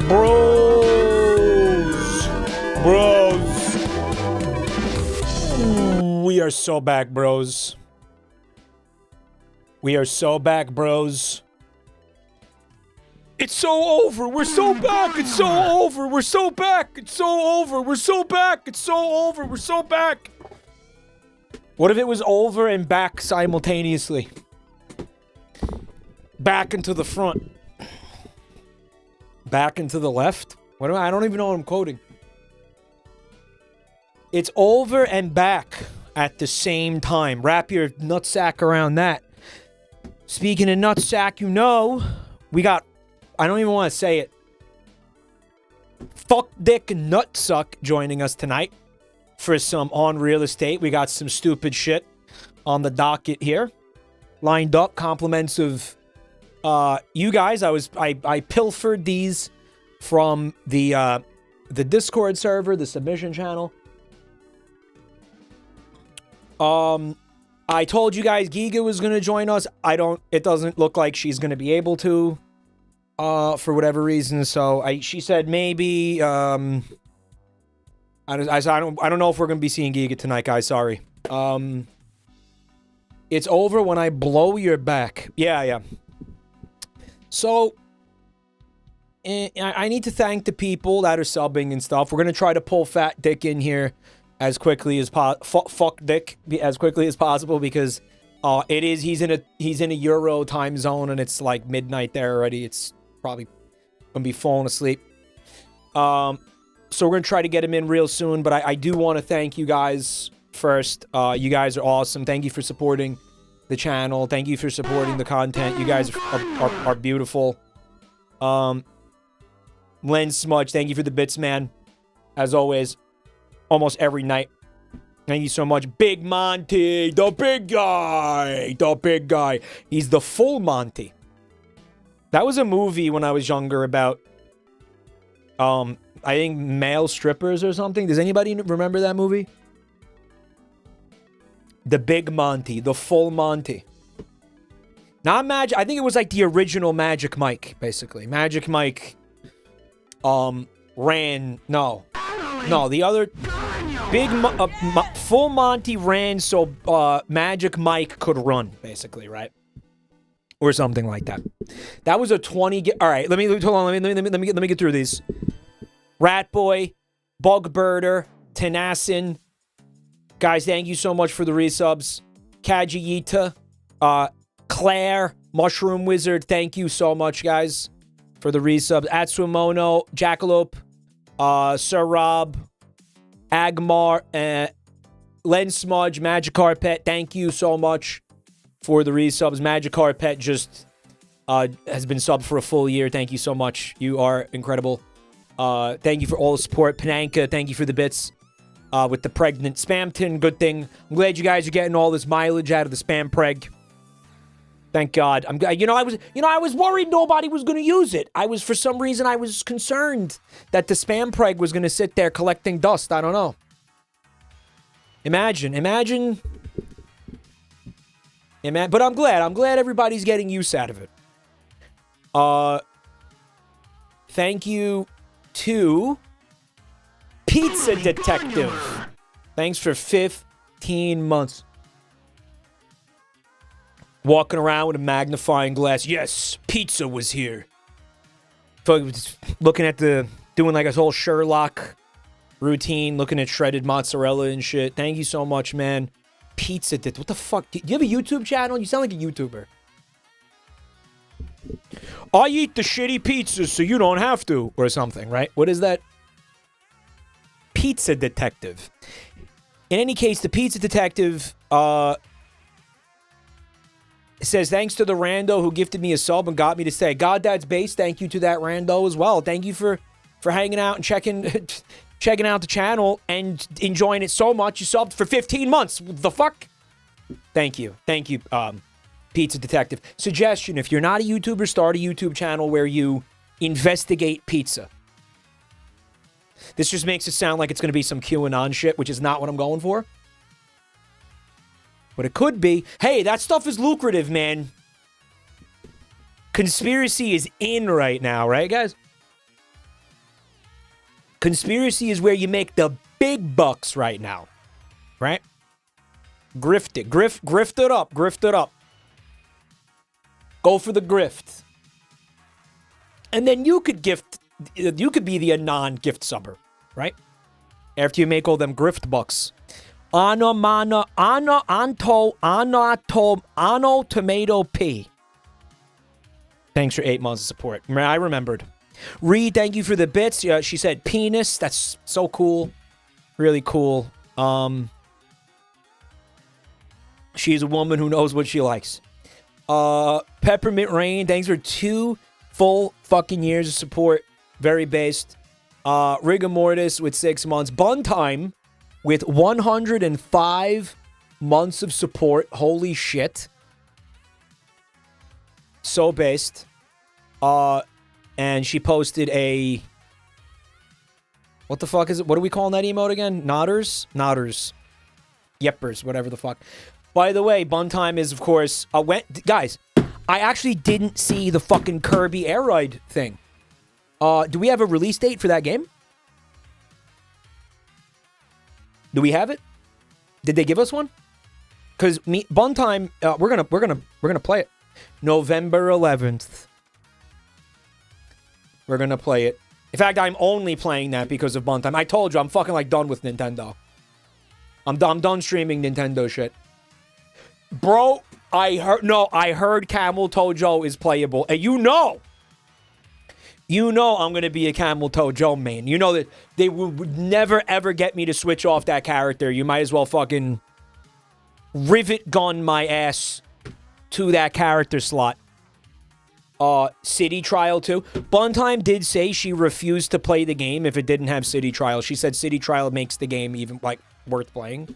Bros. We are so back, bros. We are so back, bros. It's so over. We're so back. It's so over. We're so back. It's so over. We're so back. It's so over. We're so back. What if it was over and back simultaneously? Back and to the front. Back and to the left? What I don't even know what I'm quoting. It's over and back at the same time. Wrap your nutsack around that. Speaking of nutsack, you know, we got, I don't even want to say it, Fuck Dick Nutsuck joining us tonight for some on real estate. We got some stupid shit on the docket here. Lined up, compliments of you guys. I pilfered these from the Discord server, the submission channel. I told you guys Giga was going to join us. It doesn't look like she's going to be able to, for whatever reason. So she said maybe, I don't know if we're going to be seeing Giga tonight, guys. Sorry. It's over when I blow your back. Yeah. So, I need to thank the people that are subbing and stuff. We're going to try to pull Fat Dick in here as quickly as fuck Dick as quickly as possible, because he's in a Euro time zone and it's like midnight there already. It's probably gonna be falling asleep. So we're gonna try to get him in real soon, but I do want to thank you guys first. You guys are awesome. Thank you for supporting the channel. Thank you for supporting the content. You guys are beautiful. Len Smudge, thank you for the bits, man. As always. Almost every night. Thank you so much. Big Monty, the big guy. He's the full Monty. That was a movie when I was younger about, I think male strippers or something. Does anybody remember that movie? The Big Monty, the full Monty. Not Magic. I think it was like the original Magic Mike, basically. Magic Mike, ran. No, the other. Full Monty ran so Magic Mike could run, basically, right? Or something like that. That was a 20. All right, let me hold on. Let me get through these. Rat Boy, Bug Birder, Tenassin. Guys, thank you so much for the resubs. Kajiyita, Claire, Mushroom Wizard. Thank you so much, guys, for the resubs. Atsumono, Jackalope, Sir Rob, Agmar, Len Smudge, Magikarpet, thank you so much for the resubs. Magikarpet just has been subbed for a full year. Thank you so much. You are incredible. Thank you for all the support. Pananka, thank you for the bits with the pregnant Spamton. Good thing. I'm glad you guys are getting all this mileage out of the spam preg. Thank God. I was worried nobody was going to use it. For some reason, I was concerned that the spam preg was going to sit there collecting dust. I don't know. Imagine. But I'm glad everybody's getting use out of it. Thank you to Pizza Detective. Thanks for 15 months. Walking around with a magnifying glass. Yes, pizza was here. Looking at doing like a whole Sherlock routine, looking at shredded mozzarella and shit. Thank you so much, man. Pizza did. What the fuck? Do you have a YouTube channel? You sound like a YouTuber. I eat the shitty pizzas so you don't have to, or something, right? What is that? Pizza Detective. In any case, the Pizza Detective, says, thanks to the rando who gifted me a sub and got me to stay. Goddad's base, thank you to that rando as well. Thank you for hanging out and checking out the channel and enjoying it so much. You subbed for 15 months. The fuck? Thank you. Pizza Detective. Suggestion, if you're not a YouTuber, start a YouTube channel where you investigate pizza. This just makes it sound like it's going to be some QAnon shit, which is not what I'm going for. But it could be. Hey, that stuff is lucrative, man. Conspiracy is in right now, right, guys? Conspiracy is where you make the big bucks right now. Right? Grift it. Grift it up. Grift it up. Go for the grift. And then you could be the non-gift subber, right? After you make all them grift bucks. Ano tomato P. Thanks for 8 months of support. I remembered. Reed, thank you for the bits. She said penis. That's so cool. Really cool. She's a woman who knows what she likes. Peppermint Rain, thanks for 2 full fucking years of support. Very based. Rigor Mortis with 6 months. Bun Time with 105 months of support. Holy shit. So based. And she posted a... What the fuck is it? What are we calling that emote again? Nodders? Nodders. Yeppers, whatever the fuck. By the way, Bun Time is, of course... Guys, I actually didn't see the fucking Kirby Air Ride thing. Do we have a release date for that game? Do we have it? Did they give us one? Because Bun Time, we're gonna play it. November 11th. We're gonna play it. In fact, I'm only playing that because of Bun Time. I told you, I'm fucking like done with Nintendo. I'm done streaming Nintendo shit. Bro, I heard Camel Toe Joe is playable. And you know I'm going to be a Camel Toe Joe main. You know that they would never, ever get me to switch off that character. You might as well fucking rivet gun my ass to that character slot. City Trial too. Buntime did say she refused to play the game if it didn't have City Trial. She said City Trial makes the game even, like, worth playing.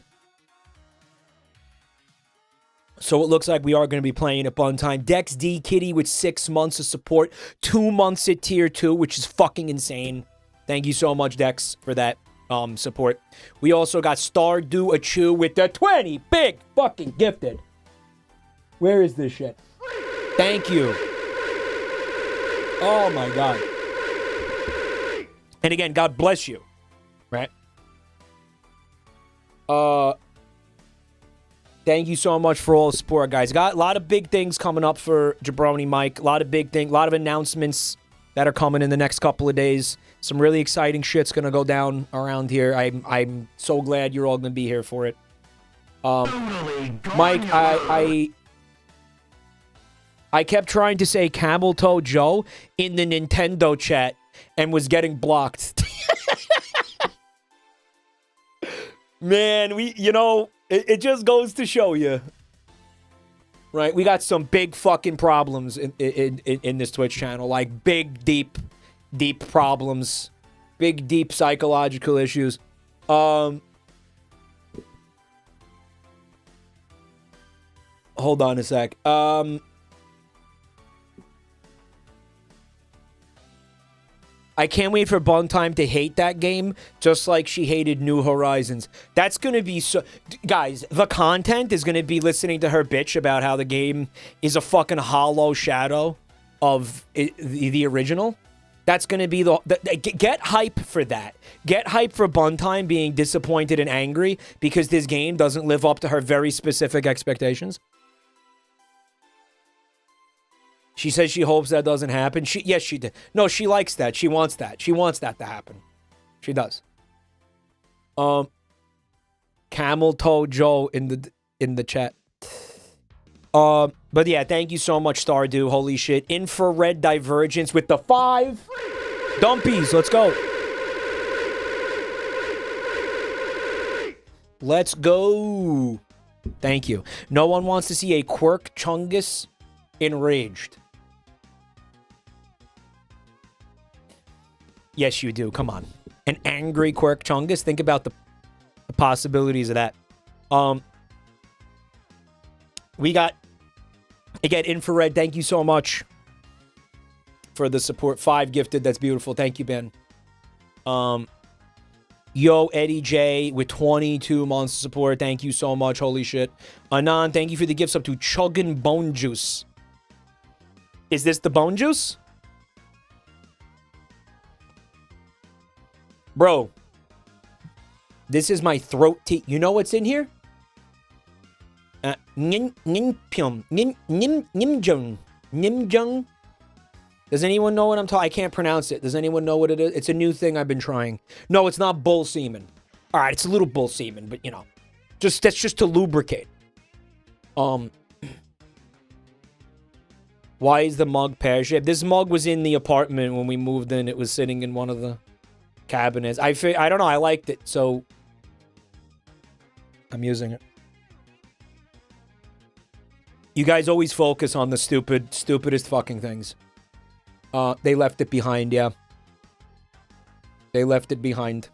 So it looks like we are going to be playing at Buntime. Dex D Kitty with 6 months of support. 2 months at tier 2, which is fucking insane. Thank you so much, Dex, for that support. We also got Stardew Achu with the 20 big fucking gifted. Where is this shit? Thank you. Oh my god. And again, God bless you. Right? Thank you so much for all the support, guys. Got a lot of big things coming up for Jabroni Mike. A lot of big things, a lot of announcements that are coming in the next couple of days. Some really exciting shit's gonna go down around here. I'm so glad you're all gonna be here for it. Mike, I kept trying to say Camel Toe Joe in the Nintendo chat and was getting blocked. Man, it just goes to show you, right? We got some big fucking problems in this Twitch channel, like big, deep problems, big, deep psychological issues. Hold on a sec. I can't wait for Buntime to hate that game, just like she hated New Horizons. That's going to be so... Guys, the content is going to be listening to her bitch about how the game is a fucking hollow shadow of the original. That's going to be the... Get hype for that. Get hype for Buntime being disappointed and angry because this game doesn't live up to her very specific expectations. She says she hopes that doesn't happen. Yes, she did. No, she likes that. She wants that. She wants that to happen. She does. Camel Toe Joe in the chat. But yeah, thank you so much, Stardew. Holy shit. Infrared Divergence with the 5 dumpies. Let's go. Let's go. Thank you. No one wants to see a Quirk Chungus enraged. Yes, you do. Come on. An angry Quirk Chungus. Think about the possibilities of that. We got, again, Infrared. Thank you so much for the support. 5 gifted. That's beautiful. Thank you, Ben. Yo, Eddie J with 22 months of support. Thank you so much. Holy shit. Anon, thank you for the gifts up to Chuggin' Bone Juice. Is this the bone juice? Bro, this is my throat tea. You know what's in here? Nimjung. Does anyone know what I'm talking? I can't pronounce it. Does anyone know what it is? It's a new thing I've been trying. No, it's not bull semen. All right, it's a little bull semen, but you know, that's just to lubricate. Why is the mug pear-shaped? This mug was in the apartment when we moved in. It was sitting in one of the cabinets. I don't know. I liked it, so I'm using it. You guys always focus on the stupidest fucking things. They left it behind, yeah. They left it behind.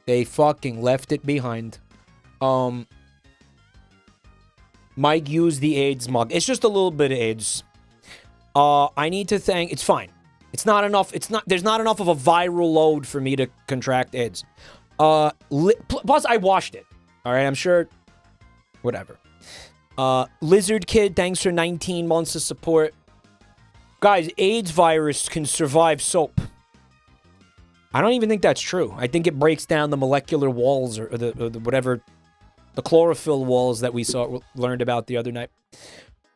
They fucking left it behind. Mike used the AIDS mug. It's just a little bit of AIDS. I need to thank... It's fine. It's not enough. There's not enough of a viral load for me to contract AIDS. Plus, I washed it. All right, I'm sure... Whatever. Lizard Kid, thanks for 19 months of support. Guys, AIDS virus can survive soap. I don't even think that's true. I think it breaks down the molecular walls or the whatever, the chlorophyll walls that we learned about the other night.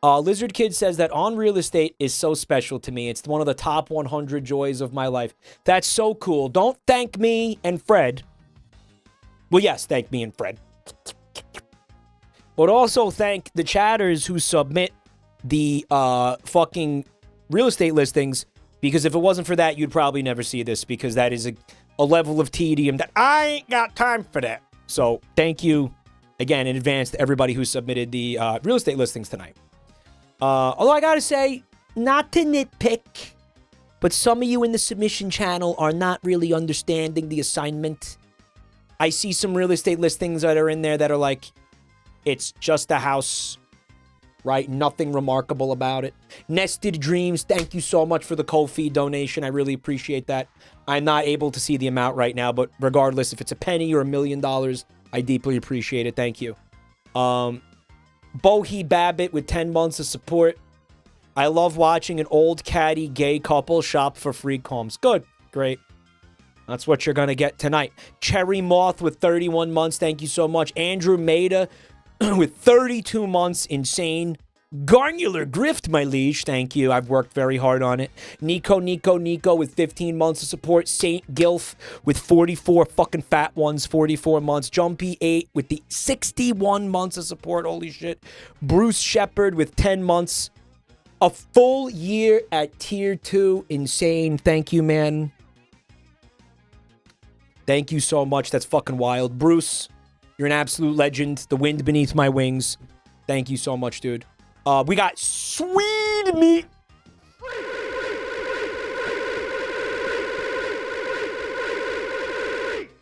Lizard Kid says that on real estate is so special to me. It's one of the top 100 joys of my life. That's so cool. Don't thank me and Fred. Well, yes, thank me and Fred. But also thank the chatters who submit the fucking real estate listings, because if it wasn't for that, you'd probably never see this, because that is a level of tedium that I ain't got time for that. So thank you again in advance to everybody who submitted the real estate listings tonight. Although I gotta say, not to nitpick, but some of you in the submission channel are not really understanding the assignment. I see some real estate listings that are in there that are like, it's just a house, right? Nothing remarkable about it. Nested Dreams, thank you so much for the Ko-fi donation. I really appreciate that. I'm not able to see the amount right now, but regardless, if it's a penny or $1 million, I deeply appreciate it. Thank you. Bohi Babbitt with 10 months of support. I love watching an old catty gay couple shop for free combs. Good. Great. That's what you're going to get tonight. Cherry Moth with 31 months. Thank you so much. Andrew Maida with 32 months. Insane. Garnular Grift, my liege. Thank you. I've worked very hard on it. Nico with 15 months of support. Saint Gilf with 44 fucking fat ones. 44 months. Jumpy 8 with the 61 months of support. Holy shit. Bruce Shepard with 10 months. A full year at tier 2. Insane. Thank you, man. Thank you so much. That's fucking wild. Bruce, you're an absolute legend. The wind beneath my wings. Thank you so much, dude. We got sweet meat.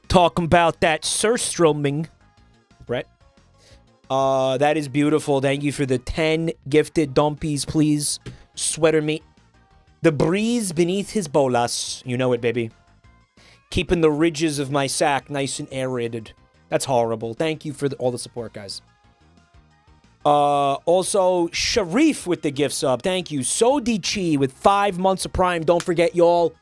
Talking about that surstroming, Brett. That is beautiful. Thank you for the 10 gifted dumpies, please. Sweater meat. The breeze beneath his bolas. You know it, baby. Keeping the ridges of my sack nice and aerated. That's horrible. Thank you for all the support, guys. Also, Sharif with the gift sub. Thank you. Sodi Chi with 5 months of Prime. Don't forget, y'all.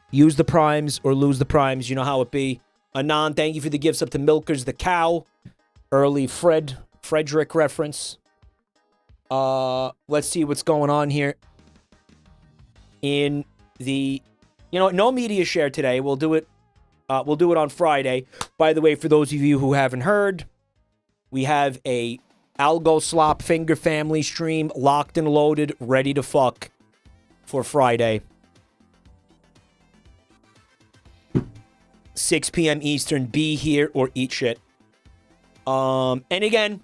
Use the Primes or lose the Primes. You know how it be. Anon, thank you for the gift sub to Milkers the Cow. Early Frederick reference. Let's see what's going on here. In the... You know what? No media share today. We'll do it on Friday. By the way, for those of you who haven't heard, we have a Algo Slop Finger Family stream locked and loaded, ready to fuck for Friday. 6 p.m. Eastern. Be here or eat shit. And again,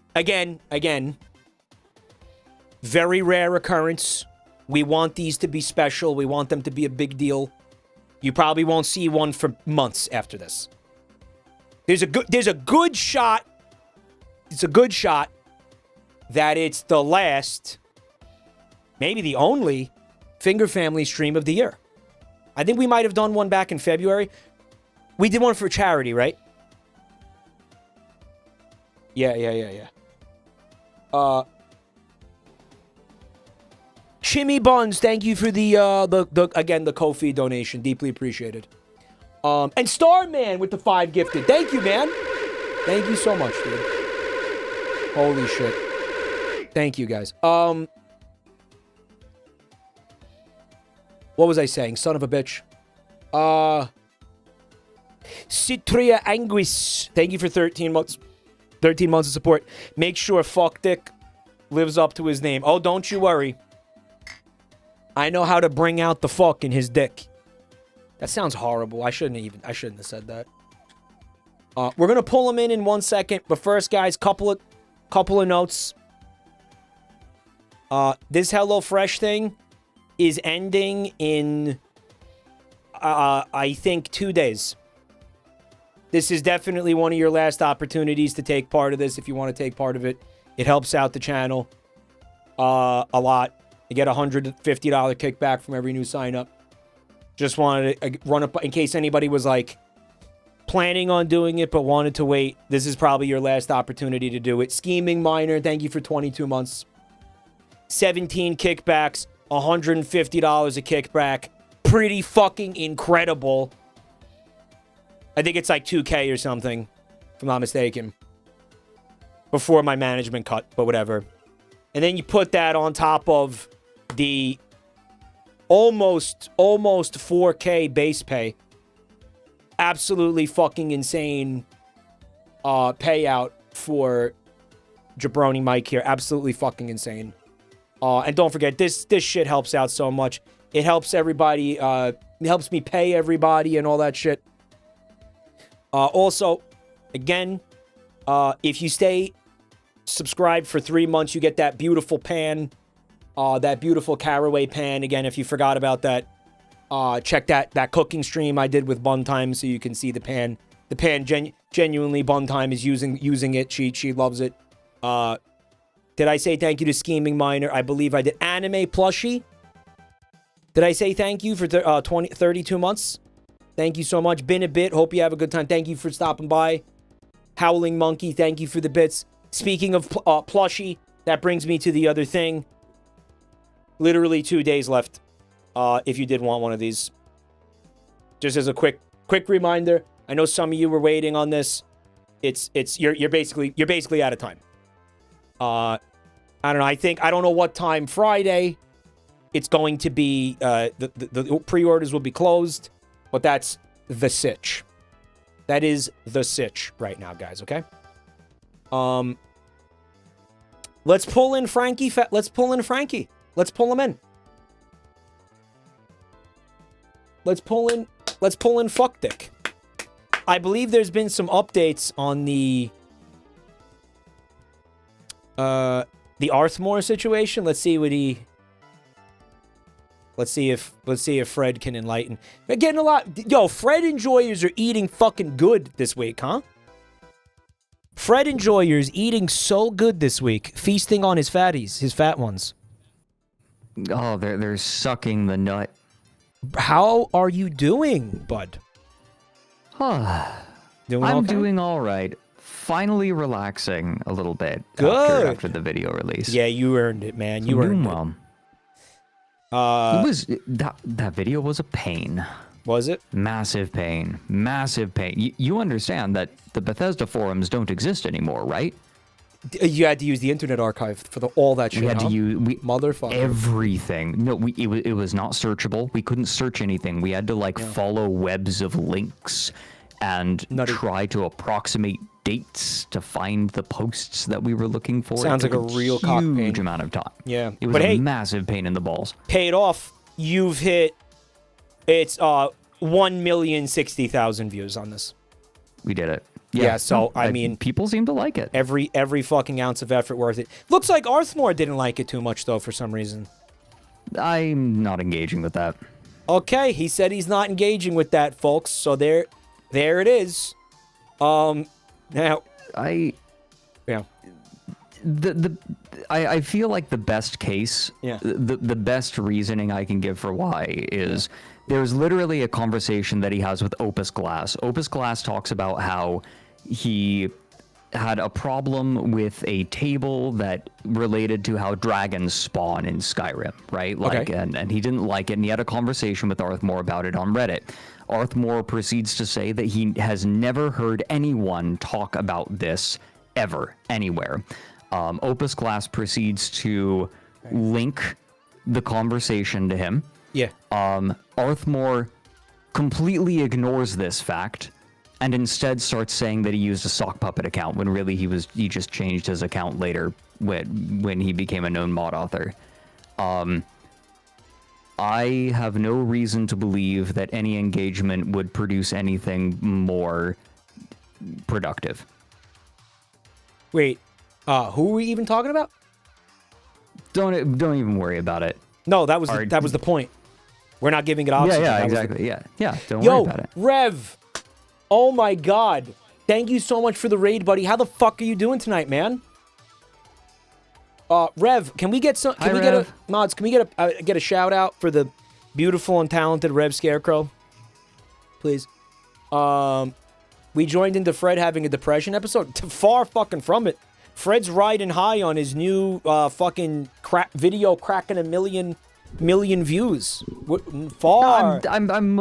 very rare occurrence. We want these to be special. We want them to be a big deal. You probably won't see one for months after this. There's a good shot. It's a good shot that it's the last, maybe the only, Finger Family stream of the year. I think we might have done one back in February. We did one for charity, right? Yeah. Chimmy Buns, thank you for the Ko-fi donation. Deeply appreciated. And Starman with the 5 gifted. Thank you, man. Thank you so much, dude. Holy shit. Thank you, guys. What was I saying? Son of a bitch. Citria Anguis. Thank you for 13 months. 13 months of support. Make sure Fuck Dick lives up to his name. Oh, don't you worry. I know how to bring out the fuck in his dick. That sounds horrible. I shouldn't have said that. We're gonna pull him in 1 second, but first, guys, couple of notes. This HelloFresh thing is ending in I think 2 days. This is definitely one of your last opportunities to take part of this if you want to take part of it. It helps out the channel a lot. You get a $150 kickback from every new sign up. Just wanted to run up in case anybody was like planning on doing it but wanted to wait. This is probably your last opportunity to do it. Scheming Miner, thank you for 22 months. 17 kickbacks, $150 a kickback. Pretty fucking incredible. I think it's like 2K or something, if I'm not mistaken. Before my management cut, but whatever. And then you put that on top of the almost 4K base pay. Absolutely fucking insane payout for Jabroni Mike here. Absolutely fucking insane. And don't forget, this shit helps out so much. It helps everybody. It helps me pay everybody and all that shit. Also, again, if you stay subscribed for 3 months, you get that beautiful pan, that beautiful caraway pan. Again, if you forgot about that, check that cooking stream I did with Bun Time so you can see the pan. The pan, genuinely, Bun Time is using it. She loves it. Did I say thank you to Scheming Miner? I believe I did. Anime Plushie. Did I say thank you for 32 months? Thank you so much. Been a bit. Hope you have a good time. Thank you for stopping by. Howling Monkey, thank you for the bits. Speaking of Plushie, that brings me to the other thing. Literally 2 days left. If you did want one of these. Just as a quick reminder, I know some of you were waiting on this. You're basically out of time. I don't know. I don't know what time Friday it's going to be. The pre-orders will be closed. But that's the sitch. That is the sitch right now, guys, okay? Let's pull in Frankie. Let's pull in Frankie. Let's pull him in. Let's pull in Fuck Dick. I believe there's been some updates on the Arthmore situation. Let's see what he... Let's see if Fred can enlighten. They're getting a lot. Yo, Fred enjoyers are eating fucking good this week, huh? Fred enjoyers eating so good this week, feasting on his fatties, his fat ones. Oh, they're sucking the nut. How are you doing, bud? I'm doing all right. Finally relaxing a little bit. Good. After the video release. Yeah, you earned it, man. You earned it. Well. It was that video was a pain. Was it? Massive pain. Massive pain. You understand that the Bethesda forums don't exist anymore, right? You had to use the Internet Archive for all that shit. We had to use motherfucker everything. No, it was not searchable. We couldn't search anything. We had to follow webs of links and try to approximate dates to find the posts that we were looking for. Sounds like a real cock pain. Huge amount of time. Yeah, it was a massive pain in the balls. Paid off. You've hit. It's 1,060,000 views on this. We did it. Yeah, so I mean, people seem to like it. Every fucking ounce of effort worth it. Looks like Arthmore didn't like it too much though for some reason. I'm not engaging with that. Okay, he said he's not engaging with that, folks. So there it is. Now I feel like the best case, the best reasoning I can give for why is there's literally a conversation that he has with Opus Glass. Opus Glass talks about how he had a problem with a table that related to how dragons spawn in Skyrim, right? Like, and he didn't like it, and he had a conversation with Arthmore about it on Reddit. Arthmore proceeds to say that he has never heard anyone talk about this ever, anywhere. Opus Glass proceeds to link the conversation to him. Yeah. Arthmore completely ignores this fact and instead starts saying that he used a sock puppet account when really he just changed his account later when he became a known mod author. I have no reason to believe that any engagement would produce anything more productive. Wait, who are we even talking about? Don't even worry about it. No, that was the point. We're not giving it oxygen. Yeah, exactly. Yeah. Don't worry about it. Rev. Oh my God. Thank you so much for the raid, buddy. How the fuck are you doing tonight, man? Rev, can we get some? Can we get a mods? Can we get a shout out for the beautiful and talented Rev Scarecrow, please? We joined into Fred having a depression episode. Far fucking from it. Fred's riding high on his new fucking video cracking a million views. Far. I'm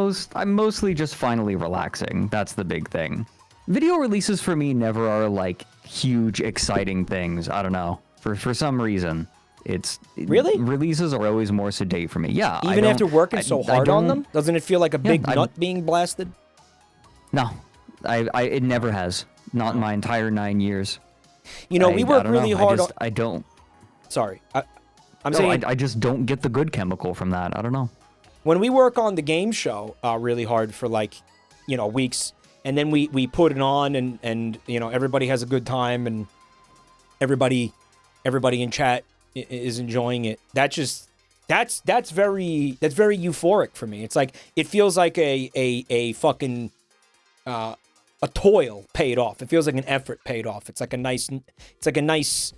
mostly just finally relaxing. That's the big thing. Video releases for me never are like huge exciting things. I don't know. For some reason, really releases are always more sedate for me. Yeah. Even after working so hard on them, doesn't it feel like a big nut being blasted? No, it never has. Not in my entire 9 years. You know, we work really hard. I don't. Sorry, I'm saying I just don't get the good chemical from that. I don't know. When we work on the game show really hard for weeks, and then we put it on and everybody has a good time and everybody in chat is enjoying it. That's very euphoric for me. It's like it feels like a fucking a toil paid off. It feels like an effort paid off. It's like a nice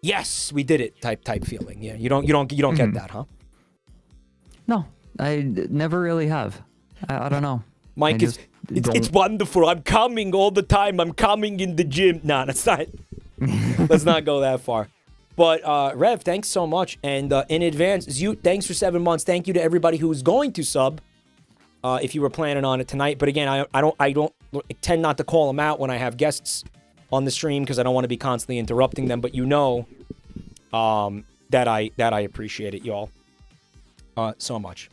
yes, we did it type feeling. Yeah, you don't get that, huh? No, I never really have. I don't know. Mike, it's wonderful. I'm coming all the time. I'm coming in the gym. Nah, that's not. Let's not go that far. But Rev, thanks so much, and in advance, Zute, thanks for 7 months. Thank you to everybody who's going to sub. If you were planning on it tonight, but again, I don't tend not to call them out when I have guests on the stream because I don't want to be constantly interrupting them. But that I appreciate it, y'all, so much.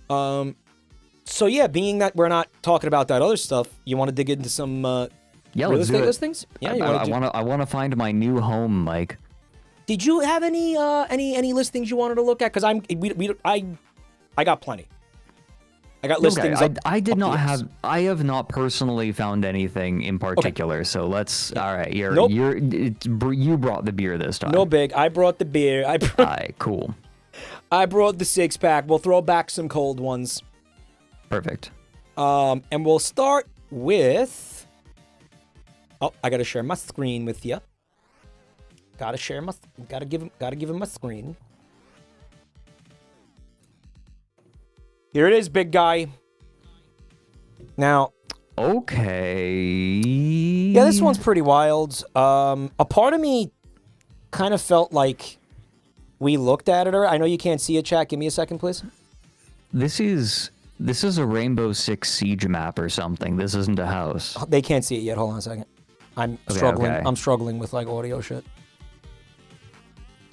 So yeah, being that we're not talking about that other stuff, you want to dig into some real estate listings? Yeah, I want to find my new home, Mike. Did you have any listings you wanted to look at? Because I got plenty. I got listings. I have not personally found anything in particular. Okay. So let's. All right, you brought the beer this time. No big. I brought the beer. All right, cool. I brought the 6-pack. We'll throw back some cold ones. Perfect. And we'll start with. Oh, I gotta share my screen with you. Gotta give him my screen. Here it is, big guy. Now. Okay. Yeah, this one's pretty wild. A part of me kind of felt like we looked at it. I know you can't see it, chat. Give me a second, please. This is a Rainbow Six Siege map or something. This isn't a house. They can't see it yet. Hold on a second. I'm struggling. Okay. I'm struggling with like audio shit.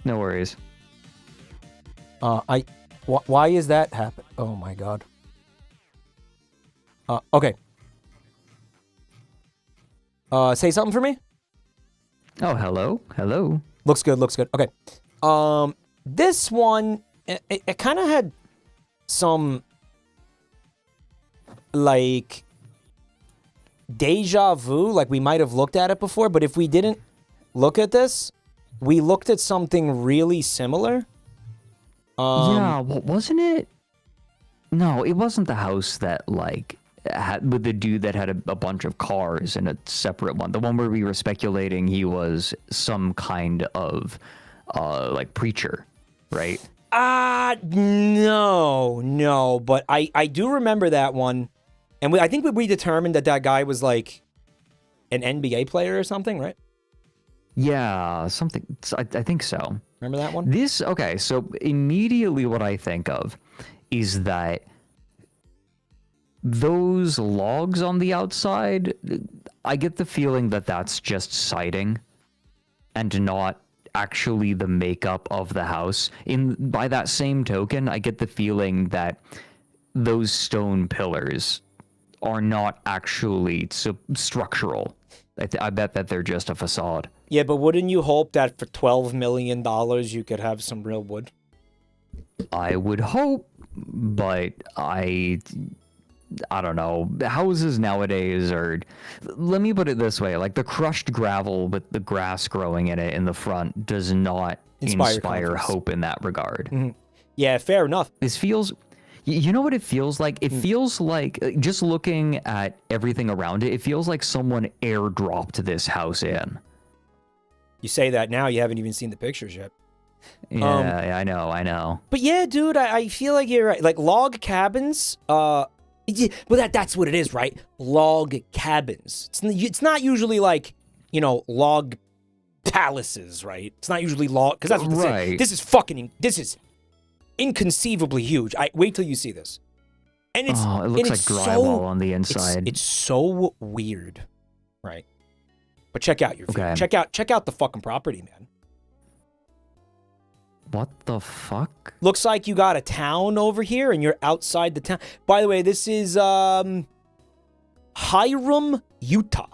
No worries. Why is that happen? Oh my god. Okay. Say something for me. Oh, hello. Looks good. Okay. This one, it kind of had some like deja vu. Like we might have looked at it before, but if we didn't look at this, we looked at something really similar. Yeah, wasn't it? No, it wasn't the house that like had with the dude that had a bunch of cars in a separate one. The one where we were speculating he was some kind of like preacher, right? No, but I do remember that one, and I think we determined that guy was like an NBA player or something, right? Yeah, something. I think so. Remember that one? Okay, so immediately what I think of is that those logs on the outside, I get the feeling that that's just siding and not actually the makeup of the house. By that same token, I get the feeling that those stone pillars are not actually structural. I bet that they're just a facade. Yeah, but wouldn't you hope that for $12 million you could have some real wood? I would hope, but I don't know. Houses nowadays are, let me put it this way, like the crushed gravel with the grass growing in it in the front does not inspire hope in that regard. Mm-hmm. Yeah, fair enough. This feels, you know what it feels like? It feels like, just looking at everything around it, it feels like someone airdropped this house in. You say that now, you haven't even seen the pictures yet. Yeah, I know. But yeah, dude, I feel like you're right. Like log cabins, well, that's what it is, right? Log cabins. It's not usually like, log palaces, right? It's not usually log, because that's what this is. This is inconceivably huge. Wait till you see this. And it looks like drywall on the inside. It's so weird, right? But check out your view. Okay. Check out the fucking property, man. What the fuck? Looks like you got a town over here and you're outside the town. By the way, this is Hiram, Utah.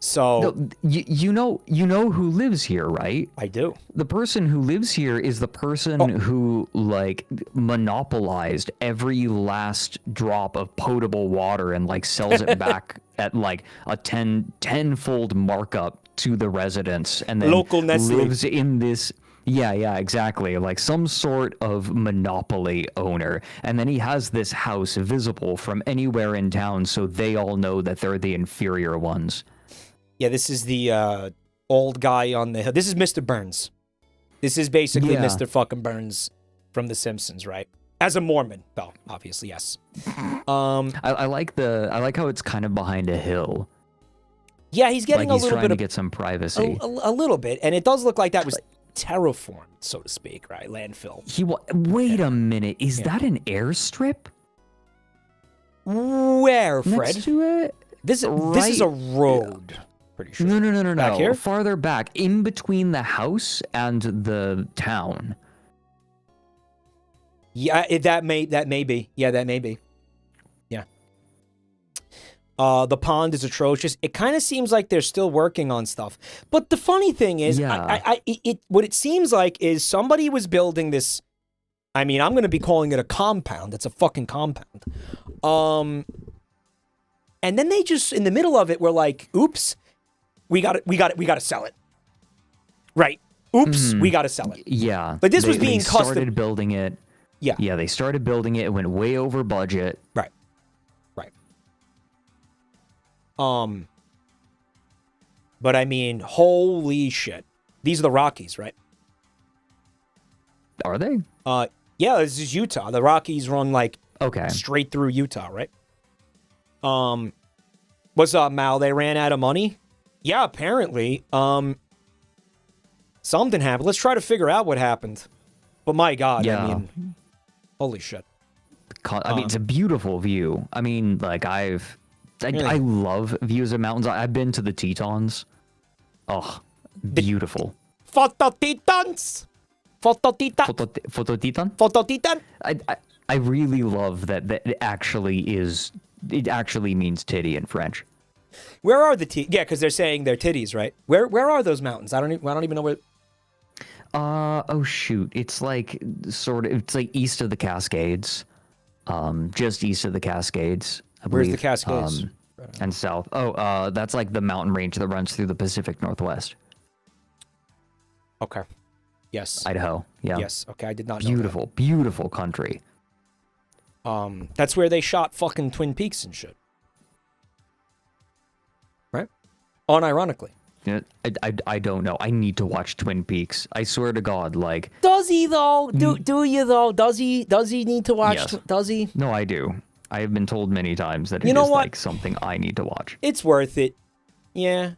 So no, you know who lives here, right? I do. The person who lives here is the person who like monopolized every last drop of potable water and like sells it back at like a tenfold markup to the residents, and then local Nestle lives in this. Yeah, exactly. Like some sort of monopoly owner. And then he has this house visible from anywhere in town, so they all know that they're the inferior ones. Yeah, this is the old guy on the hill. This is Mr. Burns. This is basically Mr. fucking Burns from The Simpsons, right? As a Mormon, though, obviously, yes. I like how it's kind of behind a hill. Yeah, he's getting like a little bit to get some privacy. A little bit, and it does look like that was terraformed, so to speak, right? Landfill. Wait a minute. Is that an airstrip? Where, Fred? Next to it? This is a road. Pretty sure. No. Back here? Farther back, in between the house and the town. Yeah, that may be. Yeah, that may be. Yeah. The pond is atrocious. It kind of seems like they're still working on stuff. But the funny thing is, what it seems like is somebody was building this. I mean, I'm going to be calling it a compound. It's a fucking compound. And then they just, in the middle of it, were like, "Oops, we got to sell it." Right? Oops, we got to sell it. Yeah. But this was being they custom. Started building it. Yeah, they started building it. It went way over budget. Right. But I mean, holy shit. These are the Rockies, right? Are they? Yeah, this is Utah. The Rockies run like straight through Utah, right? What's up, Mal? They ran out of money? Yeah, apparently. Something happened. Let's try to figure out what happened. But my God, I mean, holy shit. I mean, it's a beautiful view. I mean, like I love views of mountains. I've been to the Tetons. Oh, beautiful. Phototitans! Phototitan? I really love that it actually means titty in French. Where are the titties? Yeah, because they're saying they're titties, right? Where are those mountains? I don't even know where. Oh shoot! It's like it's like east of the Cascades, just east of the Cascades. I believe. Where's the Cascades? And south. Oh, that's like the mountain range that runs through the Pacific Northwest. Okay. Yes. Idaho. Yeah. Yes. Okay, I did not know Beautiful, beautiful country. That's where they shot fucking Twin Peaks and shit. Right? Unironically. Yeah, I don't know. I need to watch Twin Peaks. I swear to God, Does he though? Do you though? Does he need to watch? Yes. Does he? No, I do. I have been told many times that You it know is what? like something I need to watch. It's worth it. Yeah.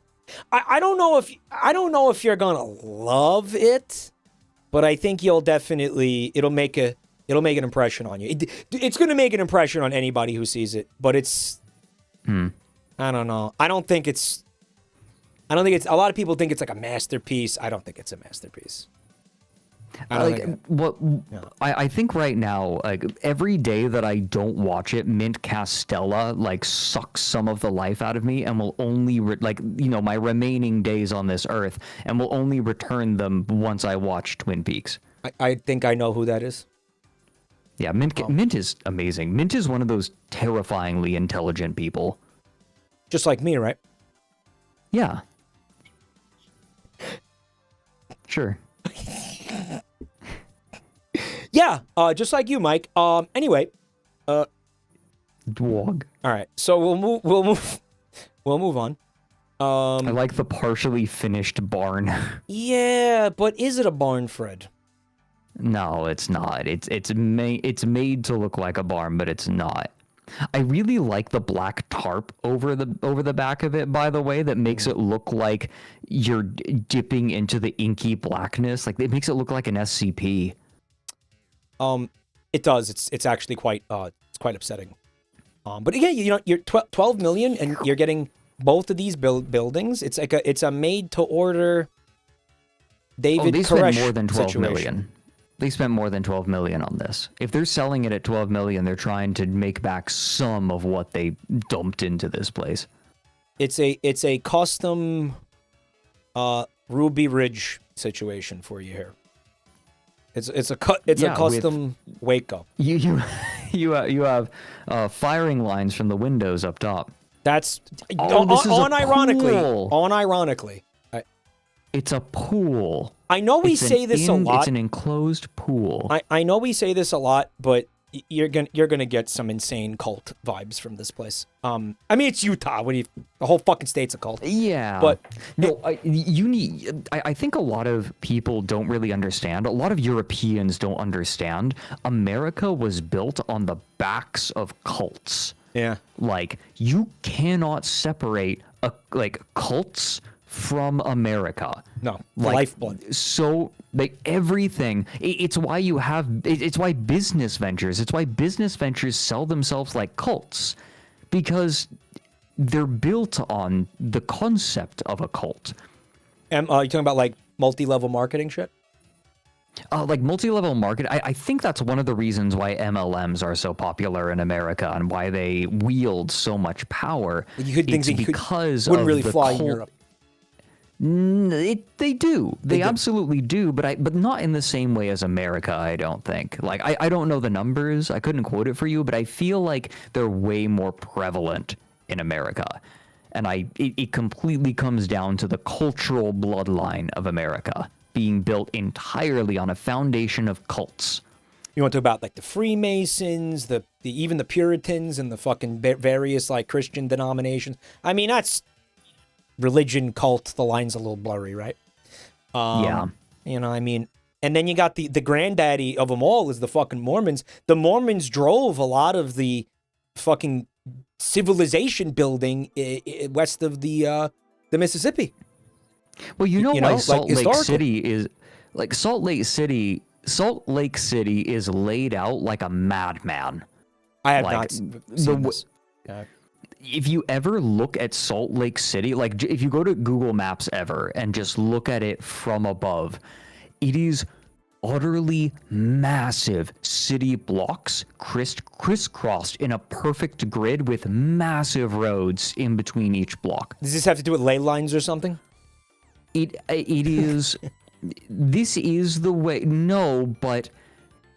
I don't know if you're gonna love it, but I think it'll make an impression on you. It's gonna make an impression on anybody who sees it, but it's I don't know. I don't think it's a lot of people think it's like a masterpiece. I don't think it's a masterpiece. I think right now, like every day that I don't watch it, Mint Castella like sucks some of the life out of me, and will only my remaining days on this earth, and will only return them once I watch Twin Peaks. I think I know who that is. Yeah, Mint is amazing. Mint is one of those terrifyingly intelligent people. Just like me, right? Yeah. Sure. Yeah, just like you, Mike. Anyway, Dwog. All right, so we'll move on. I like the partially finished barn. Yeah, but is it a barn, Fred? No, it's not. It's made to look like a barn, but it's not. I really like the black tarp over the back of it, by the way, that makes it look like you're dipping into the inky blackness. Like, it makes it look like an SCP. It does. It's actually quite upsetting. But again, you're 12 million, and you're getting both of these buildings. It's like it's a made to order David they Koresh spent more than 12 situation. million. They spent more than 12 million on this. If they're selling it at 12 million, they're trying to make back some of what they dumped into this place. It's a custom Ruby Ridge situation for you here. It's a custom Waco. You have firing lines from the windows up top. That's unironically. Unironically. It's a pool. I know we say this a lot. It's an enclosed pool. I know we say this a lot, but you're gonna get some insane cult vibes from this place. I mean, it's Utah. The whole fucking state's a cult. Yeah, but no, I think a lot of people don't really understand. A lot of Europeans don't understand. America was built on the backs of cults. Yeah, like you cannot separate cults from America. No, lifeblood. So everything. It's why you have. It's why business ventures. It's why business ventures sell themselves like cults, because they're built on the concept of a cult. You talking about like multi-level marketing shit? Like multi-level market. I think that's one of the reasons why MLMs are so popular in America and why they wield so much power. You could think because wouldn't really the fly cult. in Europe. They do. They absolutely do, but not in the same way as America, I don't think. Like, I don't know the numbers. I couldn't quote it for you, but I feel like they're way more prevalent in America. And it completely comes down to the cultural bloodline of America being built entirely on a foundation of cults. You want to talk about like the Freemasons, even the Puritans and the fucking various like Christian denominations. I mean, that's religion, cult, the line's a little blurry, right? Yeah. I mean, and then you got the granddaddy of them all is the fucking Mormons. The Mormons drove a lot of the fucking civilization building west of the Mississippi. Well, why Salt Lake City is like Salt Lake City is laid out like a madman. I have not seen this. If you ever look at Salt Lake City, like if you go to Google Maps ever and just look at it from above, it is utterly massive city blocks crisscrossed in a perfect grid with massive roads in between each block. Does this have to do with ley lines or something? It is. This is the way. No, but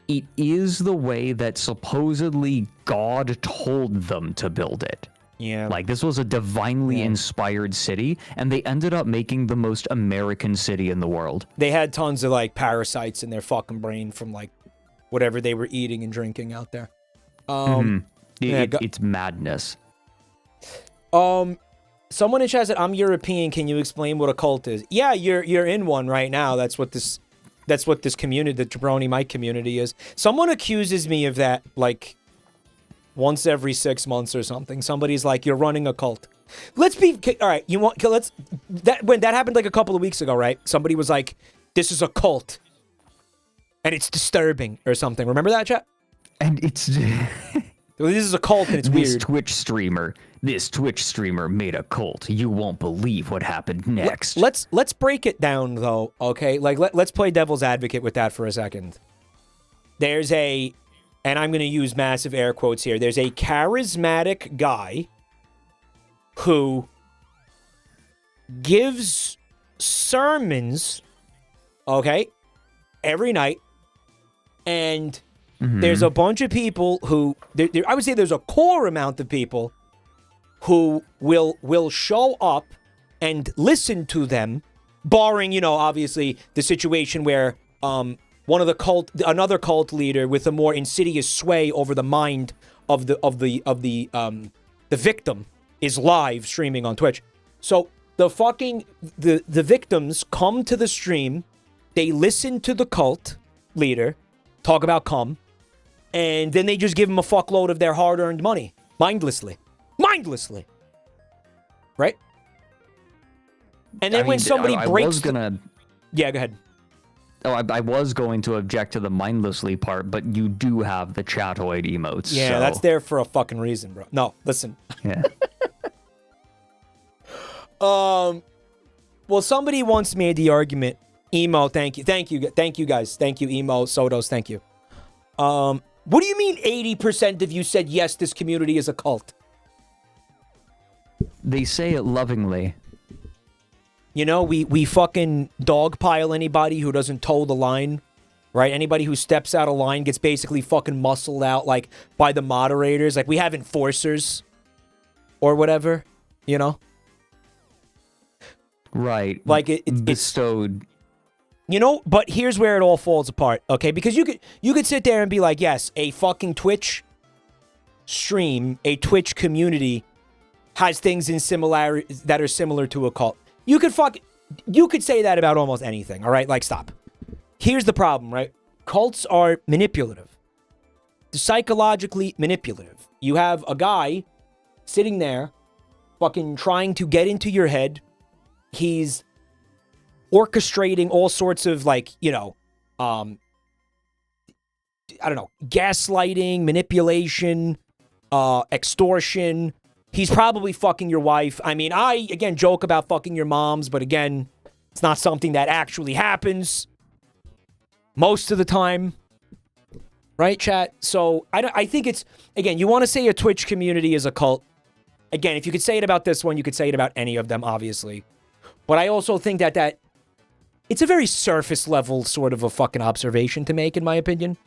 it is the way that supposedly God told them to build it. Yeah. Like, this was a divinely inspired city, and they ended up making the most American city in the world. They had tons of, like, parasites in their fucking brain from, like, whatever they were eating and drinking out there. It's madness. Someone in chat said, "I'm European. Can you explain what a cult is?" Yeah, you're in one right now. That's what this community, the Jabroni Mike community, is. Someone accuses me of that, like, once every 6 months or something, somebody's like, "You're running a cult." Let's be all right. When that happened like a couple of weeks ago, right? Somebody was like, "This is a cult, and it's disturbing," or something. Remember that, chat? And it's This is a cult, and it's this weird. This Twitch streamer made a cult. You won't believe what happened next. Let's break it down though, okay? Like let's play devil's advocate with that for a second. There's and I'm going to use massive air quotes here. There's a charismatic guy who gives sermons, okay, every night, and there's a bunch of people who I would say there's a core amount of people who will show up and listen to them, barring, obviously the situation where another cult leader with a more insidious sway over the mind of the victim is live streaming on Twitch. So the victims come to the stream, they listen to the cult leader talk about cum, and then they just give him a fuckload of their hard-earned money mindlessly, right? And then when somebody breaks, yeah, go ahead. Oh, I was going to object to the mindlessly part, but you do have the chatoid emotes. Yeah, so. That's there for a fucking reason, bro. No, listen. Yeah. Well, somebody once made the argument. Emo, thank you guys, thank you, Emo, Sodos, thank you. What do you mean 80% of you said yes, this community is a cult? They say it lovingly. We fucking dogpile anybody who doesn't toe the line, right? Anybody who steps out of line gets basically fucking muscled out, like, by the moderators. Like, we have enforcers or whatever, Right. Like, it's bestowed. But here's where it all falls apart, okay? Because you could sit there and be like, yes, a fucking Twitch stream, a Twitch community has things that are similar to a cult. You could say that about almost anything, all right? Like, stop. Here's the problem, right? Cults are manipulative. They're psychologically manipulative. You have a guy sitting there fucking trying to get into your head. He's orchestrating all sorts of, like, I don't know, gaslighting, manipulation, extortion. He's probably fucking your wife. I mean, I, again, joke about fucking your moms, but again, it's not something that actually happens most of the time. Right, chat? So, I think it's, again, you want to say a Twitch community is a cult. Again, if you could say it about this one, you could say it about any of them, obviously. But I also think that it's a very surface level sort of a fucking observation to make, in my opinion.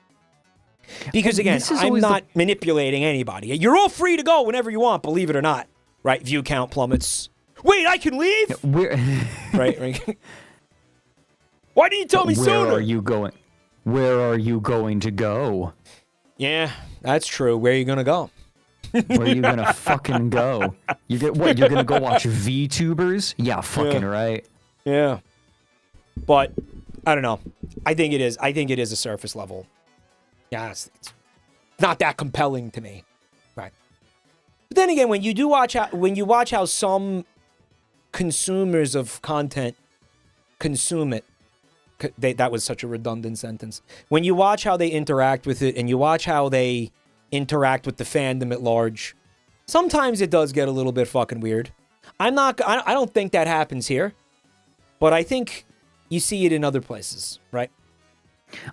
Because again, I'm not manipulating anybody. You're all free to go whenever you want, believe it or not. Right? View count plummets. Wait, I can leave? Right. Why didn't you tell me sooner? Where are you going? Where are you going to go? Yeah, that's true. Where are you gonna go? Where are you gonna fucking go? You're gonna go watch VTubers? Yeah, fucking right. Yeah. But I don't know. I think it is a surface level. Yeah, it's not that compelling to me. Right. But then again, when you watch how some consumers of content consume it, that was such a redundant sentence. When you watch how they interact with it and you watch how they interact with the fandom at large, sometimes it does get a little bit fucking weird. I don't think that happens here, but I think you see it in other places, right?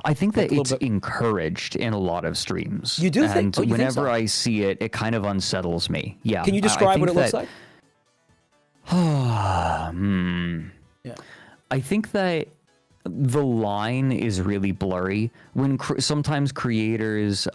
I think that it's encouraged in a lot of streams. You do think? And whenever I see it, it kind of unsettles me. Yeah. Can you describe what it looks like? Yeah. I think that the line is really blurry when sometimes creators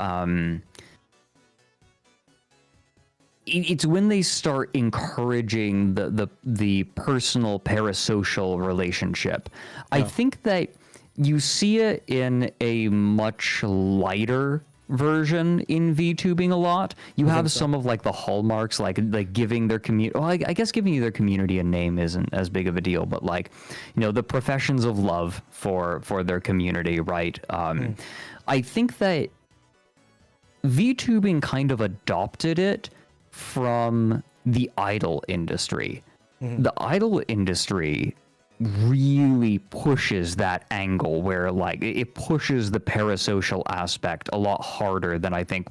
it's when they start encouraging the personal parasocial relationship. I think that you see it in a much lighter version in VTubing a lot. You have some of like the hallmarks, like giving their community. Well, I guess giving their community a name isn't as big of a deal, but like, the professions of love for their community, right? I think that VTubing kind of adopted it from the idol industry. The idol industry really pushes that angle where like it pushes the parasocial aspect a lot harder than I think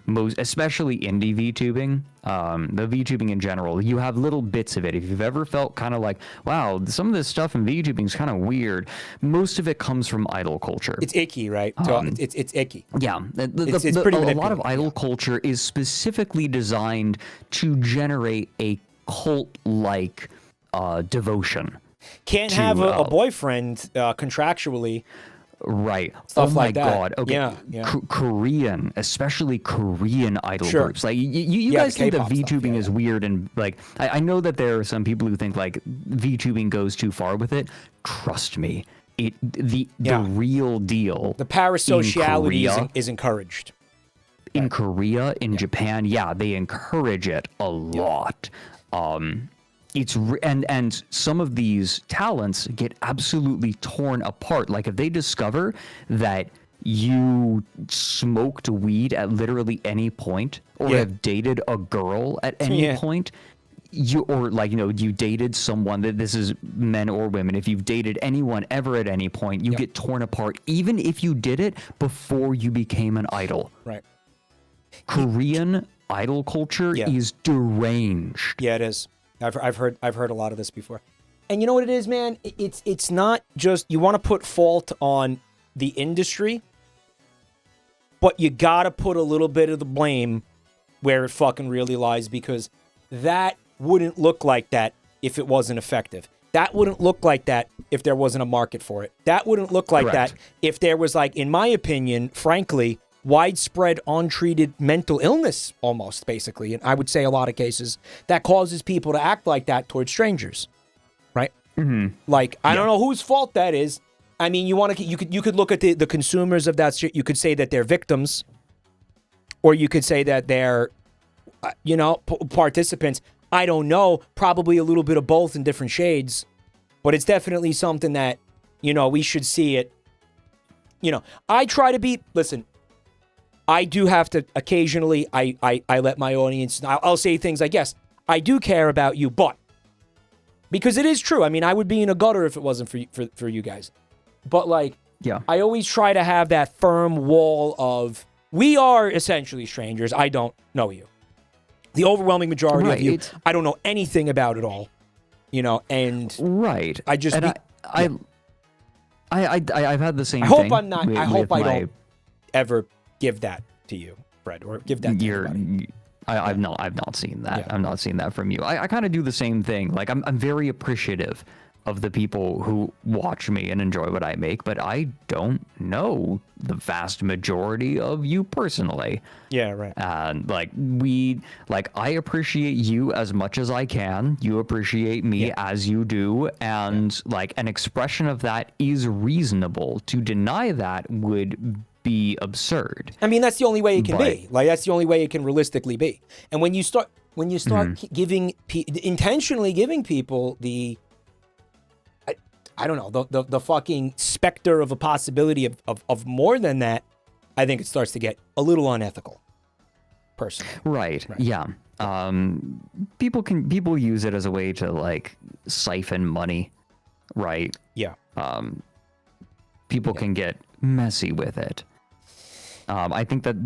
most, especially indie VTubing, the VTubing in general. You have little bits of it. If you've ever felt kind of like, wow, some of this stuff in VTubing is kind of weird, most of it comes from idol culture. It's icky, right? It's icky. Yeah, It's pretty a lot of idol culture is specifically designed to generate a cult-like devotion. Can't have a boyfriend contractually. Right. Stuff oh my like that. God. Okay. Yeah. Korean, especially Korean idol Sure. groups. Like you guys think that VTubing stuff, is weird, and like I know that there are some people who think like VTubing goes too far with it. Trust me, the real deal. The parasociality is encouraged. In Korea, in Japan, they encourage it a lot. And some of these talents get absolutely torn apart. Like if they discover that you smoked weed at literally any point, or have dated a girl at any point, you dated someone, that this is men or women, if you've dated anyone ever at any point, you get torn apart, even if you did it before you became an idol. Right. Korean idol culture is deranged. Yeah, it is. I've heard a lot of this before. And you know what it is, man? It's not just you want to put fault on the industry, but you got to put a little bit of the blame where it fucking really lies, because that wouldn't look like that if it wasn't effective. That wouldn't look like that if there wasn't a market for it. That wouldn't look like that if there was, like, in my opinion, frankly, widespread untreated mental illness, almost, basically, and I would say a lot of cases, that causes people to act like that towards strangers, right? Mm-hmm. Like, I don't know whose fault that is. I mean, you could look at the consumers of that shit. You could say that they're victims, or you could say that they're, participants. I don't know, probably a little bit of both in different shades, but it's definitely something that, we should see it. I try to be, listen, I do have to occasionally, I let my audience, I'll say things like, yes, I do care about you, but, because it is true. I mean, I would be in a gutter if it wasn't for you guys. But I always try to have that firm wall of, we are essentially strangers. I don't know you. The overwhelming majority of you, I don't know anything about it all, and I just, I've had the same thing. I hope I don't ever give that to you, Fred, or give that to anybody. I've not seen that. I'm not seeing that from you. I kind of do the same thing. Like I'm very appreciative of the people who watch me and enjoy what I make, but I don't know the vast majority of you personally. Yeah, right. And I appreciate you as much as I can. You appreciate me as you do, and an expression of that is reasonable. To deny that would be absurd. I mean, that's the only way it can be. That's the only way it can realistically be. And when you start giving intentionally giving people the, I don't know, the fucking specter of a possibility of more than that, I think it starts to get a little unethical, personally. Right. Yeah. People use it as a way to siphon money, right? Yeah. People can get messy with it. I think that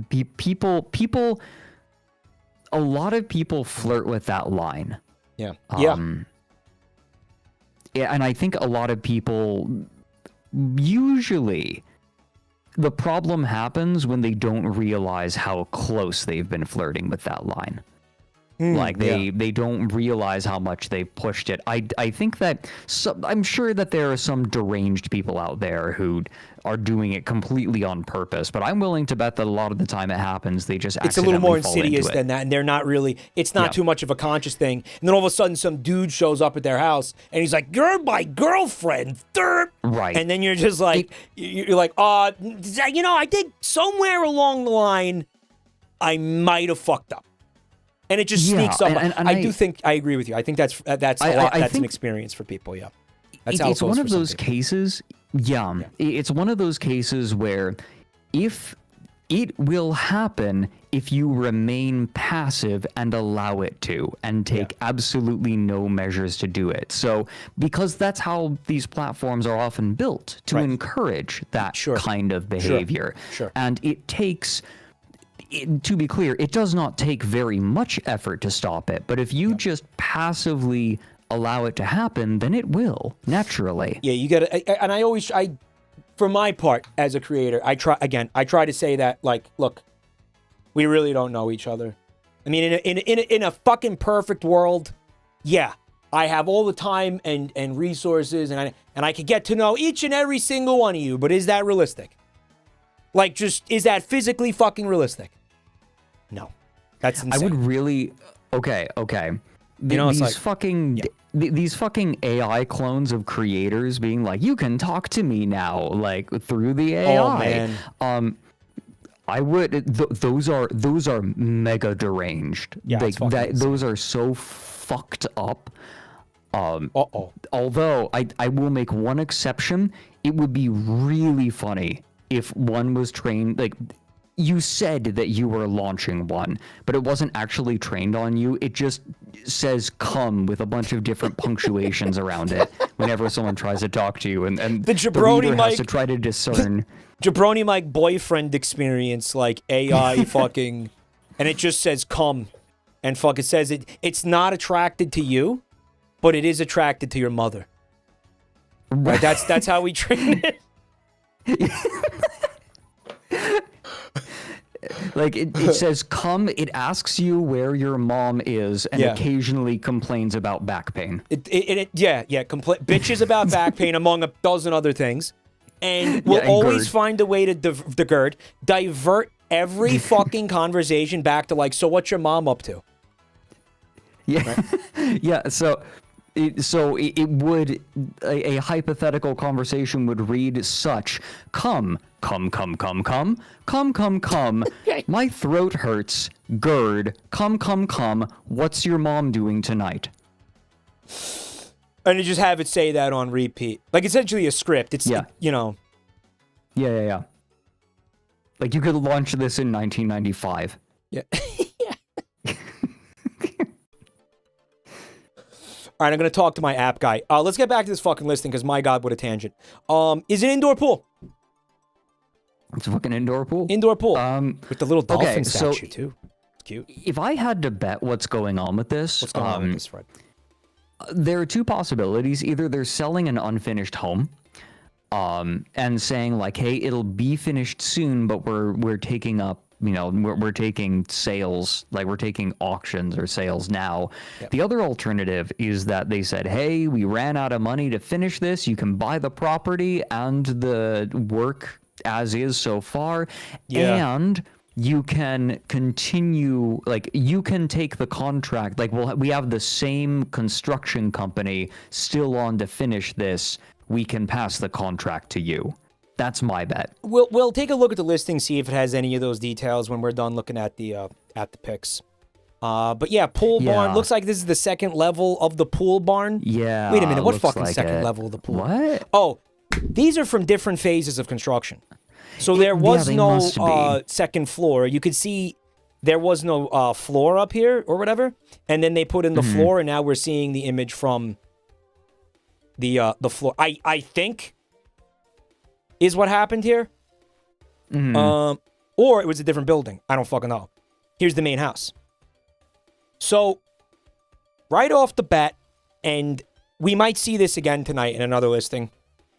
a lot of people flirt with that line. Yeah. Yeah, and I think a lot of people, usually, the problem happens when they don't realize how close they've been flirting with that line. They don't realize how much they pushed it. I think that I'm sure that there are some deranged people out there who are doing it completely on purpose, but I'm willing to bet that a lot of the time it happens, they just it's a little more insidious than that, and they're not really. It's not too much of a conscious thing. And then all of a sudden, some dude shows up at their house, and he's like, "You're my girlfriend," right? And then you're just like, I think somewhere along the line, I might have fucked up. And it just sneaks up. And I do think I agree with you. I think that's a lot. That's an experience for people. Yeah, that's how it's one of those cases. Yeah, it's one of those cases where if It will happen if you remain passive and allow it to, and take absolutely no measures to do it. So, because that's how these platforms are often built, to encourage that kind of behavior. Sure. And it takes, to be clear, it does not take very much effort to stop it. But if you just passively allow it to happen, then it will, naturally. Yeah, you gotta, and I for my part, as a creator, I try to say that, like, look, we really don't know each other. I mean, in a fucking perfect world, yeah, I have all the time and resources, and I could get to know each and every single one of you, but is that realistic? Like, just, is that physically fucking realistic? No. That's insane. I would really, okay. You know, it's these like, fucking... These fucking AI clones of creators being like, you can talk to me now, like, through the AI. Oh, man. I would. Those are mega deranged. Yeah, those are so fucked up. Although I will make one exception. It would be really funny if one was trained, like, you said that you were launching one, but it wasn't actually trained on you. It just says "come" with a bunch of different punctuations around it whenever someone tries to talk to you, and the Jabroni reader Mike has to try to discern. Jabroni Mike boyfriend experience, like AI fucking, and it just says "come," and fuck, it says it's not attracted to you, but it is attracted to your mother. Right? That's how we train it. Like, it says "come," it asks you where your mom is, and occasionally complains about back pain. Bitches about back pain, among a dozen other things, and will always find a way to divert every fucking conversation back to, like, so what's your mom up to? Yeah, right? Yeah. So it would, a hypothetical conversation would read such: come, my throat hurts, GERD, come, what's your mom doing tonight? And you just have it say that on repeat. Like, essentially a script. It's, you know. Yeah. Like, you could launch this in 1995. Yeah. All right, I'm going to talk to my app guy. Let's get back to this fucking listing, because my God, what a tangent. Is it indoor pool? It's a fucking indoor pool. Indoor pool. With the little dolphin statue, so too. It's cute. If I had to bet what's going on with this... What's going on with this, Fred? There are two possibilities. Either they're selling an unfinished home, and saying, like, hey, it'll be finished soon, but we're taking up, you know, we're taking sales, like, we're taking auctions or sales now. Yep. The other alternative is that they said, hey, we ran out of money to finish this. You can buy the property and the work as is so far, and you can continue, like, you can take the contract, like, we have the same construction company still on to finish this. We can pass the contract to you. That's my bet. We'll take a look at the listing, see if it has any of those details when we're done looking at the pics. But yeah, pool barn. Looks like this is the second level of the pool barn. Yeah. Wait a minute. What fucking like second level of the pool? What? Oh, these are from different phases of construction. So there was no second floor. You could see there was no floor up here or whatever. And then they put in the floor, and now we're seeing the image from the floor. I think is what happened here. Or it was a different building. I don't fucking know. Here's the main house. So right off the bat, and we might see this again tonight in another listing.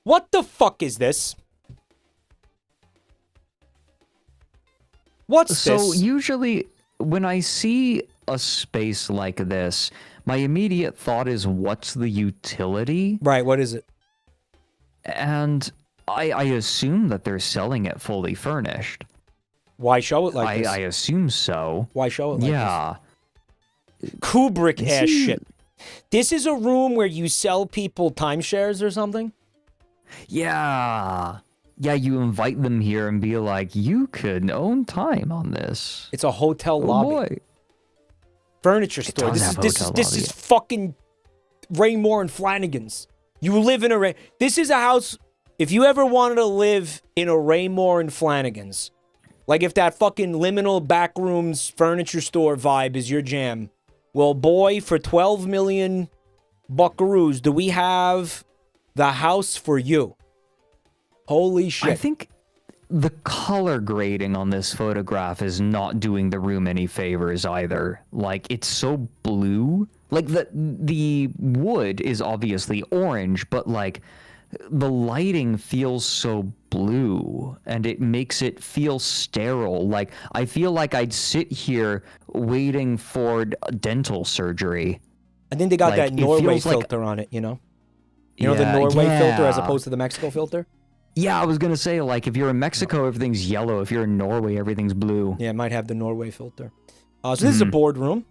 What the fuck is this? What's this? So usually when I see a space like this, my immediate thought is, what's the utility? Right, what is it? And I assume that they're selling it fully furnished. Why show it like this? I assume so. Why show it like this? Kubrick ass shit. This is a room where you sell people timeshares or something? Yeah. Yeah, you invite them here and be like, you could own time on this. It's a hotel lobby. Boy. Furniture store. This is fucking Raymore and Flanagan's. You live in a This is a house. If you ever wanted to live in a Raymore and Flanagan's, Like if that fucking liminal backrooms furniture store vibe is your jam, well, boy, for 12 million buckaroos, do we have the house for you? Holy shit. I think the color grading on this photograph is not doing the room any favors either. Like, it's so blue. Like, the wood is obviously orange, but, like, the lighting feels so blue, and it makes it feel sterile. Like, I feel like I'd sit here waiting for dental surgery. I think they got Like, that Norway feels like- filter on it, you know? You know the Norway filter as opposed to the Mexico filter? Yeah, I was gonna say, like, if you're in Mexico, everything's yellow. If you're in Norway, everything's blue. Yeah, it might have the Norway filter. So this is a boardroom.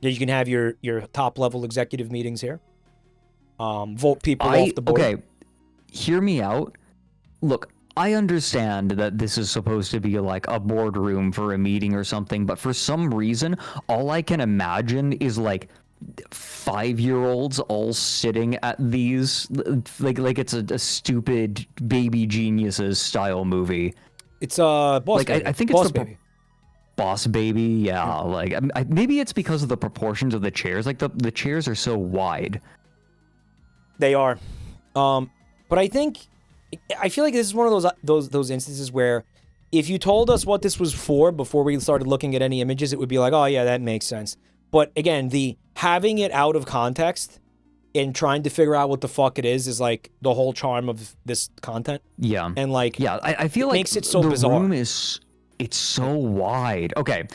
Yeah, you can have your top-level executive meetings here. Vote people off the board. Okay, hear me out. Look, I understand that this is supposed to be like a boardroom for a meeting or something, but for some reason, all I can imagine is like 5-year-olds all sitting at these like it's a stupid Baby Geniuses style movie. It's Boss Like Baby. I think Boss it's the Baby. Boss Baby, yeah. Like maybe it's because of the proportions of the chairs. Like the chairs are so wide. They are, but I feel like this is one of those instances where if you told us what this was for before we started looking at any images, it would be like, oh yeah, that makes sense. But again, the having it out of context and trying to figure out what the fuck it is like the whole charm of this content. Yeah. And like, yeah, I feel like makes it so the bizarre. room it's so wide. Okay,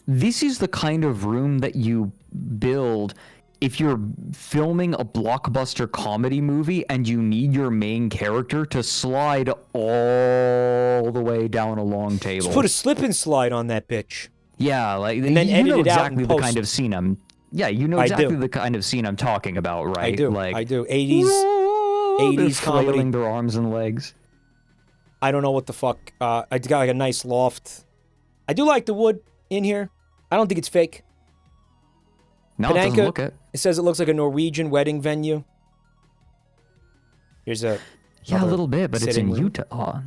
this is the kind of room that you build if you're filming a blockbuster comedy movie and you need your main character to slide all the way down a long table. Just put a slip and slide on that bitch. Yeah, like And then you edit know it out in exactly the post. kind of scene I'm. Yeah, you know I exactly do. the kind of scene I'm talking about, right? I do. Like, I do. 80s. they're 80s comedy. flailing their arms and legs. I don't know what the fuck. I got like a nice loft. I do like the wood in here. I don't think it's fake. No, it doesn't Penanka, look it. It says it looks like a Norwegian wedding venue. Here's a Yeah, a little bit, but it's in sitting room. Utah.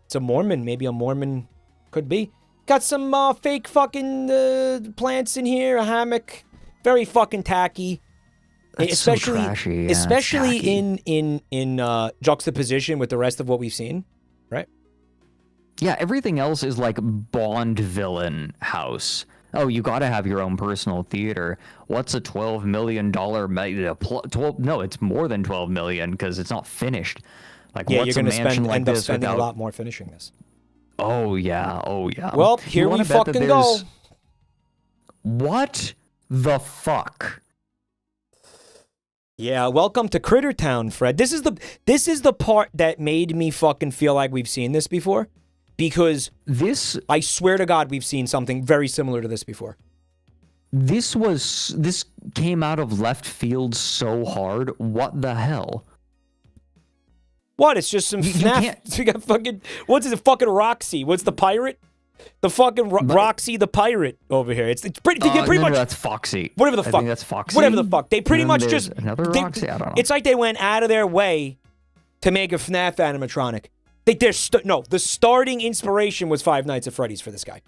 It's a Mormon. Maybe a Mormon could be. Got some fake fucking plants in here. A hammock. Very fucking tacky. That's especially so trashy. Yeah, it's especially tacky. in juxtaposition with the rest of what we've seen, right? Yeah, everything else is like Bond villain house. Oh, you got to have your own personal theater. What's a $12 million? No, it's more than 12 million because it's not finished. Like, Yeah, what's you're a gonna mansion like end up this spending without? a lot more finishing this. Oh yeah, oh yeah. Well, You here we wanna bet that fucking go. there's- What the fuck? Yeah, welcome to Critter Town, Fred. This is the part that made me fucking feel like we've seen this before, because This I swear to God we've seen something very similar to this before. this came out of left field so hard. What the hell? What? It's just some You FNAF. can't- We got fucking what's it? Fucking Roxy. What's the pirate? The fucking Roxy the pirate over here. It's pretty. They pretty no, much that's Foxy. whatever the I fuck. think that's Foxy. Whatever the fuck. They pretty And then much there's just another they- Roxy. I don't know. It's like they went out of their way to make a FNAF animatronic. The starting inspiration was Five Nights at Freddy's for this guy.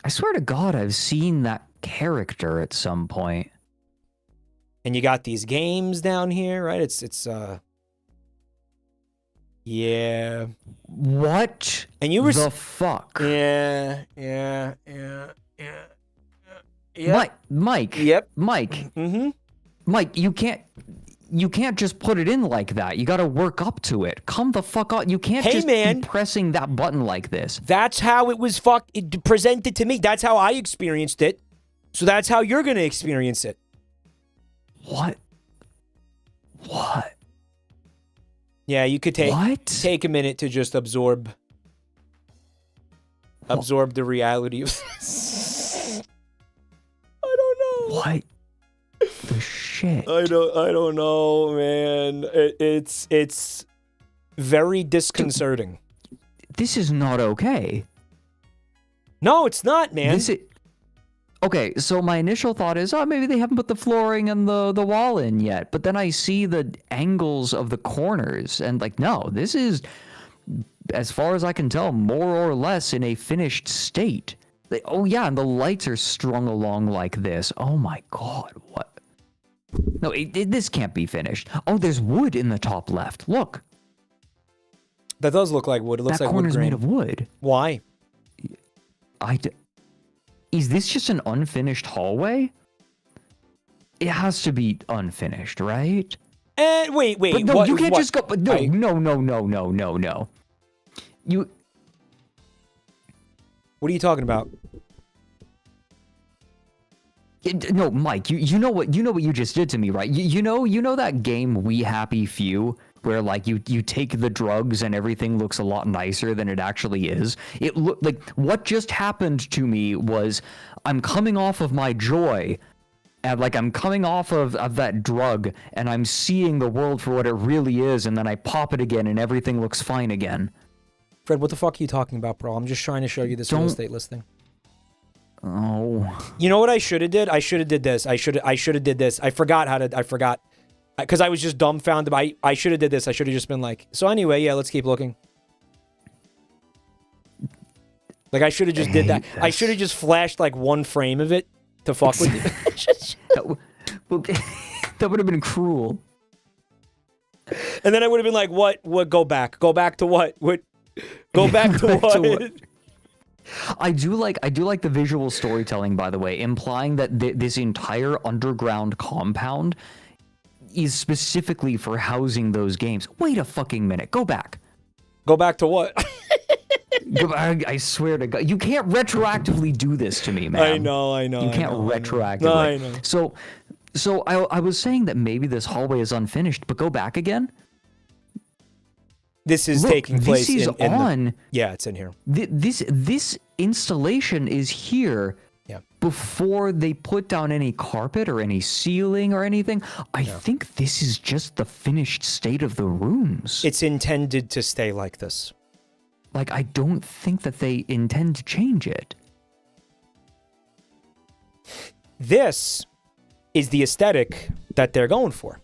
I swear to God, I've seen that character at some point. And you got these games down here, right? Yeah. What? And you were the fuck? Yeah. Mike. Yep. Mike. Mm-hmm. Mike, you can't just put it in like that. You got to work up to it. Come the fuck on. You can't just man. be pressing that button like this. That's how it was presented to me. That's how I experienced it. So that's how you're gonna experience it. What? Yeah, you could What? take a minute to just absorb the reality of this. I don't know. What the shit? I don't know, man. It's very disconcerting. This is not okay. No, it's not, man. Okay, so my initial thought is, oh, maybe they haven't put the flooring and the wall in yet. But then I see the angles of the corners and like, no, this is as far as I can tell, more or less in a finished state. Oh yeah, and the lights are strung along like this. Oh my god, what? No, this can't be finished. Oh, there's wood in the top left. Look. That does look like wood. It looks that like wood corner's grain. made of wood. Why? Is this just an unfinished hallway? It has to be unfinished, right? Wait. But no, what, you can't what? just go. But no. You. What are you talking about? No, Mike. You know what you just did to me, right? You know that game We Happy Few, where like you take the drugs and everything looks a lot nicer than it actually is. It look like what just happened to me was I'm coming off of my joy. And like I'm coming off of that drug and I'm seeing the world for what it really is, and then I pop it again and everything looks fine again. Fred, what the fuck are you talking about, bro? I'm just trying to show you this real estate listing. Oh. You know what I should have did? I should have did this. I should have did this. I forgot. Because I was just dumbfounded. I should have did this. I should have just been like, so anyway, yeah, let's keep looking. Like I should have just did that. This. I should have just flashed like one frame of it to fuck with you. That would have been cruel. And then I would have been like, what? Go back to what? What? Go back to what? I do like the visual storytelling, by the way, implying that this entire underground compound is specifically for housing those games. Wait a fucking minute. Go back. Go back to what? I swear to God, you can't retroactively do this to me, man. I know. You can't retroactively. No, I know. So I was saying that maybe this hallway is unfinished, but go back again. This is taking place this is in yeah, it's in here. This installation is here. Yeah. Before they put down any carpet or any ceiling or anything. I think this is just the finished state of the rooms. It's intended to stay like this. Like, I don't think that they intend to change it. This is the aesthetic that they're going for.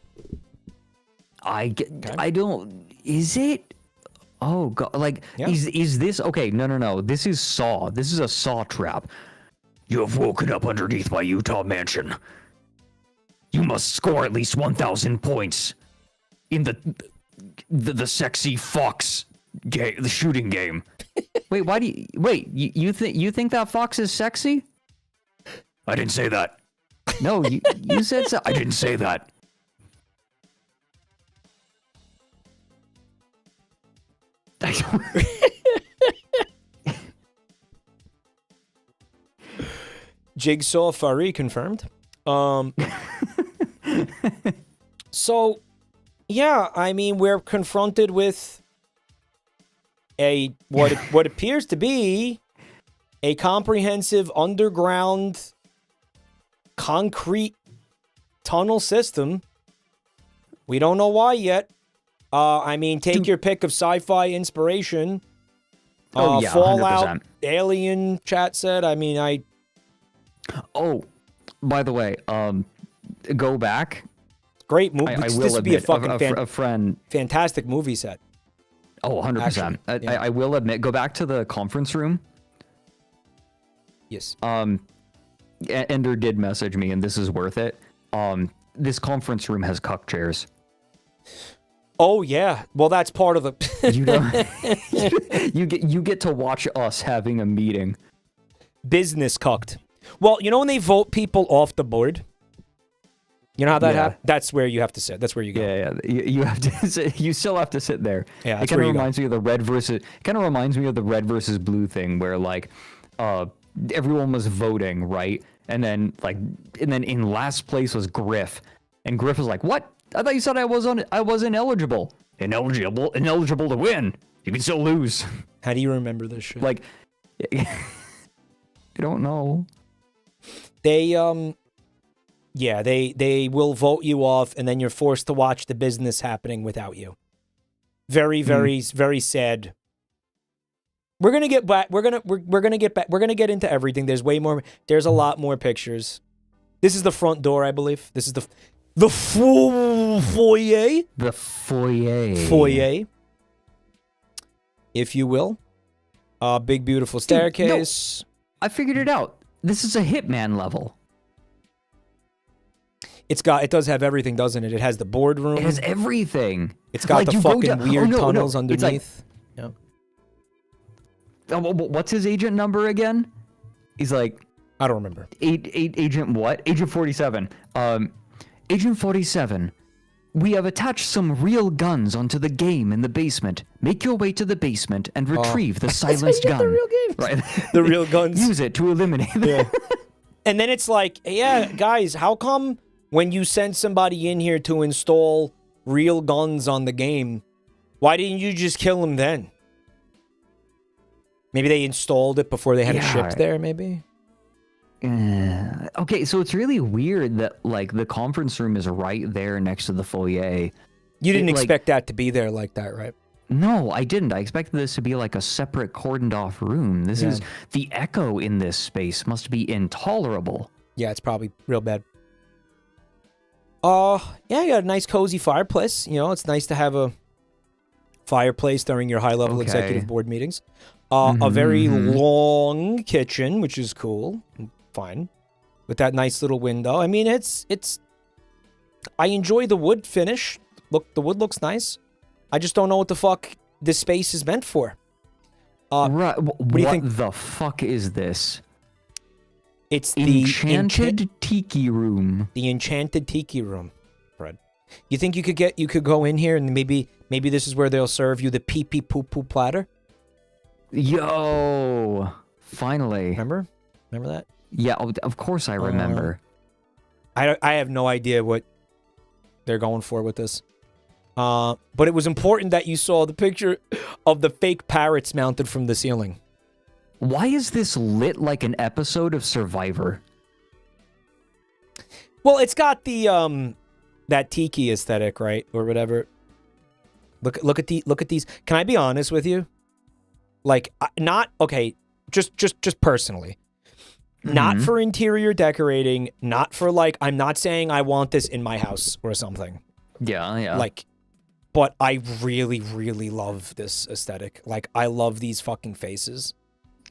Is it? Oh God! Like, is this okay? No. This is Saw. This is a Saw trap. You have woken up underneath my Utah mansion. You must score at least 1,000 points in the sexy fox game, the shooting game. Wait, why do you think that fox is sexy? I didn't say that. No, you said so. I didn't say that. Jigsaw Furry confirmed. So, yeah, I mean, we're confronted with what appears to be a comprehensive underground concrete tunnel system. We don't know why yet. I mean, take your pick of sci-fi inspiration. Fallout, 100%. Alien, chat said. I mean, Oh, by the way, go back. Great movie. I This will would be a admit, fucking a friend. fantastic movie set. Oh, 100%. Actually, yeah. I will admit, go back to the conference room. Yes. Ender did message me, and this is worth it. This conference room has cuck chairs. Oh yeah. Well, that's part of the. You know, you get to watch us having a meeting. Business cucked. Well, you know when they vote people off the board. You know how that happens? That's where you have to sit. That's where you go. Yeah. You have to sit, you still have to sit there. Yeah, that's it kind where of you reminds me of the red versus blue thing, where like everyone was voting, right? And then in last place was Griff, and Griff was like, "What? I thought you said I was ineligible. Ineligible to win. You can still lose." How do you remember this shit? Like, I don't know. They they will vote you off, and then you're forced to watch the business happening without you. Very, very, very sad. We're gonna get back. We're gonna get back. We're gonna get into everything. There's way more. There's a lot more pictures. This is the front door, I believe. This is the foyer. The foyer. Foyer. if you will. Big beautiful staircase. No, I figured it out. This is a Hitman level. It does have everything, doesn't it? It has the boardroom. It has everything. It's got the fucking weird tunnels underneath. Like, what's his agent number again? He's like, I don't remember. Agent what? Agent 47. Agent 47. We have attached some real guns onto the game in the basement. Make your way to the basement and retrieve the silenced gun. The real games. Right. The real guns. Use it to eliminate them. Yeah. And then it's like, yeah, guys, how come when you send somebody in here to install real guns on the game, why didn't you just kill them then? Maybe they installed it before they had it shipped there, maybe? Okay, so it's really weird that, like, the conference room is right there next to the foyer. You didn't expect that to be there like that, right? No, I didn't. I expected this to be like a separate cordoned off room. This is... The echo in this space must be intolerable. Yeah, it's probably real bad. Yeah, you got a nice cozy fireplace. You know, it's nice to have a fireplace during your high-level executive board meetings. A very long kitchen, which is cool. Fine. With that nice little window. I mean, it's... I enjoy the wood finish. Look, the wood looks nice. I just don't know what the fuck this space is meant for. Right. What do you think? The fuck is this? It's the enchanted tiki room. The enchanted tiki room, Fred. You think you could go in here and maybe this is where they'll serve you the pee-pee poo-poo platter? Yo, finally. Remember that? Yeah, of course I remember. I have no idea what they're going for with this. But it was important that you saw the picture of the fake parrots mounted from the ceiling. Why is this lit like an episode of Survivor? Well, it's got the that tiki aesthetic, right, or whatever. Look at these. Can I be honest with you? Like, not okay. Just personally, not for interior decorating. Not for like. I'm not saying I want this in my house or something. Yeah. Like, but I really, really love this aesthetic. Like, I love these fucking faces.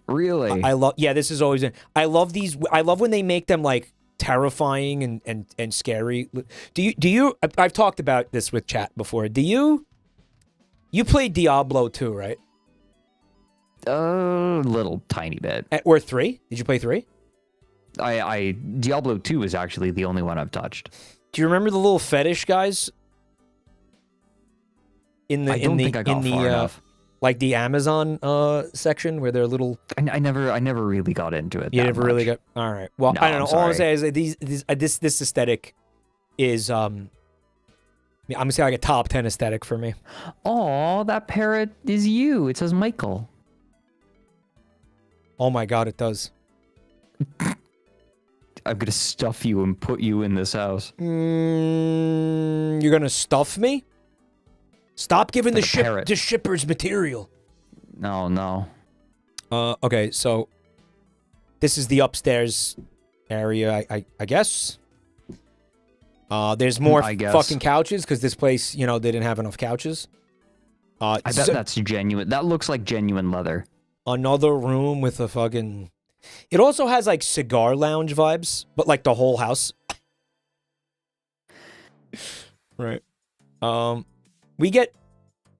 Really? I love. Yeah, this is always. I love these. I love when they make them like terrifying and scary. Do you? I've talked about this with chat before. Do you? You played Diablo 2, right? A little tiny bit. Or 3? Did you play 3? Diablo 2 is actually the only one I've touched. Do you remember the little fetish guys? I don't think I got far enough. Like the Amazon section where they're little. I never really got into it. You never really got. All right. Well, no, I don't know. All I'm sorry. saying is that this aesthetic is I'm gonna say like a top 10 aesthetic for me. Oh, that parrot is you. It says Michael. Oh my god, it does. I'm gonna stuff you and put you in this house. You're gonna stuff me? Stop giving the shippers material. No. Okay, so this is the upstairs area, I guess. There's more fucking couches because this place, they didn't have enough couches. I bet that's genuine. That looks like genuine leather. Another room with a fucking... It also has like cigar lounge vibes, but like the whole house. Right. We get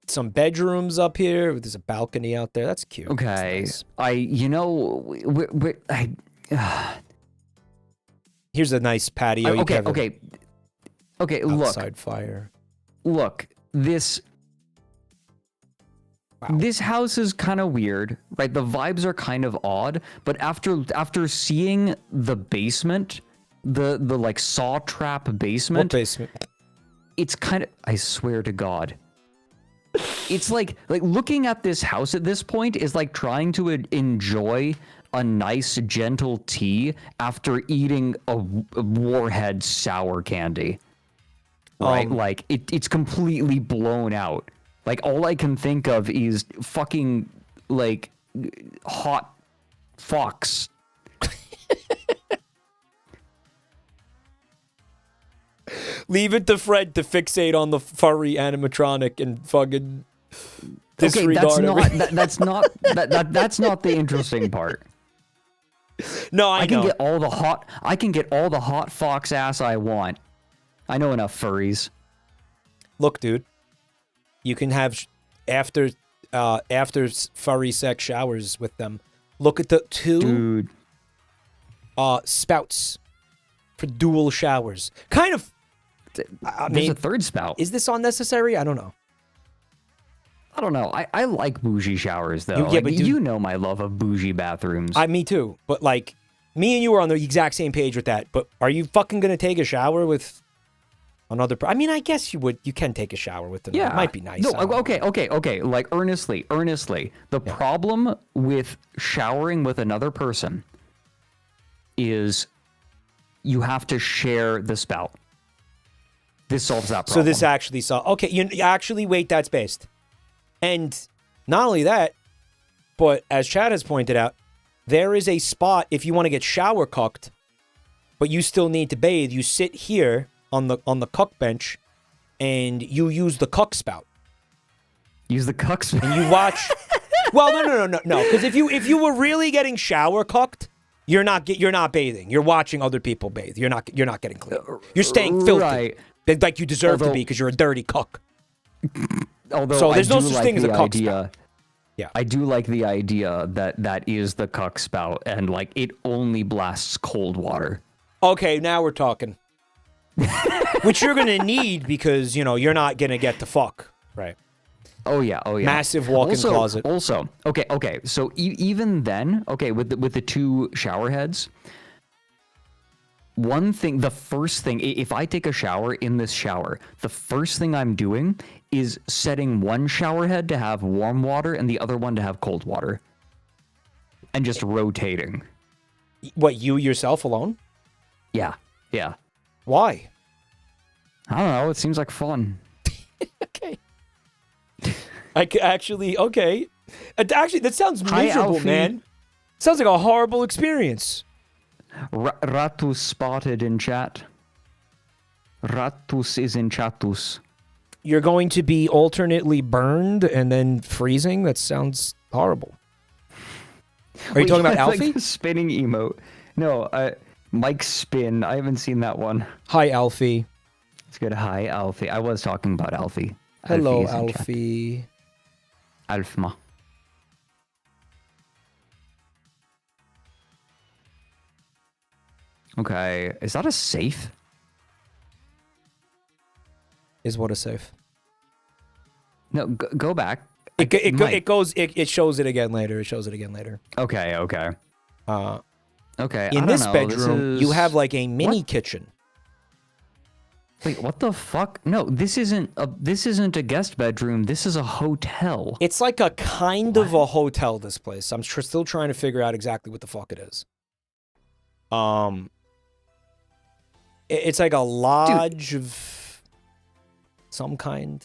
some bedrooms up here. There's a balcony out there. That's cute. Okay. Nice. Here's a nice patio. Okay. Outside fire. Look, this house is kind of weird, right? The vibes are kind of odd, but after seeing the basement, the like saw trap basement. What basement? It's kind of, I swear to God. It's like looking at this house at this point is like trying to enjoy a nice gentle tea after eating a Warhead sour candy. Right? Like it's completely blown out. Like all I can think of is fucking like hot fox. Leave it to Fred to fixate on the furry animatronic and fucking disregard that's not the interesting part. No, I know. I can get all the hot fox ass I want. I know enough furries. Look, dude, you can have after furry sex showers with them. Look at the two spouts for dual showers. Kind of. There's a third spout. Is this unnecessary? I don't know. I like bougie showers though. But you know my love of bougie bathrooms. Me too. But like, me and you are on the exact same page with that. But are you fucking gonna take a shower with another? I mean, I guess you would. You can take a shower with them. Yeah, it might be nice. No, okay. Like earnestly. The problem with showering with another person is you have to share the spout. This solves that problem. So this actually solves. Okay, you actually wait. That's based. And not only that, but as Chad has pointed out, there is a spot if you want to get shower cucked, but you still need to bathe. You sit here on the cuck bench, and you use the cuck spout. Use the cuck spout. And you watch. Well, no. Because if you were really getting shower cucked, you're not bathing. You're watching other people bathe. You're not getting clean. You're staying filthy, right? Like you deserve to be because you're a dirty cuck. Although there's no such thing as a cuck spout. Yeah, I do like the idea that is the cuck spout, and like it only blasts cold water. Okay, now we're talking. Which you're gonna need because you're not gonna get to fuck, right? Oh yeah. Massive walk-in closet. Also, okay. So even then, with the two shower heads. The first thing, if I take a shower in this shower, the first thing I'm doing is setting one shower head to have warm water and the other one to have cold water. And just rotating. What, you yourself alone? Yeah. Why? I don't know. It seems like fun. Okay. Okay. Actually, that sounds miserable, man. Sounds like a horrible experience. Ratus spotted in chat. Ratus is in chatus. You're going to be alternately burned and then freezing? That sounds horrible. Are you talking about Alfie? Like the spinning emote. No, Mike's spin. I haven't seen that one. Hi, Alfie. It's good. Hi, Alfie. I was talking about Alfie. Hello, Alfie. Alfma. Okay, is that a safe? Is what a safe? No, go back. It shows it again later. Okay. Okay. In this bedroom, you have like a mini kitchen. Wait, what the fuck? No, this isn't a guest bedroom. This is a hotel. It's like a kind of a hotel. This place. I'm still trying to figure out exactly what the fuck it is. It's like a lodge of some kind.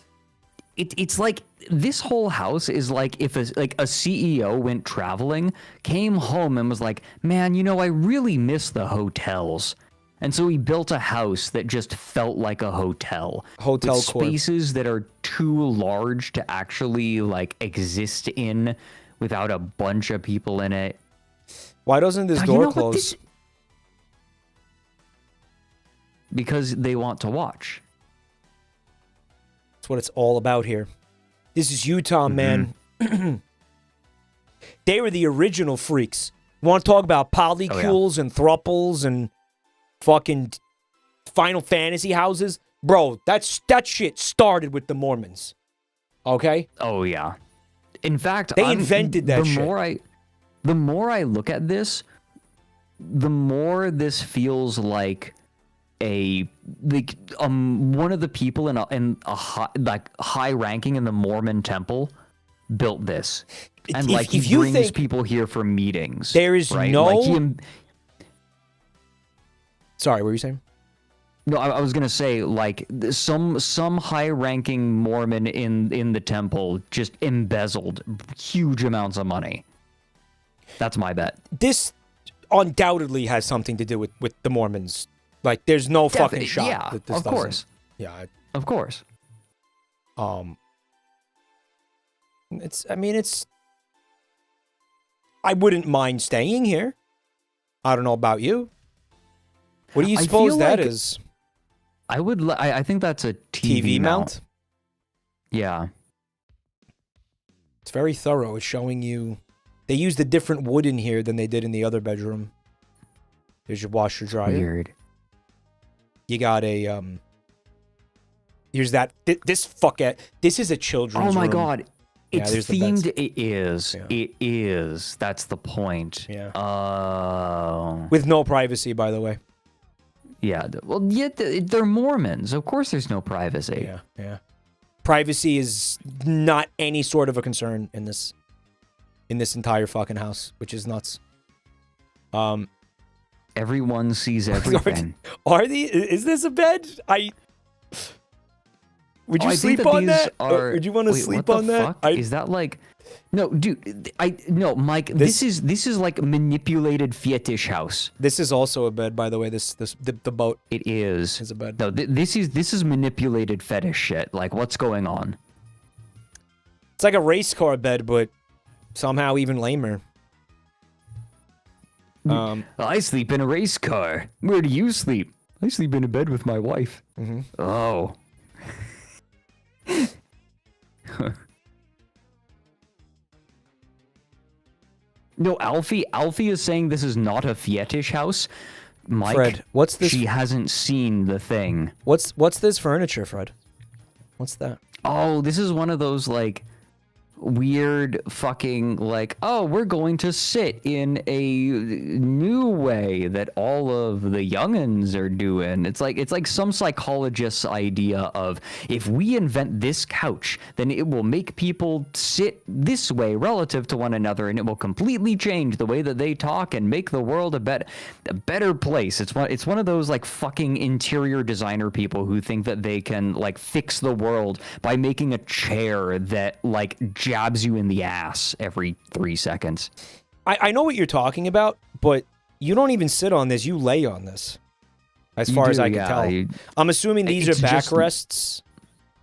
It's like this whole house is like if a CEO went traveling, came home and was like, man, I really miss the hotels. And so he built a house that just felt like a hotel. Hotel with spaces that are too large to actually like exist in without a bunch of people in it. Why doesn't this door close? Because they want to watch. That's what it's all about here. This is Utah, man. They were the original freaks. You want to talk about polycules and thruples and fucking Final Fantasy houses? Bro, that shit started with the Mormons. Okay? Oh, yeah. In fact, they invented that shit. The more I look at this, the more this feels like one of the people in a high ranking in the Mormon temple built this, and he brings people here for meetings. There is right? Sorry, what were you saying? No, I was gonna say like some high ranking Mormon in the temple just embezzled huge amounts of money. That's my bet. This undoubtedly has something to do with the Mormons. Like, there's no fucking shot that this doesn't. Course. Yeah, of course. I wouldn't mind staying here. I don't know about you. What do you suppose that is? I think that's a TV mount? Yeah. It's very thorough. It's showing you... They used a different wood in here than they did in the other bedroom. There's your washer dryer. Weird. You got a... Here's that... This is a children's room. Oh my god. It's themed. The it is. Yeah. It is. That's the point. Yeah. With no privacy, by the way. Yeah. Well, yet they're Mormons. Of course there's no privacy. Yeah. Yeah. Privacy is not any sort of a concern in this entire fucking house, which is nuts. Everyone sees everything. Is this a bed? Would you sleep on that? Would you want to sleep on that? Is that like... No, dude. No, Mike. This is like manipulated fetish house. This is also a bed, by the way. The boat. It is. Is a bed. No, this is manipulated fetish shit. Like, what's going on? It's like a race car bed, but somehow even lamer. I sleep in a race car. Where do you sleep? I sleep in a bed with my wife. Mm-hmm. Oh. No, Alfie is saying this is not a fetish house. Mike, Fred, what's this? She hasn't seen the thing. What's this furniture, Fred? What's that? Oh, this is one of those like weird fucking like, oh, we're going to sit in a new way that all of the youngins are doing. It's like some psychologist's idea of, if we invent this couch, then it will make people sit this way relative to one another, and it will completely change the way that they talk and make the world a better place. It's one of those like fucking interior designer people who think that they can like fix the world by making a chair that like jabs you in the ass every 3 seconds. I know what you're talking about, but you don't even sit on this. You lay on this, as far as I can tell. I'm assuming these are backrests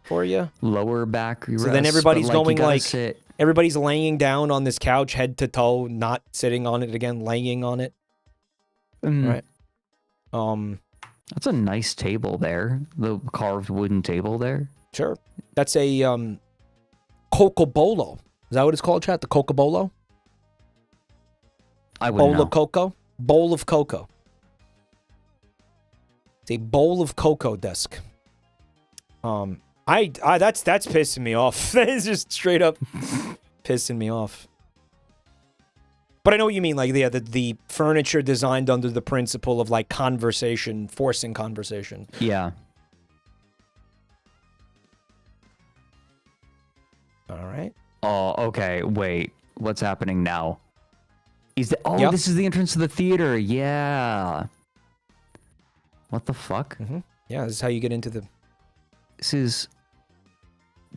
for you. Lower back rests. So then everybody's going like, sit. Everybody's laying down on this couch, head to toe, not sitting on it again, laying on it. Right. That's a nice table there. The carved wooden table there. Sure. That's a cocobolo. Is that what it's called, chat? The cocobolo? I wouldn't know. Bowl of cocoa? Bowl of cocoa. It's a bowl of cocoa desk. That's pissing me off. That is just straight up pissing me off. But I know what you mean, like the furniture designed under the principle of like conversation, forcing conversation. Yeah. All right. Oh, okay. Wait. What's happening now? Yep. This is the entrance to the theater. Yeah. What the fuck? Mm-hmm. Yeah, this is how you get into the...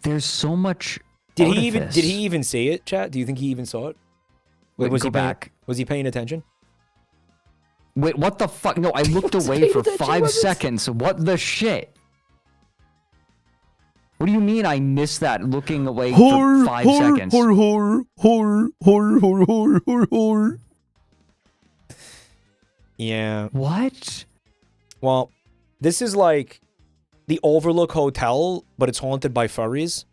There's so much Did he even see it, chat? Do you think he even saw it? Wait, was he paying attention? Wait, what the fuck? No, I looked away for 5 seconds. What the shit? What do you mean I missed that looking away for 5 seconds? Yeah. What? Well, this is like the Overlook Hotel, but it's haunted by furries.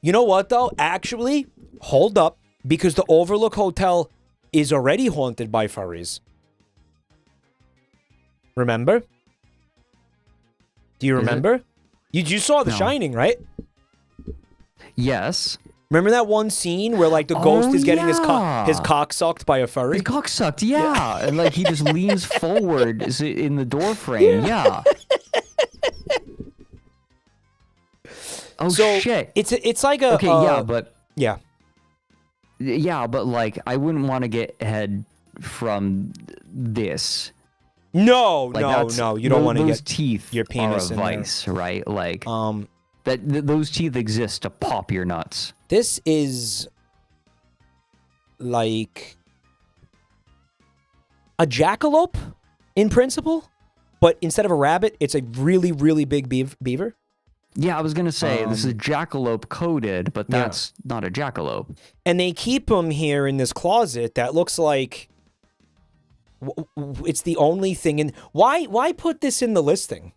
You know what, though? Actually, hold up. Because the Overlook Hotel is already haunted by furries. Remember? Do you remember? You saw The Shining, right? Yes. Remember that one scene where like the ghost is getting his cock sucked by a furry? His cock sucked, yeah. And like he just leans forward in the door frame, yeah. Oh so shit. It's like a Yeah, but like I wouldn't want to get head from this. No, you don't want to get teeth. Your penis are a vice, there. Right? Like those teeth exist to pop your nuts. This is like a jackalope in principle, but instead of a rabbit, it's a really, really big beaver. Yeah, I was gonna say this is jackalope coded, but that's not a jackalope. And they keep him here in this closet that looks like it's the only thing in. Why put this in the listing?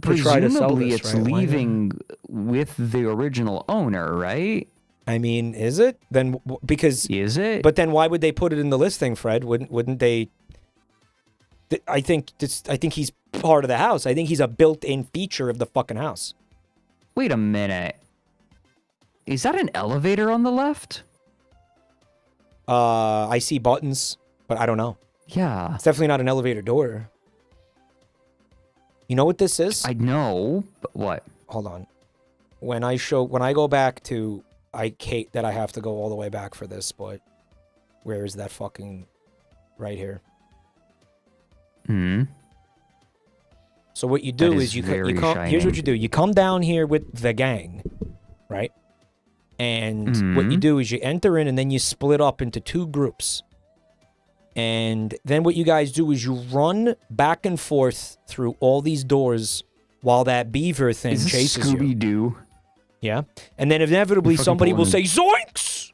Presumably, it's leaving with the original owner, right? I mean, is it? Then because is it? But then why would they put it in the listing, Fred? Wouldn't they? I think he's part of the house. I think he's a built-in feature of the fucking house. Wait a minute. Is that an elevator on the left? I see buttons, but I don't know. Yeah. It's definitely not an elevator door. You know what this is? I know, but what? Hold on. When I go back to, I hate that I have to go all the way back for this, but where is that fucking, right here. So what you do is you come, here's what you do. You come down here with the gang, right? And what you do is you enter in and then you split up into 2 groups. And then what you guys do is you run back and forth through all these doors while that beaver thing chases you. Scooby-Doo. Yeah. And then inevitably somebody will say, Zoinks!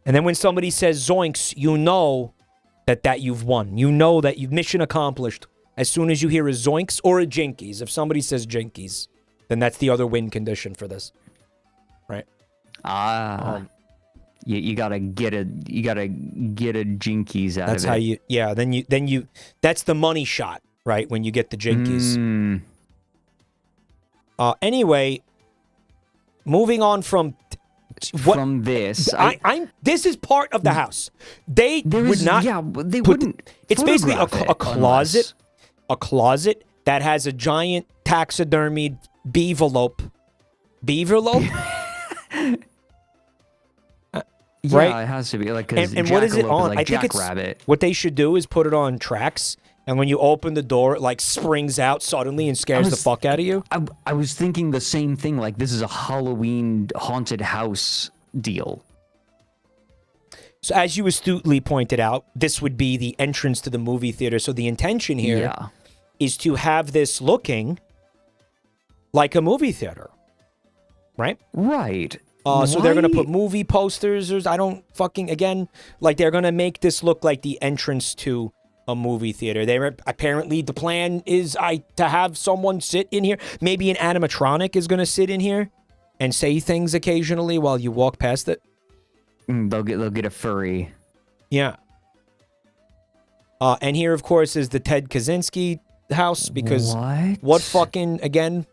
And then when somebody says Zoinks, you know that you've won. You know that you've mission accomplished. As soon as you hear a Zoinks or a Jinkies, if somebody says Jinkies, then that's the other win condition for this. Right? You gotta get a Jinkies out of it. That's how you, yeah, then you, that's the money shot, right? When you get the Jinkies. Anyway, moving on from this. This is part of the house. They would not. Yeah, they wouldn't. It's basically a closet. A closet that has a giant taxidermied beaverlope. Beaverlope? Yeah, right? It has to be like. And what is it on? Like I think Jackrabbit. What they should do is put it on tracks, and when you open the door, it like springs out suddenly and scares the fuck out of you. I was thinking the same thing. Like this is a Halloween haunted house deal. So as you astutely pointed out, this would be the entrance to the movie theater. So the intention here is to have this looking like a movie theater, right? Right. So they're going to put movie posters. I don't fucking, again, like they're going to make this look like the entrance to a movie theater. Apparently the plan is to have someone sit in here. Maybe an animatronic is going to sit in here and say things occasionally while you walk past it. They'll get a furry. Yeah. And here, of course, is the Ted Kaczynski house because what fucking, again,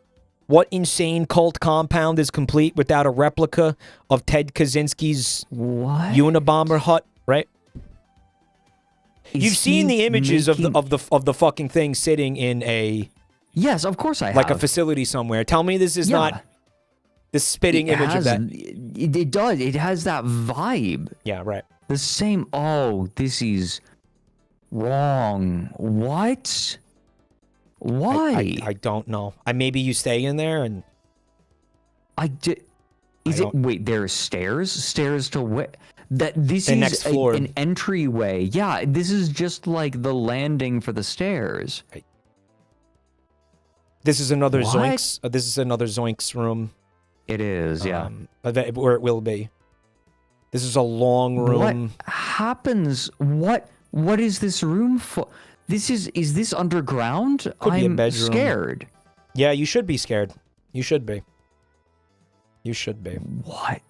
what insane cult compound is complete without a replica of Ted Kaczynski's Unabomber hut, right? You've seen the images of the fucking thing sitting in a yes, of course I have. Like a facility somewhere. Tell me this is not the spitting image of that. It does. It has that vibe. Yeah, right. The same. Oh, this is wrong. What? Why? I don't know. Maybe you stay in there and I did. Wait, there are stairs? Stairs to where? This is next floor. An entryway. Yeah, this is just like the landing for the stairs. Right. This is another Zoinks. This is another Zoinks room. It is, yeah. Where it will be. This is a long room. What happens? What is this room for? Is this underground? Could be a I'm bedroom. Scared. Yeah, you should be scared. You should be. You should be. What?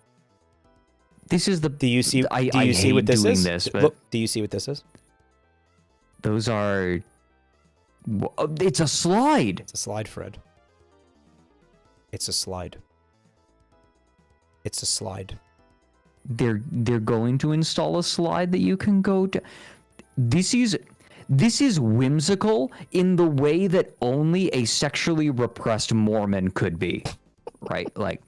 This is the. Do you see? Do you see what this is? Look, do you see what this is? Those are. It's a slide. It's a slide, Fred. It's a slide. It's a slide. They're going to install a slide that you can go to. This is whimsical in the way that only a sexually repressed Mormon could be, right? Like,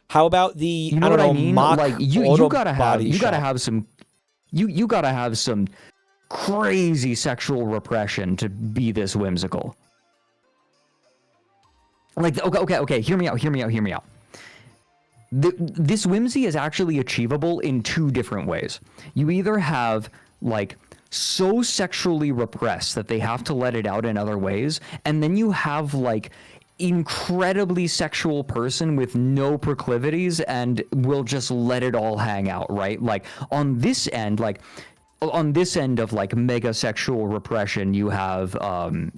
how about the you know what I mean? Like you gotta have some crazy sexual repression to be this whimsical. Like, okay. Hear me out. This whimsy is actually achievable in 2 different ways. You either have like so sexually repressed that they have to let it out in other ways, and then you have like incredibly sexual person with no proclivities and will just let it all hang out, right? Like on this end of like mega sexual repression, you have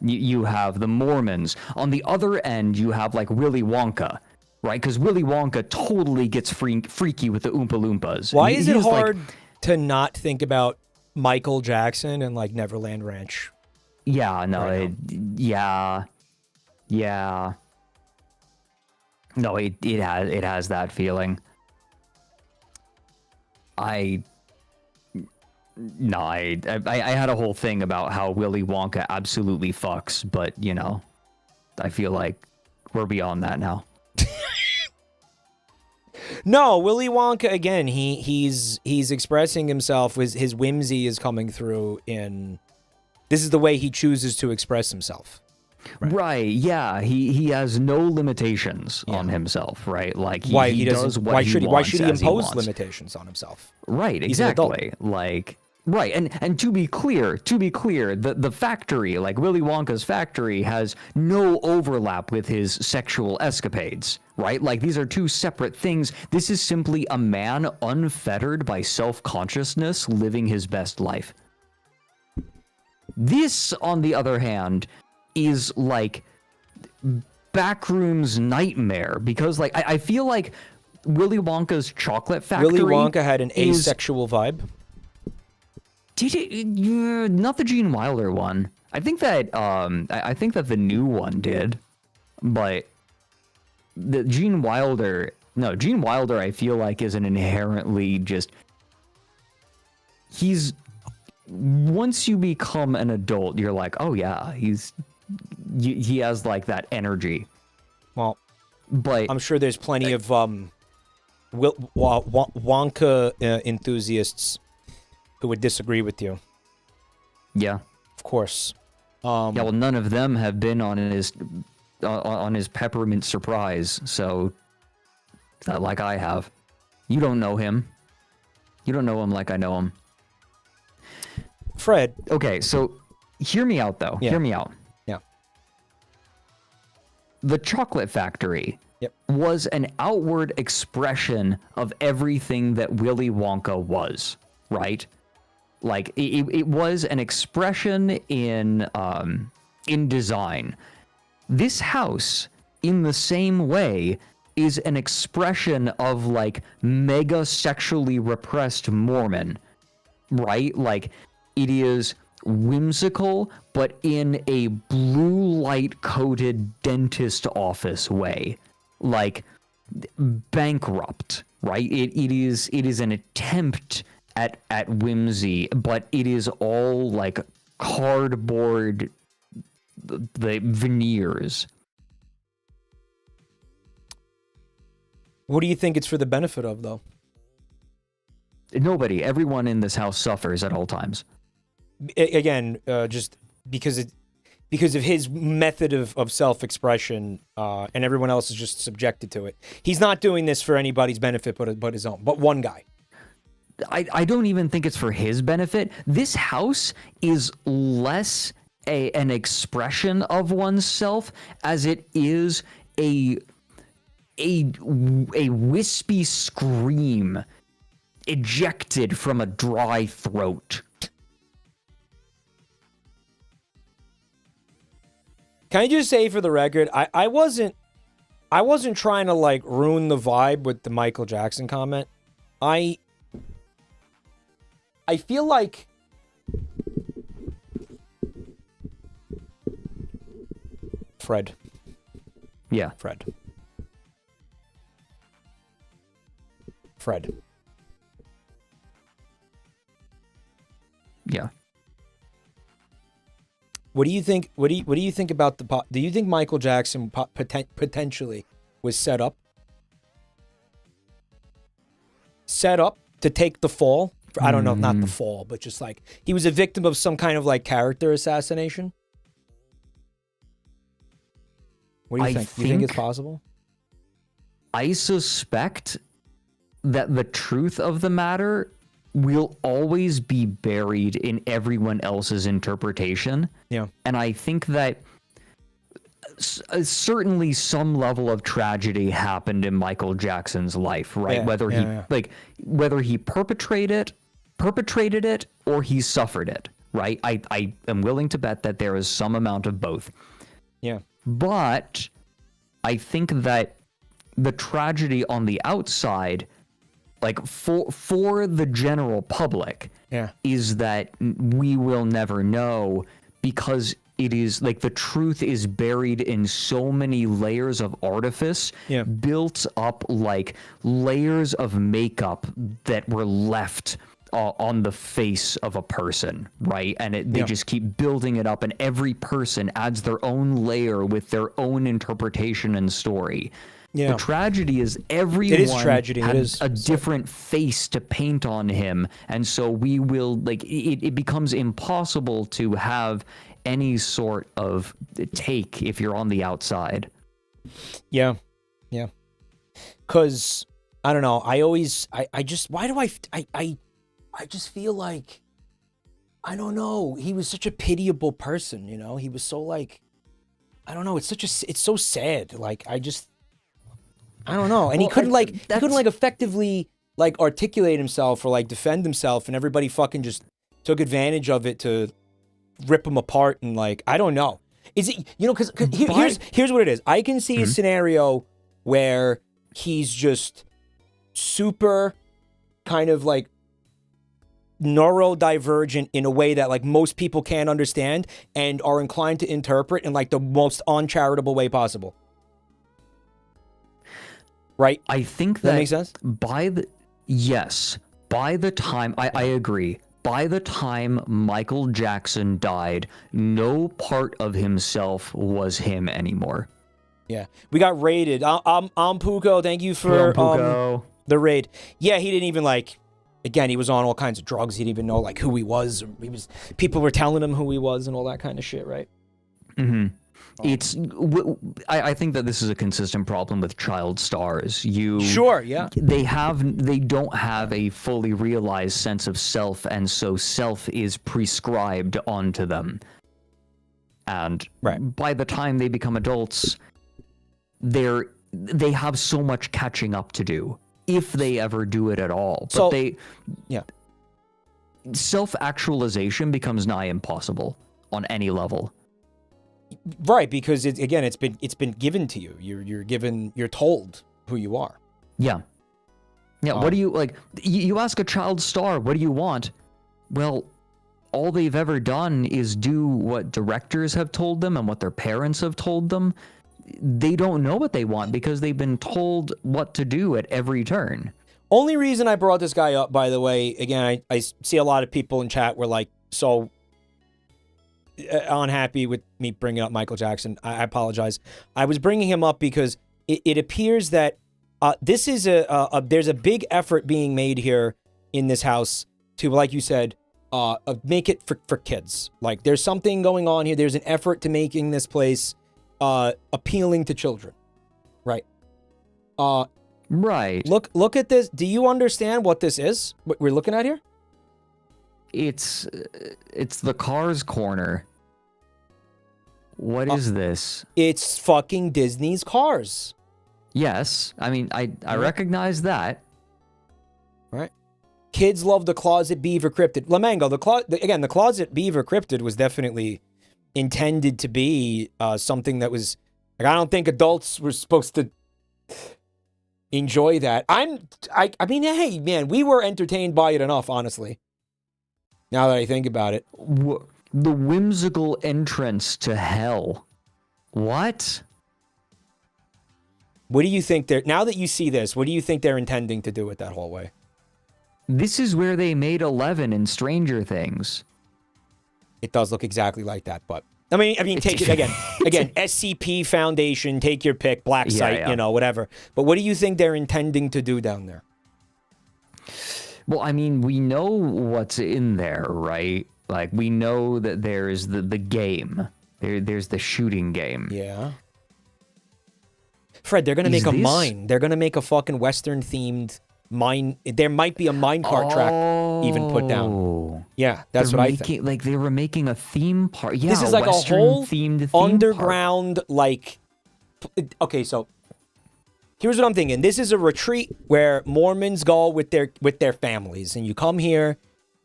you have the Mormons. On the other end, you have like Willy Wonka, right? Because Willy Wonka totally gets freaky with the Oompa Loompas. Why is it hard to not think about Michael Jackson and like Neverland Ranch? Yeah, no, right yeah. No, it has that feeling. I had a whole thing about how Willy Wonka absolutely fucks, but you know, I feel like we're beyond that now. No, Willy Wonka again. He's expressing himself. His whimsy is coming through in. This is the way he chooses to express himself. Right. Yeah. He has no limitations on himself. Right. Like he does what why he should wants he as he impose wants. limitations on himself? Right. He's an adult. Exactly. Like. Right, and to be clear, the factory, like Willy Wonka's factory, has no overlap with his sexual escapades, right? Like, these are two separate things. This is simply a man unfettered by self-consciousness living his best life. This, on the other hand, is like Backroom's nightmare, because like I feel like Willy Wonka's chocolate factory. Willy Wonka had an asexual vibe. Did it? Not the Gene Wilder one. I think that I think that the new one did, but the Gene Wilder. No, Gene Wilder. I feel like is an inherently just. He's once you become an adult, you're like, oh yeah, he has like that energy. Well, but I'm sure there's plenty of Wonka enthusiasts who would disagree with you. Yeah, of course. Yeah, well, none of them have been on his peppermint surprise, so like I have. You don't know him. You don't know him like I know him. Fred. Okay, so hear me out though. Yeah. Hear me out. Yeah. The chocolate factory was an outward expression of everything that Willy Wonka was, right? Like it was an expression in design. This house, in the same way, is an expression of like mega sexually repressed Mormon, right? Like it is whimsical, but in a blue light coated dentist office way, like bankrupt, right? It is an attempt at whimsy, but it is all like cardboard, the veneers. What do you think it's for the benefit of, though? Nobody. Everyone in this house suffers at all times. Again, just because of his method of self-expression, and everyone else is just subjected to it. He's not doing this for anybody's benefit but his own. But one guy. I don't even think it's for his benefit. This house is less an expression of oneself as it is a wispy scream ejected from a dry throat. Can I just say for the record, I wasn't trying to like ruin the vibe with the Michael Jackson comment. I feel like Fred. Yeah. Fred. Yeah. What do you think? What do you think about the? Do you think Michael Jackson potentially was set up to take the fall? I don't know, not the fall, but just like he was a victim of some kind of like character assassination. What do you think? Do you think it's possible? I suspect that the truth of the matter will always be buried in everyone else's interpretation. Yeah. And I think that certainly some level of tragedy happened in Michael Jackson's life, right? Yeah, Whether he perpetrated it or he suffered it, right? I am willing to bet that there is some amount of both. Yeah. But I think that the tragedy on the outside, like for the general public, is that we will never know, because it is like the truth is buried in so many layers of artifice, built up like layers of makeup that were left on the face of a person, right? And they just keep building it up, and every person adds their own layer with their own interpretation and story. Yeah. The tragedy is everyone has a different face to paint on him, and so we will, like, it becomes impossible to have any sort of take if you're on the outside. Yeah. Because, I don't know, I just feel like, I don't know, he was such a pitiable person, you know? He was so, like, I don't know, it's so sad. Like, I don't know. And he couldn't effectively, like, articulate himself or, like, defend himself, and everybody fucking just took advantage of it to rip him apart, and, like, I don't know. Is it, you know, because here's what it is. I can see a scenario where he's just super kind of, like, neurodivergent in a way that, like, most people can't understand and are inclined to interpret in, like, the most uncharitable way possible. Right? I think that makes sense? By the time, I agree. By the time Michael Jackson died, no part of himself was him anymore. Yeah. We got raided. I'm Puko. Thank you for the raid. Yeah, he didn't even, like, again, he was on all kinds of drugs. He didn't even know, like, who he was. People were telling him who he was and all that kind of shit, right? Mm-hmm. I think that this is a consistent problem with child stars. They don't have a fully realized sense of self, and so self is prescribed onto them. And by the time they become adults, they have so much catching up to do, if they ever do it at all. But self-actualization becomes nigh impossible on any level. Right, because it's been given to you. You're told who you are. Yeah. What do you, like? You ask a child star, what do you want? Well, all they've ever done is do what directors have told them and what their parents have told them. They don't know what they want because they've been told what to do at every turn. Only reason I brought this guy up, by the way, again, I see a lot of people in chat were like, so unhappy with me bringing up Michael Jackson. I apologize. I was bringing him up because it appears that this is there's a big effort being made here in this house to, like you said, make it for kids. Like, there's something going on here. There's an effort to making this place appealing to children, right? Right. Look at this. Do you understand what this is? What we're looking at here? It's the Cars Corner. What is this? It's fucking Disney's Cars. Yes. I mean, I recognize that. Right. Kids love the Closet Beaver Cryptid. Lamango, the Closet Beaver Cryptid was definitely intended to be something that was, like, I don't think adults were supposed to enjoy that. I mean, hey, man, we were entertained by it enough, honestly. Now that I think about it. The whimsical entrance to hell. What? What do you think now that you see this, what do you think they're intending to do with that hallway? This is where they made 11 in Stranger Things. It does look exactly like that, but I mean, take it again, SCP Foundation, take your pick, black site, you know, whatever. But what do you think they're intending to do down there? Well, I mean, we know what's in there, right? Like, we know that there's the game. There's the shooting game. Yeah. Fred, they're going to make a mine. They're going to make a fucking Western-themed There might be a minecart track even put down. Yeah, that's what I think. Like they were making a theme park. Yeah, this is like a whole themed underground park. Like. Okay, so here's what I'm thinking. This is a retreat where Mormons go with their families, and you come here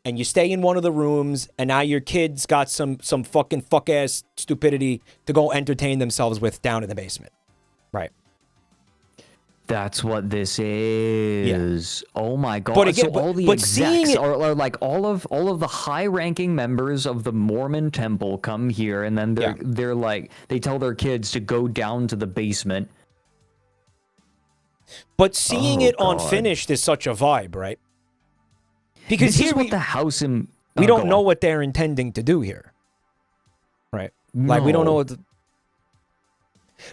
and you stay in one of the rooms, and now your kids got some fucking fuck-ass stupidity to go entertain themselves with down in the basement. Right. That's what this is. Yeah. Oh my god! But again, so all the execs are like all of the high-ranking members of the Mormon temple come here, and then they're like they tell their kids to go down to the basement. But seeing it unfinished is such a vibe, right? Because this is what the house we don't know what they're intending to do here, right? No. Like we don't know what.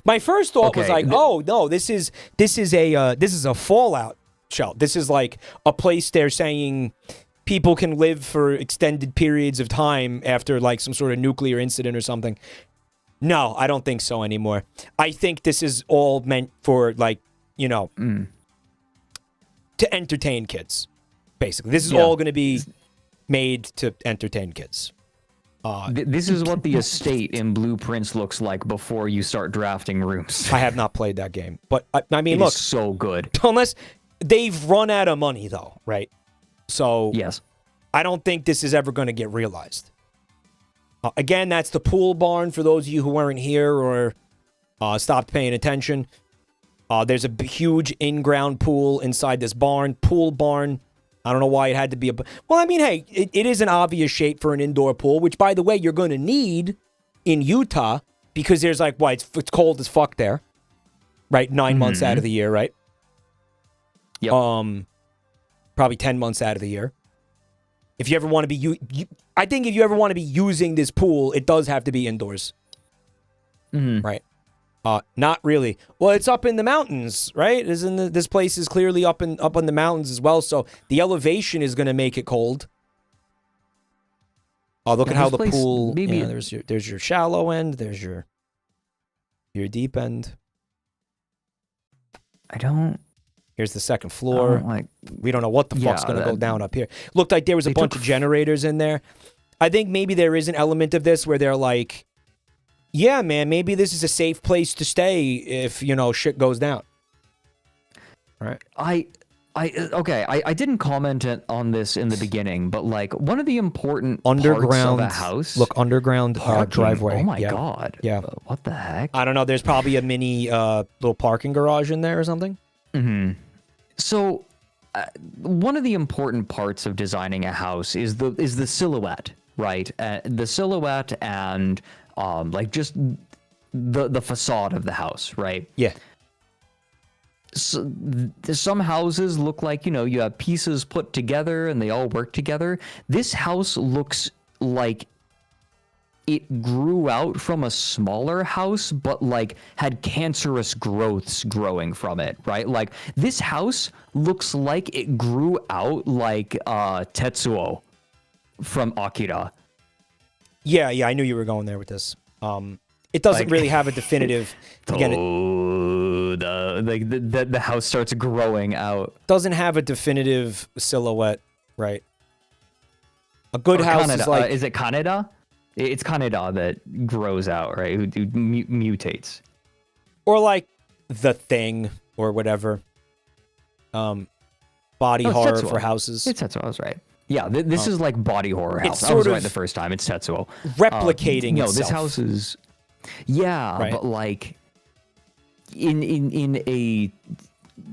My first thought was like, oh no, this is a fallout shelter. This is like a place they're saying people can live for extended periods of time after like some sort of nuclear incident or something. No, I don't think so anymore. I think this is all meant for like, to entertain kids. Basically, this is all going to be made to entertain kids. This is what the estate in Blueprints looks like before you start drafting rooms. I have not played that game, but I mean, look, so good. Unless they've run out of money, though, right? So yes, I don't think this is ever going to get realized. Again, that's the pool barn for those of you who weren't here or stopped paying attention. There's a huge in-ground pool inside this barn. Pool barn. I don't know why it had to be well, I mean, hey, it is an obvious shape for an indoor pool, which, by the way, you're going to need in Utah because there's like, it's cold as fuck there, right? 9 months out of the year, right? Yep. Probably 10 months out of the year. If you ever want to be, I think if you ever want to be using this pool, it does have to be indoors, right? Not really. Well, it's up in the mountains, right? This place is clearly up in the mountains as well, so the elevation is going to make it cold. Oh, look at how the pool. Maybe there's your shallow end. There's your deep end. Here's the second floor. We don't know what the fuck's going to go down up here. Looked like there was a bunch of generators in there. I think maybe there is an element of this where they're like, yeah, man, maybe this is a safe place to stay if, shit goes down. All right. I didn't comment on this in the beginning, but like one of the important underground parts of a house. Look, underground driveway. Oh my god. Yeah. What the heck? I don't know. There's probably a mini little parking garage in there or something. Mm-hmm. So, one of the important parts of designing a house is the silhouette, right? The silhouette and like just the facade of the house, right? Yeah. So, some houses look like, you have pieces put together and they all work together. This house looks like it grew out from a smaller house, but like had cancerous growths growing from it, right? Like this house looks like it grew out like Tetsuo from Akira. Yeah, I knew you were going there with this. It doesn't really have a definitive. Again, the house starts growing out. Doesn't have a definitive silhouette, right? A good house Kaneda, is like. Is it Kaneda? It's Kaneda that grows out, right? Who mutates. Or like The Thing or whatever. Body horror Tetsuo. for houses. It's Tetsuo, I was right. Yeah, this is like body horror house. It's I was right the first time. It's Tetsuo. Replicating itself. This house is... Yeah, right. But like... In a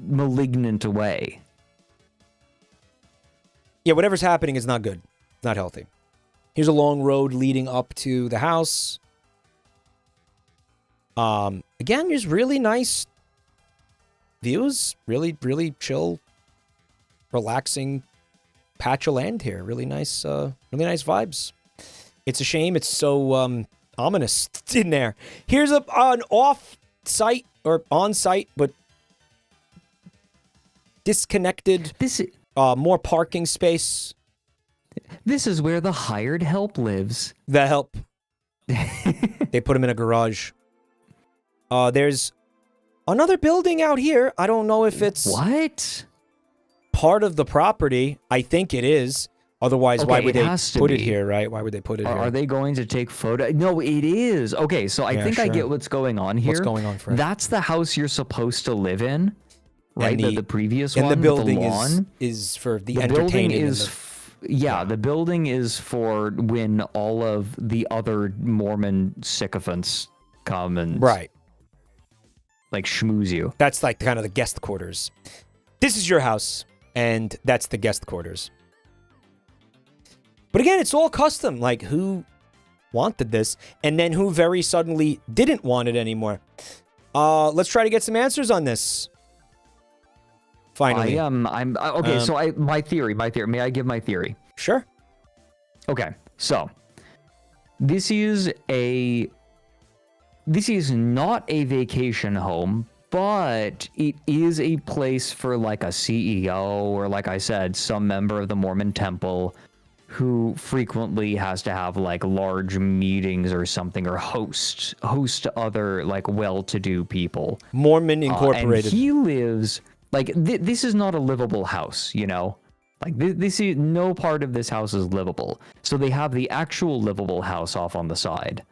malignant way. Yeah, whatever's happening is not good. Not healthy. Here's a long road leading up to the house. Again, there's really nice views. Really, really chill, relaxing patch of land here. Really nice vibes. It's a shame it's so ominous in there. Here's an off-site or on-site, but disconnected. More parking space. This is where the hired help lives. The help. They put him in a garage. There's another building out here. I don't know if it's... What? part of the property. I think it is. Otherwise, why would they put it here, right? Why would they put it here? Are they going to take photo? No, it is. Okay, so I think I get what's going on here. What's going on, Fred? That's the house you're supposed to live in, right? The previous one. And the building the lawn. is for the entertaining. The building is for when all of the other Mormon sycophants come and like schmooze you. That's like kind of the guest quarters. This is your house, and that's the guest quarters. But again, it's all custom. Like, who wanted this, and then who very suddenly didn't want it anymore? Let's try to get some answers on this. Finally, my theory. May I give my theory? Sure. Okay, so this is not a vacation home, but it is a place for like a CEO or, like I said, some member of the Mormon temple who frequently has to have like large meetings or something, or host other like well-to-do people. Mormon Incorporated. And he lives like this is not a livable house, you know. Like this is no part of this house is livable. So they have the actual livable house off on the side.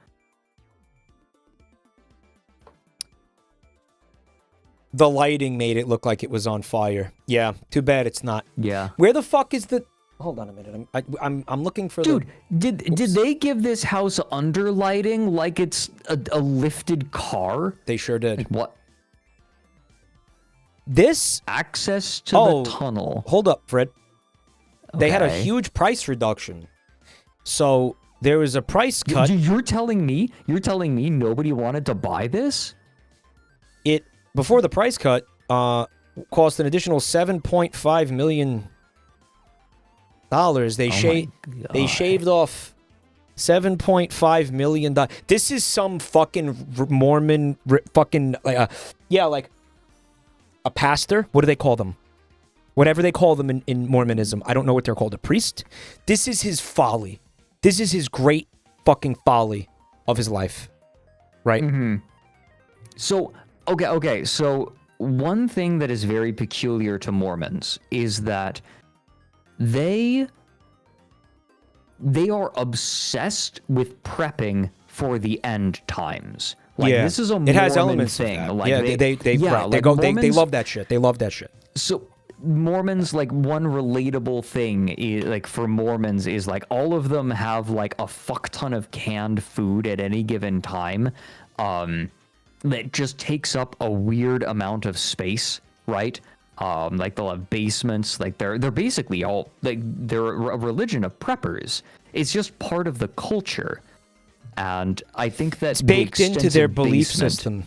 The lighting made it look like it was on fire. Yeah, too bad it's not. Yeah. Where the fuck is the? Hold on a minute. I'm looking for Dude, did they give this house under lighting like it's a lifted car? They sure did. Like what? This access to the tunnel. Hold up, Fred. Okay. They had a huge price reduction. So there was a price cut. You're telling me nobody wanted to buy this? It before the price cut cost an additional $7.5 million. They shaved off $7.5 million. This is some fucking Mormon fucking like a pastor. What do they call them? Whatever they call them in Mormonism. I don't know what they're called. A priest. This is his folly. This is his great fucking folly of his life. Right? Mm-hmm. So, okay. So one thing that is very peculiar to Mormons is that they are obsessed with prepping for the end times. Like, this is a Mormon it has elements thing. Of that. Like, they love that shit. They love that shit. So Mormons, like, one relatable thing is, like, for Mormons is like all of them have like a fuck ton of canned food at any given time, that just takes up a weird amount of space, right? Like they'll have basements. Like they're basically all like they're a religion of preppers. It's just part of the culture, and I think that's baked into their belief system.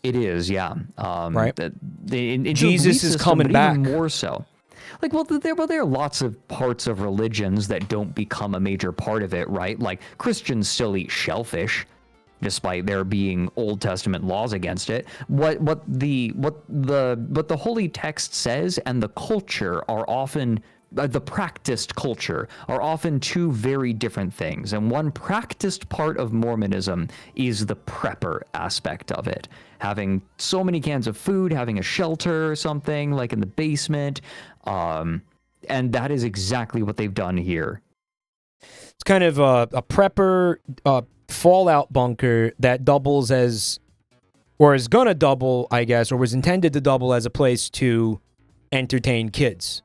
It is, yeah. Right. Jesus is coming back. Even more so. Like, well, there are lots of parts of religions that don't become a major part of it, right? Like Christians still eat shellfish, despite there being Old Testament laws against it. What the Holy Text says and the culture are often the practiced culture are often two very different things. And one practiced part of Mormonism is the prepper aspect of it. Having so many cans of food, having a shelter or something like in the basement. And that is exactly what they've done here. It's kind of a prepper fallout bunker that doubles as, or is gonna double, I guess, or was intended to double as a place to entertain kids.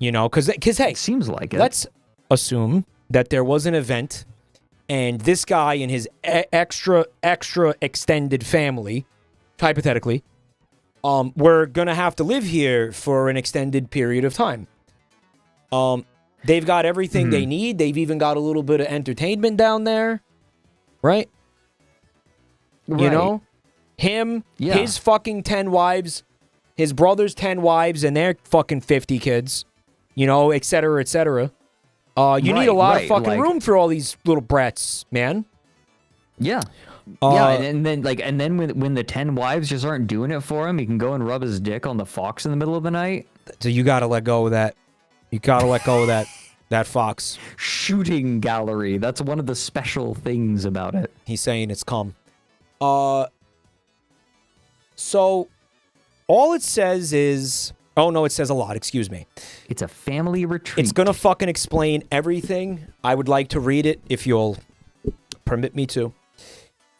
You know, because hey, it seems like it. Let's assume that there was an event, and this guy and his extra extended family, hypothetically, were gonna have to live here for an extended period of time. They've got everything they need. They've even got a little bit of entertainment down there, right? You know, his fucking 10 wives, his brother's 10 wives, and their fucking 50 kids. You know, et cetera, et cetera. You need a lot of fucking room for all these little brats, man. Yeah. And then when the 10 wives just aren't doing it for him, he can go and rub his dick on the fox in the middle of the night. So you gotta let go of that. You gotta let go of that fox. Shooting gallery. That's one of the special things about it. He's saying it's calm. So all it says is, Oh, no, it says a lot. Excuse me. It's a family retreat. It's going to fucking explain everything. I would like to read it if you'll permit me to.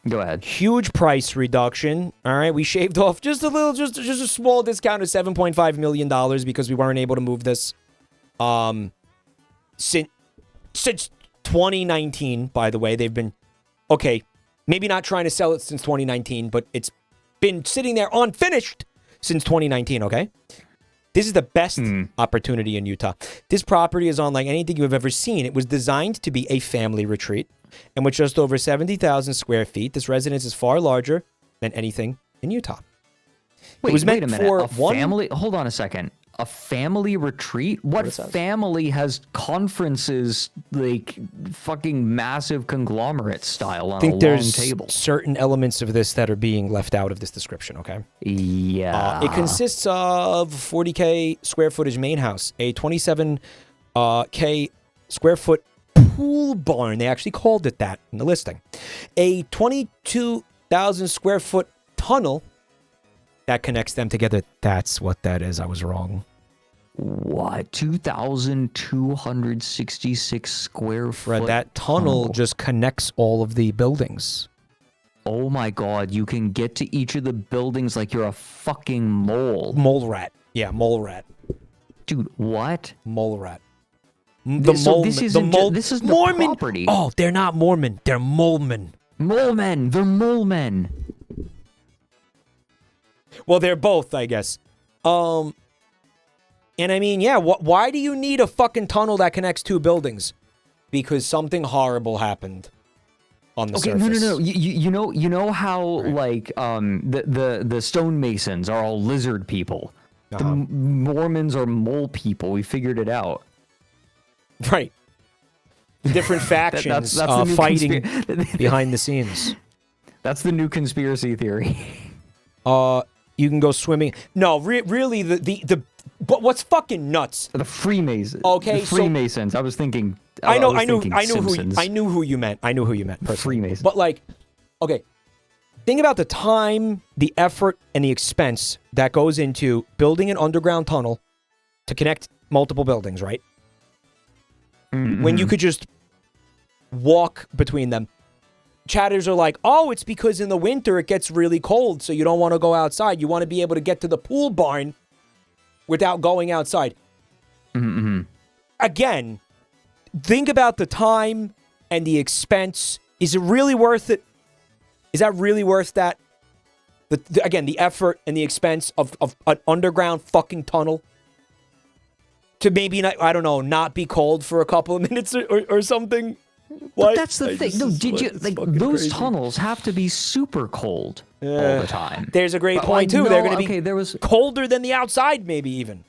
Go ahead. Huge price reduction. All right, we shaved off just a little, just a small discount of $7.5 million because we weren't able to move this. Since 2019, by the way, they've been, okay, maybe not trying to sell it since 2019, but it's been sitting there unfinished since 2019, okay? This is the best opportunity in Utah. This property is unlike anything you've ever seen. It was designed to be a family retreat. And with just over 70,000 square feet, this residence is far larger than anything in Utah. Wait, it was meant wait a minute. for a family. Hold on a second. A family retreat? What family has conferences like fucking massive conglomerate style on a long table? Certain elements of this that are being left out of this description, okay? Yeah. It consists of 40K square footage main house, a 27K square foot pool barn. They actually called it that in the listing. A 22,000 square foot tunnel that connects them together. That's what that is. I was wrong. What? 2,266 square foot Fred, that tunnel just connects all of the buildings. Oh my god, you can get to each of the buildings like you're a fucking mole. Mole rat. Yeah, mole rat. Dude, what? Mole rat. This is the Mormon property. Oh, they're not Mormon. They're molemen. Molemen. They're molemen. Well, they're both, I guess. And I mean, yeah, why do you need a fucking tunnel that connects two buildings? Because something horrible happened on the surface. No. You know how like the stonemasons are all lizard people. The Mormons are mole people. We figured it out. Right. Different factions that's fighting behind the scenes. That's the new conspiracy theory. You can go swimming. No, really, but what's fucking nuts? The Freemasons. Okay, the Freemasons. I was thinking. I knew who you meant. Personally. Freemasons. But like, okay, think about the time, the effort, and the expense that goes into building an underground tunnel to connect multiple buildings, right? Mm-hmm. When you could just walk between them. Chatters are like, oh, it's because in the winter it gets really cold, so you don't want to go outside. You want to be able to get to the pool barn without going outside. Mm-hmm. Again, think about the time and the expense. Is it really worth it? Is that really worth that? Again, the effort and the expense of an underground fucking tunnel to maybe, not be cold for a couple of minutes or something? But that's the thing. No, those tunnels have to be super cold all the time. There's a great point too. They're going to be there was colder than the outside, maybe even.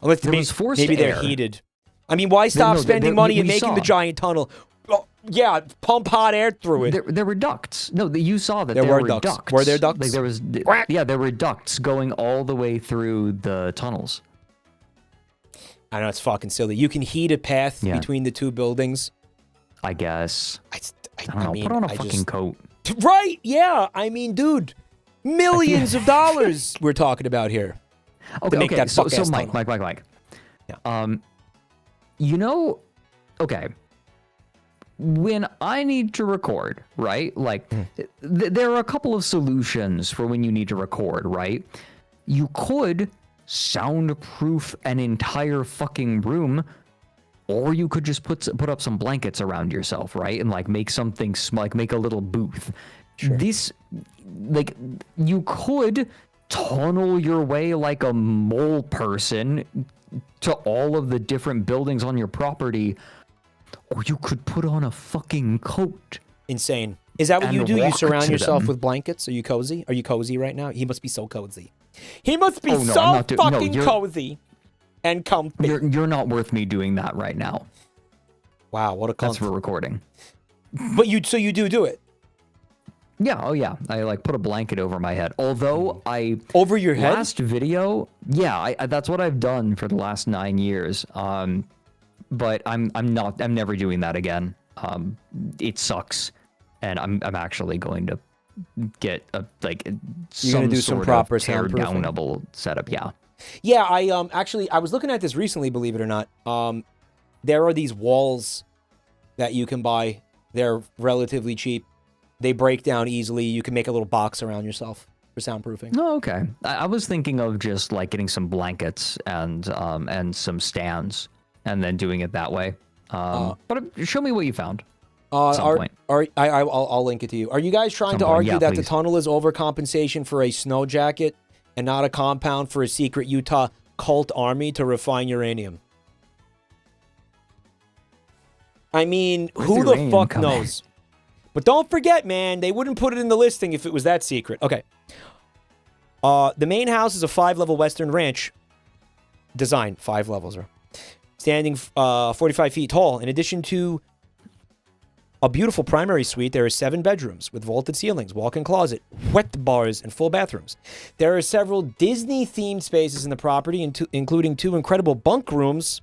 Unless there was forced maybe air. They're heated. I mean, why stop spending money and making the giant tunnel? Oh, yeah, pump hot air through it. There were ducts. No, you saw that there were ducts. Were there ducts? Like there were ducts going all the way through the tunnels. I know, it's fucking silly. You can heat a path between the two buildings. I guess. I don't know. Put on a fucking coat. Right? Yeah. I mean, dude, millions of dollars we're talking about here. Okay. So Mike. Yeah. Okay. When I need to record, right? Like, there are a couple of solutions for when you need to record, right? You could soundproof an entire fucking room. Or you could just put up some blankets around yourself, right? And like make something make a little booth. Sure. You could tunnel your way like a mole person to all of the different buildings on your property, or you could put on a fucking coat. Insane. Is that what you do? You surround yourself with blankets? Are you cozy? Are you cozy right now? He must be so cozy. He must be cozy. And comfy. You're not worth me doing that right now. Wow, what a comfort. That's for recording. But you do it. Yeah, oh yeah. I like put a blanket over my head. Although over your head? Last video, yeah, that's what I've done for the last 9 years. But I'm never doing that again. It sucks. And I'm actually going to get some proper tear downable setup, yeah. Yeah, I actually I was looking at this recently, believe it or not. There are these walls that you can buy. They're relatively cheap. They break down easily. You can make a little box around yourself for soundproofing. Oh, okay. I was thinking of just like getting some blankets and some stands and then doing it that way. But show me what you found. At some point. I'll link it to you. Are you guys trying to argue that the tunnel is overcompensation for a snow jacket and not a compound for a secret Utah cult army to refine uranium? I mean, who the fuck knows? But don't forget, man, they wouldn't put it in the listing if it was that secret. Okay. The main house is a 5-level Western ranch design. 5 levels. Standing 45 feet tall. In addition to a beautiful primary suite, there are 7 bedrooms with vaulted ceilings, walk-in closet, wet bars, and full bathrooms. There are several Disney-themed spaces in the property, including 2 incredible bunk rooms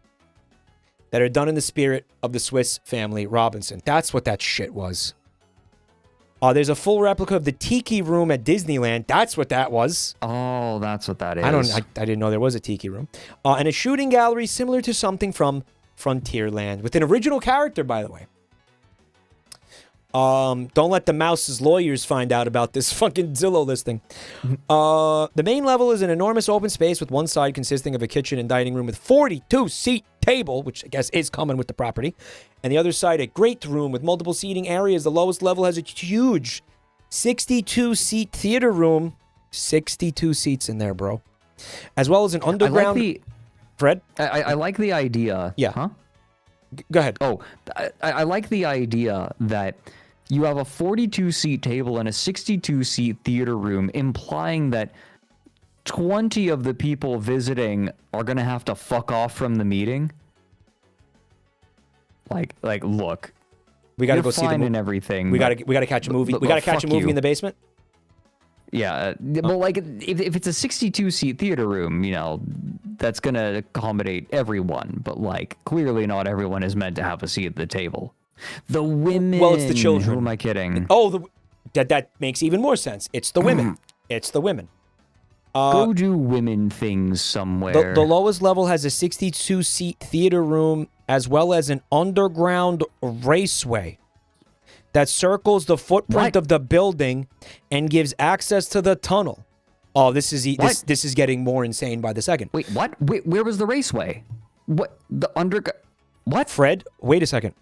that are done in the spirit of the Swiss Family Robinson. That's what that shit was. There's a full replica of the Tiki Room at Disneyland. That's what that was. Oh, that's what that is. I didn't know there was a Tiki Room. And a shooting gallery similar to something from Frontierland. With an original character, by the way. Don't let the mouse's lawyers find out about this fucking Zillow listing. The main level is an enormous open space with one side consisting of a kitchen and dining room with 42-seat table, which I guess is common with the property. And the other side, a great room with multiple seating areas. The lowest level has a huge 62-seat theater room. 62 seats in there, bro. As well as an underground... Fred? I like the idea. Yeah. Huh? Go ahead. Oh, I like the idea that you have a 42-seat table and a 62-seat theater room, implying that 20 of the people visiting are going to have to fuck off from the meeting. Like, look. We got to go see the movie and everything. We got to catch a movie. We got to catch a movie in the basement. Yeah, but like if it's a 62-seat theater room, you know, that's going to accommodate everyone, but like clearly not everyone is meant to have a seat at the table. The women. Well, it's the children. Who am I kidding? Oh, that makes even more sense. It's the women. It's the women. Go do women things somewhere. The lowest level has a 62-seat theater room as well as an underground raceway that circles the footprint of the building and gives access to the tunnel. Oh, this is getting more insane by the second. Wait, what? Wait, where was the raceway? What? What? Fred, wait a second.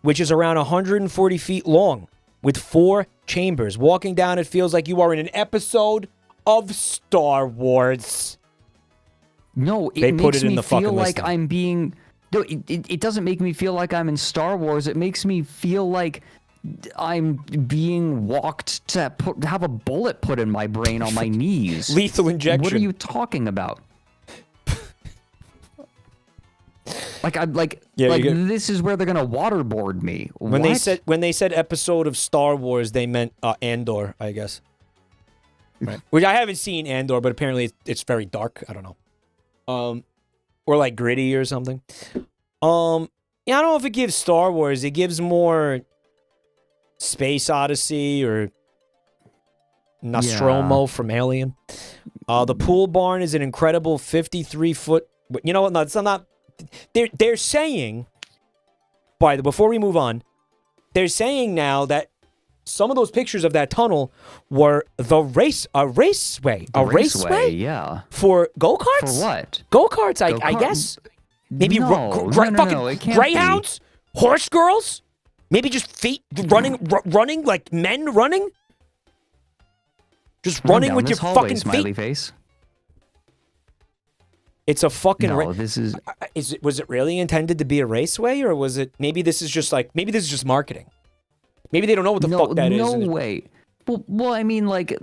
Which is around 140 feet long with 4 chambers. Walking down, it feels like you are in an episode of Star Wars. No, it makes me feel like I'm being... No, it doesn't make me feel like I'm in Star Wars. It makes me feel like I'm being walked to have a bullet put in my brain on my knees. Lethal injection. What are you talking about? This is where they're gonna waterboard me. When they said episode of Star Wars, they meant Andor, I guess. Right. Which I haven't seen Andor, but apparently it's very dark. I don't know. Or like gritty or something. Yeah, I don't know if it gives Star Wars. It gives more Space Odyssey or Nostromo from Alien. The pool barn is an incredible 53-foot. You know what? No, it's not. They're saying. Before we move on, they're saying now that some of those pictures of that tunnel were a raceway, yeah, for go-karts. For what? Go-karts, I guess. Maybe no, greyhounds, horse girls, maybe just feet running like men running, just running with your fucking smiley feet. Face. It's a fucking. No, this is. Was it really intended to be a raceway, or was it? Maybe this is just marketing. Maybe they don't know what the fuck that is. No way. Well, I mean, like,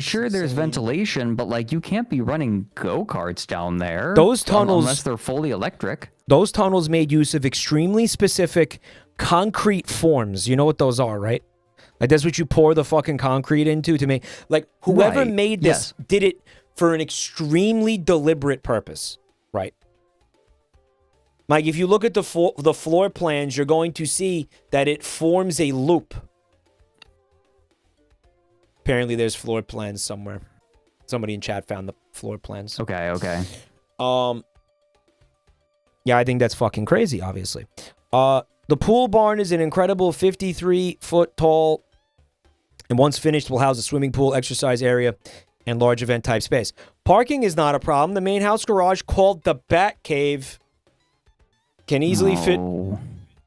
sure, there's ventilation, but like, you can't be running go-karts down there. Those tunnels, unless they're fully electric. Those tunnels made use of extremely specific concrete forms. You know what those are, right? Like, that's what you pour the fucking concrete into to make. Like, whoever made this did it for an extremely deliberate purpose, right? Mike, if you look at the floor plans, you're going to see that it forms a loop. Apparently, there's floor plans somewhere. Somebody in chat found the floor plans. Okay. Yeah, I think that's fucking crazy, obviously. The pool barn is an incredible 53-foot tall, and once finished will house a swimming pool, exercise area, and large event type space. Parking is not a problem. The main house garage, called the Bat Cave, can easily fit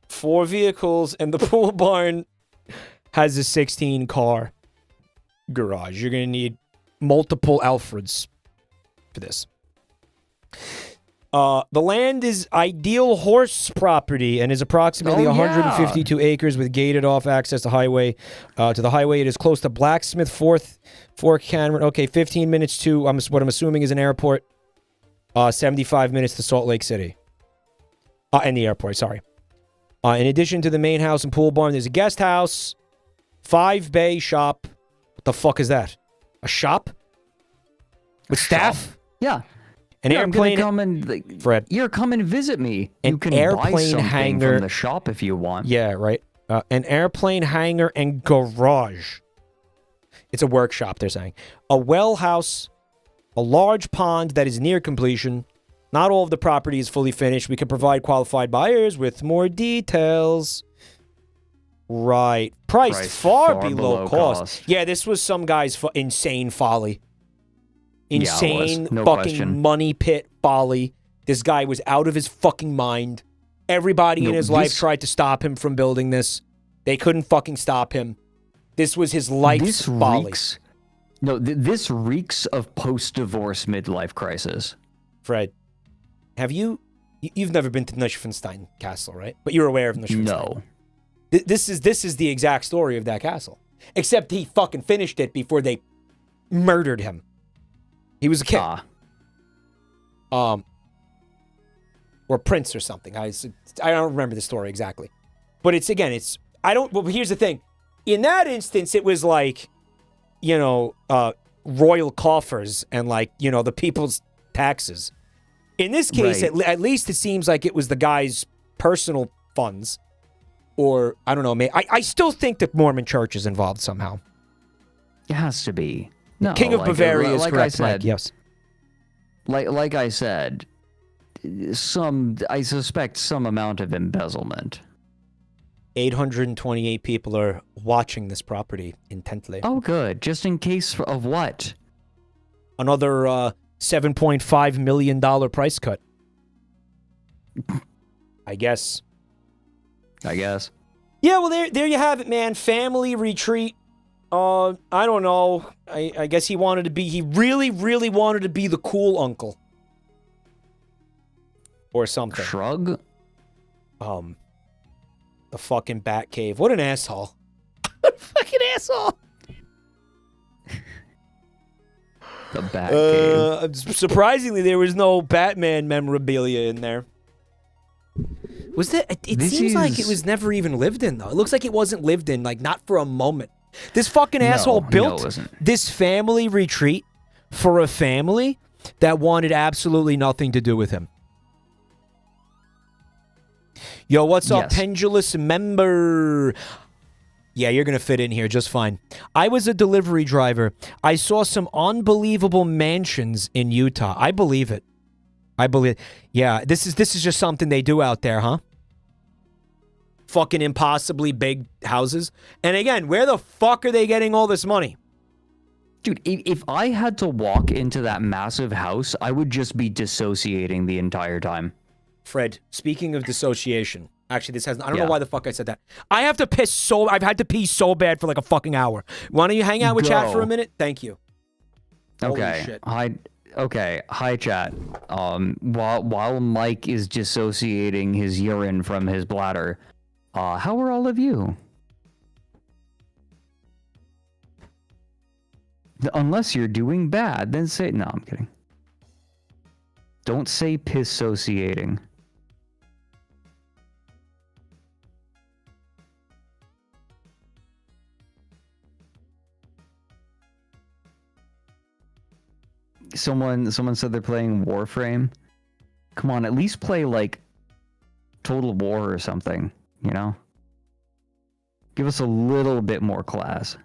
4 vehicles, and the pool barn has a 16-car garage. You're going to need multiple Alfreds for this. The land is ideal horse property and is approximately 152 acres with gated off access to highway. To the highway, it is close to Blacksmith, Fort Cameron. Okay, 15 minutes to what I'm assuming is an airport. 75 minutes to Salt Lake City. And the airport, sorry. In addition to the main house and pool barn, there's a guest house, 5-bay shop. What the fuck is that? A shop? With staff? Yeah. An airplane. Fred. You're come and visit me. An You can airplane buy something hangar from the shop if you want. Yeah, right. An airplane hangar and garage. It's a workshop, they're saying. A well house, a large pond that is near completion. Not all of the property is fully finished. We can provide qualified buyers with more details. Right. Priced far below cost. Yeah, this was some guy's insane folly. Insane fucking money pit folly. This guy was out of his fucking mind. Everybody in his life tried to stop him from building this. They couldn't fucking stop him. This was his life's folly. This reeks of post-divorce midlife crisis. Fred, you've never been to Neuschwanstein Castle, right? But you're aware of Neuschwanstein. No. This is the exact story of that castle. Except he fucking finished it before they murdered him. He was a kid. Or prince or something. I don't remember the story exactly. But well, here's the thing. In that instance, it was like, royal coffers and the people's taxes. In this case, at least it seems like it was the guy's personal funds. Or, I don't know, I still think that Mormon church is involved somehow. It has to be. No, King of Bavaria is correct, I said, Mike, yes. Like I said, I suspect some amount of embezzlement. 828 people are watching this property intently. Oh, good. Just in case of what? Another $7.5 million price cut. I guess. Yeah, well, there you have it, man. Family retreat. I don't know. I guess he really, really wanted to be the cool uncle. Or something. Shrug? The fucking Bat Cave. What an asshole. What a fucking asshole. The Bat Cave. Surprisingly, there was no Batman memorabilia in there. Was that? It seems like it was never even lived in, though. It looks like it wasn't lived in, not for a moment. This fucking asshole built this family retreat for a family that wanted absolutely nothing to do with him. Yo, what's up, Pendulous member? Yeah, you're going to fit in here just fine. I was a delivery driver. I saw some unbelievable mansions in Utah. I believe it. Yeah, this is just something they do out there, huh? Fucking impossibly big houses. And again, where the fuck are they getting all this money? Dude, if I had to walk into that massive house, I would just be dissociating the entire time. Fred, speaking of dissociation, actually I don't know why the fuck I said that. I've had to pee so bad for a fucking hour. Why don't you hang out with chat for a minute? Thank you. Okay. Hi chat. While Mike is dissociating his urine from his bladder, how are all of you? Unless you're doing bad, then say... No, I'm kidding. Don't say pissociating. Someone said they're playing Warframe. Come on, at least play Total War or something, Give us a little bit more class.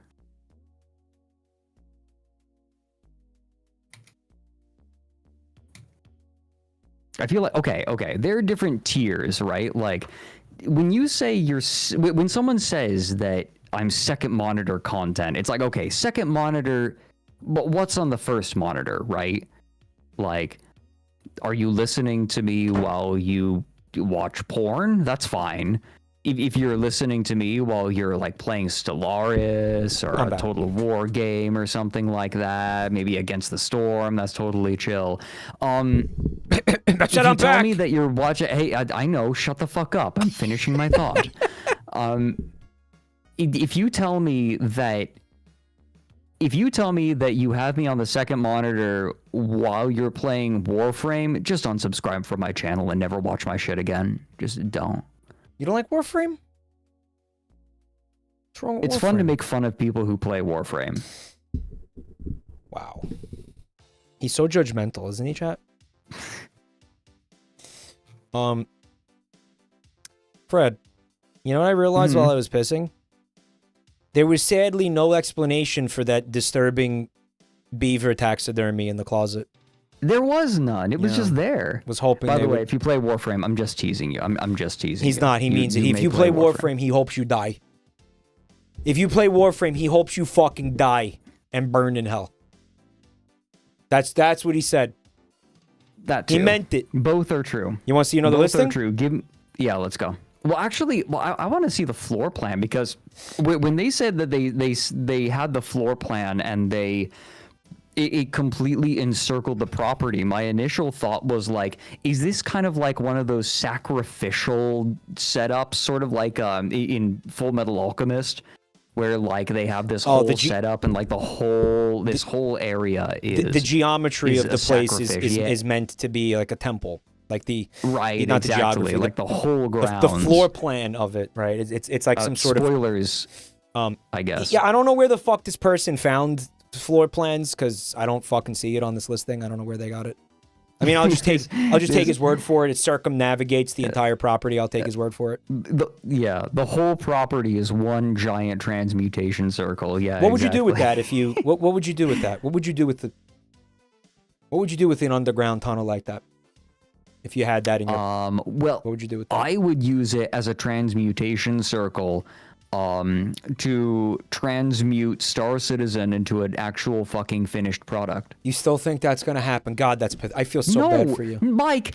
I feel like okay. There are different tiers, right? Like when you say when someone says that I'm second monitor content, it's like, okay, second monitor, but what's on the first monitor, right? Like, are you listening to me while you watch porn? That's fine. If you're listening to me while you're like playing Stellaris or a Total War game or something like that, maybe Against the Storm, that's totally chill. If you tell me that you're watching, hey, I know, shut the fuck up. I'm finishing my thought. If you tell me that you have me on the second monitor while you're playing Warframe, just unsubscribe from my channel and never watch my shit again. Just don't. You don't like Warframe? What's wrong with It's Warframe? fun to make fun of people who play Warframe. Wow. He's so judgmental, isn't he, chat? Fred, you know what I realized while I was pissing? There was sadly no explanation for that disturbing beaver taxidermy in the closet. There was none. It was just there. Was hoping. By the way, if you play Warframe, I'm just teasing you. I'm just teasing you. He's not. He means it. If you play Warframe, he hopes you die. If you play Warframe, he hopes you fucking die and burn in hell. That's what he said. That too. He meant it. Both are true. You want to see another listing? Both are true. Yeah, let's go. Well, actually, I want to see the floor plan because when they said that they had the floor plan and it completely encircled the property, my initial thought was like, is this kind of like one of those sacrificial setups, sort of like in Full Metal Alchemist, where like they have this whole setup and like this whole area is the geometry of the place is meant to be like a temple. Like not exactly, the geography, like the whole ground, the floor plan of it, right? It's like some sort spoilers, I guess. Yeah, I don't know where the fuck this person found floor plans because I don't fucking see it on this listing. I don't know where they got it. I mean, I'll just take his word for it. It circumnavigates the entire property. I'll take his word for it. The whole property is one giant transmutation circle. Yeah. What would you do with that if you? What would you do with that? What would you do with an underground tunnel like that? If you had that in your... what would you do with that? I would use it as a transmutation circle to transmute Star Citizen into an actual fucking finished product. You still think that's going to happen? God, I feel so bad for you. Mike,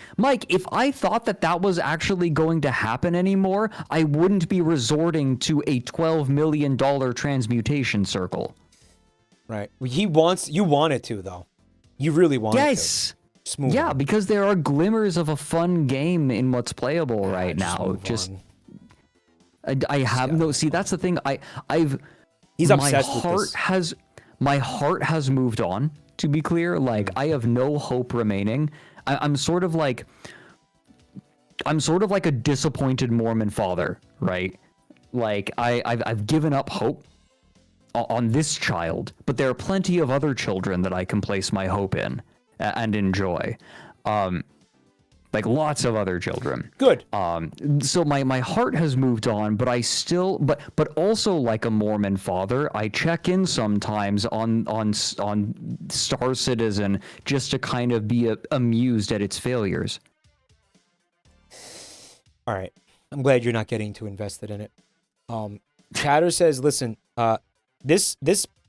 if I thought that was actually going to happen anymore, I wouldn't be resorting to a $12 million transmutation circle. Right. You want it to, though. You really want it to. Yes. Yeah, because there are glimmers of a fun game in what's playable right now. I have no. See, that's the thing. He's obsessed with this. My heart has moved on. To be clear, like I have no hope remaining. I'm sort of like a disappointed Mormon father, right? Like I've given up hope on this child, but there are plenty of other children that I can place my hope in and enjoy, like lots of other children. Good. So my heart has moved on, but I still, but also like a Mormon father, I check in sometimes on Star Citizen just to kind of be amused at its failures. All right, I'm glad you're not getting too invested in it. Chatter says, listen, this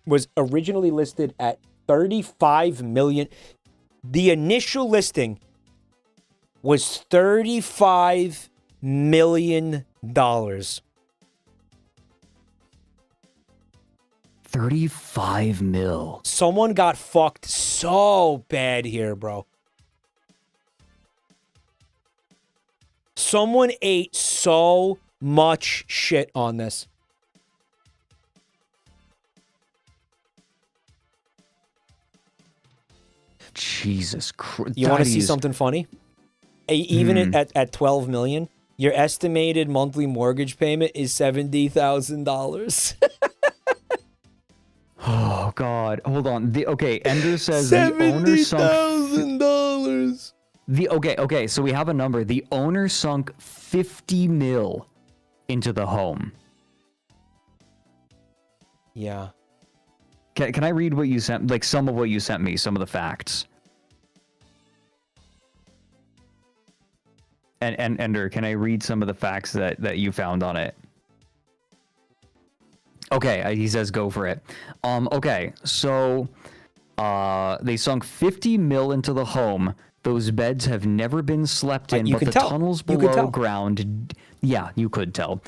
was originally listed at 35 million. The initial listing was $35 million. 35 mil. Someone got fucked so bad here, bro. Someone ate so much shit on this. Jesus Christ. You want to see something funny? Even at 12 million, your estimated monthly mortgage payment is $70,000. Oh God! Hold on. Ender says the owner sunk $70,000. Okay. So we have a number. The owner sunk 50 mil into the home. Yeah. Can I read what you sent? Like some of what you sent me, some of the facts. And Ender, can I read some of the facts that you found on it? Okay, he says go for it. Okay, so they sunk 50 mil into the home. Those beds have never been slept in, but the tunnels below ground, yeah, you could tell.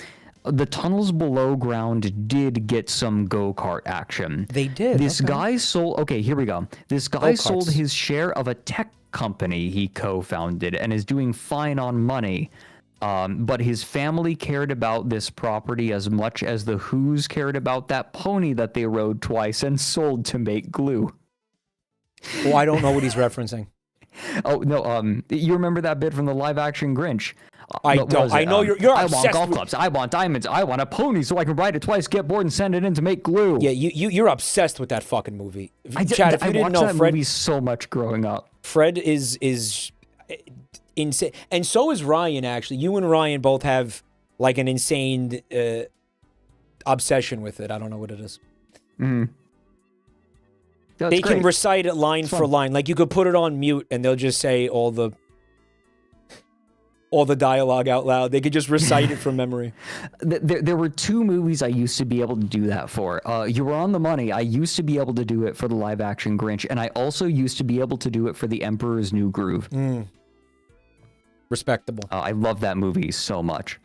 The tunnels below ground did get some go-kart action. They did. This guy sold, okay, here we go. This guy sold his share of a tech company he co-founded and is doing fine on money. But his family cared about this property as much as the Who's cared about that pony that they rode twice and sold to make glue. Oh, I don't know what he's referencing. Oh, no, you remember that bit from the live-action Grinch? I don't. I know you're I obsessed want golf clubs. I want diamonds. I want a pony so I can ride it twice, get bored, and send it in to make glue. Yeah, you're obsessed with that fucking movie. Chad, if you didn't know, Fred, movie so much growing up. Fred is insane, and so is Ryan. Actually, you and Ryan both have like an insane obsession with it. I don't know what it is. They can recite it line for line. Like you could put it on mute, and they'll just say all the dialogue out loud. They could just recite it from memory. There were two movies I used to be able to do that for. You were on the money. I used to be able to do it for the live-action Grinch, and I also used to be able to do it for The Emperor's New Groove. Respectable. I love that movie so much.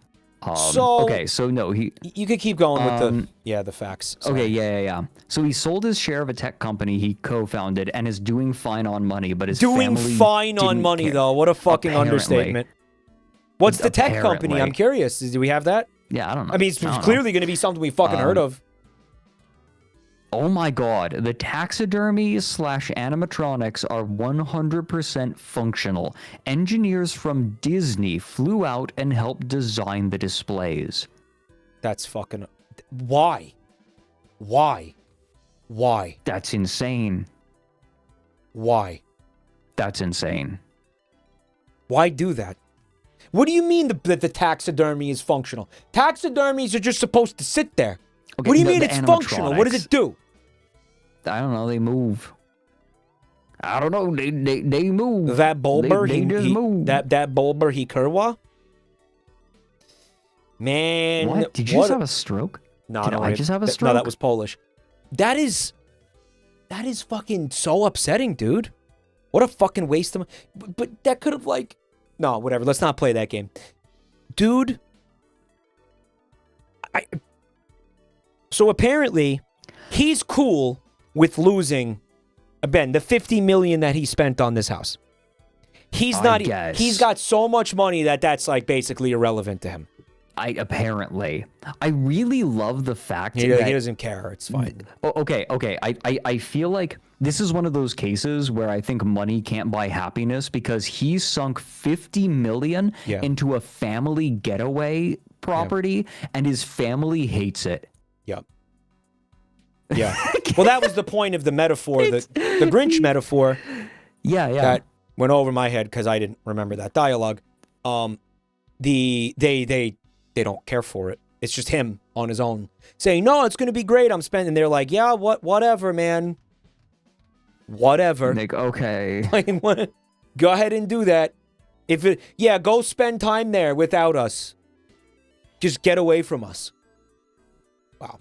So no, you could keep going with the facts. Sorry. Okay, yeah. So he sold his share of a tech company he co-founded and is doing fine on money, but his family fine on money care. Though. What a fucking understatement. What's the tech Apparently. company? I'm curious. Do we have that? Yeah, I don't know. I mean, it's clearly going to be something we fucking heard of. Oh my god, the taxidermy/animatronics are 100% functional. Engineers from Disney flew out and helped design the displays. That's fucking... Why? Why? That's insane. Why? That's insane. Why do that? What do you mean that the taxidermy is functional? Taxidermies are just supposed to sit there. Okay, what do you mean it's functional? What does it do? I don't know. They move. I don't know. They move. That Bulber, they just move. That Bulber he Kerwa? Man, what? Did you just have a stroke? No, Did I just have a stroke? No, that was Polish. That is fucking so upsetting, dude. What a fucking waste of... But that could have like... No, whatever. Let's not play that game. Dude. So apparently, he's cool with losing, Ben, the $50 million that he spent on this house. He's got so much money that's like basically irrelevant to him. Apparently. I really love the fact that... He doesn't care. It's fine. Okay. I feel like this is one of those cases where I think money can't buy happiness because he sunk $50 million into a family getaway property and his family hates it. Yep. Yeah. Well, that was the point of the metaphor, the Grinch metaphor. Yeah. That went over my head because I didn't remember that dialogue. They don't care for it. It's just him on his own saying, "No, it's going to be great. I'm spending." They're like, "Yeah, whatever, man. Whatever." Like, okay. Go ahead and do that. Go spend time there without us. Just get away from us. Wow.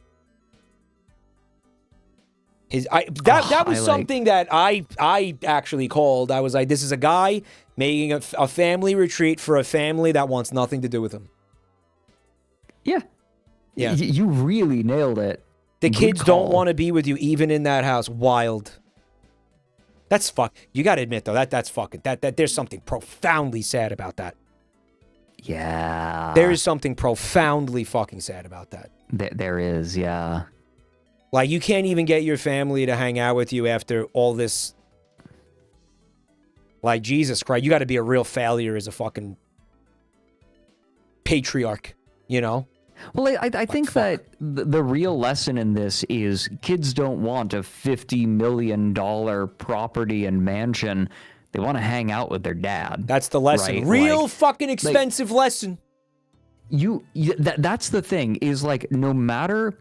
That was something that I actually called. I was like, this is a guy making a family retreat for a family that wants nothing to do with him. Yeah. You really nailed it. The kids don't want to be with you even in that house. Wild. That's you got to admit though, that's fucking that there's something profoundly sad about that. Yeah. There is something profoundly fucking sad about that. There is, yeah. Like you can't even get your family to hang out with you after all this. Like Jesus Christ, you got to be a real failure as a fucking patriarch. You know? Well, I think that the real lesson in this is kids don't want a $50 million property and mansion. They want to hang out with their dad. That's the lesson. Right? Real fucking expensive lesson. That's the thing is no matter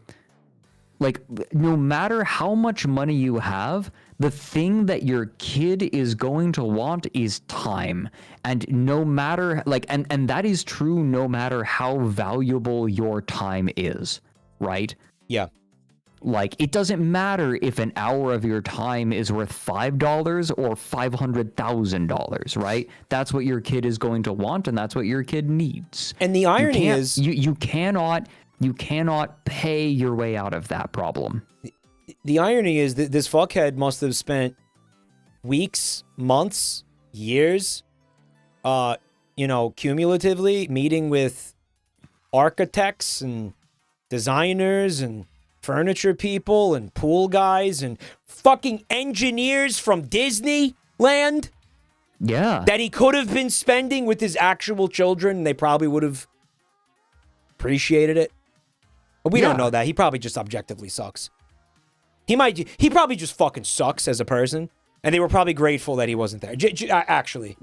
how much money you have, The thing that your kid is going to want is time. And no matter, like, and that is true no matter how valuable your time is, right? Yeah. Like, it doesn't matter if an hour of your time is worth $5 or $500,000, right? That's what your kid is going to want, and that's what your kid needs. And the irony is... You cannot pay your way out of that problem. The irony is that this fuckhead must have spent weeks, months, years, cumulatively meeting with architects and designers and furniture people and pool guys and fucking engineers from Disneyland. Yeah. That he could have been spending with his actual children, and they probably would have appreciated it. But we don't know that. He probably just objectively sucks. He probably just fucking sucks as a person, and they were probably grateful that he wasn't there. Actually.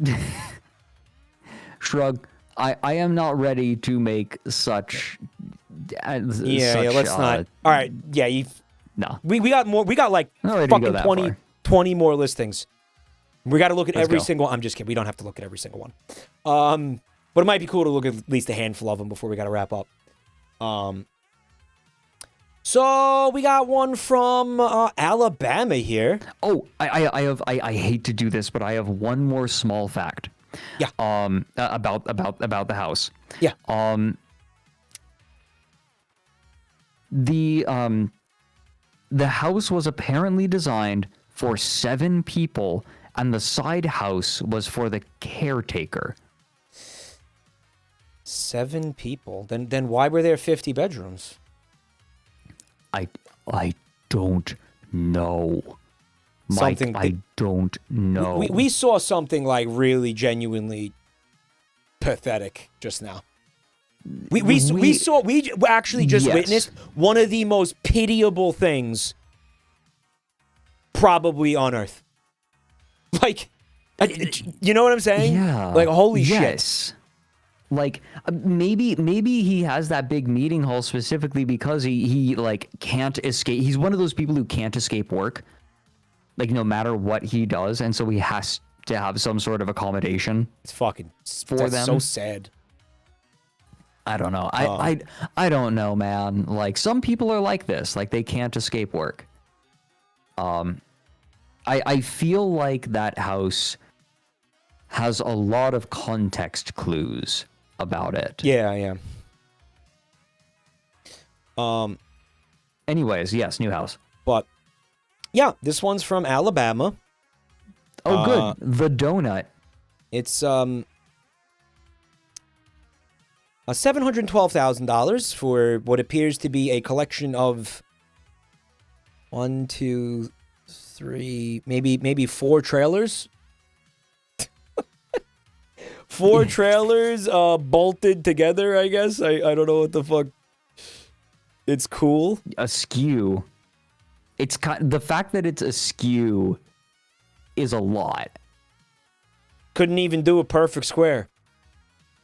Shrug. I am not ready to make such... let's not. All right, yeah, no. We got more. We got like fucking 20 more listings. We got to look at every single. I'm just kidding. We don't have to look at every single one. But it might be cool to look at least a handful of them before we got to wrap up. So we got one from Alabama here. Oh, I hate to do this, but I have one more small fact. Yeah. About the house. Yeah. The house was apparently designed for 7 people, and the side house was for the caretaker. 7 people? Then why were there 50 bedrooms? I don't know. Mike, I don't know. We saw something like really genuinely pathetic just now. We actually just witnessed one of the most pitiable things probably on earth. Like, you know what I'm saying? Yeah. Like, holy shit. Like, maybe he has that big meeting hall specifically because he like can't escape. He's one of those people who can't escape work, like no matter what he does, and so he has to have some sort of accommodation. It's fucking for them. So sad. I don't know. I don't know, man. Like, some people are like this. Like, they can't escape work. I feel like that house has a lot of context clues about it. Yeah. Anyways, yes, new house. But yeah, this one's from Alabama. Oh, good. The donut. It's $712,000 for what appears to be a collection of 1, 2, 3, maybe 4 trailers. 4 trailers bolted together, I guess. I don't know what the fuck. It's cool. Askew. It's the fact that it's askew is a lot. Couldn't even do a perfect square.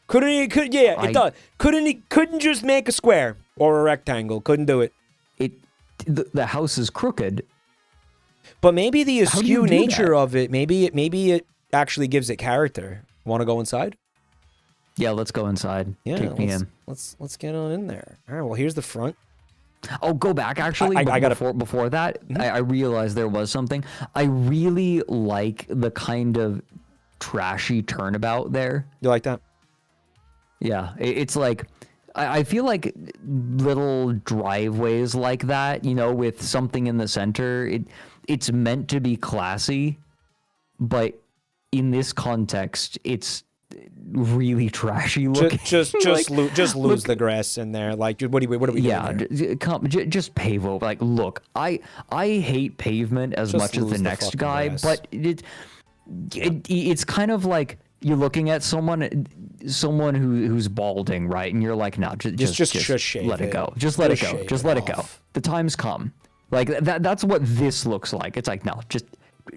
It does. Couldn't just make a square or a rectangle. Couldn't do it. The house is crooked. But maybe the askew nature of it, maybe it actually gives it character. Want to go inside? Yeah, let's go inside. Yeah, take me in. Let's get on in there. All right. Well, here's the front. Oh, go back actually. I got before that. Mm-hmm. I realized there was something. I really like the kind of trashy turnabout there. You like that? Yeah, it's like I feel like little driveways like that, you know, with something in the center. It's meant to be classy, but in this context, it's really trashy looking. Just lose the grass in there. Like, what are we doing here? Just pave over. Like, look, I hate pavement as much as the next guy, grass. But it's kind of like you're looking at someone who's balding, right? And you're like, no, just shave let it go. Just let it go. Just let it go. The time's come. Like that's what this looks like. It's like, no,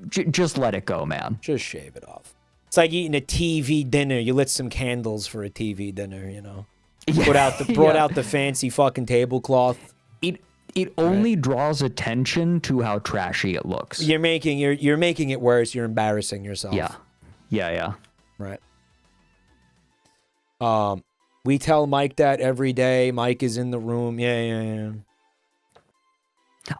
just let it go, man. Just shave it off. It's like eating a TV dinner. You lit some candles for a TV dinner, you know. Yeah, brought out the fancy fucking tablecloth. it only draws attention to how trashy it looks. You're making it worse. You're embarrassing yourself. Yeah. Right. We tell Mike that every day. Mike is in the room. Yeah.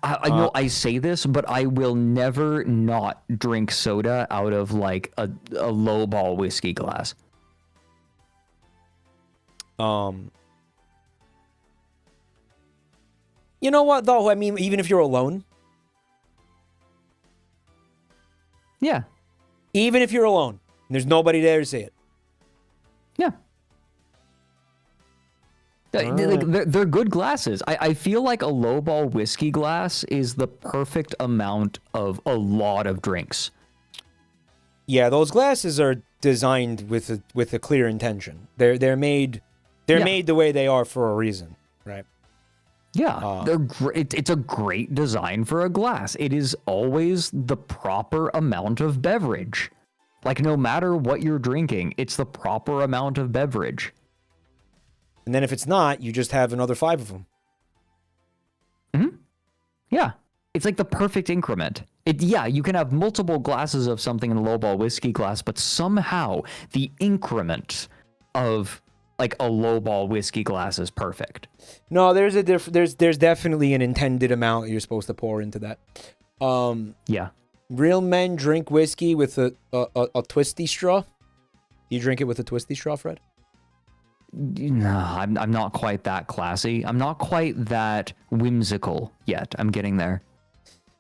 I know I say this, but I will never not drink soda out of like a low ball whiskey glass. You know what though? I mean, even if you're alone. Yeah. Even if you're alone, there's nobody there to see it. Yeah. Like, they're good glasses. I feel like a lowball whiskey glass is the perfect amount of a lot of drinks. Yeah, those glasses are designed with a clear intention. They're made the way they are for a reason, right? Yeah, they're great. It's a great design for a glass. It is always the proper amount of beverage. Like no matter what you're drinking, it's the proper amount of beverage. And then if it's not, you just have another 5 of them. Mm-hmm. Yeah. It's like the perfect increment. You can have multiple glasses of something in a lowball whiskey glass, but somehow the increment of like a lowball whiskey glass is perfect. No, there's definitely an intended amount you're supposed to pour into that. Yeah. Real men drink whiskey with a twisty straw. Do you drink it with a twisty straw, Fred? No, I'm not quite that classy. I'm not quite that whimsical yet. I'm getting there.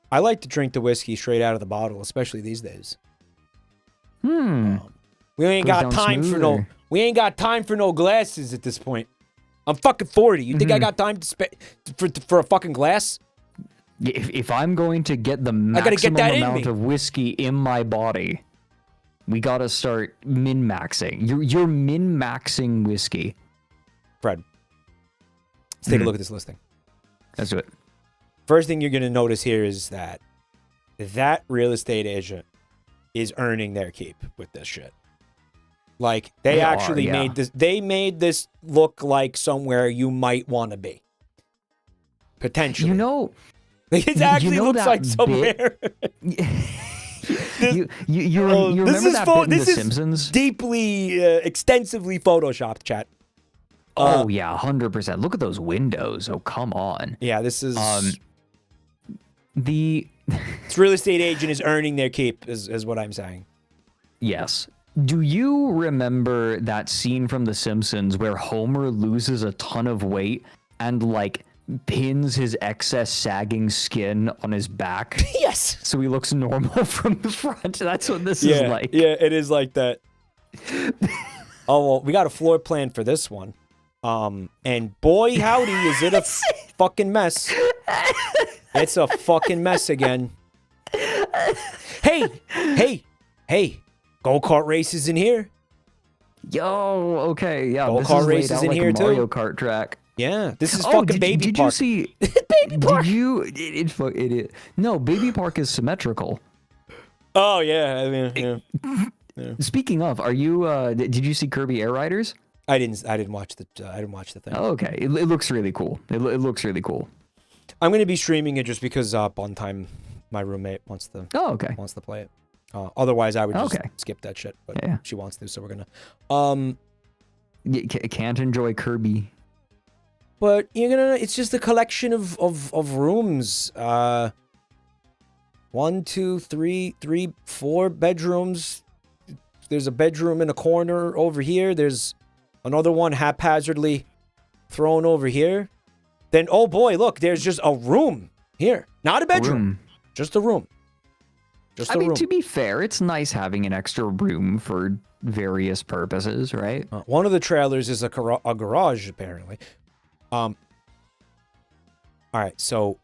I like to drink the whiskey straight out of the bottle, especially these days. We ain't got time for no glasses at this point. I'm fucking 40. You think I got time to spend for a fucking glass? If I'm going to get the maximum amount of whiskey in my body, we gotta start min-maxing. You're min-maxing whiskey. Fred, let's take a look at this listing. Let's do it. First thing you're gonna notice here is that real estate agent is earning their keep with this shit. Like they actually made this. They made this look like somewhere you might want to be. Potentially, it actually looks like somewhere. You remember that bit in The Simpsons? Deeply, extensively photoshopped, chat. Oh yeah, 100%. Look at those windows. Oh come on. Yeah, this is this real estate agent is earning their keep, is what I'm saying. Yes. Do you remember that scene from The Simpsons where Homer loses a ton of weight and like pins his excess sagging skin on his back? Yes. So he looks normal from the front. That's what this is like. Yeah, it is like that. Oh, well, we got a floor plan for this one. And boy, howdy, is it a fucking mess. It's a fucking mess again. Hey. Go-kart races in here. Yo, okay, yeah. Go-kart races in like here a Mario too. Kart track. Yeah, this is fucking Baby Park. Did you see? Baby Park. No, Baby Park is symmetrical. Oh yeah, I mean, yeah. Speaking of, are you? Did you see Kirby Air Riders? I didn't watch the thing. Oh, okay, it looks really cool. It looks really cool. I'm gonna be streaming it just because on time my roommate wants to. Oh, okay. Wants to play it. Otherwise, I would just skip that shit. But she wants to, so we're gonna. You can't enjoy Kirby. But you're gonna. It's just a collection of rooms. 1, 2, 3, 4 bedrooms. There's a bedroom in a corner over here. There's another one haphazardly thrown over here. Then, oh boy, look, there's just a room here. Not a bedroom. Just a room. I mean, to be fair, it's nice having an extra room for various purposes, right? One of the trailers is a garage, apparently. All right, so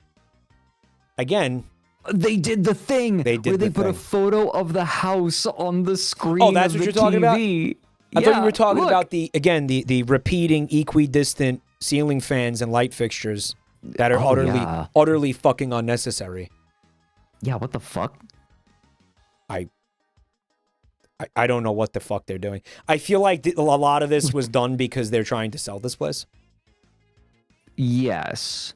again, they did the thing where they put a photo of the house on the screen. Oh, that's of what the you're talking TV. about. I thought you were talking about the repeating equidistant ceiling fans and light fixtures that are utterly fucking unnecessary. Yeah, what the fuck? I don't know what the fuck they're doing. I feel like a lot of this was done because they're trying to sell this place. Yes.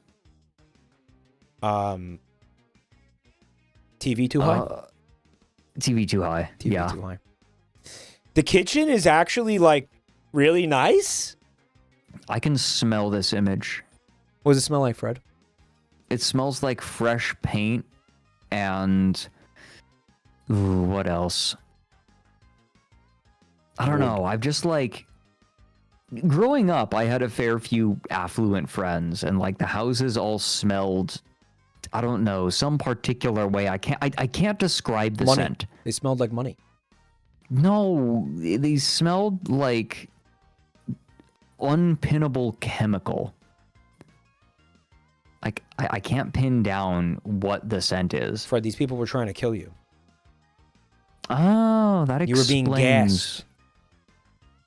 TV too high? TV too high. TV too high. The kitchen is actually, like, really nice. I can smell this image. What does it smell like, Fred? It smells like fresh paint and... Ooh, what else? I don't know. I've just, like... Growing up, I had a fair few affluent friends, and, like, the houses all smelled... I don't know, some particular way. I can't describe the scent. They smelled like money. No, they smelled like unpinnable chemical. Like, I can't pin down what the scent is. Fred, these people were trying to kill you. Oh, that explains... You were being gassed.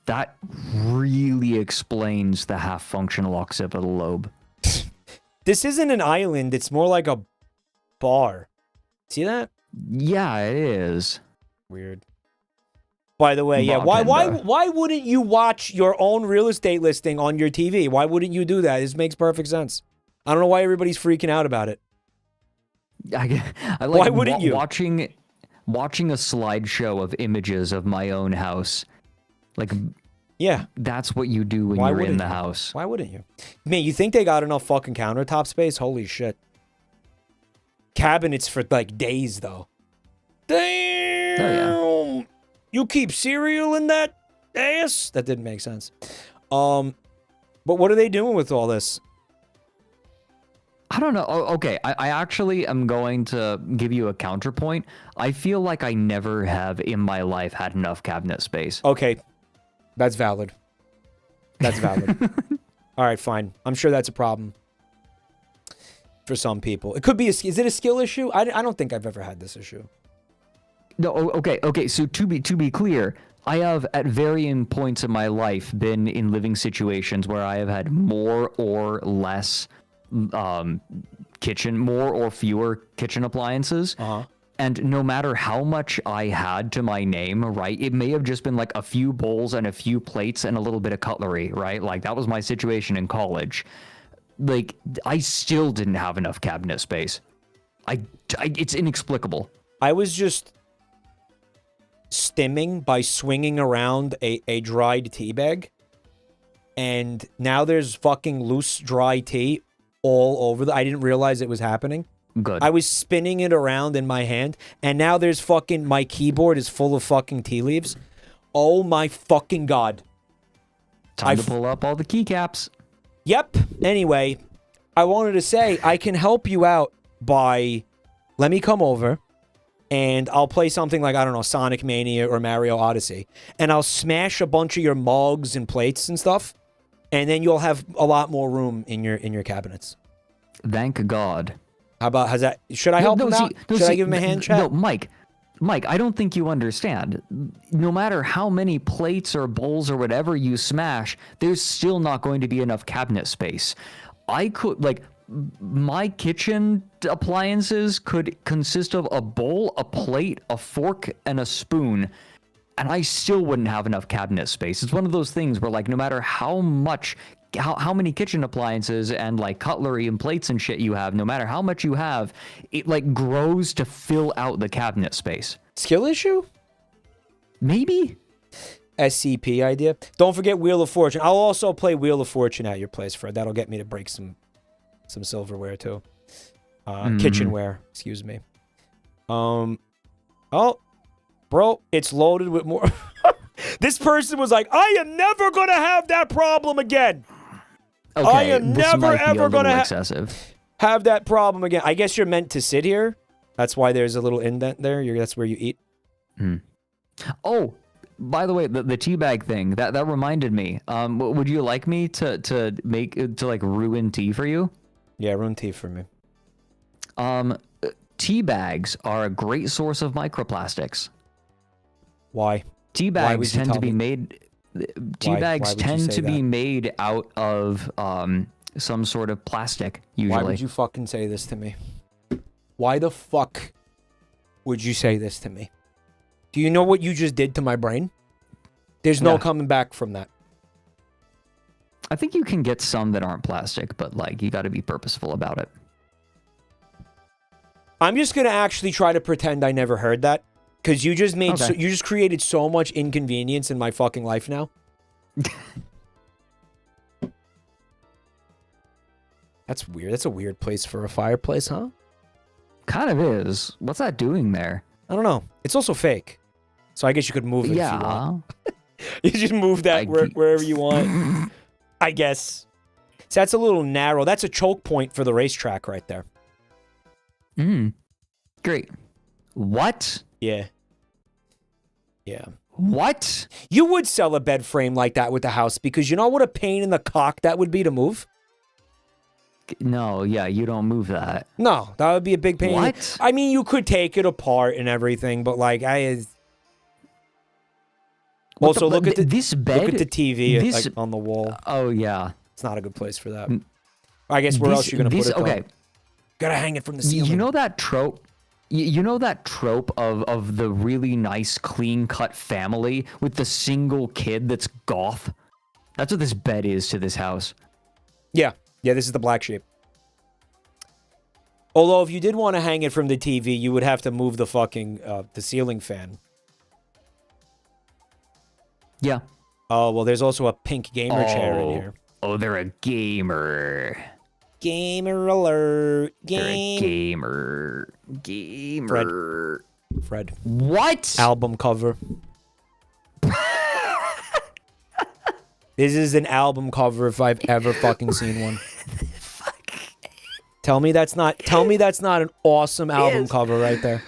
That really explains the half-functional occipital lobe. This isn't an island. It's more like a bar. See that? Yeah, it is. Weird. By the way, yeah, why wouldn't you watch your own real estate listing on your TV? Why wouldn't you do that? This makes perfect sense. I don't know why everybody's freaking out about it. I like why wouldn't you? Watching a slideshow of images of my own house. Like, yeah, that's what you do when you're in the house. Why wouldn't you? Man, you think they got enough fucking countertop space? Holy shit. Cabinets for like days though. Damn. Oh, yeah. You keep cereal in that ass? That didn't make sense. But what are they doing with all this? I don't know. Oh, okay, I actually am going to give you a counterpoint. I feel like I never have in my life had enough cabinet space. Okay, that's valid. That's valid. All right, fine. I'm sure that's a problem for some people. It could be. Is it a skill issue? I don't think I've ever had this issue. No. Okay. So to be clear, I have at varying points in my life been in living situations where I have had more or less kitchen, more or fewer kitchen appliances. And no matter how much I had to my name, right, it may have just been like a few bowls and a few plates and a little bit of cutlery, right? Like that was my situation in college. Like I still didn't have enough cabinet space. It's inexplicable. I was just stimming by swinging around a dried tea bag, and now there's fucking loose dry tea all over I didn't realize it was happening. Good. I was spinning it around in my hand, and now there's fucking, my keyboard is full of fucking tea leaves. Oh my fucking god. Time to pull up all the keycaps. Yep. Anyway, I wanted to say, I can help you out by, let me come over, and I'll play something like, I don't know, Sonic Mania or Mario Odyssey, and I'll smash a bunch of your mugs and plates and stuff, and then you'll have a lot more room in your cabinets. Thank God. How about, should I help him out? Should I give him a hand chat? No, Mike, I don't think you understand. No matter how many plates or bowls or whatever you smash, there's still not going to be enough cabinet space. My kitchen appliances could consist of a bowl, a plate, a fork, and a spoon, and I still wouldn't have enough cabinet space. It's one of those things where, like, no matter how many kitchen appliances and, like, cutlery and plates and shit you have, no matter how much you have, it, like, grows to fill out the cabinet space. Skill issue? Maybe. SCP idea. Don't forget Wheel of Fortune. I'll also play Wheel of Fortune at your place, Fred. That'll get me to break some silverware, too. Kitchenware, excuse me. Oh, bro, it's loaded with more... This person was like, I am never going to have that problem again. Okay, I am never, ever going to have that problem again. I guess you're meant to sit here. That's why there's a little indent there. That's where you eat. Oh, by the way, the teabag thing, that reminded me. Would you like me to ruin tea for you? Yeah, ruin tea for me. Tea bags are a great source of microplastics. Why? Tea bags tend to be made. Tea bags tend to be made out of some sort of plastic. Usually. Why would you fucking say this to me? Why the fuck would you say this to me? Do you know what you just did to my brain? There's no coming back from that. I think you can get some that aren't plastic, but like you got to be purposeful about it. I'm just gonna actually try to pretend I never heard that, because you just made Okay. you just created so much inconvenience in my fucking life now. That's weird. That's a weird place for a fireplace, huh? Kind of is. What's that doing there? I don't know. It's also fake, so I guess you could move it if you want. You just move that wherever you want. I guess. So that's a little narrow. That's a choke point for the racetrack right there. Great. What? Yeah. Yeah. What? You would sell a bed frame like that with the house, because you know what a pain in the cock that would be to move? No, yeah, you don't move that. No, that would be a big pain. What? I mean, you could take it apart and everything, but like also look at this bed. Look at the TV like, on the wall. Oh yeah. It's not a good place for that. I guess where else are you gonna put it? Okay. Gotta hang it from the ceiling. You know that trope? You know that trope of the really nice, clean-cut family with the single kid that's goth? That's what this bed is to this house. Yeah. Yeah, this is the black sheep. Although, if you did want to hang it from the TV, you would have to move the fucking, the ceiling fan. Yeah. Oh, well, there's also a pink gamer chair in here. Oh, they're a gamer. Gamer alert. They're a gamer. Gamer. Fred. What? Album cover. This is an album cover if I've ever fucking seen one. Tell me that's not an awesome album cover right there.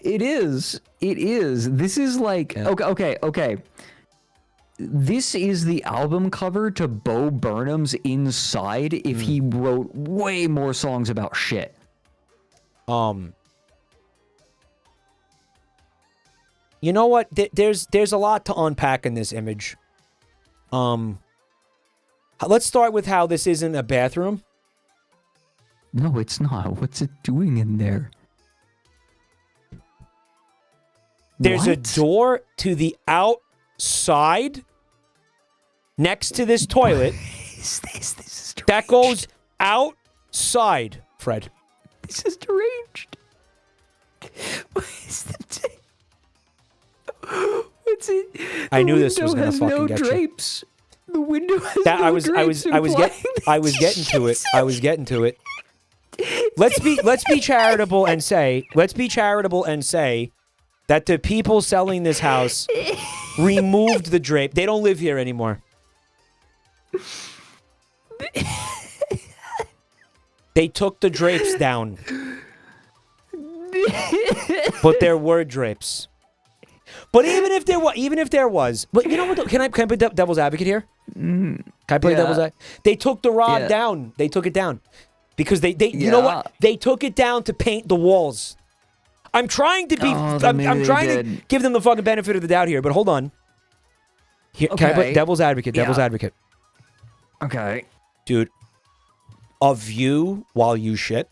It is. It is. This is like okay. This is the album cover to Bo Burnham's Inside if he wrote way more songs about shit. You know what? There's a lot to unpack in this image. Let's start with how this isn't a bathroom. No, it's not. What's it doing in there? There's a door to the outside next to this toilet. This is deranged. That goes outside, Fred. This is deranged. What is the What's it? I knew this was gonna fucking get you. Drapes. The window has That no I was getting to it. I was getting to it. Let's be charitable and say that the people selling this house removed the drape. They don't live here anymore. They took the drapes down. But there were drapes. But even if there was, but you know what? Can I play devil's advocate here? Can I play devil's advocate? They took the rod down. They took it down because they you know what? They took it down to paint the walls. I'm trying to be. I'm trying to give them the fucking benefit of the doubt here. But hold on. Here, can I play devil's advocate? Devil's advocate. Okay, dude. A view while you shit.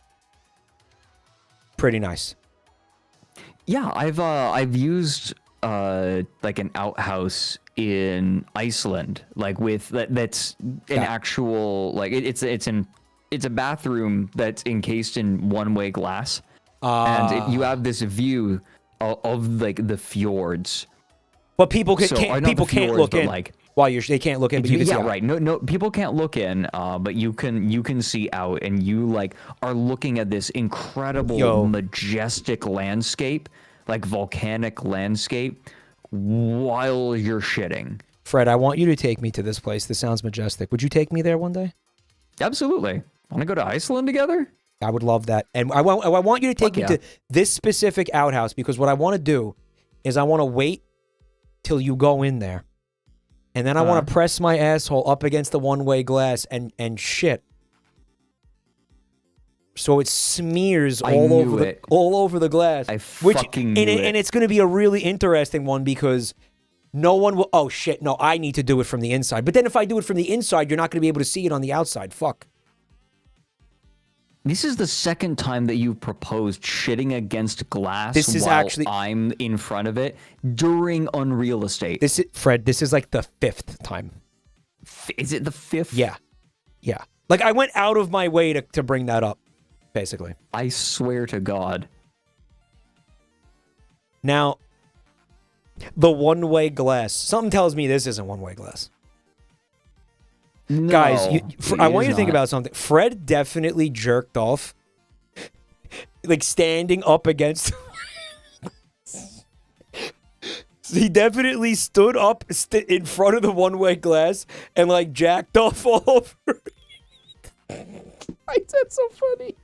Pretty nice. Yeah, I've used like an outhouse in Iceland, like with that's an actual like it's a bathroom that's encased in one-way glass, and you have this view of like the fjords. But people can't look in. Like, while they can't look in. But you can see out. Right. No, people can't look in. But you can see out, and you like are looking at this incredible, majestic landscape, like volcanic landscape, while you're shitting. Fred, I want you to take me to this place. This sounds majestic. Would you take me there one day? Absolutely. Want to go to Iceland together? I would love that. And I want you to take me to this specific outhouse, because what I want to do is I want to wait till you go in there. And then I want to press my asshole up against the one-way glass and shit. So it smears all over the glass. I fucking knew it. And it's going to be a really interesting one, because no one will... Oh, shit. No, I need to do it from the inside. But then if I do it from the inside, you're not going to be able to see it on the outside. Fuck. This is the second time that you've proposed shitting against glass while I'm in front of it during Unreal Estate. Fred, this is like the 5th time. Is it the 5th? Yeah. Yeah. Like, I went out of my way to bring that up. basically. I swear to God. Now, the one-way glass. Something tells me this isn't one-way glass. No, Guys, I want you to think not. about something. Fred definitely jerked off, like standing up against. He definitely stood up in front of the one-way glass and like jacked off all over. That's so funny.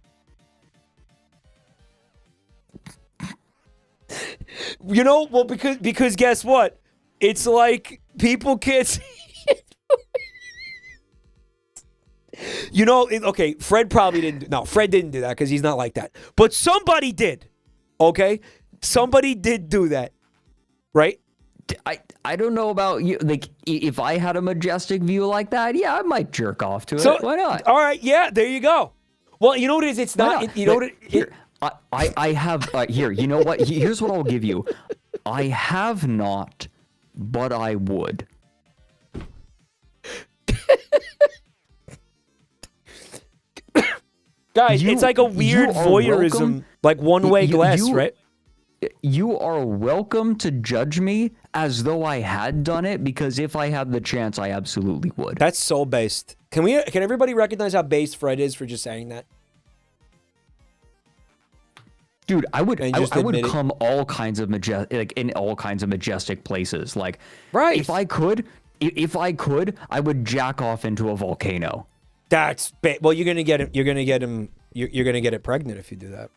You know, well, because guess what? It's like people can't see it. You know, okay, Fred probably didn't. No, Fred didn't do that because he's not like that. But somebody did. Okay, somebody did do that, right? I don't know about you. Like, if I had a majestic view like that, yeah, I might jerk off to it. Why not? All right, yeah, there you go. Well, you know what it is? It's not. You know what here, I have here. You know what? Here's what I'll give you. I have not, but I would. Guys, it's like a weird voyeurism, welcome, like one-way glass, right? You are welcome to judge me as though I had done it, because if I had the chance, I absolutely would. That's so based. Can everybody recognize how based Fred is for just saying that? Dude, I would come all kinds of in all kinds of majestic places. Like, right. If I could, I would jack off into a volcano. That's well, you're gonna get it pregnant if you do that.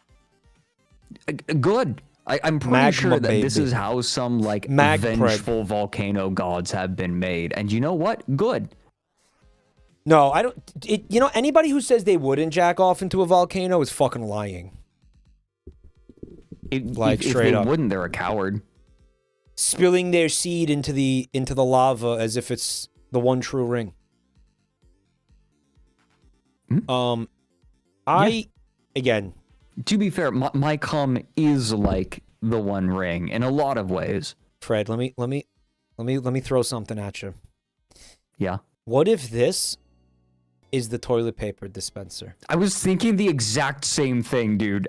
Good. I'm pretty sure that this is how some like vengeful volcano gods have been made. And you know what? Good. No, I don't. You know, anybody who says they wouldn't jack off into a volcano is fucking lying. If they wouldn't, they're a coward. Spilling their seed into the lava as if it's the one true ring. Again, to be fair, my cum is like the one ring in a lot of ways. Fred, let me throw something at you. Yeah. What if this is the toilet paper dispenser? I was thinking the exact same thing, dude.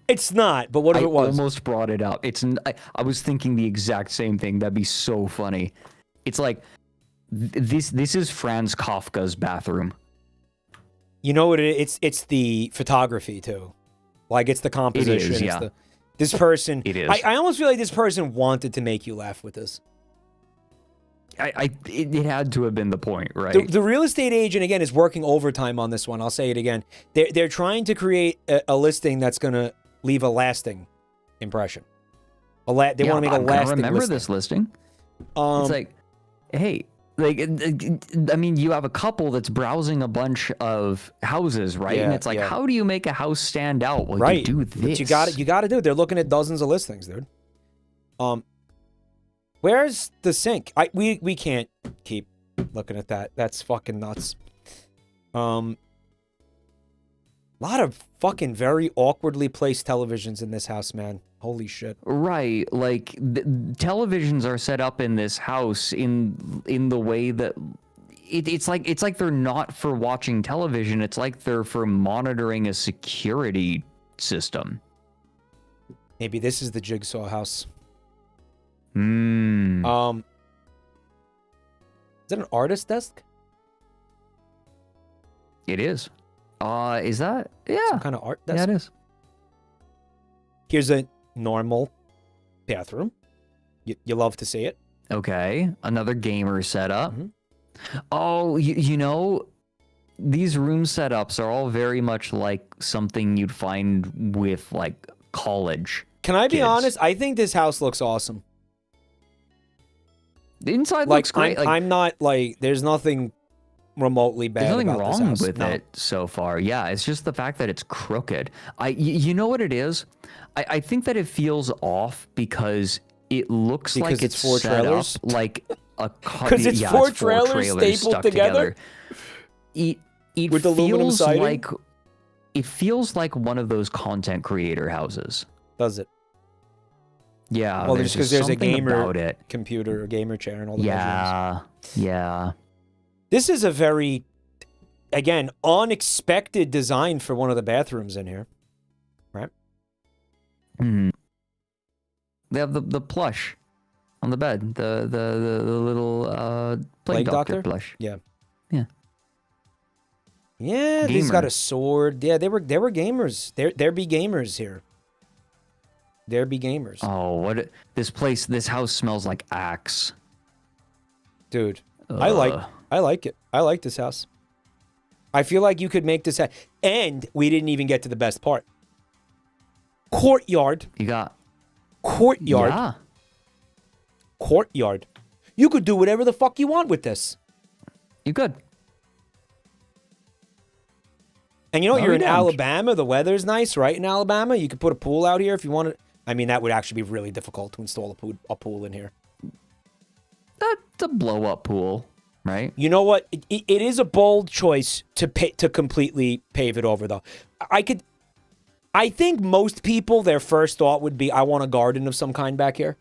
It's not, but what if it was? I almost brought it up. I was thinking the exact same thing. That'd be so funny. It's like this is Franz Kafka's bathroom. You know what it is? It's the photography too. Like it's the composition. It is, yeah. This person. It is. I almost feel like this person wanted to make you laugh with this. It had to have been the point, right? The real estate agent again is working overtime on this one. I'll say it again. They're trying to create a listing that's gonna leave a lasting impression. They want to make a lasting. Remember listing. This listing? It's like, hey. Like, I mean, you have a couple that's browsing a bunch of houses, right? Yeah, and it's like, how do you make a house stand out? Well, right. You do this. But you got to do it. They're looking at dozens of listings, dude. Where's the sink? We can't keep looking at that. That's fucking nuts. A lot of fucking very awkwardly placed televisions in this house, man. Holy shit. Right. Like, televisions are set up in this house in the way that it's like they're not for watching television. It's like they're for monitoring a security system. Maybe this is the jigsaw house. Is that an artist desk? It is. Is that? Yeah. Some kind of art desk? Yeah, it is. Here's a normal bathroom. You love to see it. Okay. Another gamer setup. Oh, you know, these room setups are all very much like something you'd find with like college. Can I be honest? I think this house looks awesome. The inside looks great. I'm not like, there's nothing remotely bad. There's nothing about wrong this house. with it so far. Yeah, it's just the fact that it's crooked. You know what it is? I think that it feels off because it looks like it's four set trailers? up like a because it's four trailers stapled stuck together. It with aluminum feels siding? like it feels like one of those content creator houses. Does it? Yeah. Well, just because there's a gamer computer, a gamer chair, and all the Yeah. This is a very again, unexpected design for one of the bathrooms in here, right? Hmm. They have the plush on the bed, the little plague doctor plush. Yeah. Yeah. Yeah, he's got a sword. Yeah, they were gamers. There be gamers here. There be gamers. Oh, this house smells like Axe. Dude, I like it. I like this house. I feel like you could make this and we didn't even get to the best part. Courtyard. You got courtyard. Yeah. Courtyard. You could do whatever the fuck you want with this. You could. And you know, you're in Alabama. The weather's nice, right? In Alabama, you could put a pool out here if you wanted. I mean, that would actually be really difficult to install a pool in here. That's a blow-up pool, right? You know what? It is a bold choice to completely pave it over, though. I think most people, their first thought would be, I want a garden of some kind back here.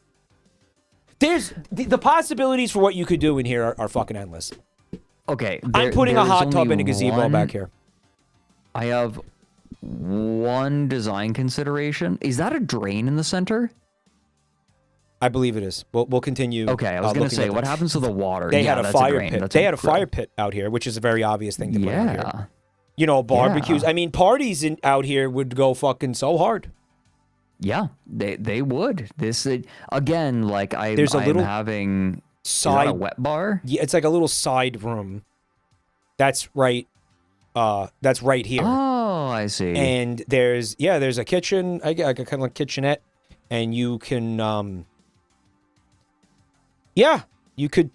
There's the possibilities for what you could do in here are fucking endless. Okay. I'm putting a hot tub and a gazebo back here. I have one design consideration. Is that a drain in the center? I believe it is. We'll continue. Okay, I was going to say, what happens to the water? They had a fire pit. They had a fire pit out here, which is a very obvious thing to put out here. You know, barbecues. Yeah. I mean, parties out here would go fucking so hard. Yeah, they would. This again, like I'm having side, is that a wet bar. Yeah, it's like a little side room. That's right. That's right here. Oh, I see. And there's a kitchen. I got kind of like kitchenette, and you can you could.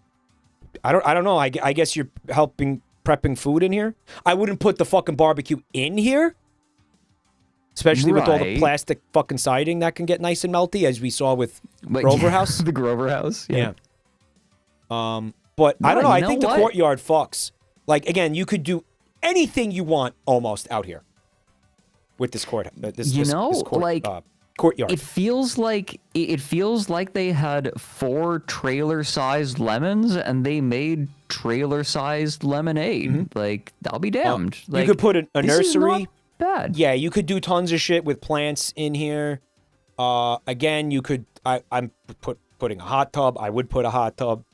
I don't know. I guess you're helping prepping food in here. I wouldn't put the fucking barbecue in here. Especially with all the plastic fucking siding that can get nice and melty, as we saw with Grover House. The Grover House, yeah. But I don't know. I think the courtyard fucks. Like, again, you could do anything you want almost out here with this court. Courtyard. It feels like they had 4 trailer-sized lemons and they made trailer-sized lemonade. Mm-hmm. Like, I'll be damned. You could put a nursery. Bad. Yeah, you could do tons of shit with plants in here. Again, you could. I'm putting a hot tub. I would put a hot tub.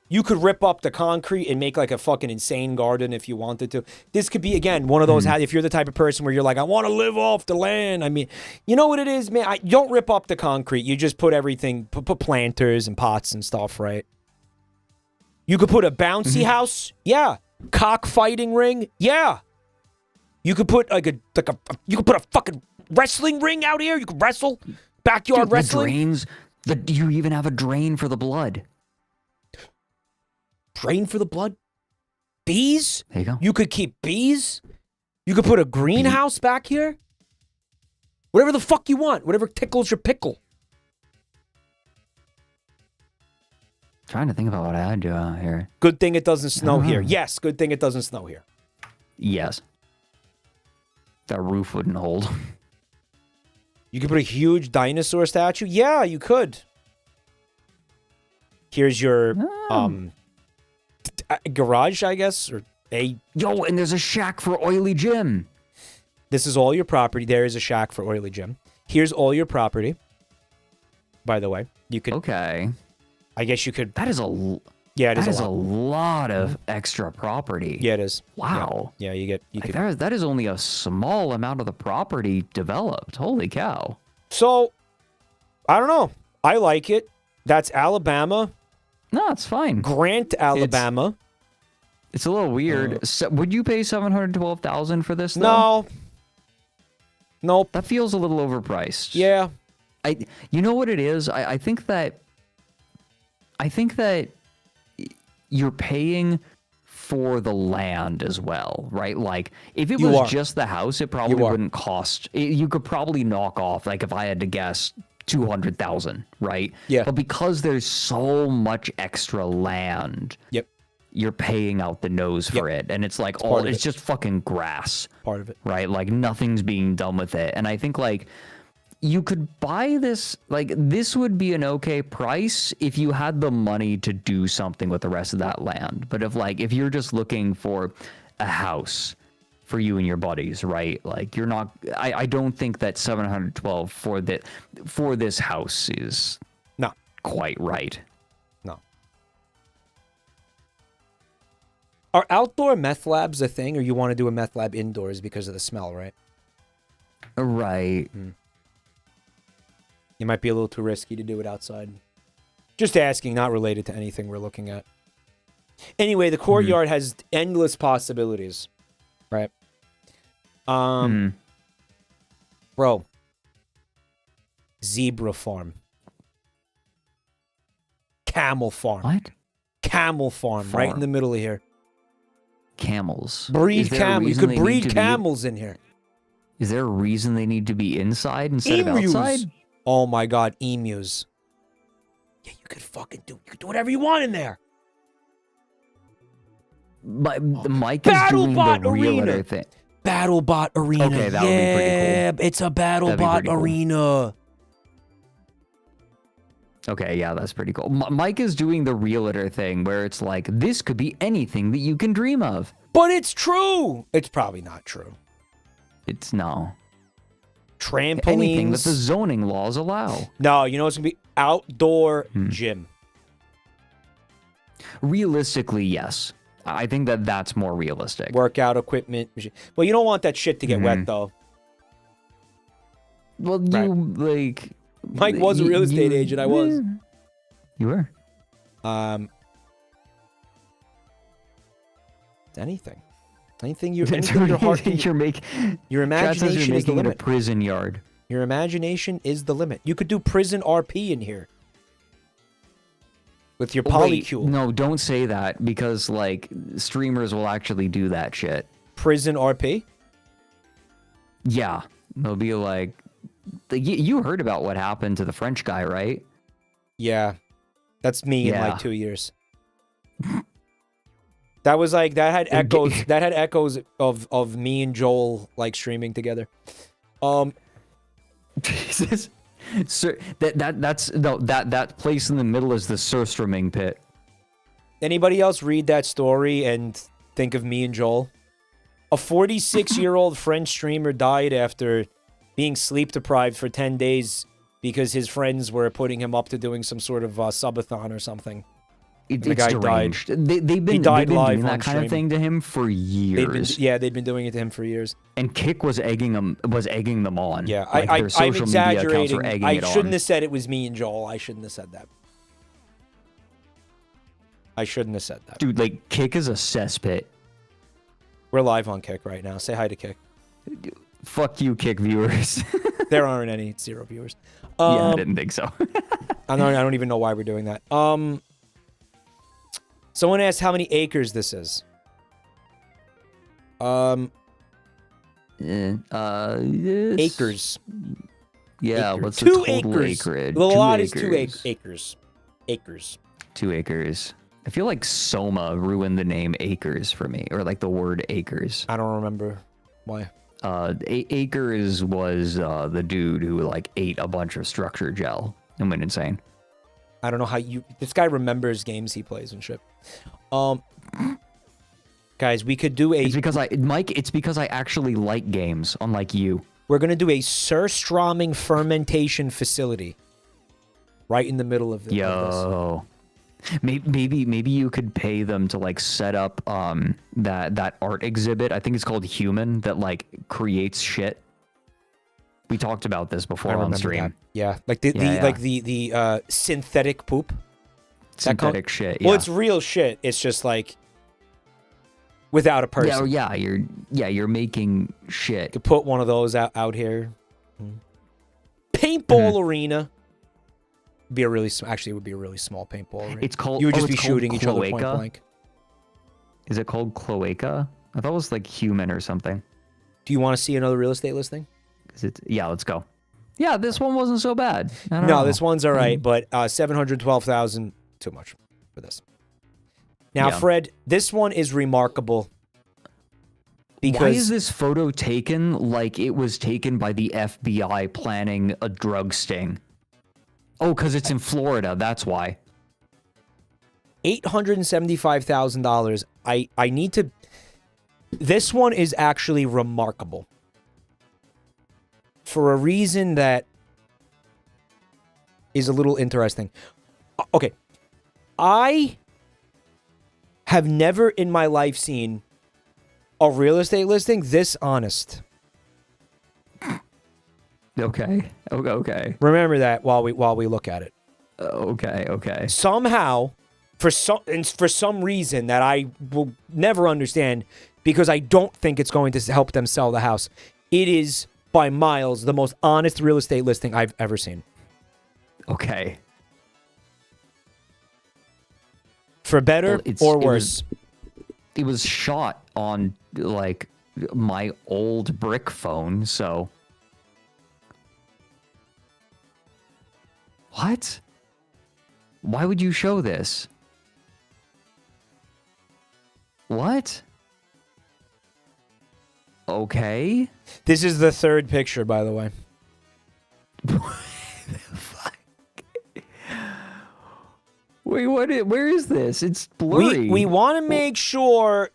You could rip up the concrete and make like a fucking insane garden if you wanted to. This could be, again, one of those. If you're the type of person where you're like, I want to live off the land. I mean, you know what it is, man. Don't rip up the concrete. You just put everything. Put planters and pots and stuff, right? You could put a bouncy house. Yeah. Cockfighting ring. Yeah. You could put you could put a fucking wrestling ring out here. You could wrestle, backyard wrestling. The drains. You even have a drain for the blood. Drain for the blood. Bees. There you go. You could keep bees. You could put a greenhouse back here. Whatever the fuck you want. Whatever tickles your pickle. Trying to think about what I'd do out here. Good thing it doesn't snow here. Yes. Good thing it doesn't snow here. Yes. That roof wouldn't hold. You could put a huge dinosaur statue. Yeah, you could. Here's your garage, I guess, or Yo, and there's a shack for Oily Jim. This is all your property. There is a shack for Oily Jim. Here's all your property. By the way, you could. Okay. I guess you could. That is a. Yeah, it is a lot of extra property. Yeah, it is. Wow. Yeah, you could. That is only a small amount of the property developed. Holy cow. So, I don't know. I like it. That's Alabama. No, it's fine. Grant, Alabama. It's a little weird. Would you pay $712,000 for this? Though? No. Nope. That feels a little overpriced. Yeah. You know what it is? I think that you're paying for the land as well, right? Like, if it was just the house, it probably wouldn't cost. You could probably knock off, like, if I had to guess, $200,000, right? Yeah. But because there's so much extra land, you're paying out the nose for it, and it's like it's just fucking grass. Part of it, right? Like, nothing's being done with it, and I think like. You could buy this, like, this would be an okay price if you had the money to do something with the rest of that land. But if you're just looking for a house for you and your buddies, right? Like you're not. I don't think that 712 for this house is no quite right. No. Are outdoor meth labs a thing, or you want to do a meth lab indoors because of the smell, right? Right. It might be a little too risky to do it outside. Just asking, not related to anything we're looking at. Anyway, the courtyard has endless possibilities, right? Bro. Zebra farm. Camel farm. What? Camel farm, right in the middle of here. Camels. Breed camels. You could breed camels in here. Is there a reason they need to be inside instead Emus. of outside? Oh my god, emus. Yeah, you could do whatever you want in there. But Mike is doing the realtor thing. BattleBot Arena. Okay, that would be pretty cool. It's a BattleBot Arena. Okay, yeah, that's pretty cool. Mike is doing the realtor thing where it's like, this could be anything that you can dream of. But it's true. It's probably not true. It's no. Trampolines. Anything that the zoning laws allow. No, you know it's going to be outdoor gym. Realistically, yes. I think that that's more realistic. Workout equipment. Well, you don't want that shit to get wet, though. Well, like... Mike was a real estate agent. I was. You were. Anything your heart can, your imagination is the limit. A prison yard. Your imagination is the limit. You could do prison RP in here with your polycule. No, don't say that because like streamers will actually do that shit. Prison RP? Yeah, they'll be like. You heard about what happened to the French guy, right? Yeah. That's me in like 2 years. That was like, that had echoes of me and Joel like streaming together. Jesus. Sir, that place in the middle is the surströmming pit. Anybody else read that story and think of me and Joel? A 46-year-old French streamer died after being sleep deprived for 10 days because his friends were putting him up to doing some sort of subathon or something. The guy deranged. They've been doing that kind of thing to him for years. They'd been doing it to him for years. And Kick was egging them on. Yeah, like I'm exaggerating. I shouldn't have said it was me and Joel. I shouldn't have said that. Dude, like, Kick is a cesspit. We're live on Kick right now. Say hi to Kick. Fuck you, Kick viewers. There aren't any. It's 0 viewers. Yeah, I didn't think so. I don't even know why we're doing that. Someone asked how many acres this is. Acres. Yeah, what's the 2 total acres. acreage? The lot is 2 acres. Acres. 2 acres. I feel like Soma ruined the name Acres for me, or like the word acres. I don't remember why. Acres was the dude who like ate a bunch of structure gel and went insane. I don't know how this guy remembers games he plays and shit. Guys, we could do a... It's because I actually like games, unlike you. We're going to do a surströmming fermentation facility right in the middle of this. Yo. Maybe you could pay them to like set up that art exhibit. I think it's called Human, that like creates shit. We talked about this before on stream. That. Yeah, like the synthetic poop. Synthetic shit. Yeah. Well, it's real shit. It's just like without a person. You're making shit. You could put one of those out here. Paintball arena. It would be a really small paintball arena. It's called. You would just be shooting each other point blank. Is it called Cloaca? I thought it was like Human or something. Do you want to see another real estate listing? Yeah, let's go. Yeah, this one wasn't so bad. No, this one's all right, but 712,000, too much for this. Now, Fred, this one is remarkable. Because why is this photo taken like it was taken by the FBI planning a drug sting? Oh, because it's in Florida. That's why. $875,000. I need to... This one is actually remarkable for a reason that is a little interesting. Okay. I have never in my life seen a real estate listing this honest. Okay. Okay. Remember that while we look at it. Okay. Somehow, for some reason that I will never understand, because I don't think it's going to help them sell the house, it is by miles the most honest real estate listing I've ever seen. Okay. For better or worse. It was shot on, like, my old brick phone, so... What? Why would you show this? What? Okay. This is the third picture, by the way. Wait, where is this? It's blurry. We want to make sure,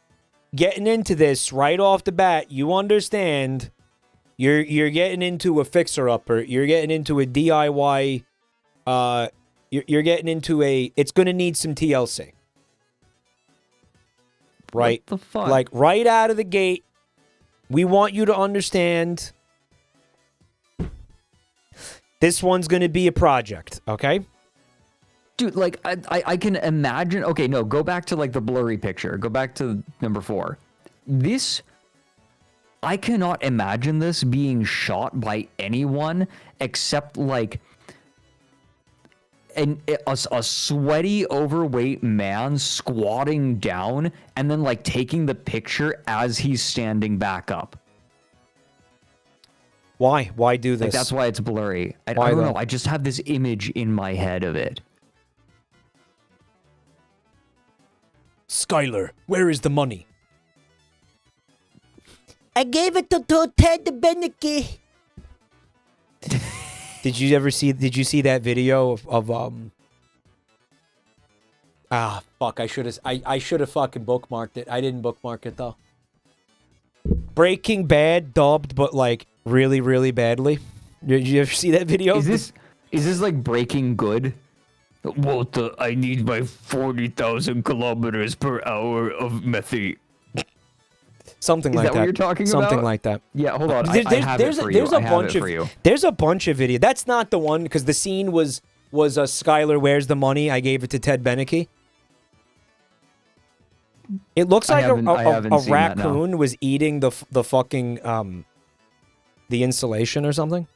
getting into this right off the bat, you understand you're getting into a fixer-upper. You're getting into a DIY. You're getting into a... It's going to need some TLC. Right? What the fuck? Like, right out of the gate, we want you to understand this one's going to be a project, okay? Dude, like, I can imagine... Okay, no, go back to, like, the blurry picture. Go back to number 4. This... I cannot imagine this being shot by anyone except, like... A sweaty, overweight man squatting down and then, like, taking the picture as he's standing back up. Why? Why do this? Like, that's why it's blurry. I don't know. I just have this image in my head of it. Skylar, where is the money? I gave it to Ted Beneke. Did you see that video of fuck, I should have fucking bookmarked it. I didn't bookmark it though. Breaking Bad dubbed, but like really, really badly. Did you ever see that video? Is this like Breaking Good? Walter, I need my 40,000 kilometers per hour of methane. Something like that. Is that what you're talking about? Something like that. Yeah, hold on. I have it for you. There's a bunch of video. That's not the one, because the scene was Skylar, where's the money? I gave it to Ted Beneke. It looks like a raccoon was eating the fucking the insulation or something.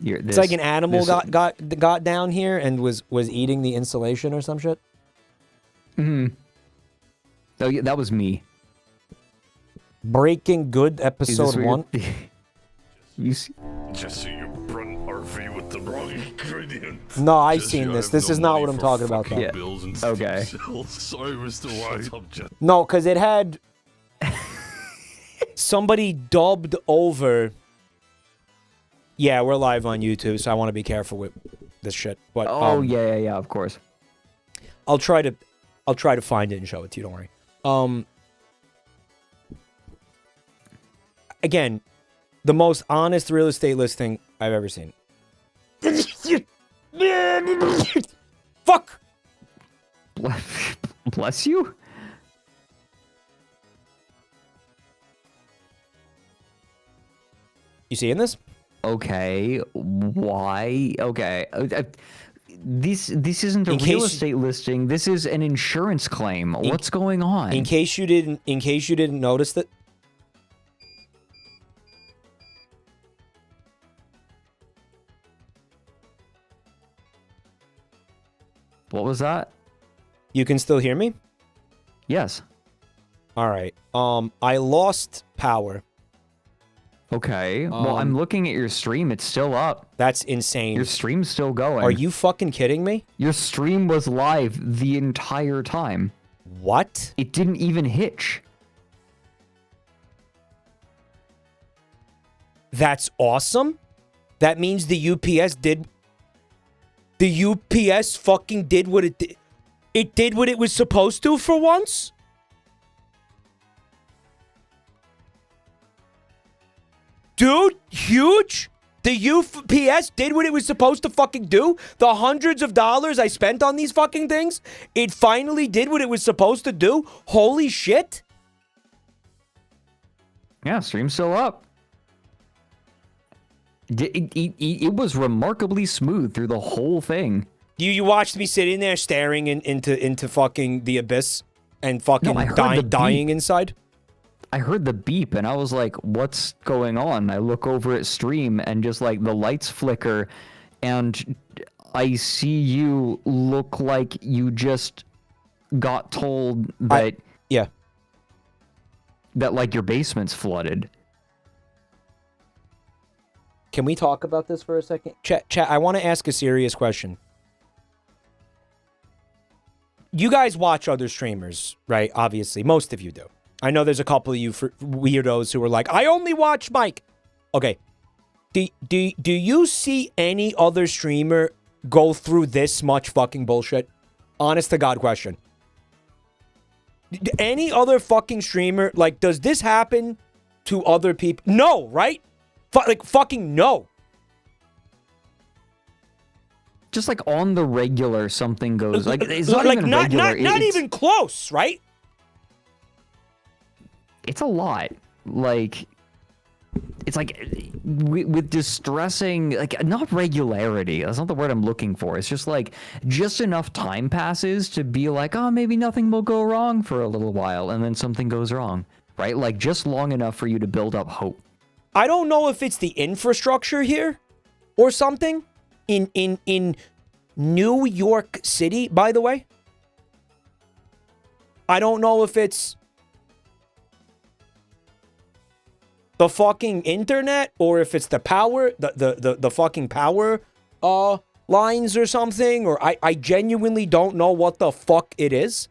It's like an animal got down here and was eating the insulation or some shit. Oh, yeah, that was me. Breaking Good episode 1. Just so you run RV with the wrong ingredients. No, I've seen this. This is not what I'm talking about, though. Yeah. Okay. Sorry, Mr. White. No, because it had somebody dubbed over. Yeah, we're live on YouTube, so I want to be careful with this shit. But yeah, of course. I'll try to find it and show it to you. Don't worry. Again, the most honest real estate listing I've ever seen. Fuck! Bless you? You seeing this? Okay. Why? Okay. This isn't a real estate listing. This is an insurance claim. What's going on? In case you didn't notice that. What was that? You can still hear me? Yes. All right. I lost power. Okay. Well, I'm looking at your stream. It's still up. That's insane. Your stream's still going. Are you fucking kidding me? Your stream was live the entire time. What? It didn't even hitch. That's awesome. That means the UPS did... The UPS fucking did what it did. It did what it was supposed to for once? Dude, huge. The UPS did what it was supposed to fucking do. The hundreds of dollars I spent on these fucking things, it finally did what it was supposed to do. Holy shit. Yeah, stream's still up. It was remarkably smooth through the whole thing. You watched me sitting there staring into fucking the abyss and fucking dying inside? I heard the beep and I was like, what's going on? I look over at stream and just like the lights flicker and I see you look like you just got told that that like your basement's flooded. Can we talk about this for a second? Chat, I want to ask a serious question. You guys watch other streamers, right? Obviously, most of you do. I know there's a couple of you weirdos who are like, I only watch Mike. Okay. Do you see any other streamer go through this much fucking bullshit? Honest to God question. Any other fucking streamer, like, does this happen to other people? No, right? Like, fucking no. Just like on the regular, something goes like it's not like even regular. Not even close, right? It's a lot. Like, it's like with distressing, like not regularity. That's not the word I'm looking for. It's just like just enough time passes to be like, oh, maybe nothing will go wrong for a little while, and then something goes wrong, right? Like just long enough for you to build up hope. I don't know if it's the infrastructure here or something. In New York City, by the way. I don't know if it's the fucking internet or if it's the power, the fucking power lines or something, or I genuinely don't know what the fuck it is.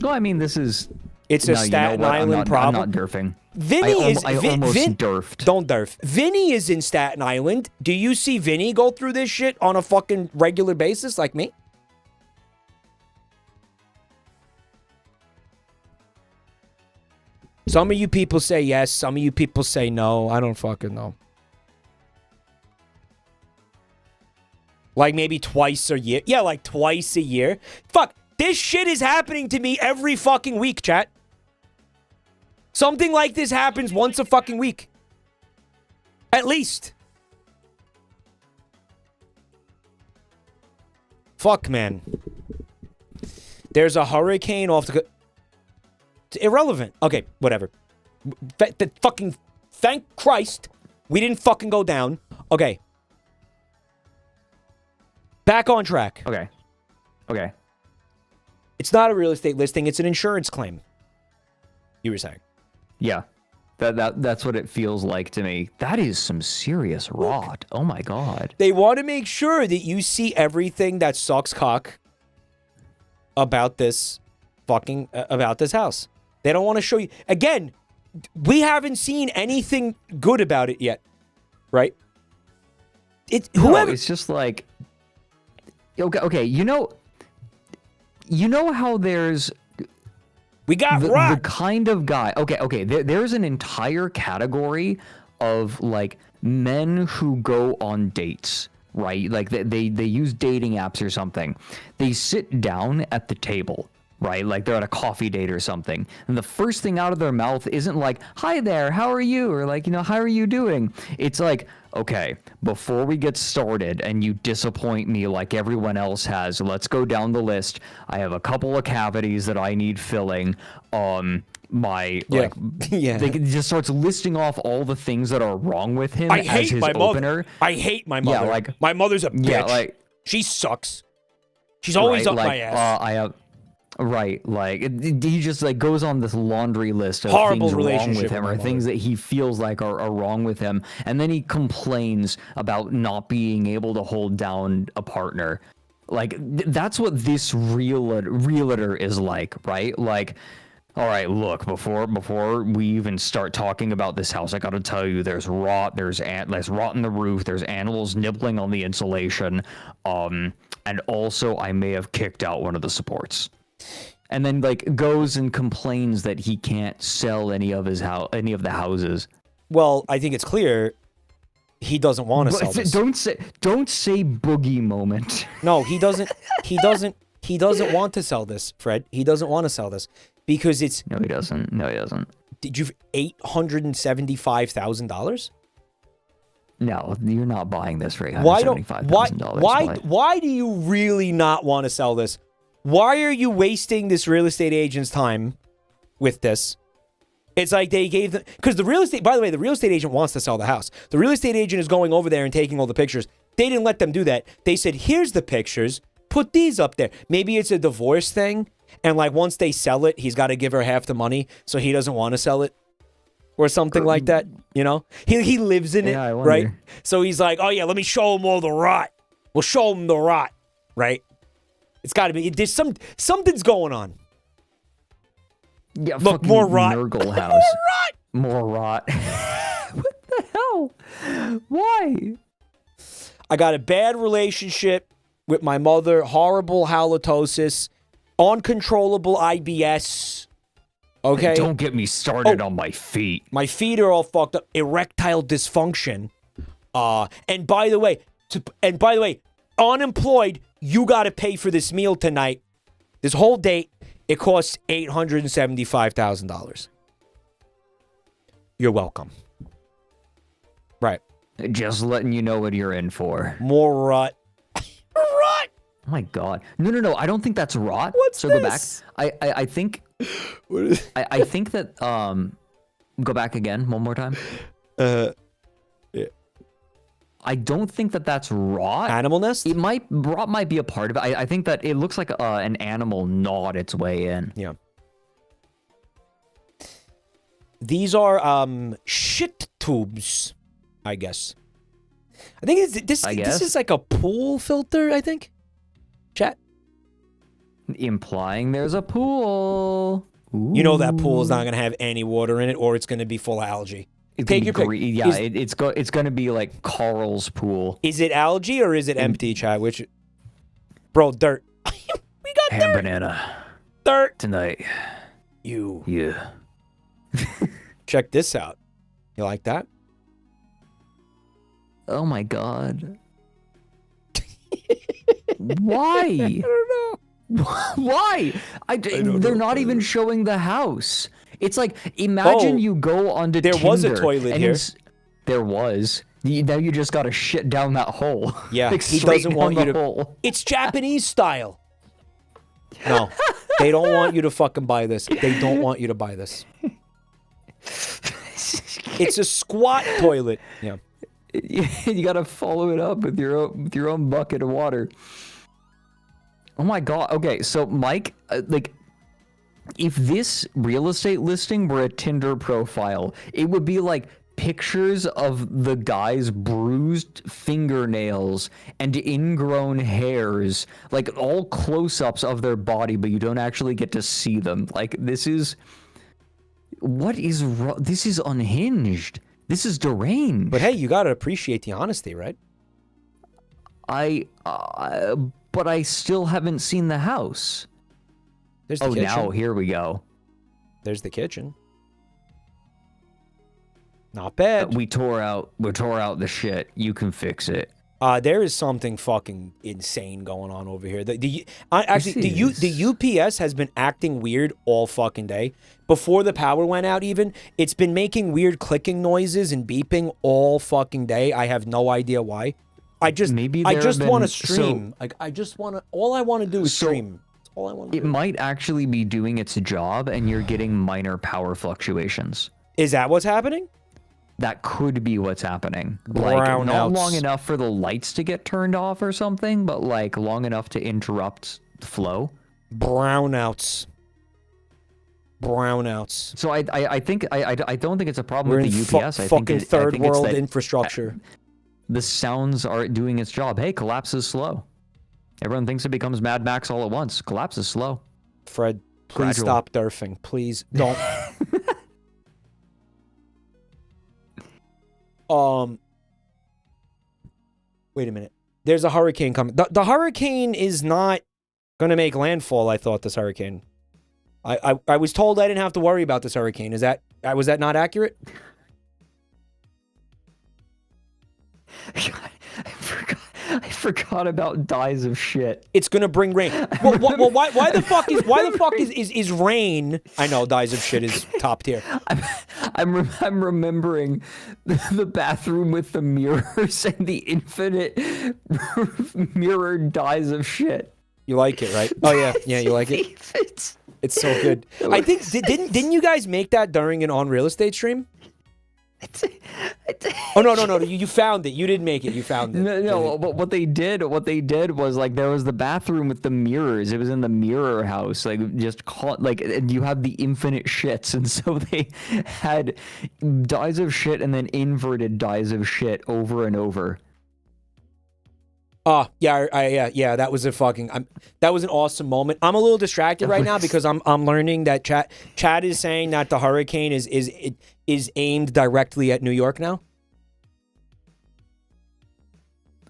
Well, I mean, this is... It's a Staten Island problem. I'm not derfing. Vinny I almost derfed. Don't derf. Vinny is in Staten Island. Do you see Vinny go through this shit on a fucking regular basis like me? Some of you people say yes. Some of you people say no. I don't fucking know. Like maybe twice a year. Yeah, like twice a year. Fuck. This shit is happening to me every fucking week, chat. Something like this happens once a fucking week. At least. Fuck, man. There's a hurricane off the... It's irrelevant. Okay, whatever. Fucking... Thank Christ we didn't fucking go down. Okay. Back on track. Okay. Okay. It's not a real estate listing. It's an insurance claim. You were saying. Yeah. That's what it feels like to me. That is some serious rot. Oh my God. They want to make sure that you see everything that sucks cock about this fucking, about this house. They don't want to show you. Again, we haven't seen anything good about it yet. Right? Whoever. No, it's just like, okay, you know how there's we got the kind of guy. Okay. There's an entire category of like men who go on dates, right? Like they use dating apps or something. They sit down at the table, right? Like they're at a coffee date or something. And the first thing out of their mouth isn't like, hi there, how are you? Or like, how are you doing? It's like, okay, before we get started and you disappoint me like everyone else has, let's go down the list. I have a couple of cavities that I need filling. They just starts listing off all the things that are wrong with him as his opener. I hate my mother. Yeah, like my mother's a bitch. Yeah, like she sucks. She's always up my ass. Right, like he just like goes on this laundry list of horrible things wrong with him or things that he feels like are wrong with him, and then he complains about not being able to hold down a partner. Like that's what this realtor is like, right? Like, all right, look, before we even start talking about this house, I got to tell you, there's rot, there's rot in the roof, there's animals nibbling on the insulation, and also I may have kicked out one of the supports. and then like goes and complains that he can't sell any of the houses. Well, I think it's clear he doesn't want to sell this. Don't say boogie moment. No, he doesn't. He doesn't want to sell this, Fred. He doesn't want to sell this because it's. No, he doesn't. Did you $875,000? No, you're not buying this for $875,000. Why do you really not want to sell this? Why are you wasting this real estate agent's time with this? It's like they gave them, because the real estate, by the way, the real estate agent wants to sell the house. The real estate agent is going over there and taking all the pictures. They didn't let them do that. They said, here's the pictures, put these up there. Maybe it's a divorce thing, and like once they sell it, he's got to give her half the money, so he doesn't want to sell it. Or something like that, you know? He lives in it, right? So he's like, oh yeah, let me show him all the rot. We'll show him the rot, right? It's got to be, there's something's going on. Yeah, look, more rot. Nurgle house. More rot. What the hell? Why? I got a bad relationship with my mother, horrible halitosis, uncontrollable IBS. Okay. Don't get me started on my feet. My feet are all fucked up. Erectile dysfunction. And by the way, unemployed, you got to pay for this meal tonight. This whole date, it costs $875,000. You're welcome. Right. Just letting you know what you're in for. More rot. Rot. Oh my god. No. I don't think that's rot. What's so this? Go back. I think. I think that go back again one more time. Yeah. I don't think that that's rot. Animal nest? Rot might be a part of it. I think that it looks like an animal gnawed its way in. Yeah. These are shit tubes, I guess. I think this is like a pool filter, I think. Chat. Implying there's a pool. Ooh. You know that pool is not going to have any water in it, or it's going to be full of algae. Take your pick. Yeah, it's going to be like Carl's pool. Is it algae or is it empty, Chad? Which, bro, dirt. We got Ham dirt. banana. Dirt Tonight. Yeah. Check this out. You like that? Oh my god. Why? I don't know. Why? They're not even showing the house. It's like, imagine you go onto Tinder. There was a toilet here. There was. Now you just got to shit down that hole. Yeah, like he doesn't want you to. Hole. It's Japanese style. No, they don't want you to fucking buy this. They don't want you to buy this. It's a squat toilet. Yeah. You got to follow it up with your own bucket of water. Oh my god. Okay, so Mike, like, if this real estate listing were a Tinder profile, it would be like pictures of the guy's bruised fingernails and ingrown hairs, like all close-ups of their body, but you don't actually get to see them. Like, this is unhinged. This is deranged. But hey, you got to appreciate the honesty, right? But I still haven't seen the house. There's the kitchen. Now here we go. There's the kitchen. Not bad. We tore out the shit. You can fix it. There is something fucking insane going on over here. The UPS has been acting weird all fucking day. Before the power went out even, it's been making weird clicking noises and beeping all fucking day. I have no idea why. I just want to stream. All I want to do is stream. That's all I want to do. It might actually be doing its job and you're getting minor power fluctuations. Is that what's happening? That could be what's happening. Like, not long enough for the lights to get turned off or something, but like long enough to interrupt the flow. Brownouts. So I don't think it's a problem We're with the UPS. I think third world infrastructure. The sounds are doing its job. Hey, collapse is slow. Everyone thinks it becomes Mad Max all at once. Collapse is slow. Fred, please stop derfing. Please don't. Wait a minute. There's a hurricane coming. The hurricane is not going to make landfall, I thought, this hurricane. I was told I didn't have to worry about this hurricane. Was that not accurate? I forgot about dyes of shit. It's gonna bring rain. Well, why the fuck is rain? I know dyes of shit is top tier. I'm remembering the bathroom with the mirrors and the infinite mirrored dyes of shit. You like it, right? Oh yeah, you like it. It's so good. I think didn't you guys make that during an on real estate stream? Oh no! You found it. You didn't make it. You found it. No. But what they did was like there was the bathroom with the mirrors. It was in the mirror house. Like just and you have the infinite shits, and so they had dyes of shit and then inverted dyes of shit over and over. Yeah. That was that was an awesome moment. I'm a little distracted right now because I'm learning that Chad is saying that the hurricane is aimed directly at New York now.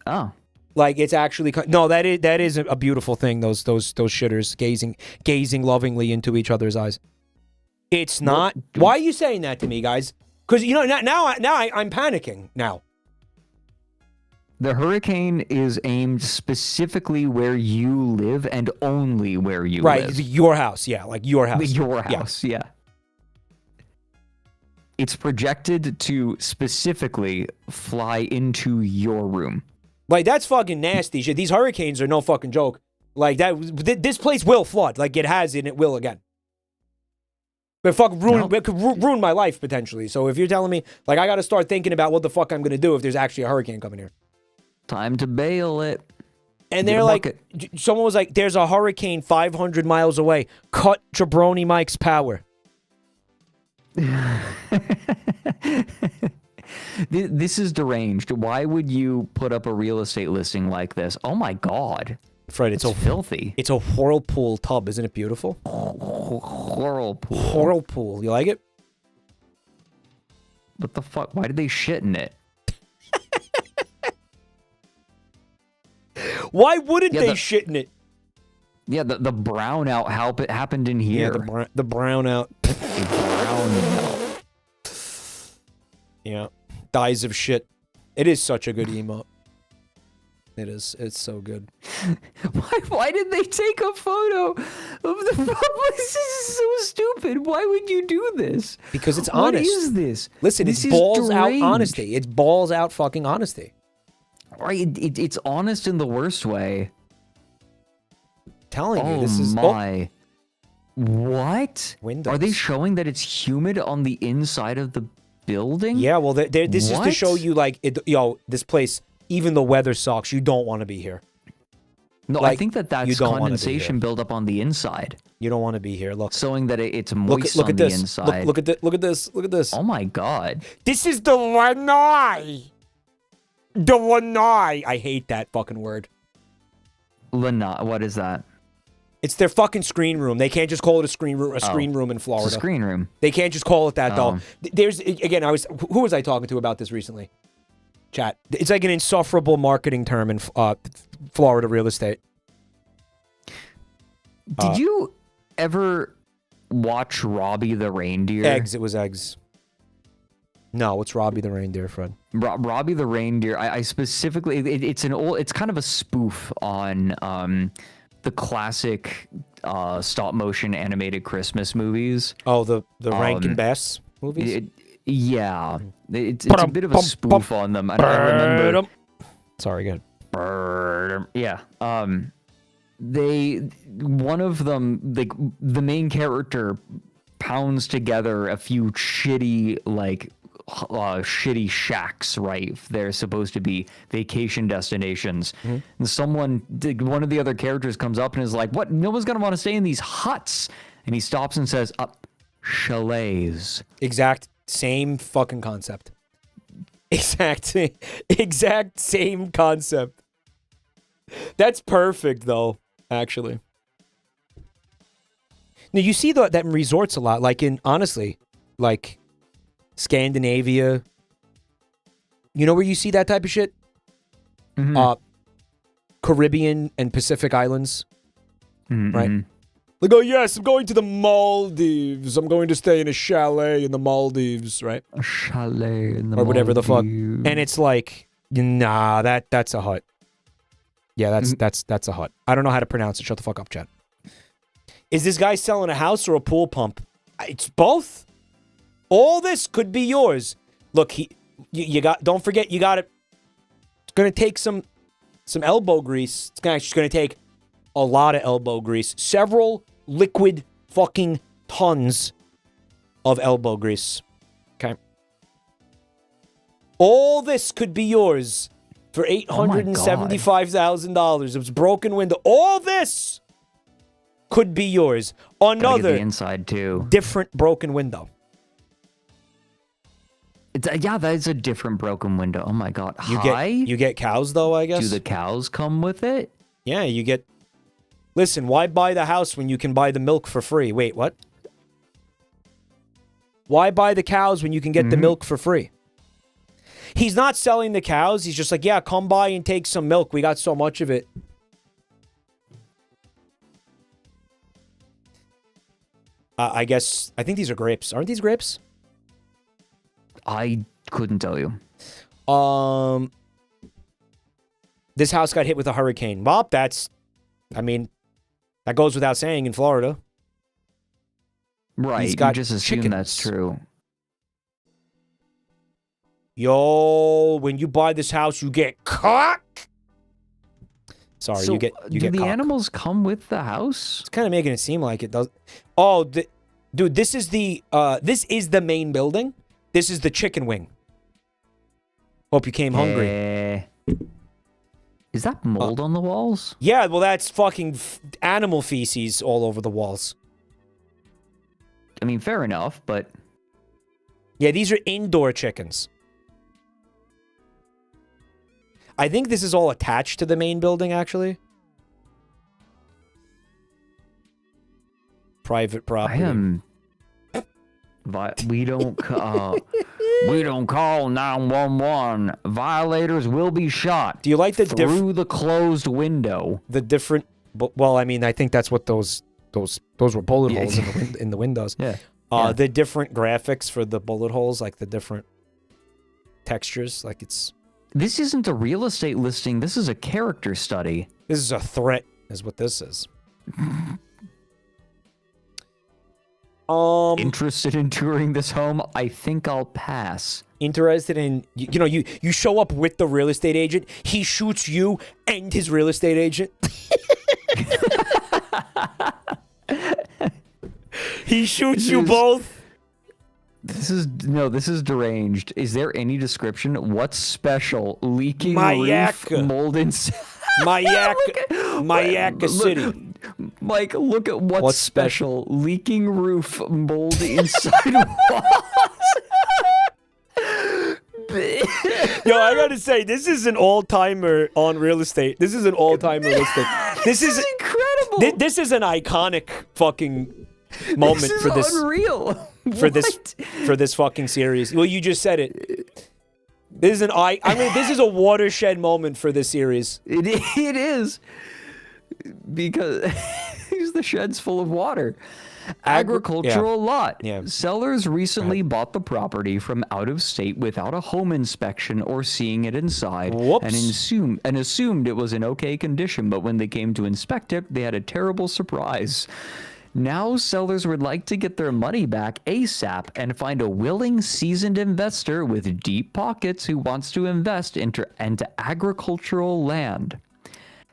Oh, like it's actually that is a beautiful thing. Those shitters gazing lovingly into each other's eyes. It's not. Why are you saying that to me, guys? Because now I'm panicking now. The hurricane is aimed specifically where you live and only where you live. Right, your house, yeah, like your house. Your house, yeah. It's projected to specifically fly into your room. Like, that's fucking nasty shit. These hurricanes are no fucking joke. Like, this place will flood. Like, it has and it will again. But it could ruin my life, potentially. So if you're telling me, like, I got to start thinking about what the fuck I'm going to do if there's actually a hurricane coming here. Time to bail it. And they're like, someone was like, there's a hurricane 500 miles away. Cut Jabroni Mike's power. This is deranged. Why would you put up a real estate listing like this? Oh my God. Fred, it's filthy. It's a whirlpool tub. Isn't it beautiful? Whirlpool. Whirlpool. You like it? What the fuck? Why did they shit in it? Why wouldn't they shit in it? Yeah, the brownout happened in here. Yeah, the brownout. Yeah, dyes of shit. It is such a good emote. It is. It's so good. Why did they take a photo of the public? This is so stupid. Why would you do this? Because it's honest. What is this? Listen, it's balls out honesty. It's balls out fucking honesty. Right, it's honest in the worst way. Telling you, this is my. What? Windows. Are they showing that it's humid on the inside of the building? Yeah, well, this is to show you, like, this place, even the weather sucks, you don't want to be here. No, like, I think that's condensation buildup on the inside. You don't want to be here. Look, showing that it's moist on the inside. Look at this. Look at this. Oh my God! This is the lanai. The lanai. I hate that fucking word. Lanai. What is that? It's their fucking screen room. They can't just call it a screen room. Screen room in Florida. It's a screen room. They can't just call it that though. There's again. Who was I talking to about this recently? Chat. It's like an insufferable marketing term in Florida real estate. Did you ever watch Robbie the Reindeer? Eggs. It was eggs. No, it's Robbie the Reindeer, Fred. Robbie the Reindeer. I specifically. It's kind of a spoof on the classic stop motion animated Christmas movies. Oh, the Rankin Bass movies. It's a bit of a spoof on them. I remember. Sorry, good. Yeah. One of them, the main character pounds together a few shitty shitty shacks, right? They're supposed to be vacation destinations. Mm-hmm. And one of the other characters comes up and is like, what? No one's going to want to stay in these huts. And he stops and says, chalets. Exact same fucking concept. Exact same concept. That's perfect, though, actually. Now, you see that in resorts a lot, honestly, Scandinavia. You know where you see that type of shit? Mm-hmm. Caribbean and Pacific Islands, right? Like, oh yes, I'm going to the Maldives. I'm going to stay in a chalet in the Maldives, right? A chalet in the or whatever the fuck. Maldives. And it's like, nah, that's a hut. Yeah, that's a hut. I don't know how to pronounce it. Shut the fuck up, Chad. Is this guy selling a house or a pool pump? It's both. All this could be yours. Look, you got. Don't forget, you got it. It's gonna take some elbow grease. It's actually gonna take a lot of elbow grease. Several liquid fucking tons of elbow grease. Okay. All this could be yours for $875,000. It was broken window. All this could be yours. Another the inside too. Different broken window. Yeah, that is a different broken window. Oh my god. You get cows though, I guess. Do the cows come with it? Yeah, you get. Listen, why buy the house when you can buy the milk for free? Wait, what? Why buy the cows when you can get the milk for free? He's not selling the cows. He's just like, yeah, come by and take some milk. We got so much of it. I think these are grapes. Aren't these grapes? I couldn't tell you. This house got hit with a hurricane. Well, that goes without saying in Florida. Right, He's got you just assume chickens. that's true. Yo, when you buy this house, you get cock. Sorry, So, you get do the cock. animals come with the house? It's kind of making it seem like it does. Oh, dude, this is the main building. This is the chicken wing. Hope you came hungry. Is that mold on the walls? Yeah, well, that's fucking animal feces all over the walls. I mean, fair enough, but... Yeah, these are indoor chickens. I think this is all attached to the main building, actually. Private property. We don't call 911. Violators will be shot. Do you like the through the closed window? The different... Well, I mean, I think that's what those were bullet holes in the windows. Yeah. The different graphics for the bullet holes, like the different textures, like it's... This isn't a real estate listing. This is a character study. This is a threat, is what this is. Interested in touring this home? I think I'll pass. Interested in... You show up with the real estate agent. He shoots you and his real estate agent. He shoots you both. This is deranged. Is there any description? What's special? Leaking roof, mold inside. Mayaca City. Mike, look at what's special. Leaking roof, mold inside walls. Yo, I gotta say, this is an all-timer on real estate. This is an all-timer listing. This is incredible. This is an iconic fucking moment this is for this. Unreal. For this fucking series. Well, you just said it. This is this is a watershed moment for this series. It is. Because the shed's full of water. Agricultural lot. Yeah. Sellers recently bought the property from out of state without a home inspection or seeing it inside. Whoops. And assumed it was in okay condition, but when they came to inspect it, they had a terrible surprise. Now sellers would like to get their money back ASAP and find a willing, seasoned investor with deep pockets who wants to invest into agricultural land.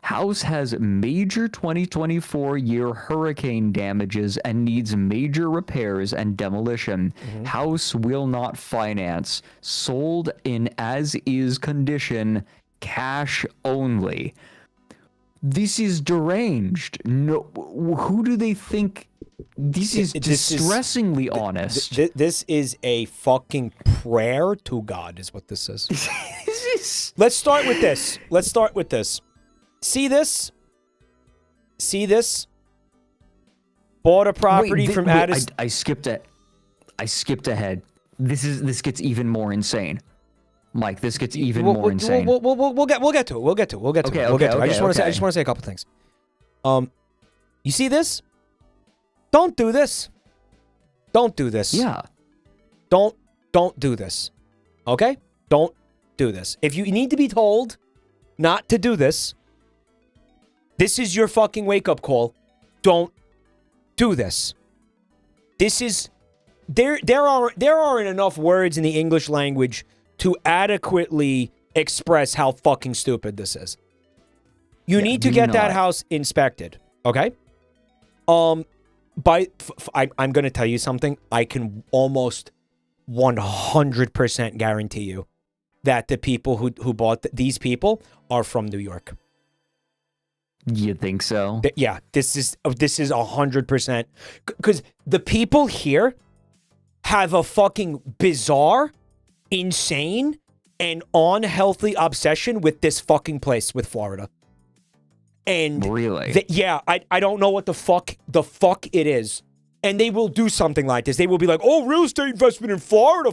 House has major 2024 year hurricane damages and needs major repairs and demolition. House will not finance. Sold in as-is condition. Cash only. This is deranged. No, who do they think? This is distressingly honest. This is a fucking prayer to God, is what this is. Let's start with this. See this? Bought a property from Addis. I skipped it. I skipped ahead. This gets even more insane. Mike, this gets even more insane. We'll get to it. Okay. I just want to say a couple things. You see this? don't do this. Don't do this. Yeah. Don't do this. Okay? Don't do this. If you need to be told not to do this, this is your fucking wake-up call. Don't do this. This is there aren't enough words in the English language to adequately express how fucking stupid this is. You need to get that house inspected, okay? I'm going to tell you something. I can almost 100% guarantee you that the people who bought these people are from New York. You think so? Yeah, this is 100%. Because the people here have a fucking bizarre, insane, and unhealthy obsession with this fucking place, with Florida. And really? Yeah, I don't know what the fuck it is. And they will do something like this. They will be like, oh, real estate investment in Florida.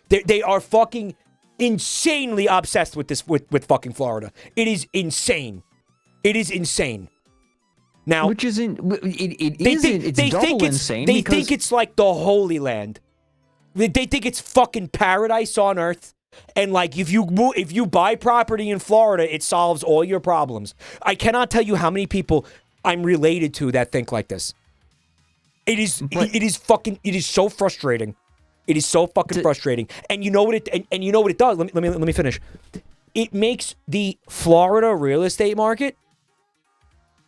They are fucking insanely obsessed with this, with fucking Florida. It is insane. It is insane. Now, which isn't, it's double insane. They think it's like the Holy Land. They think it's fucking paradise on earth. And like, if you buy property in Florida, it solves all your problems. I cannot tell you how many people I'm related to that think like this. It is so frustrating. It is so fucking frustrating. And you know what it does? Let me finish. It makes the Florida real estate market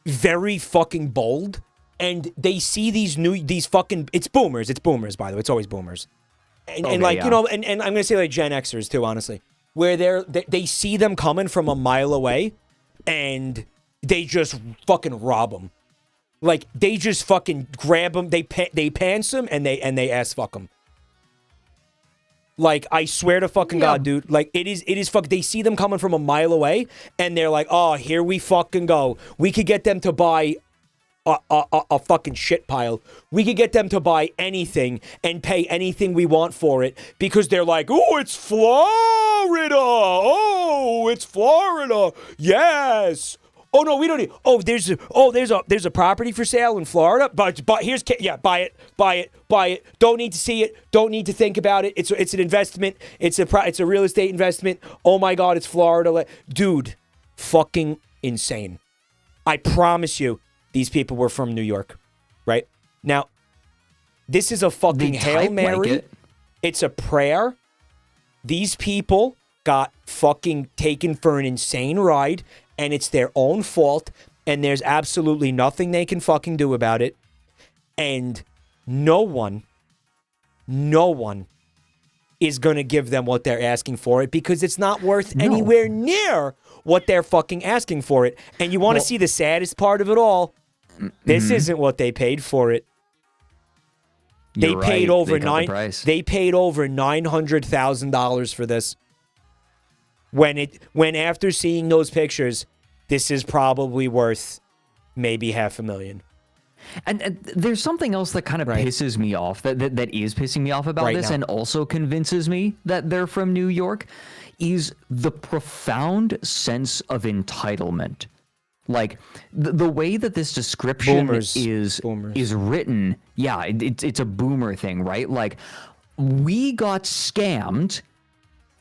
very fucking bold, and they see these fucking, it's boomers, by the way, it's always boomers. And I'm gonna say like Gen Xers too, honestly, where they see them coming from a mile away, and they just fucking rob them. Like, they just fucking grab them, they pants them, and they ass fuck them. Like, I swear to fucking God, dude. Like, it is fucking, they see them coming from a mile away, and they're like, oh, here we fucking go. We could get them to buy a fucking shit pile. We could get them to buy anything and pay anything we want for it, because they're like, oh, it's Florida. Oh, it's Florida. Yes. Oh no, we don't need. Oh, there's a property for sale in Florida. But here's, yeah, buy it. Don't need to see it. Don't need to think about it. It's an investment. It's a real estate investment. Oh my God, it's Florida, dude. Fucking insane. I promise you, these people were from New York, right? Now, this is a fucking Hail Mary. Like it's a prayer. These people got fucking taken for an insane ride, and it's their own fault, and there's absolutely nothing they can fucking do about it. And no one is going to give them what they're asking for it, because it's not worth anywhere near what they're fucking asking for it. And you want to see the saddest part of it all? This isn't what they paid for it. They paid over $900,000 for this. When after seeing those pictures, this is probably worth maybe $500,000. And there's something else that kind of pisses me off, that is pissing me off about this, and also convinces me that they're from New York, is the profound sense of entitlement. Like, the way that this description is written, yeah, it's a boomer thing, right? Like, we got scammed,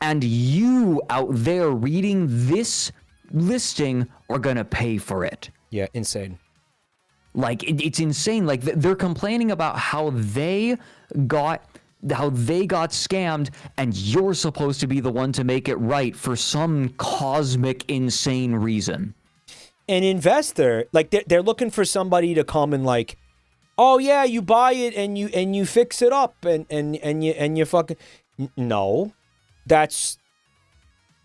and you out there reading this listing are gonna pay for it. Yeah, insane. Like, it's insane. Like, they're complaining about how they got scammed, and you're supposed to be the one to make it right for some cosmic insane reason. An investor, like, they're looking for somebody to come and like, oh yeah, you buy it and you fix it up and you fucking, no, that's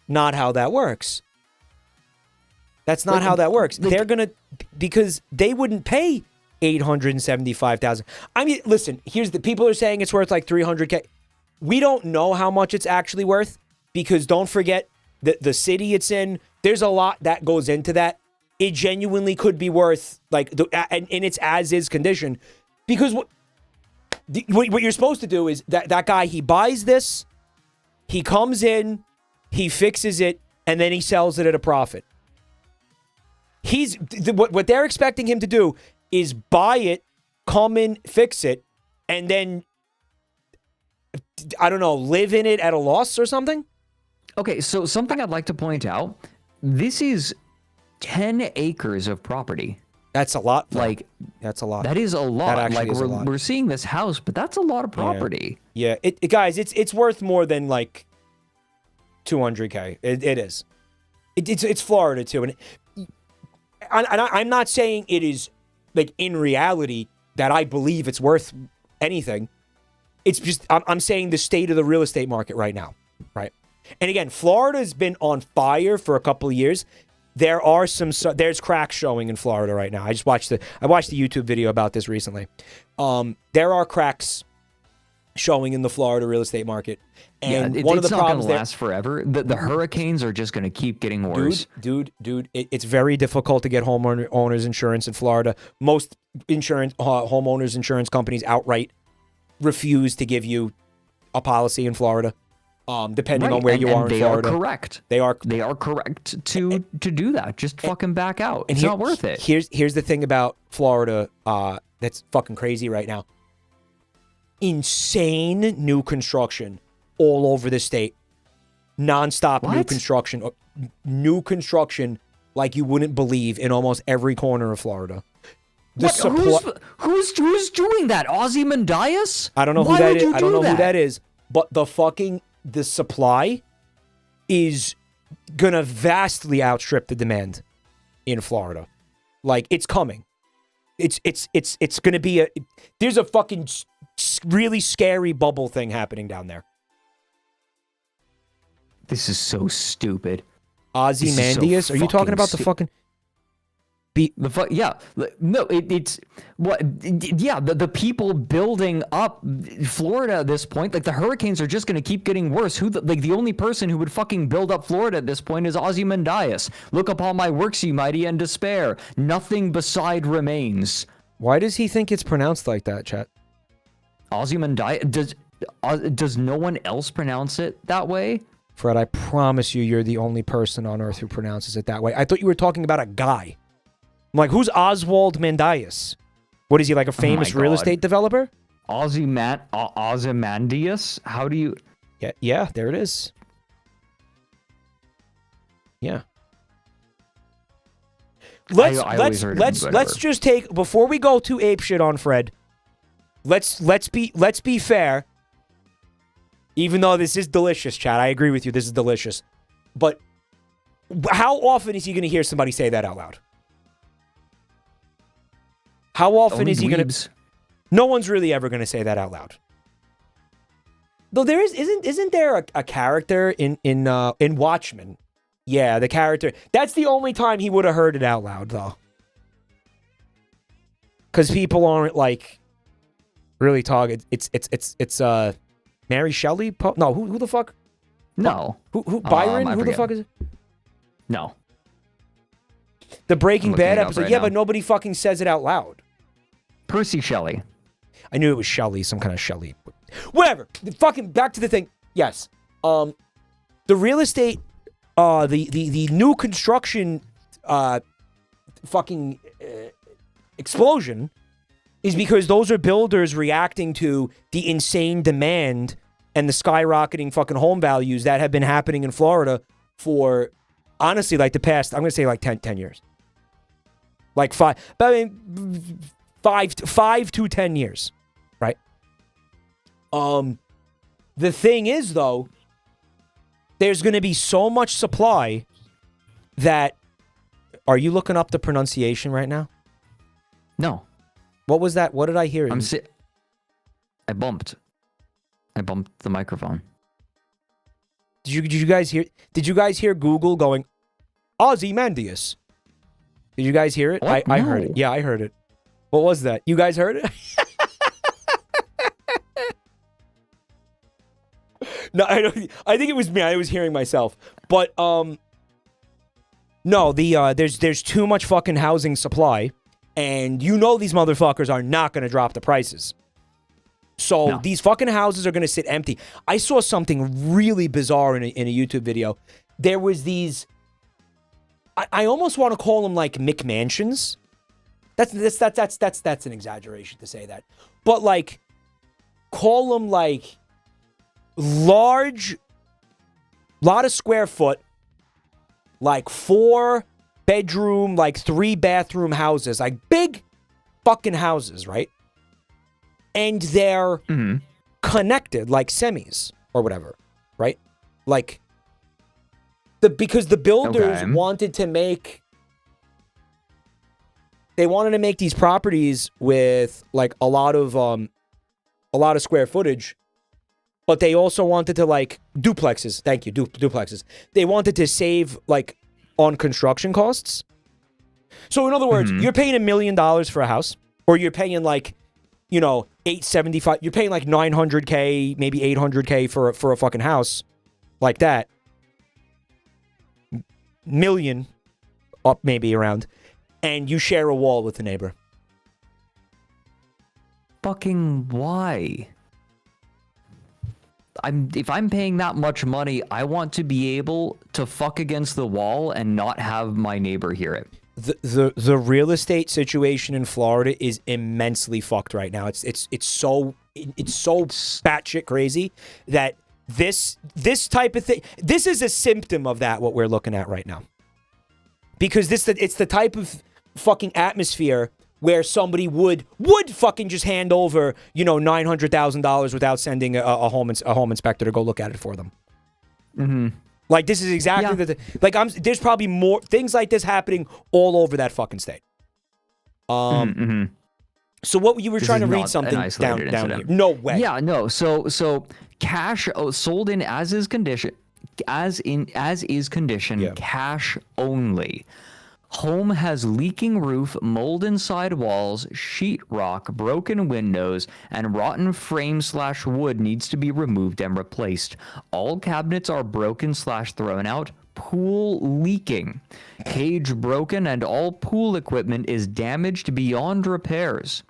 not how that works. That's not how that works. They're gonna, because they wouldn't pay $875,000. I mean, listen, here's the people are saying it's worth like $300K. We don't know how much it's actually worth, because don't forget the city it's in. There's a lot that goes into that. It genuinely could be worth like in its as is condition, because what you're supposed to do is that guy, he buys this, he comes in, he fixes it, and then he sells it at a profit. What they're expecting him to do is buy it, come in, fix it, and then, I don't know, live in it at a loss or something? Okay, so something I'd like to point out. This is 10 acres of property. That's a lot. Like, that's a lot. That is a lot. That actually like is a lot. We're seeing this house, but that's a lot of property. Yeah, guys, it's worth more than like $200K. It is. It's Florida too, and I'm not saying it is like in reality that I believe it's worth anything. It's just I'm saying the state of the real estate market right now, right? And again, Florida's been on fire for a couple of years. There's cracks showing in Florida right now. I watched the YouTube video about this recently. There are cracks showing in the Florida real estate market. And one of the problems not going to last forever. The hurricanes are just going to keep getting worse. Dude, it's very difficult to get homeowners insurance in Florida. Most homeowners insurance companies outright refuse to give you a policy in Florida. Depending on where you are in Florida. They are correct to do that. Just fucking back out. It's not worth it. Here's the thing about Florida that's fucking crazy right now. Insane new construction all over the state. Non-stop new construction like you wouldn't believe in almost every corner of Florida. Who's doing that? Ozymandias? I don't know who that is. I don't know who that is. But the supply is gonna vastly outstrip the demand in Florida. Like, it's coming. It's gonna be there's a fucking really scary bubble thing happening down there. This is so stupid. Ozymandias? Are you talking about the fucking... The people building up Florida at this point, like the hurricanes are just going to keep getting worse. The only person who would fucking build up Florida at this point is Ozymandias. Look upon my works, ye mighty, and despair. Nothing beside remains. Why does he think it's pronounced like that, chat? Ozymandias? Does no one else pronounce it that way? Fred, I promise you're the only person on earth who pronounces it that way. I thought you were talking about a guy. I'm like, who's Oswald Mandias? What is he, like a famous real estate developer? Ozymandias? How do you... Yeah, there it is. Yeah. Let's just take, before we go too apeshit on Fred, let's be fair. Even though this is delicious, chat, I agree with you, this is delicious. But how often is he going to hear somebody say that out loud? How often is he going to... No one's really ever going to say that out loud. Though there isn't there a character in Watchmen? Yeah, the character. That's the only time he would have heard it out loud, though. Because people aren't, like, really talking. It's Mary Shelley? No, who the fuck? No. Who Byron? Who the fuck is it? No. The Breaking Bad episode. But nobody fucking says it out loud. Percy Shelley. I knew it was Shelley, some kind of Shelley. Whatever. Fucking back to the thing. Yes. The real estate, the new construction, explosion is because those are builders reacting to the insane demand and the skyrocketing fucking home values that have been happening in Florida for, honestly, like the past, I'm going to say like 10 years. Like 5 to 10 years, right? The thing is, though, there's going to be so much supply that... Are you looking up the pronunciation right now? No. What was that? What did I hear? I bumped the microphone. Did you guys hear? Did you guys hear Google going, Ozymandias? Did you guys hear it? What? I heard it. Yeah, I heard it. What was that? You guys heard it? No, I don't. I think it was me. I was hearing myself. But no, there's too much fucking housing supply. And you know these motherfuckers are not going to drop the prices. So these fucking houses are going to sit empty. I saw something really bizarre in a YouTube video. There was these... I almost want to call them like McMansions. That's an exaggeration to say that. But like, call them like large, lot of square foot, like 4-bedroom, like 3-bathroom houses, like big fucking houses, right? And they're connected like semis or whatever, right? Like because the builders wanted to make these properties with like a lot of square footage, but they also wanted to like duplexes. Thank you, duplexes. They wanted to save like on construction costs. So in other words, you're paying $1 million for a house, or you're paying like, you know, $875. You're paying like $900K, maybe $800K for a fucking house like that. Million up maybe around, and you share a wall with the neighbor. Fucking why? If I'm paying that much money, I want to be able to fuck against the wall and not have my neighbor hear it. The real estate situation in Florida is immensely fucked right now. It's so batshit crazy that this type of thing, this is a symptom of that, what we're looking at right now. Because it's the type of fucking atmosphere where somebody would fucking just hand over, you know, $900,000 without sending a home inspector to go look at it for them. Mm-hmm. Like, this is exactly there's probably more things like this happening all over that fucking state. So what you were trying to read something down here? No way. Yeah, no. So cash sold in as is condition, cash only. Home has leaking roof, mold inside walls, sheetrock, broken windows, and rotten frame/wood needs to be removed and replaced. All cabinets are broken/thrown out. Pool leaking. Cage broken and all pool equipment is damaged beyond repairs.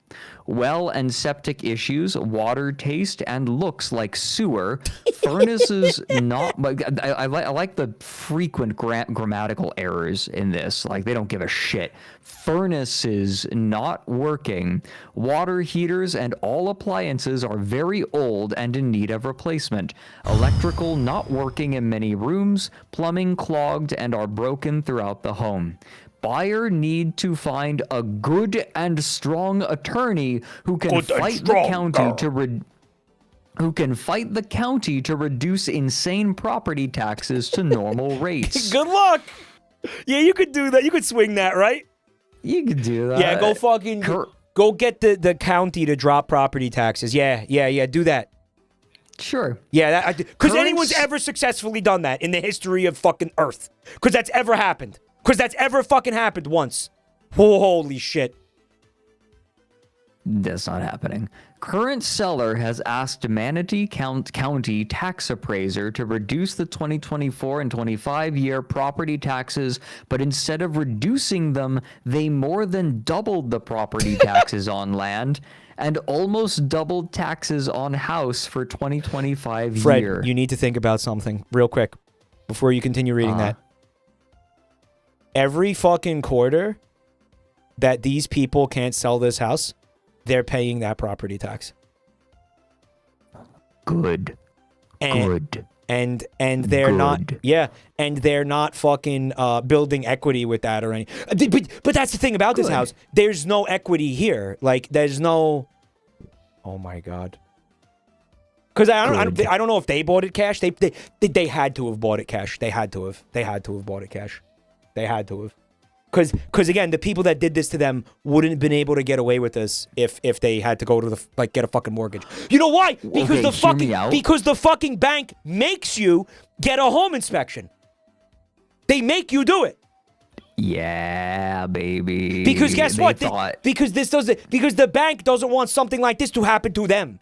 Well and septic issues, water taste, and looks like sewer. Furnaces not... I like the frequent grammatical errors in this. Like, they don't give a shit. Furnaces not working. Water heaters and all appliances are very old and in need of replacement. Electrical not working in many rooms. Plumbing clogged and are broken throughout the home. Buyer need to find a good and strong attorney who can fight the county to reduce insane property taxes to normal rates. Good luck. Yeah, you could do that. You could swing that, right? You could do that. Yeah, go get the county to drop property taxes. Yeah, do that. Sure. Yeah, because anyone's ever successfully done that in the history of fucking Earth. Because that's ever happened. Because that's ever fucking happened once. Holy shit. That's not happening. Current seller has asked Manatee County tax appraiser to reduce the 2024 and 25 year property taxes, but instead of reducing them, they more than doubled the property taxes on land and almost doubled taxes on house for 2025 Fred, year. you need to think about something real quick before you continue reading that. Every fucking quarter that these people can't sell this house, they're paying that property tax. Good. And they're not, and they're not fucking building equity with that or anything. But that's the thing about this house. There's no equity here. Like, there's no, oh my God. Because I don't know if they bought it cash. They had to have bought it cash. They had to have bought it cash. They had to have. Because again, the people that did this to them wouldn't have been able to get away with this if they had to go to get a fucking mortgage. You know why? Because the fucking bank makes you get a home inspection. They make you do it. Yeah, baby. Because guess what? Because the bank doesn't want something like this to happen to them.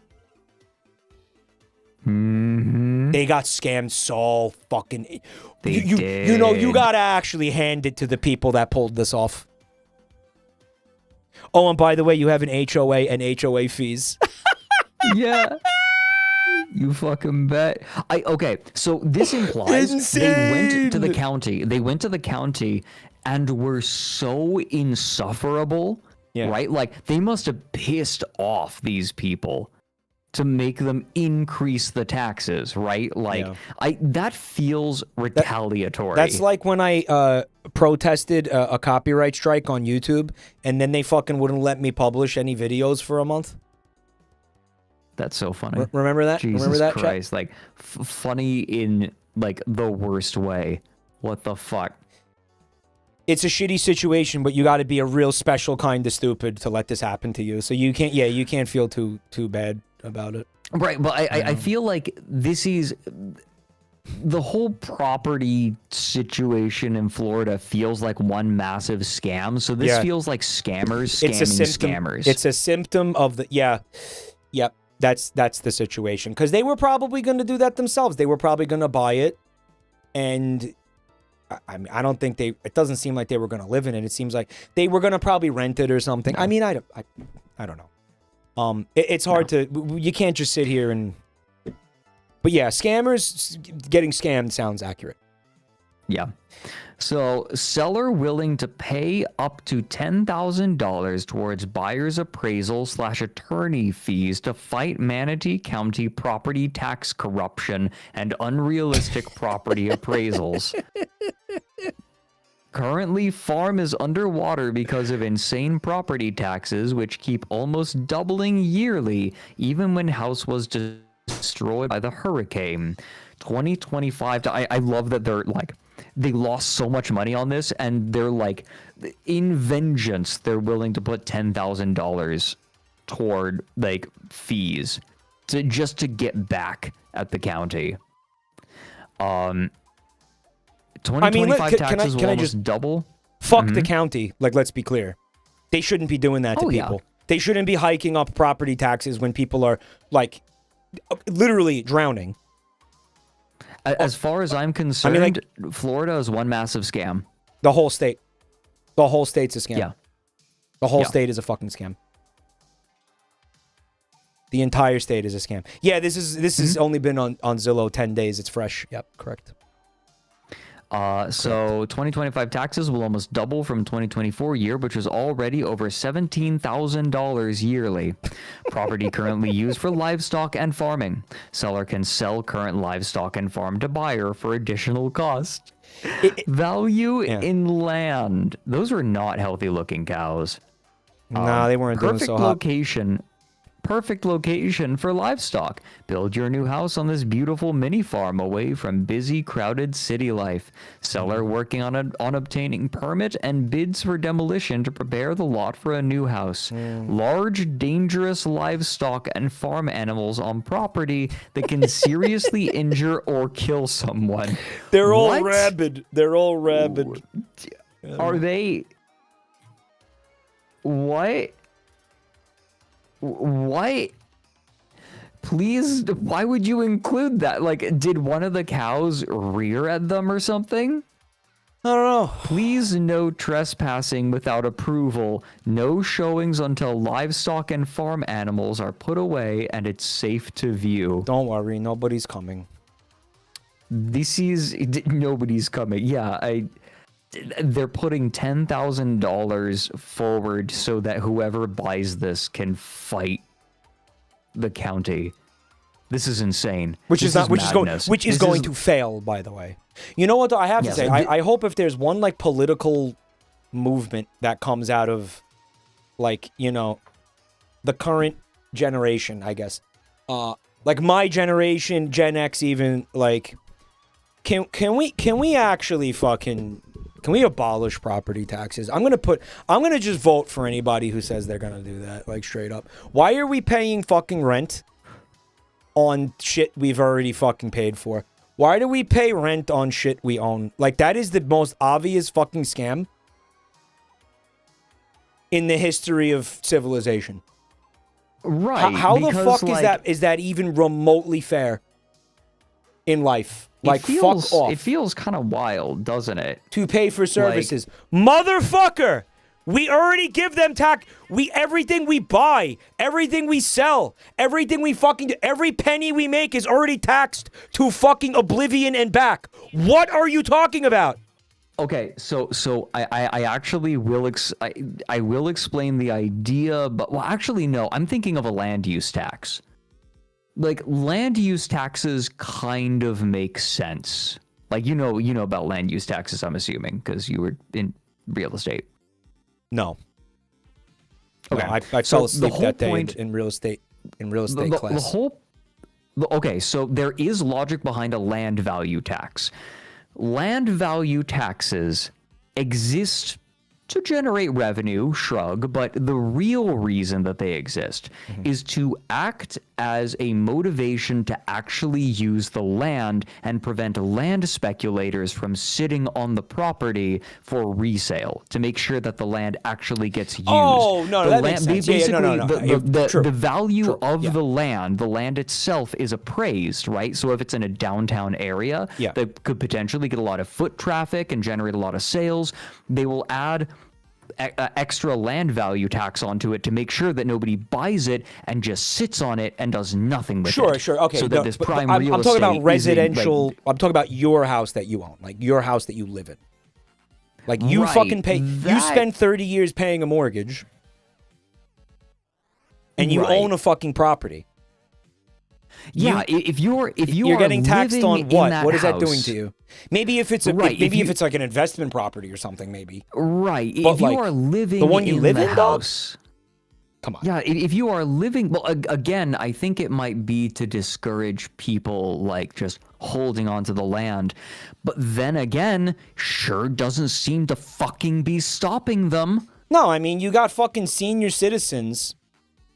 Mm-hmm. They got scammed so fucking... They did. You know, you gotta actually hand it to the people that pulled this off. Oh, and by the way, you have an HOA and HOA fees. Yeah. You fucking bet. Okay, so this implies they went to the county. They went to the county and were so insufferable Yeah. Right? Like, they must have pissed off these people to make them increase the taxes, right? Like, that feels retaliatory. That's like when I protested a copyright strike on YouTube, and then they fucking wouldn't let me publish any videos for a month. That's so funny. Remember that? Jesus Remember that, Christ. Chat? Like, funny in, like, the worst way. What the fuck? It's a shitty situation, but you got to be a real special kind of stupid to let this happen to you. So you can't feel too bad about it. Right, but I feel like this is... The whole property situation in Florida feels like one massive scam. So this feels like scammers scamming scammers. It's a symptom of the... Yep. That's the situation. Because they were probably going to do that themselves. They were probably going to buy it. And... I mean, I don't think it doesn't seem like they were going to live in it. It seems like they were going to probably rent it or something. I mean, I don't know. It's hard to, you can't just sit here and, but yeah, scammers getting scammed sounds accurate. Yeah. So, seller willing to pay up to $10,000 towards buyer's appraisal / attorney fees to fight Manatee County property tax corruption and unrealistic property appraisals. Currently, farm is underwater because of insane property taxes, which keep almost doubling yearly, even when house was destroyed by the hurricane. 2025, I love that they're like, they lost so much money on this, and they're like, in vengeance, they're willing to put $10,000 toward like fees just to get back at the county. 2025 taxes will almost double. Fuck the county. Like, let's be clear. They shouldn't be doing that to people. Yeah. They shouldn't be hiking up property taxes when people are like literally drowning. As far as I'm concerned, I mean, like, Florida is one massive scam. The whole state. The whole state's a scam. Yeah. The whole state is a fucking scam. The entire state is a scam. Yeah, this has only been on Zillow 10 days. It's fresh. Yep, correct. So 2025 taxes will almost double from 2024 year, which was already over $17,000 yearly. Property currently used for livestock and farming. Seller can sell current livestock and farm to buyer for additional cost. Value in land. Those were not healthy looking cows. No, they weren't doing so hot. Perfect location for livestock. Build your new house on this beautiful mini farm away from busy, crowded city life. Seller working on obtaining permit and bids for demolition to prepare the lot for a new house. Large, dangerous livestock and farm animals on property that can seriously injure or kill someone. They're all rabid. They're all rabid. Are they... What? What? Please, why would you include that? Like, did one of the cows rear at them or something? I don't know. Please, no trespassing without approval. No showings until livestock and farm animals are put away and it's safe to view. Don't worry, nobody's coming. Nobody's coming. Yeah, they're putting $10,000 forward so that whoever buys this can fight the county. This is insane. Which is going to fail, by the way. You know what though, I have to say, I hope if there's one like political movement that comes out of like, you know, the current generation, I guess. Like my generation, Gen X even, like can we actually fucking... Can we abolish property taxes? I'm gonna just vote for anybody who says they're gonna do that, like straight up. Why are we paying fucking rent on shit we've already fucking paid for? Why do we pay rent on shit we own? Like, that is the most obvious fucking scam in the history of civilization. Right. How the fuck is that even remotely fair in life? Like, fuck off. It feels kind of wild, doesn't it? To pay for services. Like, motherfucker! We already give them tax. Everything we buy, everything we sell, everything we fucking do, every penny we make is already taxed to fucking oblivion and back. What are you talking about? Okay, so I actually will I will explain the idea, but well, actually no, I'm thinking of a land use tax. Like land use taxes kind of make sense. Like you know about land use taxes, I'm assuming, because you were in real estate. No. Okay, no, I fell asleep that day in real estate class. Okay, so there is logic behind a land value tax. Land value taxes exist to generate revenue, shrug, but the real reason that they exist is to act as a motivation to actually use the land and prevent land speculators from sitting on the property for resale, to make sure that the land actually gets used. Oh, no, that makes sense. Basically, True. the value True. of the land itself is appraised, right? So if it's in a downtown area that could potentially get a lot of foot traffic and generate a lot of sales, they will add extra land value tax onto it to make sure that nobody buys it and just sits on it and does nothing with it. Sure. Okay. So that this prime real I'm talking about estate residential. I'm talking about your house that you own, like your house that you live in. Like you fucking pay. You spend 30 years paying a mortgage, and you own a fucking property. Yeah, if you're getting taxed on what? What is that doing house, to you? Maybe if it's if it's like an investment property or something, maybe. Right. But if you are living the one you live in, house, come on. Yeah, if you are living, well, again, I think it might be to discourage people like just holding onto the land, but then again, sure doesn't seem to fucking be stopping them. No, I mean you got fucking senior citizens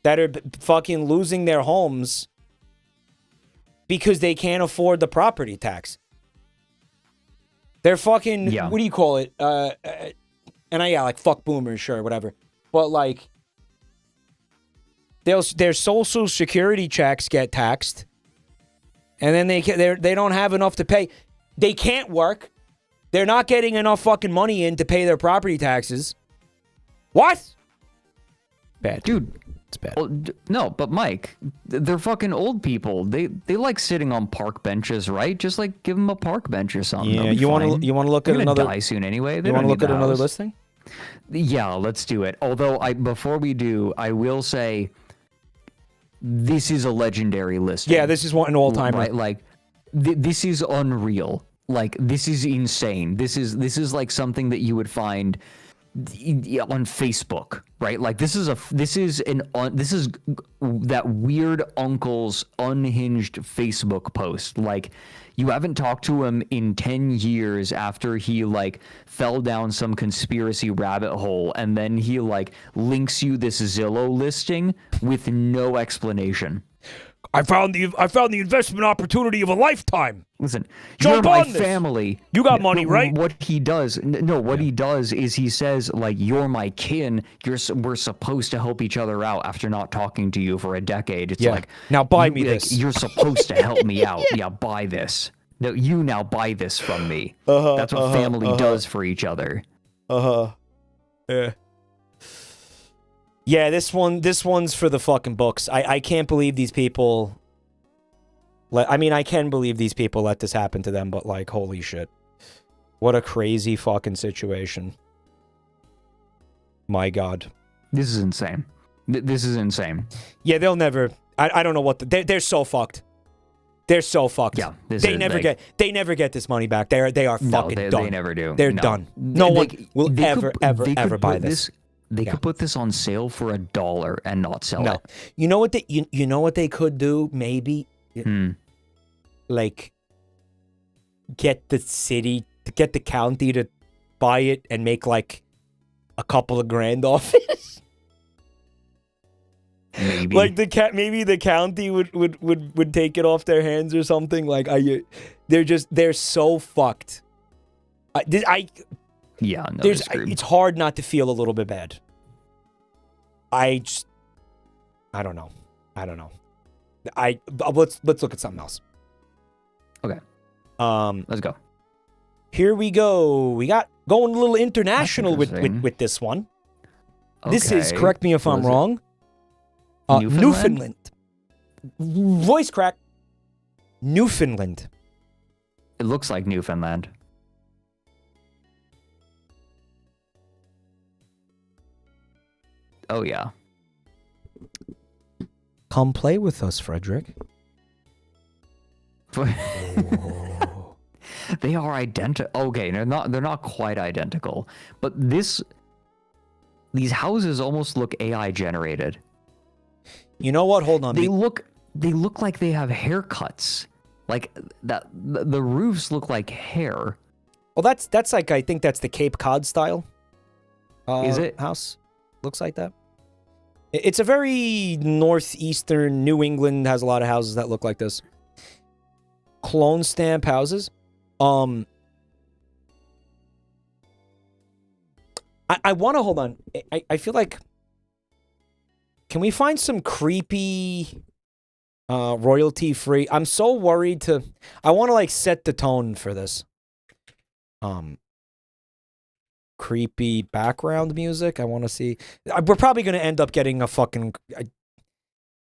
that are fucking losing their homes because they can't afford the property tax. They're fucking, what do you call it? Like fuck boomers, sure, whatever. But like, their social security checks get taxed, and then they don't have enough to pay. They can't work. They're not getting enough fucking money in to pay their property taxes. What? Bad, dude. It's bad. Well, no, but Mike, they're fucking old people. They like sitting on park benches, right? Just like give them a park bench or something. Yeah, you want to look at another? Die soon anyway. You want to look at another listing? Yeah, let's do it. Although before we do, I will say this is a legendary listing. Yeah, this is an all-timer. Right, like this is unreal. Like this is insane. This is like something that you would find on Facebook, right? Like this is that weird uncle's unhinged Facebook post. Like you haven't talked to him in 10 years after he like fell down some conspiracy rabbit hole, and then he like links you this Zillow listing with no explanation. I found the investment opportunity of a lifetime. Listen, Jump you're my on this. family. You got money, right? What he does, he does is he says like, "You're my kin. We're supposed to help each other out after not talking to you for a decade." It's like, now buy me this. You're supposed to help me out. Yeah, buy this. No, you now buy this from me. That's what family does for each other. Yeah. Yeah, this one's for the fucking books. I can't believe these people. I can believe these people let this happen to them, but like, holy shit. What a crazy fucking situation. My God. This is insane. This is insane. Yeah, they'll never. I don't know what they're so fucked. They're so fucked. Yeah, they never get this money back. They are fucking done. They never do. They're done. No one will ever buy this. They could put this on sale for $1 and not sell it. You know what you know what they could do? Maybe like get the county to buy it and make like a couple of grand off it. Maybe like maybe the county would take it off their hands or something. Like they're so fucked. Yeah, no, it's hard not to feel a little bit bad. I don't know. Let's look at something else. Okay. Let's go. Here we go. We got going a little international with this one. Okay. This is, correct me if I'm wrong, Newfoundland. Voice crack. Newfoundland. It looks like Newfoundland. Oh yeah. Come play with us, Fredrik. They are identical. Okay, they're not quite identical, but these houses almost look AI generated. You know what? Hold on. They look like they have haircuts. Like that the roofs look like hair. Well, that's like, I think that's the Cape Cod style. Is it? House looks like that. It's a very northeastern New England, has a lot of houses that look like this. Clone stamp houses. I want to hold on. I feel like, can we find some creepy royalty free? I'm so worried I want to like set the tone for this. Creepy background music. I want to see. We're probably going to end up getting a fucking.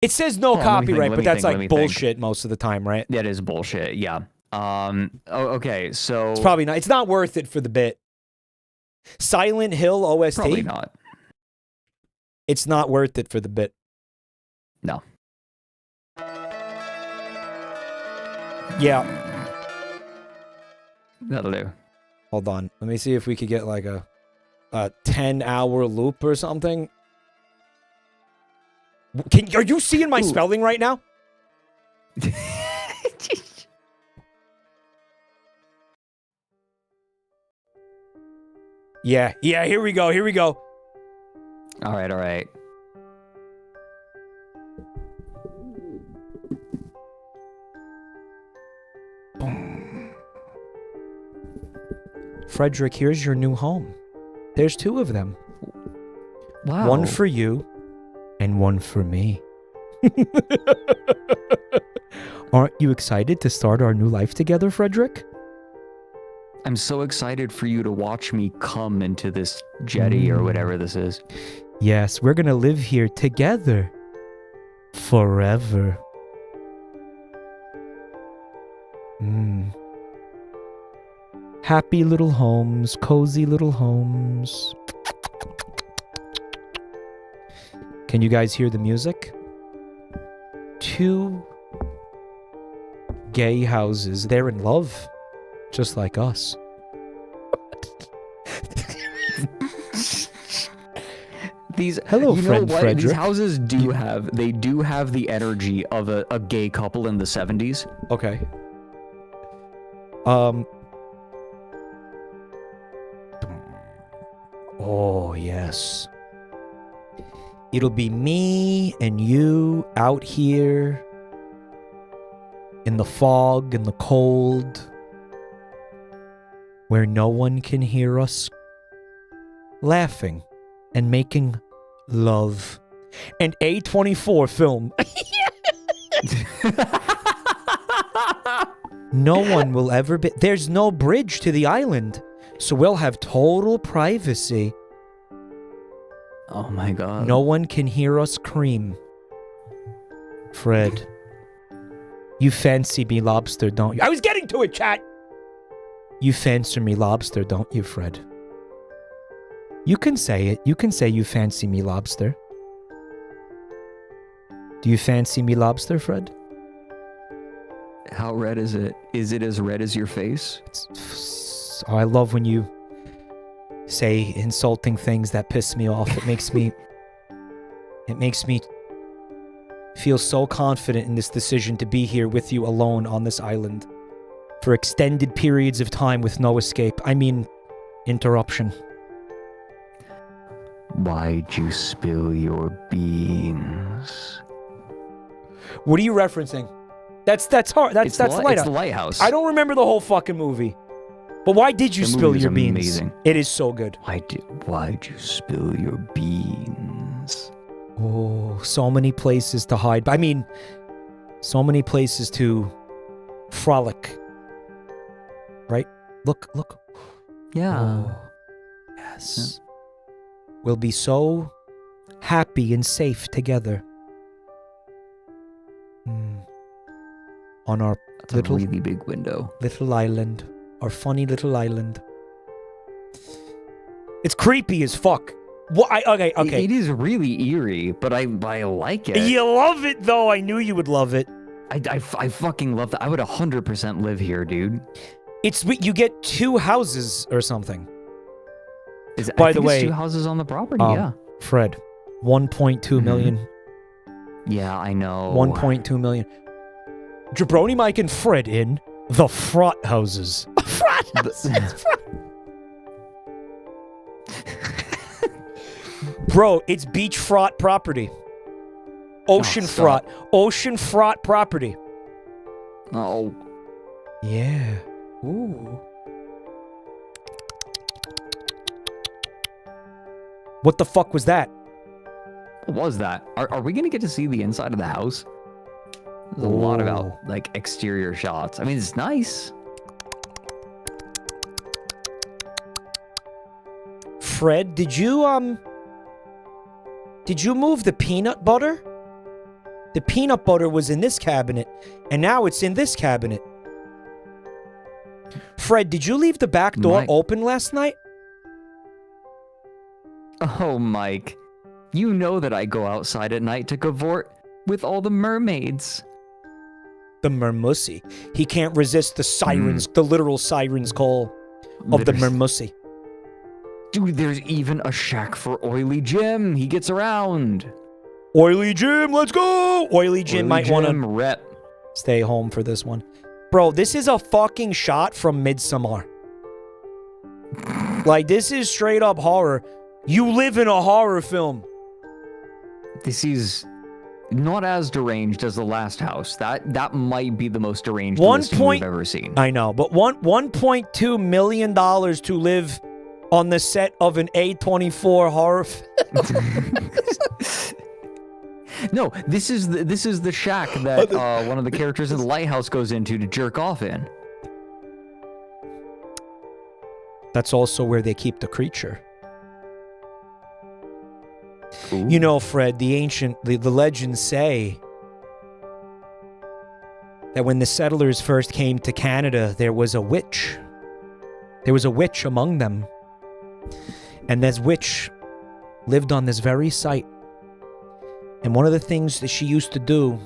It says no copyright, but that's like bullshit most of the time, right? That is bullshit. Yeah. Okay. So it's probably not. It's not worth it for the bit. Silent Hill OST. Probably not. It's not worth it for the bit. No. Yeah. That'll do. Hold on. Let me see if we could get like a 10-hour loop or something. Are you seeing my spelling right now? Yeah, here we go. All right. Fredrik, here's your new home. There's 2 of them. Wow. One for you and one for me. Aren't you excited to start our new life together, Fredrik? I'm so excited for you to watch me come into this jetty or whatever this is. Yes, we're going to live here together forever. Happy little homes, cozy little homes. Can you guys hear the music? 2 gay houses. They're in love, just like us. Hello, friend Fredrik. These houses do have the energy of a gay couple in the 70s. Okay. Oh, yes. It'll be me and you out here in the fog and the cold, where no one can hear us, laughing and making love. An A24 film. No one will ever be... There's no bridge to the island, so we'll have total privacy. Oh my god. No one can hear us scream. Fred, you fancy me lobster, don't you? I was getting to it, chat! You fancy me lobster, don't you, Fred? You can say it. You can say you fancy me lobster. Do you fancy me lobster, Fred? How red is it? Is it as red as your face? Oh, I love when you say insulting things that piss me off. It makes me feel so confident in this decision to be here with you alone on this island for extended periods of time with no escape. I mean, interruption. Why'd you spill your beans? What are you referencing? That's hard. That's the lighthouse. It's the lighthouse. I don't remember the whole fucking movie. But why did you spill your beans? Amazing. It is so good. Why'd you spill your beans? Oh, so many places to hide. I mean, so many places to frolic. Right? Look. Yeah. Oh, yes. Yeah. We'll be so happy and safe together. On our little, really big window. Little island. Our funny little island. It's creepy as fuck. Okay. It is really eerie, but I like it. You love it, though. I knew you would love it. I fucking love that. I would 100% live here, dude. You get 2 houses or something. By the way, 2 houses on the property, yeah. Fred, 1.2 million. Yeah, I know. 1.2 million. Jabroni, Mike, and Fred in the Frot Houses. Frot Houses. Bro, it's beach fraught property. Ocean fraught. Ocean fraught property. Oh. Yeah. Ooh. What the fuck was that? What was that? Are we gonna get to see the inside of the house? There's a lot of exterior shots. I mean, it's nice. Fred, did you move the peanut butter? The peanut butter was in this cabinet, and now it's in this cabinet. Fred, did you leave the back door open last night? Oh, Mike. You know that I go outside at night to cavort with all the mermaids. The mermussy. He can't resist the sirens, the literal sirens call of the mermussy. Dude, there's even a shack for Oily Jim. He gets around. Oily Jim, let's go! Oily Jim might want to stay home for this one. Bro, this is a fucking shot from Midsommar. Like, this is straight up horror. You live in a horror film. This is not as deranged as the last house. That might be the most deranged listing we've ever seen. I know, but $1.2 million to live on the set of an A24 horror film. No, this is the shack that one of the characters in the lighthouse goes into to jerk off in. That's also where they keep the creature. Ooh. You know, Fred, the legends say that when the settlers first came to Canada, there was a witch. There was a witch among them. And this witch lived on this very site. And one of the things that she used to do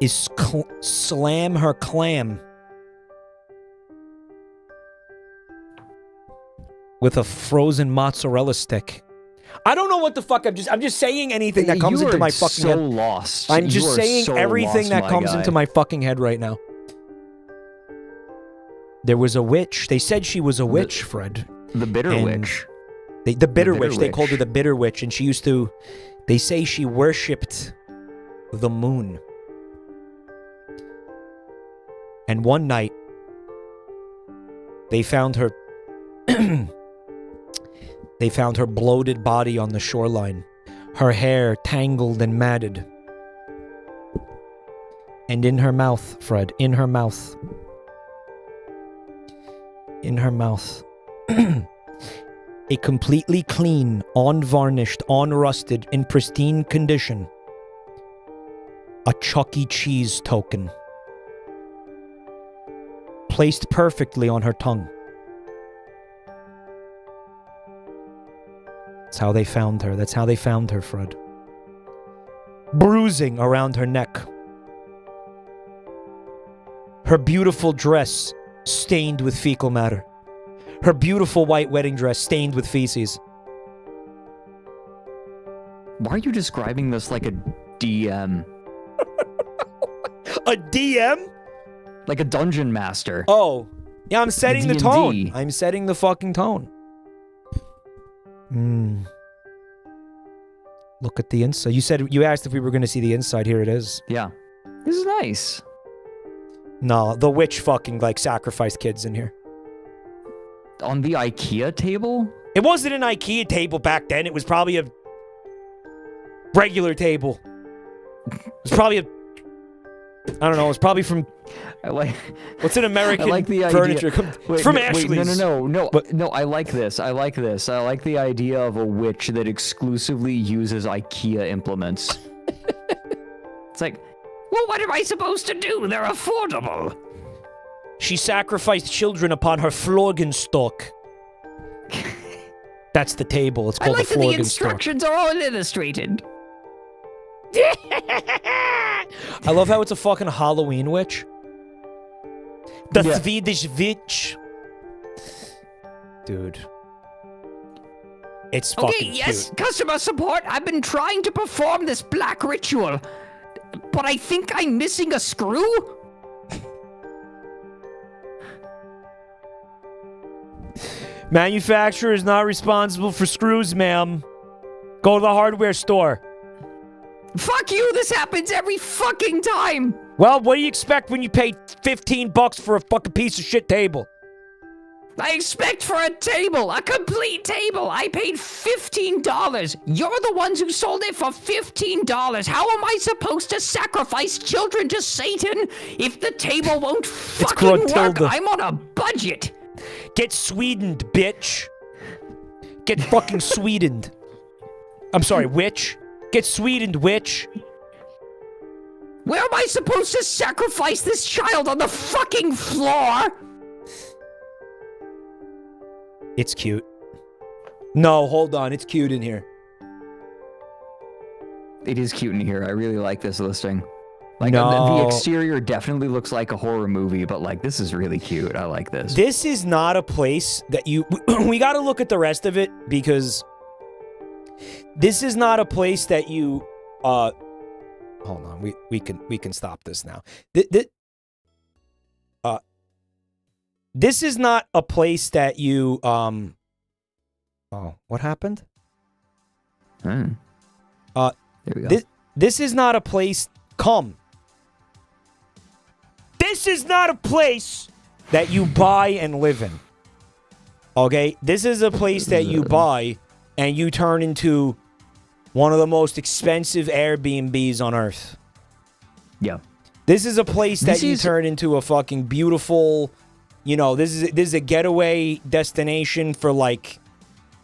is slam her clam with a frozen mozzarella stick. I don't know what the fuck I'm just saying anything that comes into my fucking head. Lost. I'm just saying everything that comes into my fucking head right now. There was a witch. They said she was a witch, Fred. The bitter witch. The bitter witch. They called her the bitter witch, and she used to. They say she worshipped the moon. And one night, they found her. They found her bloated body on the shoreline, her hair tangled and matted. And in her mouth, Fred, in her mouth, a completely clean, unvarnished, unrusted, in pristine condition, a Chuck E. Cheese token, placed perfectly on her tongue. That's how they found her. That's how they found her, Fred. Bruising around her neck. Her beautiful dress stained with fecal matter. Her beautiful white wedding dress stained with feces. Why are you describing this like a DM? A DM? Like a dungeon master. Oh. Yeah, I'm setting the tone. D&D. I'm setting the fucking tone. Look at the inside. You asked if we were going to see the inside. Here it is. Yeah. This is nice. No, the witch fucking sacrificed kids in here. On the IKEA table? It wasn't an IKEA table back then. It was probably a regular table. It was probably I don't know. It was probably from. What's an American furniture? It's from Ashley's. No. I like this. I like the idea of a witch that exclusively uses IKEA implements. It's like, well, what am I supposed to do? They're affordable. She sacrificed children upon her Florgenstock. That's the table. It's I called like the that the Florgan store. instructions are all illustrated. I love how it's a fucking Halloween witch. The Yeah. Swedish witch. Dude. It's fucking Okay, yes, cute. customer support. I've been trying to perform this black ritual, but I think I'm missing a screw. Manufacturer is not responsible for screws, ma'am. Go to the hardware store. Fuck you, this happens every fucking time. Well, what do you expect when you pay $15 for a fucking piece of shit table? I expect for a table, a complete table. I paid $15. You're the ones who sold it for $15. How am I supposed to sacrifice children to Satan if the table won't fucking work? Gruntilda. I'm on a budget. Get Swedened, bitch. Get fucking Swedened. I'm sorry, witch. Get Swedened, witch. Where am I supposed to sacrifice this child on the fucking floor? It's cute. No, hold on. It's cute in here. It is cute in here. I really like this listing. Like No. the exterior definitely looks like a horror movie, but like this is really cute. I like this. This is not a place that you... We got to look at the rest of it because this is not a place that you... Hold on. We can stop this now. This is not a place that you... Oh, what happened? There we go. This is not a place... Come. This is not a place that you buy and live in. Okay? This is a place that you buy and you turn into one of the most expensive Airbnbs on earth. Yeah. This is a place that This you is- turn into a fucking beautiful, you know, this is a getaway destination for like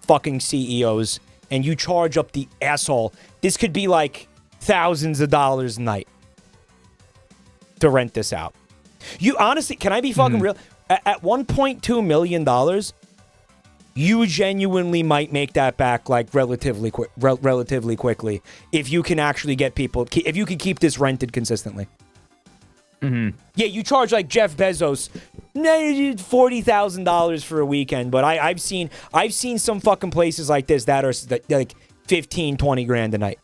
fucking CEOs, and you charge up the asshole. This could be like thousands of dollars a night to rent this out. You honestly, can I be fucking real? At $1.2 million, you genuinely might make that back like relatively quickly if you can actually get people, if you can keep this rented consistently. Yeah, you charge like Jeff Bezos $40,000 for a weekend, but I've seen some fucking places like this that are like 15, 20 grand a night.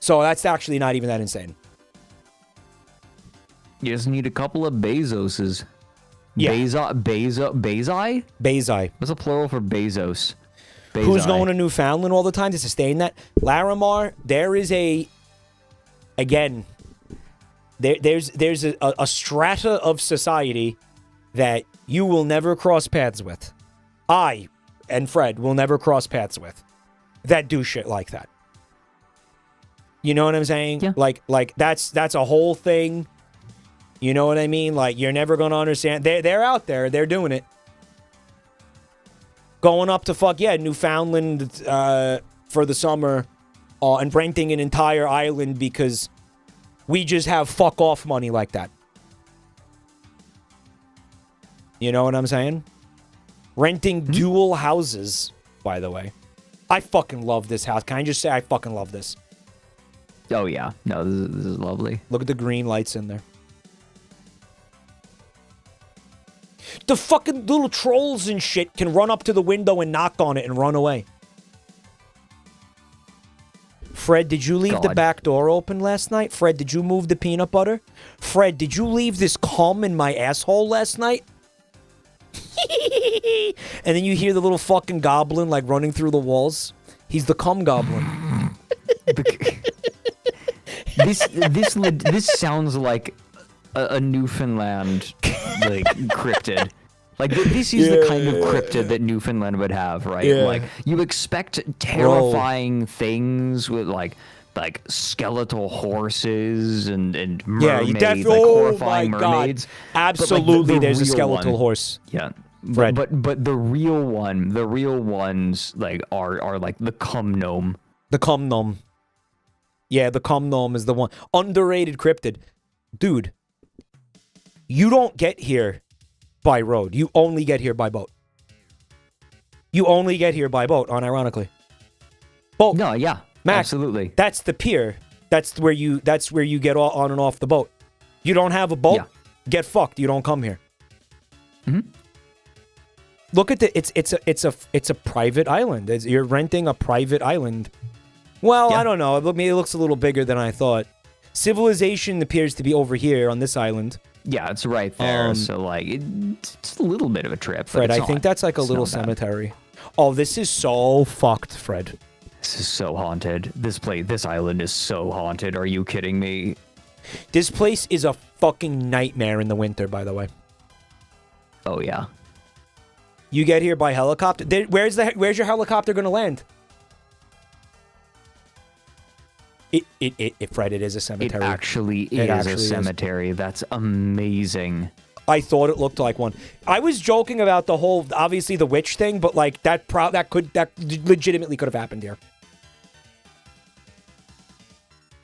So that's actually not even that insane. You just need a couple of Bezoses. Yeah. Bezai? Bezai. What's a plural for Bezos? Who's Bezai. going to Newfoundland all the time to sustain that? Larimar, there is a... Again... There's a strata of society that you will never cross paths with. I and Fred will never cross paths with that do shit like that. You know what I'm saying? Yeah. Like that's a whole thing. You know what I mean? Like you're never gonna understand. They're out there. They're doing it. Going up to Newfoundland for the summer and renting an entire island because we just have fuck off money like that. You know what I'm saying? Renting dual houses, by the way. I fucking love this house. Can I just say I fucking love this? Oh, yeah. No, this is lovely. Look at the green lights in there. The fucking little trolls and shit can run up to the window and knock on it and run away. Fred, did you leave the God. back door open last night? Fred, did you move the peanut butter? Fred, did you leave this cum in my asshole last night? And then you hear the little fucking goblin like running through the walls. He's the cum goblin. This sounds like a Newfoundland like cryptid. Like this is the kind of cryptid that Newfoundland would have, right? Yeah. Like you expect terrifying things with like skeletal horses and mermaids, like horrifying mermaids. Absolutely, But, like, there's a real skeletal one- horse. Yeah. Fred. But the real ones like are like the cum gnome. The cum gnome. Yeah, the cum gnome is the one. Underrated cryptid. Dude, you don't get here by road. You only get here by boat. You only get here by boat, unironically. Boat. No, yeah, Mac, absolutely. That's the pier. That's where you get on and off the boat. You don't have a boat, get fucked. You don't come here. Mm-hmm. Look at it's a private island. You're renting a private island. Well, I don't know. Maybe it looks a little bigger than I thought. Civilization appears to be over here on this island. Yeah, it's right there. So like, it's a little bit of a trip. Fred, I think that's like a little cemetery. Oh, this is so fucked, Fred. This is so haunted. This island is so haunted. Are you kidding me? This place is a fucking nightmare in the winter, by the way. Oh yeah. You get here by helicopter. Where's your helicopter gonna land? Fred, it is a cemetery. It actually is a cemetery. That's amazing. I thought it looked like one. I was joking about the whole, obviously the witch thing, but like that legitimately could have happened here.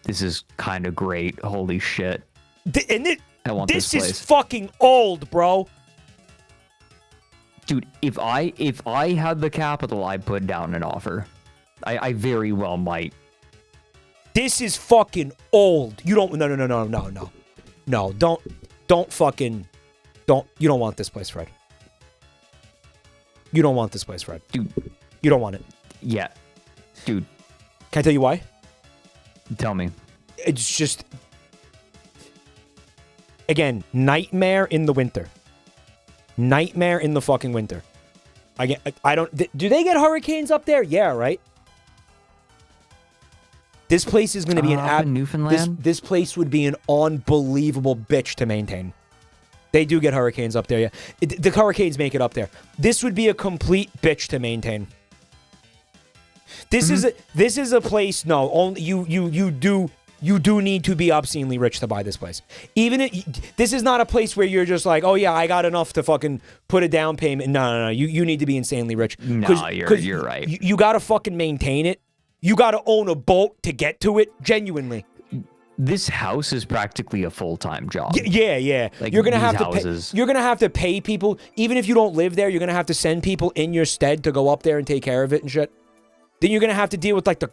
This is kind of great. Holy shit. I want this place. This is fucking old, bro. Dude, if I had the capital, I'd put down an offer. I very well might. This is fucking old. You don't. No. Don't fucking. Don't. You don't want this place, Fred. You don't want this place, Fred. Dude. You don't want it. Yeah. Dude. Can I tell you why? Tell me. It's just. Again, nightmare in the winter. Nightmare in the fucking winter. I don't. Do they get hurricanes up there? Yeah, right? This place is going to be in Newfoundland. This place would be an unbelievable bitch to maintain. They do get hurricanes up there, yeah. The hurricanes make it up there. This would be a complete bitch to maintain. This is a place. No, only you do need to be obscenely rich to buy this place. This is not a place where you're just like, oh yeah, I got enough to fucking put a down payment. No. You need to be insanely rich. No, you're right. You got to fucking maintain it. You got to own a boat to get to it. Genuinely. This house is practically a full-time job. Yeah. Like, you're gonna have houses. to pay. You're gonna have to pay people, even if you don't live there. You're gonna have to send people in your stead to go up there and take care of it and shit. Then you're gonna have to deal with like the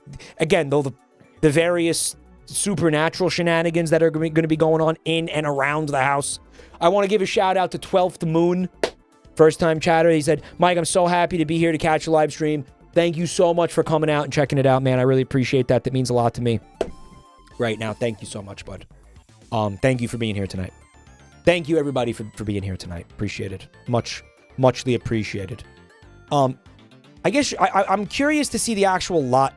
various supernatural shenanigans that are going to be going on in and around the house. I want to give a shout out to 12th Moon, first time chatter. He said, Mike, I'm so happy to be here to catch a live stream. Thank you so much for coming out and checking it out, man. I really appreciate that. That means a lot to me right now. Thank you so much, bud. Thank you for being here tonight. Thank you, everybody, for being here tonight. Appreciate it. Muchly appreciated. I guess I'm curious to see the actual lot.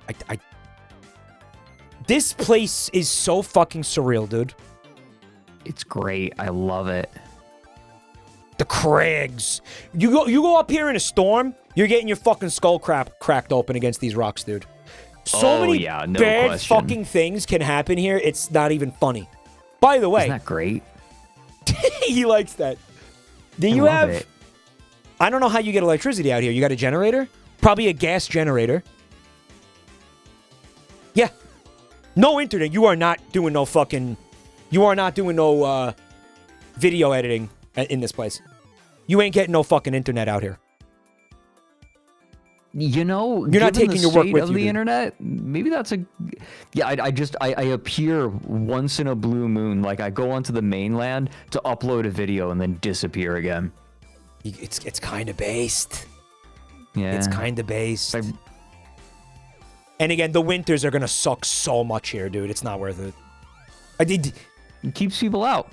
This place is so fucking surreal, dude. It's great. I love it. The Craigs. You go up here in a storm, you're getting your fucking skull cracked open against these rocks, dude. So many bad fucking things can happen here. It's not even funny. By the way, isn't that great? He likes that. Do you have it? I don't know how you get electricity out here. You got a generator? Probably a gas generator. Yeah. No internet. You are not doing no video editing in this place. You ain't getting no fucking internet out here. You know, you're not taking your work with you. The internet, maybe that's a. Yeah, I appear once in a blue moon. Like I go onto the mainland to upload a video and then disappear again. It's kind of based. Yeah, it's kind of based. And again, the winters are gonna suck so much here, dude. It's not worth it. It keeps people out.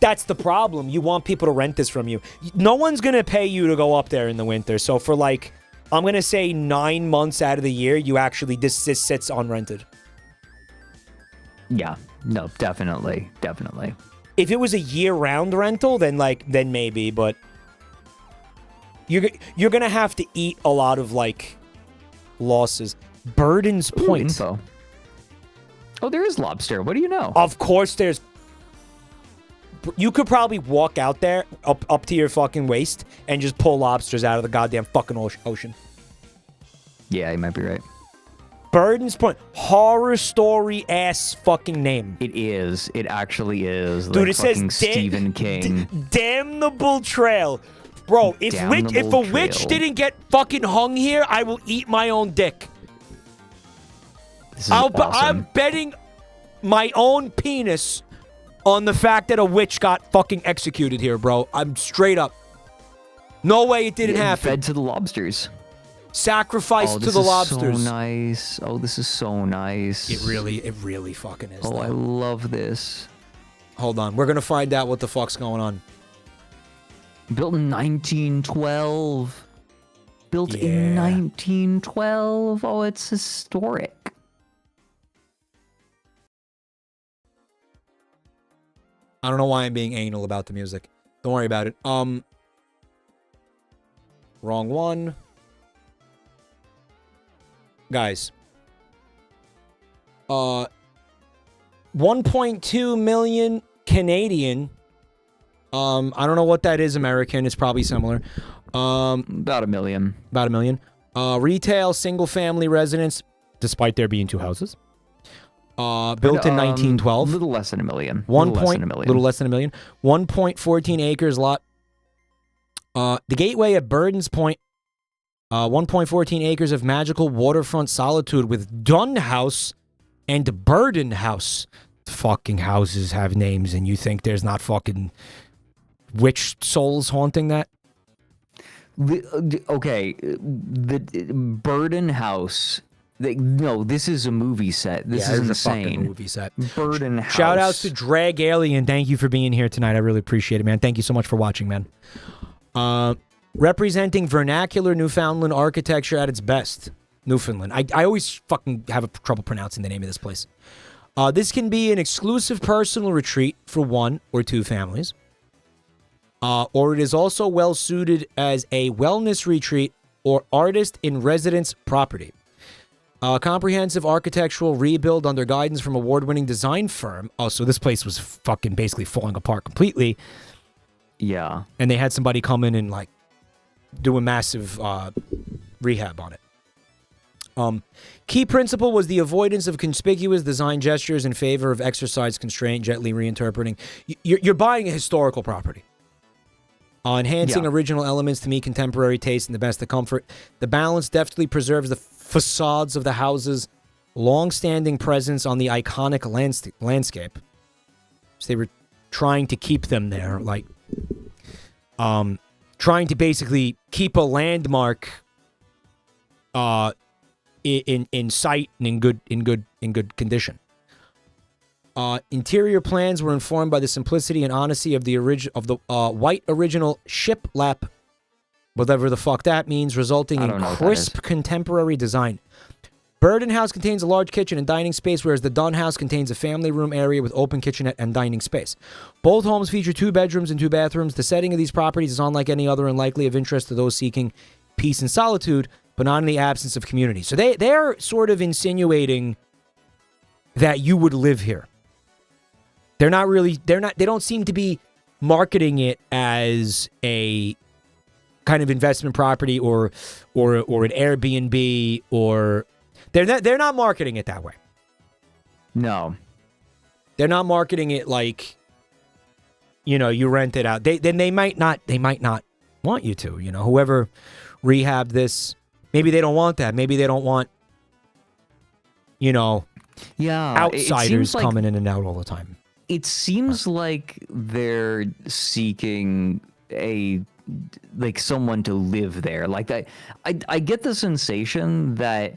That's the problem. You want people to rent this from you. No one's going to pay you to go up there in the winter. So for like, I'm going to say 9 months out of the year, you actually, this sits unrented. Yeah. No, definitely. If it was a year-round rental, then maybe, but you're going to have to eat a lot of like losses. Burden's Point. Info. Oh, there is lobster. What do you know? Of course there's. You could probably walk out there up to your fucking waist and just pull lobsters out of the goddamn fucking ocean. Yeah, you might be right. Burden's Point. Horror story ass fucking name. It is. It actually is. Dude, like it says Stephen King. Damnable Trail. Bro, if damnable if a witch trail. didn't get fucking hung here, I will eat my own dick. This is awesome. I'm betting my own penis on the fact that a witch got fucking executed here, bro. I'm straight up. No way it didn't happen. Fed to the lobsters. Sacrificed to the lobsters. So nice. Oh, this is so nice. It really fucking is. Oh, I love this. Hold on. We're going to find out what the fuck's going on. Built in 1912. Built in 1912. Oh, it's historic. I don't know why I'm being anal about the music. Don't worry about it. Wrong one. Guys. 1.2 million Canadian. I don't know what that is American. It's probably similar. About a million. About a million. Retail single-family residence, despite there being two houses. Built in 1912. A little less than a million. Little less than a million. 1.14 acres lot. The gateway at Burden's Point. 1.14 acres of magical waterfront solitude with Dunn House and Burden House. Fucking houses have names, and you think there's not fucking witch souls haunting that? Okay, the Burden House. No, this is a movie set. This is insane. A fucking movie set. Burden House. Shout outs to Drag Alien. Thank you for being here tonight. I really appreciate it, man. Thank you so much for watching, man. Representing vernacular Newfoundland architecture at its best. Newfoundland. I always fucking have trouble pronouncing the name of this place. This can be an exclusive personal retreat for one or two families. Or it is also well suited as a wellness retreat or artist in residence property. Comprehensive architectural rebuild under guidance from award-winning design firm. Oh, so this place was fucking basically falling apart completely. Yeah. And they had somebody come in and, like, do a massive rehab on it. Key principle was the avoidance of conspicuous design gestures in favor of exercise constraint, gently reinterpreting. You're buying a historical property. Enhancing original elements to meet contemporary taste and the best of comfort. The balance deftly preserves the facades of the house's long-standing presence on the iconic landscape. So they were trying to keep them there, like, trying to basically keep a landmark in sight and in good condition. Interior plans were informed by the simplicity and honesty of the white original shiplap, whatever the fuck that means, resulting in crisp contemporary design. Burden House contains a large kitchen and dining space, whereas the Dunn House contains a family room area with open kitchenette and dining space. Both homes feature 2 bedrooms and 2 bathrooms. The setting of these properties is unlike any other and likely of interest to those seeking peace and solitude, but not in the absence of community. So they're sort of insinuating that you would live here. They don't seem to be marketing it as a kind of investment property or an Airbnb, or they're not marketing it that way. No. They're not marketing it like, you rent it out. They might not want you to, whoever rehabbed this, maybe they don't want that. Maybe they don't want, outsiders coming in and out all the time. It seems like they're seeking someone to live there. Like I get the sensation that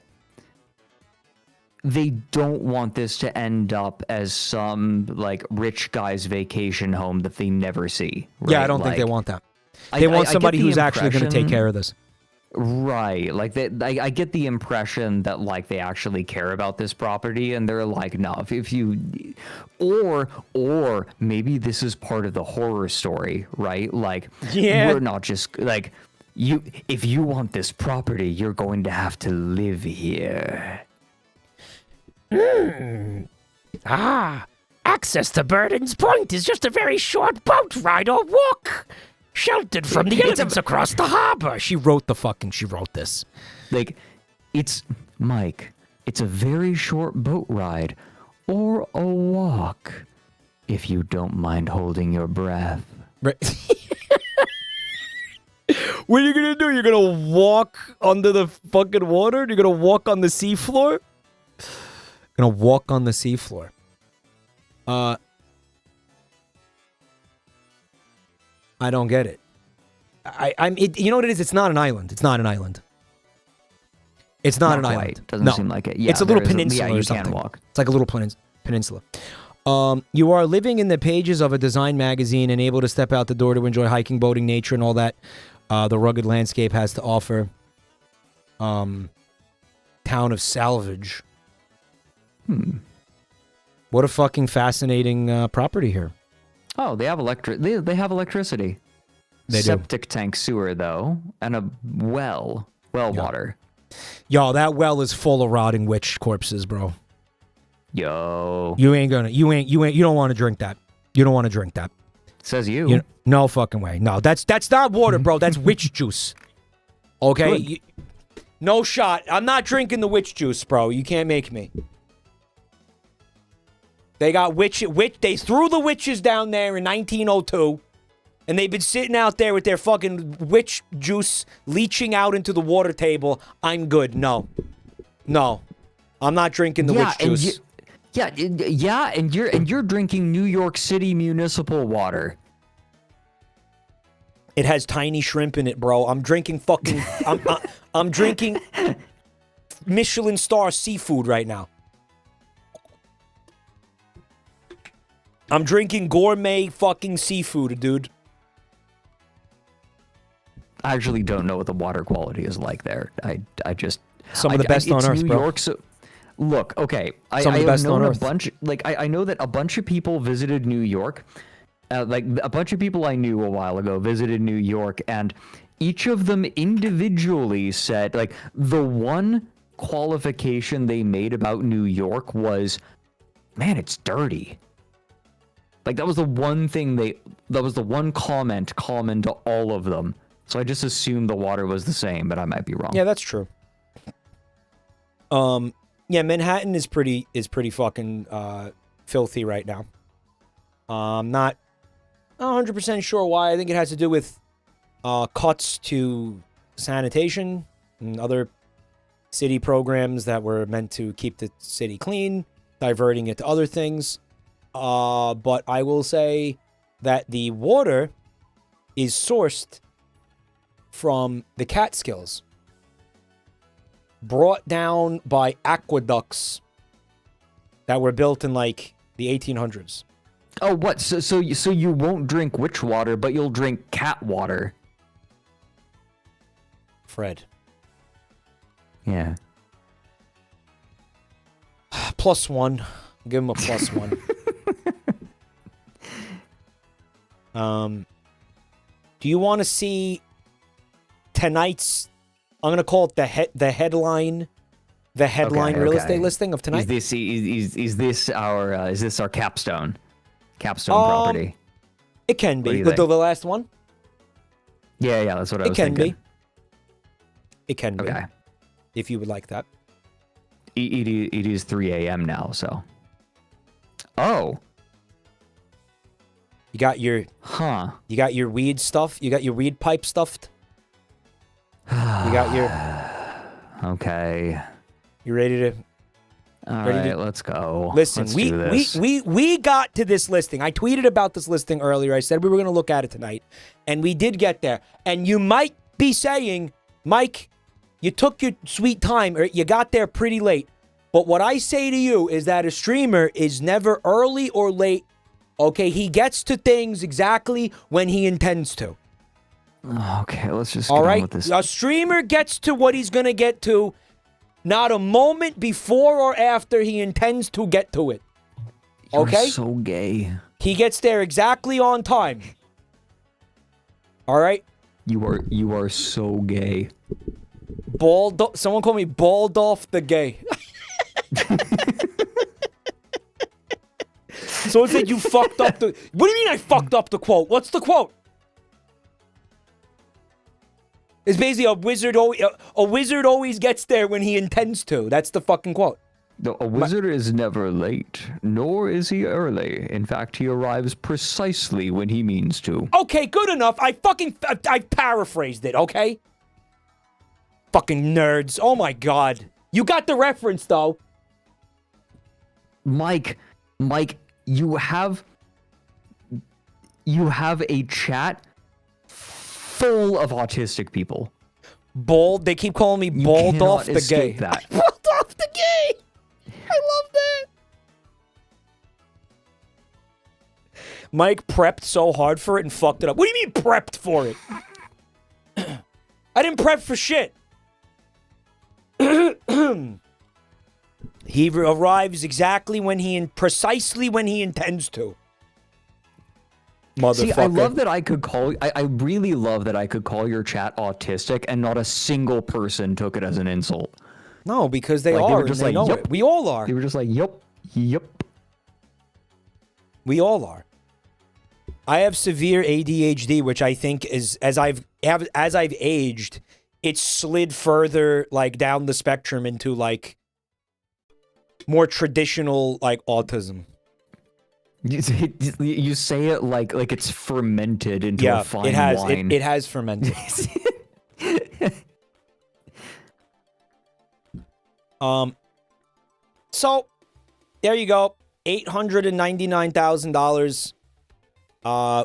they don't want this to end up as some like rich guy's vacation home that they never see. Right? Yeah, I don't think they want that. They want somebody who's actually going to take care of this. Right. Like I get the impression that like they actually care about this property and they're like, no, if you, or maybe this is part of the horror story, right? Like, we're not just like if you want this property, you're going to have to live here. Access to Burden's Point is just a very short boat ride or walk. Sheltered from the elements across the harbor. She wrote this. Like, Mike, it's a very short boat ride or a walk, if you don't mind holding your breath. Right. What are you gonna do? You're gonna walk under the fucking water? You're gonna walk on the seafloor? Gonna walk on the seafloor. I don't get it. You know what it is? It's not an island. It's not an island. It's not an island. Doesn't seem like it. Yeah, it's a little peninsula or you something. can walk. It's like a little peninsula. You are living in the pages of a design magazine and able to step out the door to enjoy hiking, boating, nature, and all that the rugged landscape has to offer. Town of Salvage. What a fucking fascinating property here. Oh, they have They have electricity. They do. Septic tank sewer though, and a well water. Yo, that well is full of rotting witch corpses, bro. Yo. You don't want to drink that. You don't want to drink that. Says you. No fucking way. No, that's not water, bro. That's witch juice. Okay? No shot. I'm not drinking the witch juice, bro. You can't make me. They got they threw the witches down there in 1902. And they've been sitting out there with their fucking witch juice leaching out into the water table. I'm good. No. I'm not drinking the witch juice. And you're drinking New York City municipal water. It has tiny shrimp in it, bro. I'm drinking fucking I'm drinking Michelin star seafood right now. I'm drinking gourmet fucking seafood, dude. I actually don't know what the water quality is like there. I just some of the best on earth, New bro. York, so look, okay. Some of the best on earth. I know that a bunch of people visited New York. Like a bunch of people I knew a while ago visited New York, and each of them individually said, like, the one qualification they made about New York was, man, it's dirty. Like that was the one thing that was the one comment common to all of them. So I just assumed the water was the same, but I might be wrong. Yeah, that's true. Yeah, Manhattan is pretty fucking filthy right now. Not 100% sure why. I think it has to do with cuts to sanitation and other city programs that were meant to keep the city clean, diverting it to other things. But I will say that the water is sourced from the Catskills, brought down by aqueducts that were built in like the 1800s. Oh, what? So you won't drink witch water, but you'll drink cat water. Fred. Yeah. +1. Give him a +1. Do you want to see tonight's, I'm going to call it the headline real estate listing of tonight? Is this our capstone property? It can be. The last one? Yeah, that's what I was thinking. It can be. Okay. If you would like that. It is 3 a.m. now, so. Oh. You got your weed stuff? You got your weed pipe stuffed? You got your... Okay. You ready to... All right, let's go. Listen, let's do this. we got to this listing. I tweeted about this listing earlier. I said we were going to look at it tonight, and we did get there. And you might be saying, Mike, you took your sweet time, or you got there pretty late. But what I say to you is that a streamer is never early or late. Okay, he gets to things exactly when he intends to. Okay, let's just get on with this. A streamer gets to what he's going to get to, not a moment before or after he intends to get to it. Okay? You're so gay. He gets there exactly on time. All right? You are so gay. Someone called me Baldolph the Gay. Someone said you fucked up the... What do you mean I fucked up the quote? What's the quote? It's basically a wizard always gets there when he intends to. That's the fucking quote. A wizard is never late, nor is he early. In fact, he arrives precisely when he means to. Okay, good enough. I paraphrased it, okay? Fucking nerds. Oh my god. You got the reference, though. Mike, you have a chat full of autistic people. Bald. They keep calling me bald off the gay. That. Bald off the gay. I love that. Mike prepped so hard for it and fucked it up. What do you mean prepped for it? I didn't prep for shit. He arrives exactly precisely when he intends to. Motherfucker. See, I love that I could call. I really love that I could call your chat autistic, and not a single person took it as an insult. No, because they like, are. They were just and they like, know yep. it. We all are. They were just like, yep. We all are. I have severe ADHD, which I think is as I've aged, it's slid further like down the spectrum into like more traditional like autism. You say it like it's fermented into a fine wine. It has fermented. So there you go. $899,000.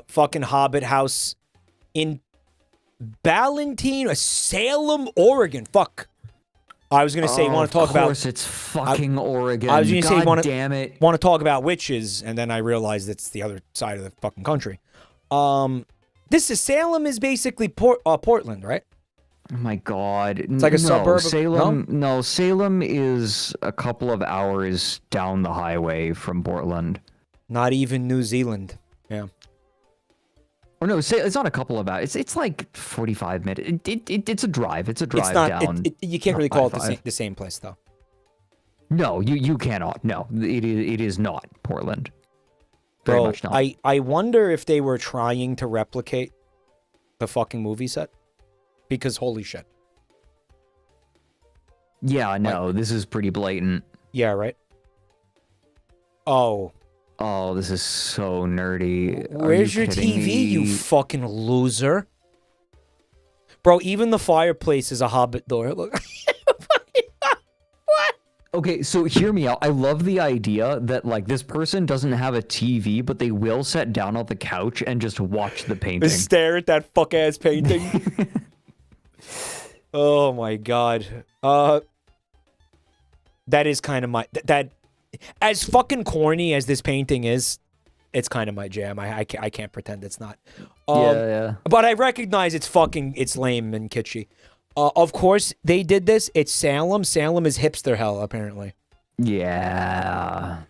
Fucking Hobbit house in Ballantine, Salem, Oregon. Fuck. I was gonna say you want to talk about. Of course, it's fucking Oregon. I was gonna say damn it. Want to talk about witches, and then I realized it's the other side of the fucking country. Salem is basically Portland, right? Oh my god. It's like a suburb. Salem. No, Salem is a couple of hours down the highway from Portland. Not even New Zealand. Yeah. Or no, it's not a couple of hours. It's like 45 minutes. It's a drive. It's a drive down. You can't really call it the same place, though. No, you cannot. No, it is not Portland. Very much not. I wonder if they were trying to replicate the fucking movie set. Because holy shit. Yeah, no, this is pretty blatant. Yeah, right? Oh, this is so nerdy. Where's your TV, you fucking loser? Bro, even the fireplace is a Hobbit door. Look. What? Okay, so hear me out. I love the idea that, like, this person doesn't have a TV, but they will sit down on the couch and just watch the painting. Just stare at that fuck-ass painting. Oh, my God. That is kind of my... That... As fucking corny as this painting is, it's kind of my jam. I can't pretend it's not. Yeah. But I recognize it's lame and kitschy. Of course, they did this. It's Salem. Salem is hipster hell, apparently. Yeah.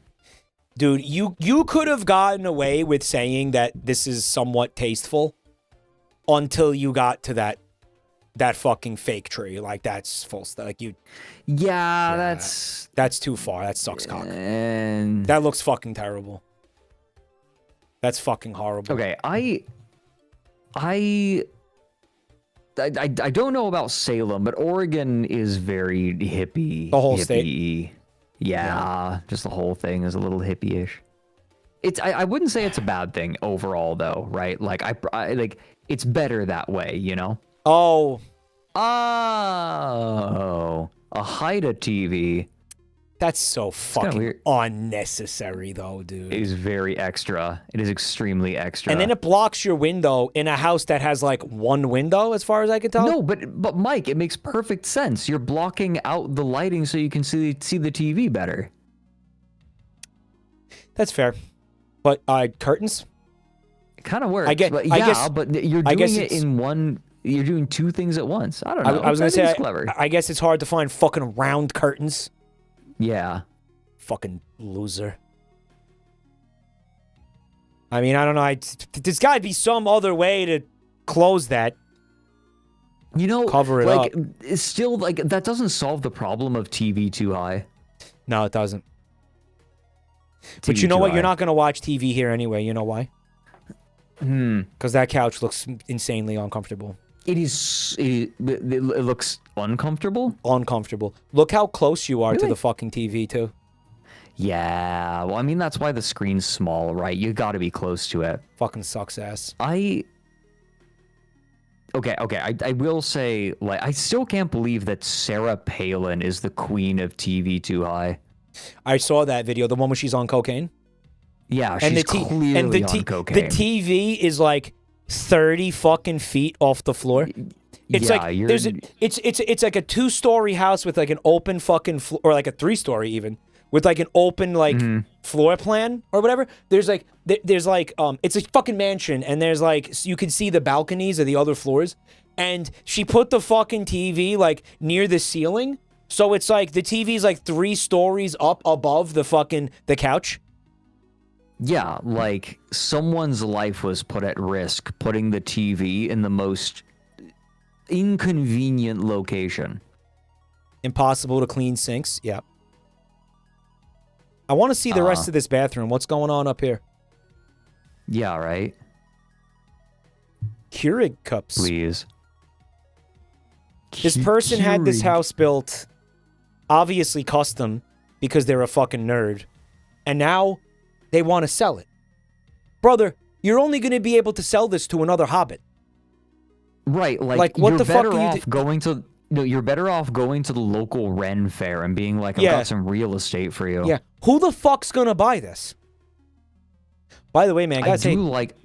Dude, you could have gotten away with saying that this is somewhat tasteful until you got to that fucking fake tree. Like, that's full stuff. Like, Yeah, that's too far. That sucks cock. And That looks fucking terrible. That's fucking horrible. Okay, I don't know about Salem, but Oregon is very hippie. The whole hippie. state. Yeah, just the whole thing is a little hippie-ish. I wouldn't say it's a bad thing overall, though, right? Like I like it's better that way, you know? Oh, a Haida TV. that's so fucking unnecessary, though, dude. It is very extra. It is extremely extra. And then it blocks your window in a house that has like one window, as far as I can tell. No, but Mike, it makes perfect sense. You're blocking out the lighting so you can see the TV better. That's fair. But curtains? It kind of works. I guess but you're doing it in one. You're doing two things at once. I don't know. I was gonna say, it's clever. I guess it's hard to find fucking round curtains. Yeah. Fucking loser. I mean, I don't know. There's got to be some other way to close that. You know, cover it up. It's still like that doesn't solve the problem of TV too high. No, it doesn't. But you know what? You're not gonna watch TV here anyway. You know why? Because that couch looks insanely uncomfortable. It looks uncomfortable. Uncomfortable. Look how close you are to Really? the fucking TV too. Yeah, well, I mean that's why the screen's small, right? You got to be close to it. Fucking sucks ass. Okay. I will say, like, I still can't believe that Sarah Palin is the queen of TV Too High. I saw that video, the one where she's on cocaine. Yeah, she's clearly on cocaine. The TV is like 30 fucking feet off the floor. It's yeah, like it's like a 2-story house with like an open fucking floor, or like a 3-story even, with like an open like floor plan or whatever. There's like it's a fucking mansion, and there's like you can see the balconies of the other floors, and she put the fucking TV like near the ceiling, so it's like the TV's like 3 stories up above the couch. Yeah, like someone's life was put at risk putting the TV in the most inconvenient location. Impossible to clean sinks. Yeah. I want to see the rest of this bathroom. What's going on up here? Yeah, right. Keurig cups. Please. This person had this Keurig. house built, obviously custom, because they're a fucking nerd, and now they want to sell it. Brother, you're only going to be able to sell this to another hobbit. Right, like what you're the fuck better are you off going to you're better off going to the local Ren fair and being like, I've got some real estate for you. Yeah. Who the fuck's going to buy this? By the way, man, guys, I do like.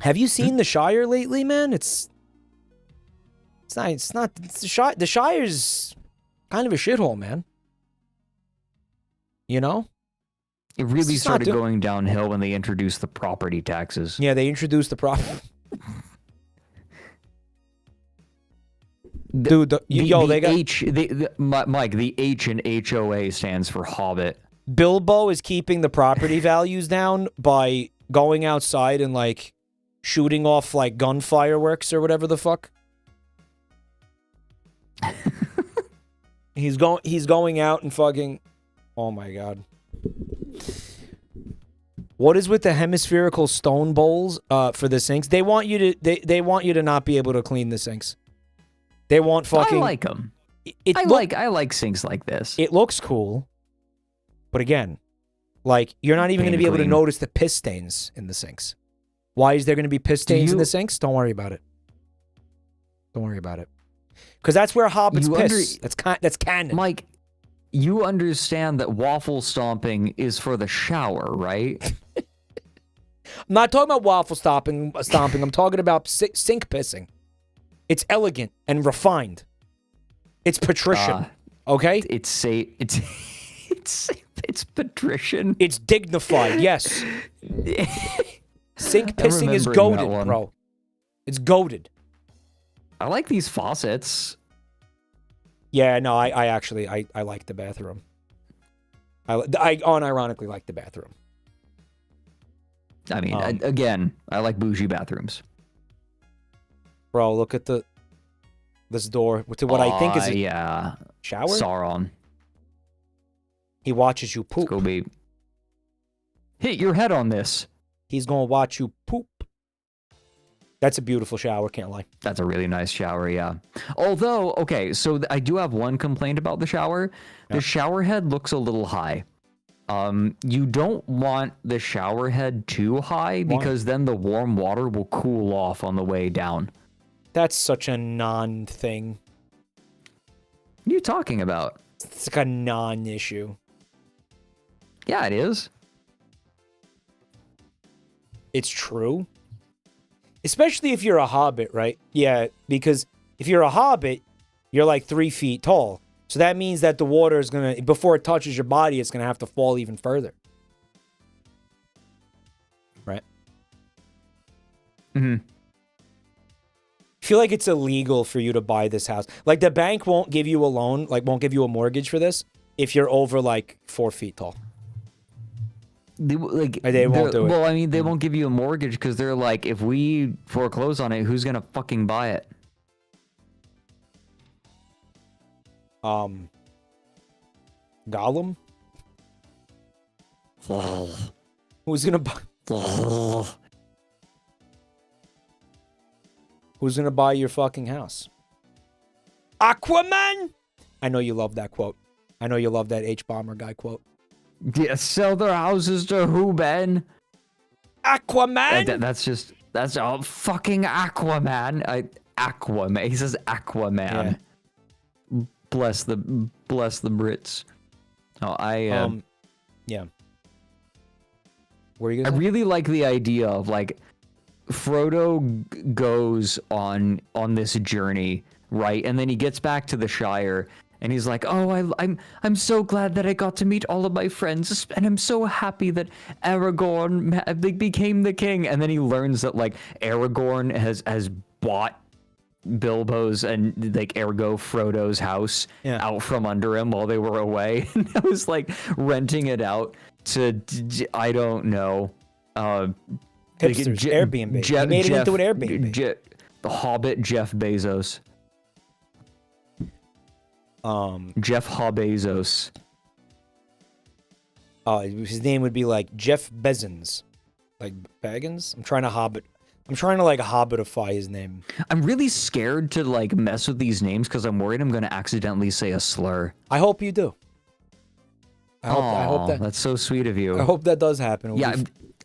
Have you seen the Shire lately, man? The Shire. The Shire's kind of a shithole, man. You know? It really started going downhill when they introduced the property taxes. Yeah, they introduced the property. Dude, they got Mike. The H in HOA stands for Hobbit. Bilbo is keeping the property values down by going outside and like shooting off like gun fireworks or whatever the fuck. He's going out and fucking. Oh my god. What is with the hemispherical stone bowls for the sinks? They want you to want you to not be able to clean the sinks. They want fucking. I like them. I like sinks like this. It looks cool, but again, like you're not even going to be able to notice the piss stains in the sinks. Why is there going to be piss stains in the sinks? Don't worry about it. Don't worry about it, because that's where hobbits piss. That's canon. Mike, you understand that waffle stomping is for the shower, right? I'm not talking about waffle stomping. I'm talking about sink pissing. It's elegant and refined. It's patrician. Okay? It's patrician. It's dignified, yes. Sink pissing is goated, bro. It's goated. I like these faucets. Yeah, no, I actually like the bathroom. I unironically like the bathroom. I mean, again, I like bougie bathrooms. Bro, look at this door to what I think is a shower. Sauron. He watches you poop. Let's go, babe. Hit your head on this. He's gonna watch you poop. That's a beautiful shower, can't lie. That's a really nice shower, yeah. Although, okay, so I do have one complaint about the shower. The shower head looks a little high. You don't want the shower head too high because then the warm water will cool off on the way down. That's such a non-thing. What are you talking about? It's like a non-issue. Yeah, it is. It's true. Especially if you're a hobbit, right? Yeah, because if you're a hobbit, you're like 3 feet tall. So that means that the water is going to, before it touches your body, it's going to have to fall even further. Right? Mm-hmm. I feel like it's illegal for you to buy this house. Like, the bank won't give you a loan, like, won't give you a mortgage for this if you're over, like, 4 feet tall. They won't do it. Well, I mean, they won't give you a mortgage because they're like, if we foreclose on it, who's going to fucking buy it? Gollum? Who's going to buy... Who's gonna buy your fucking house? Aquaman! I know you love that quote. I know you love that H-Bomber guy quote. Yeah, sell their houses to who, Ben? Aquaman! That's all fucking Aquaman. Aquaman. He says Aquaman. Yeah. Bless the Brits. Oh, yeah. Where are you I gonna really like the idea of like Frodo goes on this journey, right? And then he gets back to the Shire and he's like, "Oh, I'm so glad that I got to meet all of my friends, and I'm so happy that Aragorn became the king." And then he learns that like Aragorn has bought Bilbo's and like ergo Frodo's house out from under him while they were away. And I was like renting it out to I don't know. Hipsters, Airbnb. He made it into an Airbnb. The Hobbit Jeff Bezos. Jeff Bezos. His name would be like Jeff Bezos, like Baggins. I'm trying to like hobbitify his name. I'm really scared to like mess with these names because I'm worried I'm going to accidentally say a slur. I hope you do. I hope that's so sweet of you. I hope that does happen.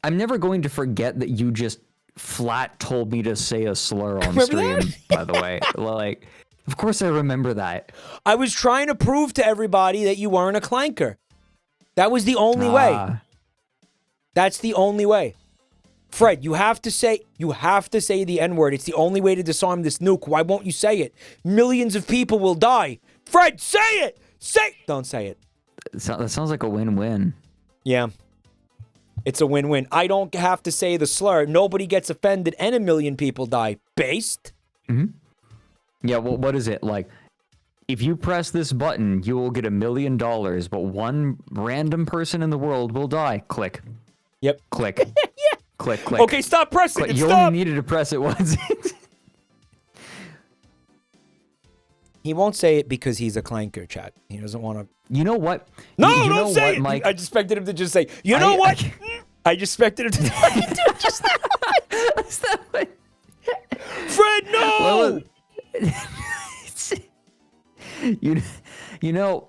I'm never going to forget that you just flat told me to say a slur on stream, by the way. Like, of course I remember that. I was trying to prove to everybody that you weren't a clanker. That was the only way. That's the only way. Fred, you have to say the N-word. It's the only way to disarm this nuke. Why won't you say it? Millions of people will die. Fred, say it! Don't say it. That sounds like a win-win. Yeah. It's a win-win. I don't have to say the slur. Nobody gets offended and 1 million people die. Based? Mm-hmm. Yeah, well, what is it? Like, if you press this button, you will get $1 million, but one random person in the world will die. Click. Yep. Click. Yeah. Click, click. Okay, stop pressing it. You Stop. only needed to press it once. He won't say it because he's a clanker, chat. He doesn't want to. You know what? No, you don't say it. Mike? I just expected him to just say, you know what? I just expected him to do just that. Fred, no! Well, you know,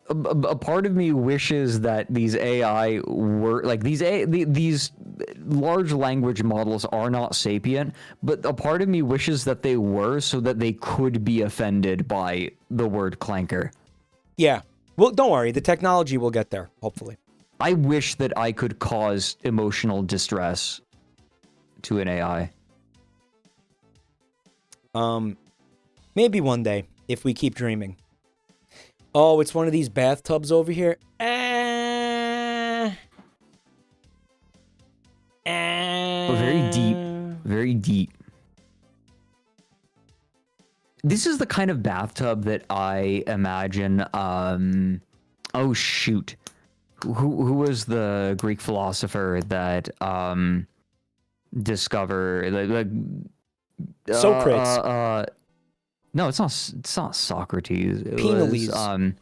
a part of me wishes that these AI were like these large language models are not sapient, but a part of me wishes that they were so that they could be offended by the word clanker. Yeah. Well, don't worry. The technology will get there, hopefully. I wish that I could cause emotional distress to an AI. Maybe one day, if we keep dreaming. Oh, it's one of these bathtubs over here. Very deep. Very deep. This is the kind of bathtub that I imagine. Oh shoot, who was the Greek philosopher that discovered Socrates? No, it's not Socrates. It Penales. was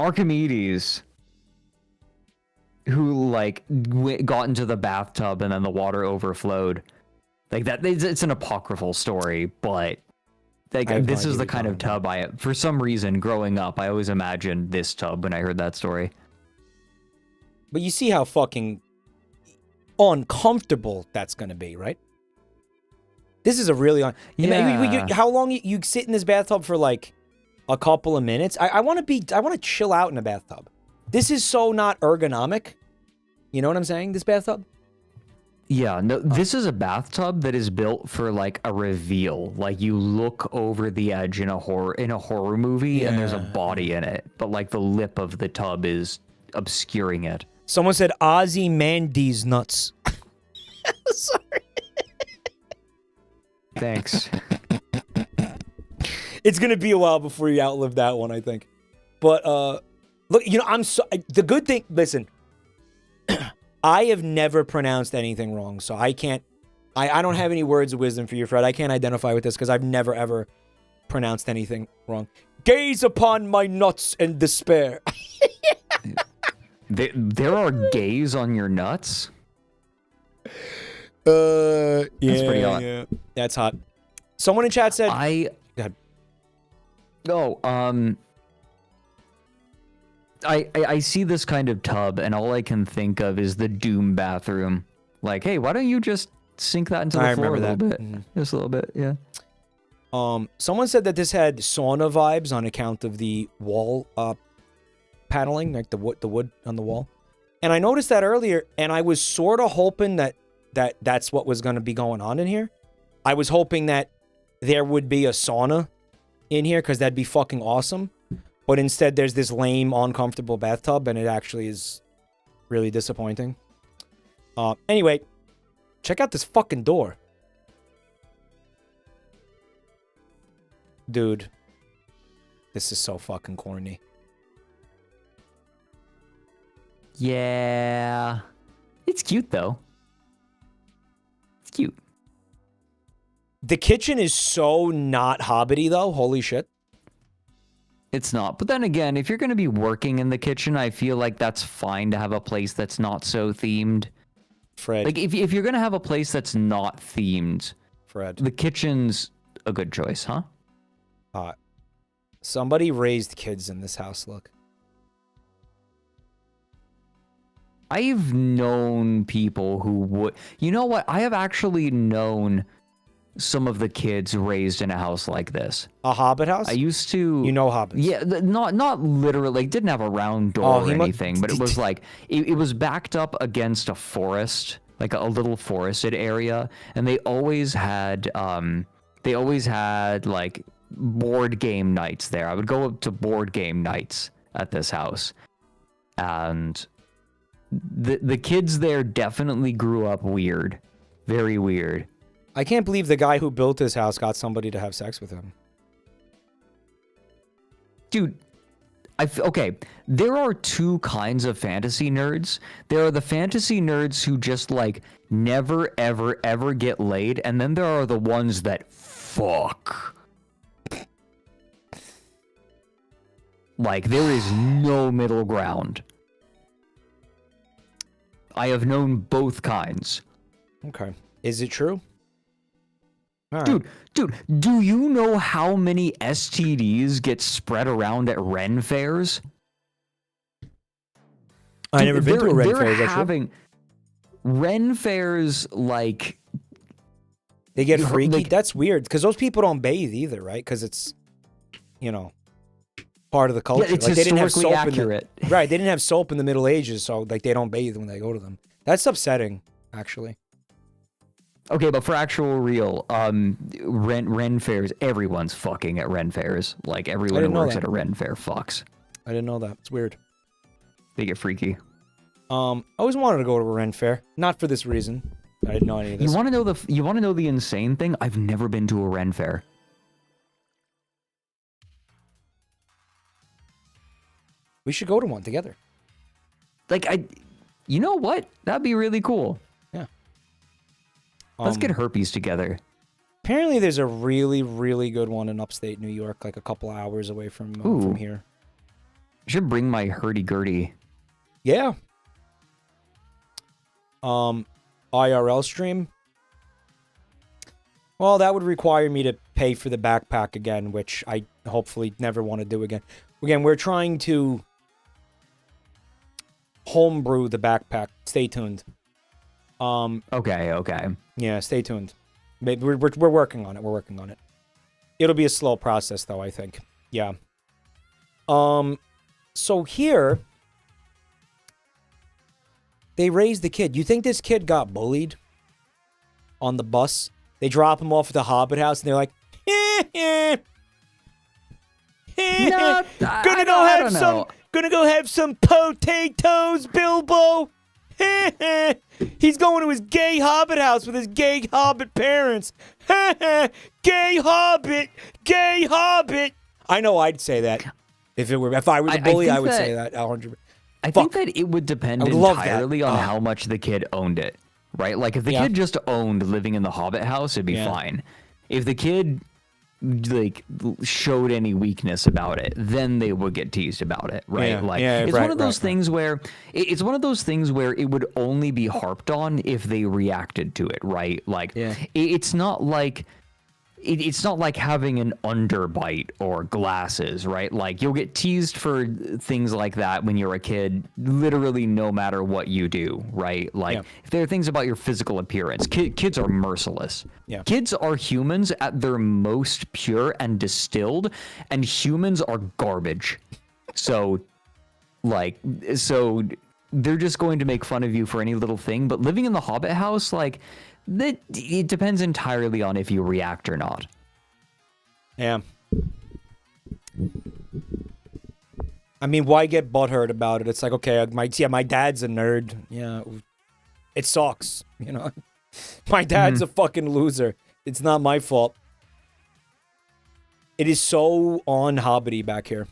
Archimedes, who like got into the bathtub and then the water overflowed. Like that, it's an apocryphal story, but like this is the kind of tub for some reason, growing up, I always imagined this tub when I heard that story. But you see how fucking uncomfortable that's gonna be, right? This is a really how long you sit in this bathtub for like a couple of minutes? I want to chill out in a bathtub. This is so not ergonomic. You know what I'm saying? This bathtub. Yeah, no, this is a bathtub that is built for like a reveal. Like you look over the edge in a horror movie and there's a body in it, but like the lip of the tub is obscuring it. Someone said Ozymandias nuts. Sorry. Thanks. It's gonna be a while before you outlive that one, I think. But look, you know, the good thing. Listen, I have never pronounced anything wrong, so I can't. I don't have any words of wisdom for you, Fred. I can't identify with this because I've never ever pronounced anything wrong. Gaze upon my nuts and despair. There are gays on your nuts? Yeah, That's pretty hot. Yeah. That's hot. Someone in chat said... Go ahead. No, I see this kind of tub, and all I can think of is the Doom bathroom. Like, hey, why don't you just sink that into the floor a little bit? Just a little bit, yeah. Someone said that this had sauna vibes on account of the wall paneling, like the wood on the wall. And I noticed that earlier, and I was sort of hoping that's what was going to be going on in here. I was hoping that there would be a sauna in here, because that'd be fucking awesome. But instead, there's this lame, uncomfortable bathtub, and it actually is really disappointing. Anyway, check out this fucking door. Dude, this is so fucking corny. Yeah. It's cute, though. It's cute. The kitchen is so not hobbity, though. Holy shit. It's not. But then again, if you're going to be working in the kitchen, I feel like that's fine to have a place that's not so themed. Fred. Like, if you're going to have a place that's not themed, Fred. the kitchen's a good choice, huh? Somebody raised kids in this house, look. I've known people who would... You know what? I have actually known some of the kids raised in a house like this. A hobbit house? I used to... You know hobbits. Yeah, not literally. It didn't have a round door or anything, but it was like... It was backed up against a forest, like a little forested area, and they always had like board game nights there. I would go up to board game nights at this house, and the kids there definitely grew up weird. Very weird. I can't believe the guy who built this house got somebody to have sex with him. Dude, okay, there are two kinds of fantasy nerds. There are the fantasy nerds who just, like, never, ever, ever get laid, and then there are the ones that fuck. Like, there is no middle ground. I have known both kinds. Okay. Is it true? All Dude, do you know how many STDs get spread around at Ren fairs? I never been to a Ren fair. Is that true? Ren fairs, like... They get freaky? Like, that's weird, because those people don't bathe either, right? Because it's, you know, part of the culture. Yeah, it's like, they didn't have soap accurate. Right, they didn't have soap in the Middle Ages, so like they don't bathe when they go to them. That's upsetting, actually. Okay, but for actual real, Ren fairs, everyone's fucking at Ren fairs. Like, everyone who works at a Ren fair fucks. I didn't know that. It's weird. They get freaky. I always wanted to go to a Ren fair. Not for this reason. I didn't know any of this. You want to know the insane thing? I've never been to a Ren fair. We should go to one together. Like, you know what? That'd be really cool. Yeah. Let's get herpes together. Apparently, there's a really, really good one in upstate New York, like a couple hours away from here. I should bring my hurdy-gurdy. Yeah. IRL stream. Well, that would require me to pay for the backpack again, which I hopefully never want to do again. Again, we're trying to homebrew the backpack. Stay tuned. Okay. Yeah, stay tuned. We're working on it. We're working on it. It'll be a slow process, though, I think. Yeah. So here, they raised the kid. You think this kid got bullied on the bus? They drop him off at the Hobbit house, and they're like, No, gonna go have some potatoes, Bilbo. He's going to his gay Hobbit house with his gay Hobbit parents. Gay Hobbit. I know I'd say that if I were the bully. I would say that 100%. I think that it would depend entirely on how much the kid owned it, right? Like, if the kid just owned living in the Hobbit house, it'd be fine. If the kid like showed any weakness about it, then they would get teased about it, right? Yeah, like yeah, it's right, one of those right, things where it's one of those things where it would only be harped on if they reacted to it, right? Like it's not like it's not like having an underbite or glasses, right? Like you'll get teased for things like that when you're a kid, literally no matter what you do, right? Like if there are things about your physical appearance, kids are merciless. Yeah. Kids are humans at their most pure and distilled, and humans are garbage. So they're just going to make fun of you for any little thing. But living in the Hobbit house, like, it depends entirely on if you react or not. Yeah. I mean, why get butthurt about it? It's like, okay, my dad's a nerd. Yeah, it sucks. You know, my dad's a fucking loser. It's not my fault. It is so on-hobbity back here.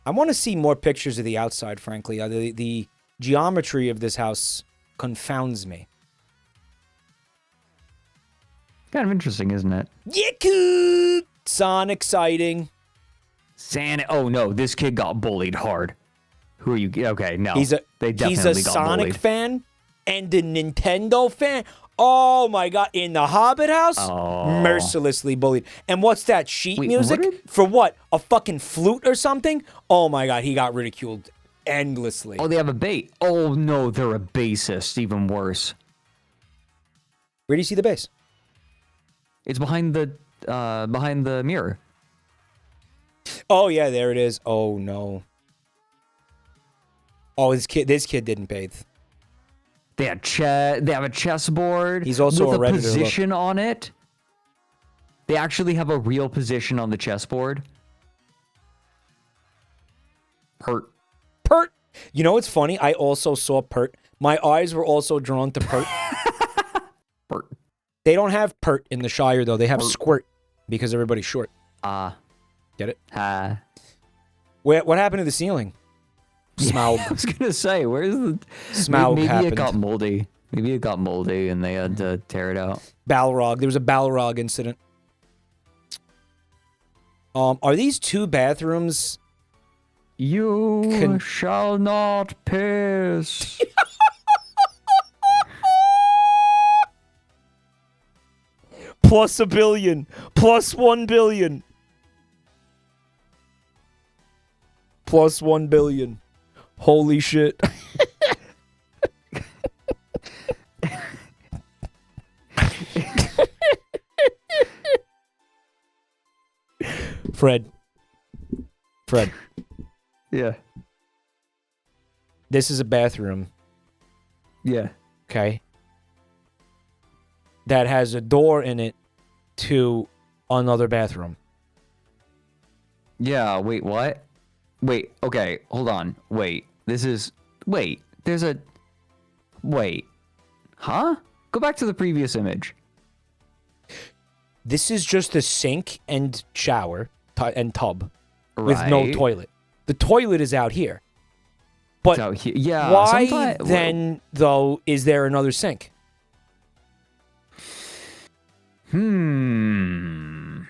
I want to see more pictures of the outside, frankly. The geometry of this house confounds me. Kind of interesting, isn't it? Yeah, son, exciting. Oh no, this kid got bullied hard. Who are you? Okay, no. He's a Sonic fan and a Nintendo fan. Oh my god, in the Hobbit house? Mercilessly bullied. And what's that, sheet music? For what? A fucking flute or something? Oh my god, he got ridiculed endlessly. Oh, they have a bait. Oh no, they're a bassist. Even worse. Where do you see the bass? It's behind the mirror. Oh yeah, there it is. Oh no. Oh, this kid didn't bathe. They have a chessboard. He's also with a Redditor, position on it. They actually have a real position on the chessboard. Pert. You know what's funny? I also saw Pert. My eyes were also drawn to Pert. Pert. They don't have Pert in the Shire, though. They have Squirt because everybody's short. Get it? What happened to the ceiling? Smaug. I was gonna say, where's the Smaug? Maybe happened. it got moldy. Maybe it got moldy and they had to tear it out. Balrog. There was a Balrog incident. Are these two bathrooms? You shall not piss. Plus $1 billion. Plus $1 billion. Plus $1 billion. Holy shit. Fred. Yeah. This is a bathroom. Yeah. Okay. That has a door in it to another bathroom. Yeah, wait, what? Wait, okay, hold on. Wait, huh? Go back to the previous image. This is just a sink and shower and tub with no toilet. The toilet is out here. But out here. Yeah, why then, though, is there another sink?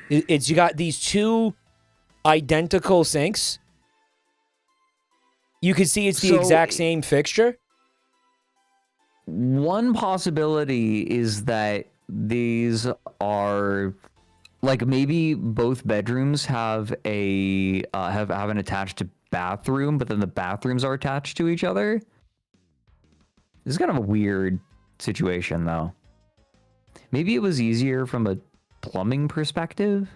It's you got these two identical sinks. You can see it's the exact same fixture. One possibility is that these are like maybe both bedrooms have a have an attached bathroom, but then the bathrooms are attached to each other. This is kind of a weird situation, though. Maybe it was easier from a plumbing perspective.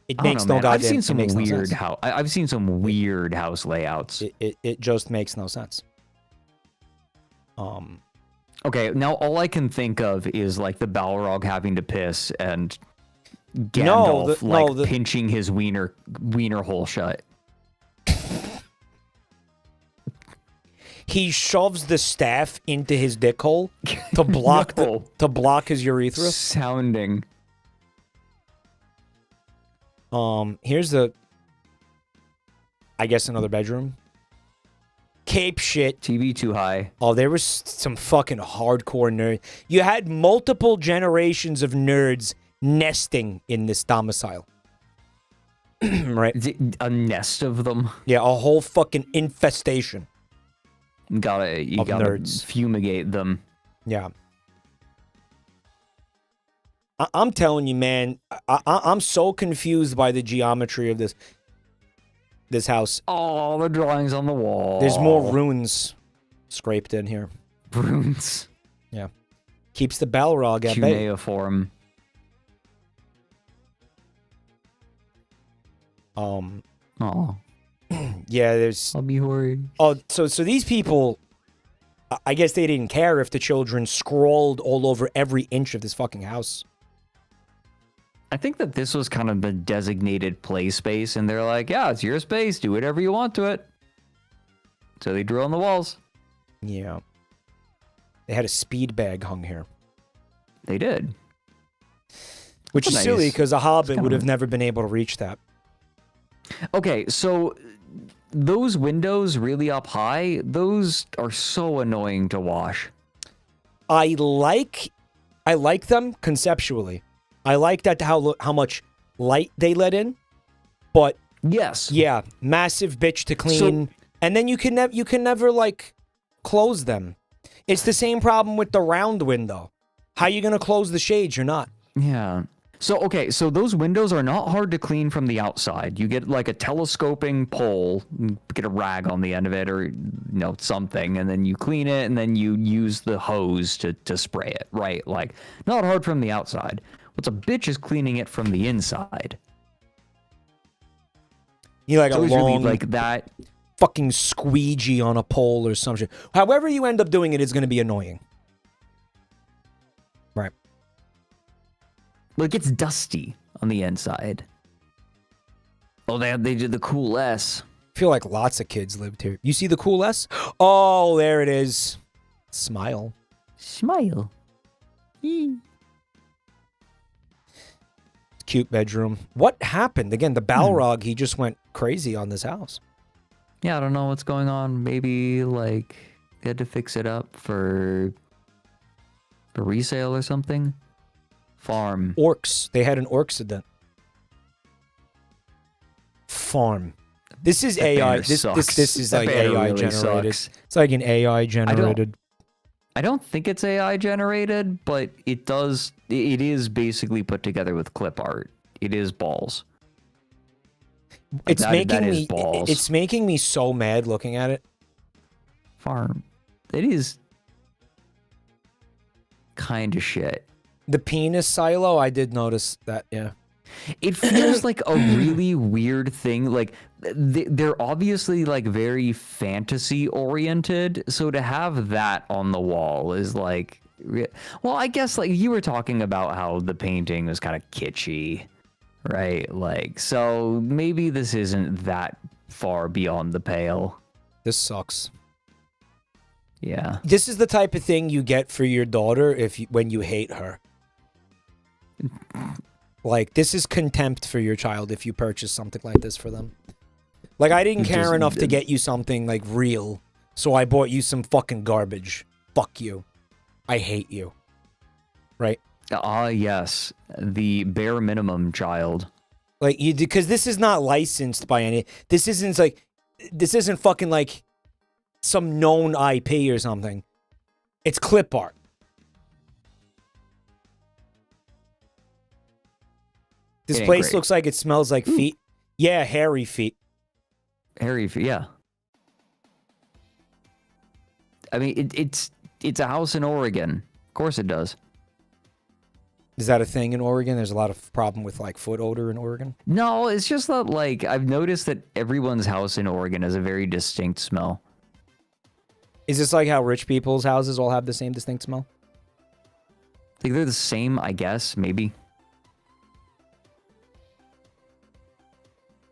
It makes no goddamn. I've seen some weird I've seen some weird house layouts. It just makes no sense. Okay, now all I can think of is like the Balrog having to piss and Gandalf pinching his wiener hole shut. He shoves the staff into his dick hole to block to block his urethra. Sounding. Here's I guess another bedroom. cape shit. TV too high. Oh, there was some fucking hardcore nerd. You had multiple generations of nerds nesting in this domicile. Right? A nest of them. Yeah, a whole fucking infestation. You gotta nerds. fumigate them. Yeah. I'm telling you, man, I'm so confused by the geometry of this house. Oh, the drawings on the wall. There's more runes scraped in here. Runes. Yeah. Keeps the Balrog at bay. Cuneiform. Oh. Yeah, there's... I'll be worried. Oh, so these people, I guess they didn't care if the children scrawled all over every inch of this fucking house. I think that this was kind of the designated play space, and they're like, yeah, it's your space. Do whatever you want to it. So they drew on the walls. Yeah. They had a speed bag hung here. They did. Which is nice. silly, because a hobbit kinda would have never been able to reach that. Okay, so those windows really up high, those are so annoying to wash. I like them conceptually. I like that how much light they let in, but yes, yeah, massive bitch to clean, and then you can never like close them. It's the same problem with the round window. How you gonna close the shades? You're not. Yeah. So okay, so those windows are not hard to clean from the outside. You get like a telescoping pole, get a rag on the end of it, or something, and then you clean it, and then you use the hose to spray it. Right? Like not hard from the outside. What's a bitch is cleaning it from the inside. You like so a long really like that fucking squeegee on a pole or some shit. However you end up doing it is going to be annoying. Right. Well, it gets dusty on the inside. Oh, they did the cool S. I feel like lots of kids lived here. You see the cool S? Oh, there it is. Smile. Smile. Cute bedroom. What happened? Again, the Balrog, he just went crazy on this house. Yeah, I don't know what's going on. Maybe, like, they had to fix it up for resale or something. Farm. Orcs. They had an orccident. Farm. This is AI. This is like AI really generated. Sucks. It's like an AI generated. I don't think it's AI generated, but it is basically put together with clip art. It is balls. It's making me so mad looking at it. Farm. It is kind of shit. The penis silo, I did notice that, yeah. It feels like a really weird thing. Like, they're obviously, like, very fantasy-oriented, so to have that on the wall is, like... Well, I guess, like, you were talking about how the painting was kind of kitschy, right? Like, so maybe this isn't that far beyond the pale. This sucks. Yeah. This is the type of thing you get for your daughter when you hate her. Like, this is contempt for your child if you purchase something like this for them. Like, I didn't care enough to get you something, like, real, so I bought you some fucking garbage. Fuck you. I hate you. Right? Yes. The bare minimum child. Like, because this is not licensed by any... This isn't fucking, like, some known IP or something. It's clip art. This place looks like it smells like feet. Yeah, hairy feet. Hairy feet, yeah. I mean, it's a house in Oregon. Of course it does. Is that a thing in Oregon? There's a lot of problem with, like, foot odor in Oregon? No, it's just that, like, I've noticed that everyone's house in Oregon has a very distinct smell. Is this like how rich people's houses all have the same distinct smell? Like, they're the same, I guess, maybe.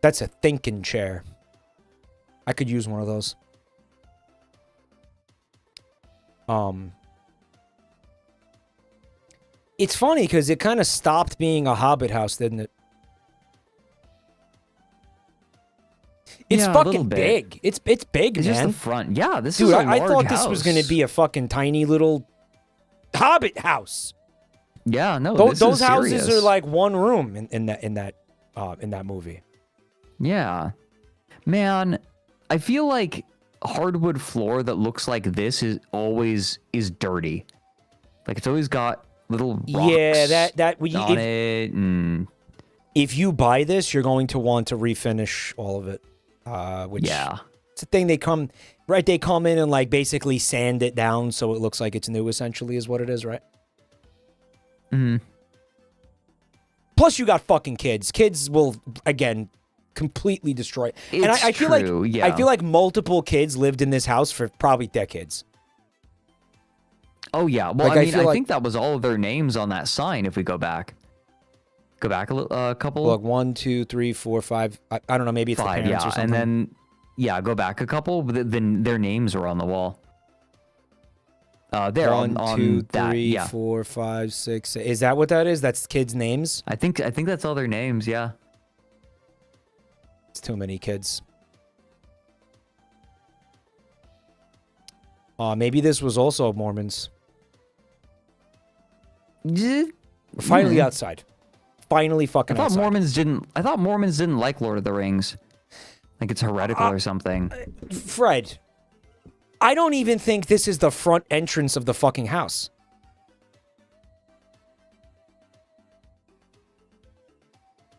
That's a thinking chair. I could use one of those. It's funny because it kind of stopped being a Hobbit house, didn't it? It's Yeah, a fucking little bit. big. It's big, It's man. just the front. Yeah, this Dude, is a I large thought this was house. gonna be a fucking tiny little Hobbit house. Yeah, no, Those this is houses serious. are like one room in that movie. Yeah. Man, I feel like hardwood floor that looks like this is always dirty. Like it's always got little rocks Yeah, on it. And if you buy this, you're going to want to refinish all of it. Which yeah. it's a thing they come in and like basically sand it down so it looks like it's new. Essentially, is what it is, right? Hmm. Plus, you got fucking kids. Kids will again completely destroy it. And I feel true, like yeah. I feel like multiple kids lived in this house for probably decades. Oh yeah. Well, Like, I I mean, feel I like- think that was all of their names on that sign. If we go back a couple. Look, 1, 2, 3, 4, 5. I don't know. Maybe it's 5, the parents yeah, or something. and then go back a couple. But then their names are on the wall. There 1, on 2, that. 3, Yeah, 4, 5, 6. Is that what that is? That's kids' names. I think that's all their names. Yeah. It's too many kids. Maybe this was also Mormons. We're finally outside. Finally fucking I thought outside. Mormons didn't like Lord of the Rings. Like it's heretical or something. Fred, I don't even think this is the front entrance of the fucking house.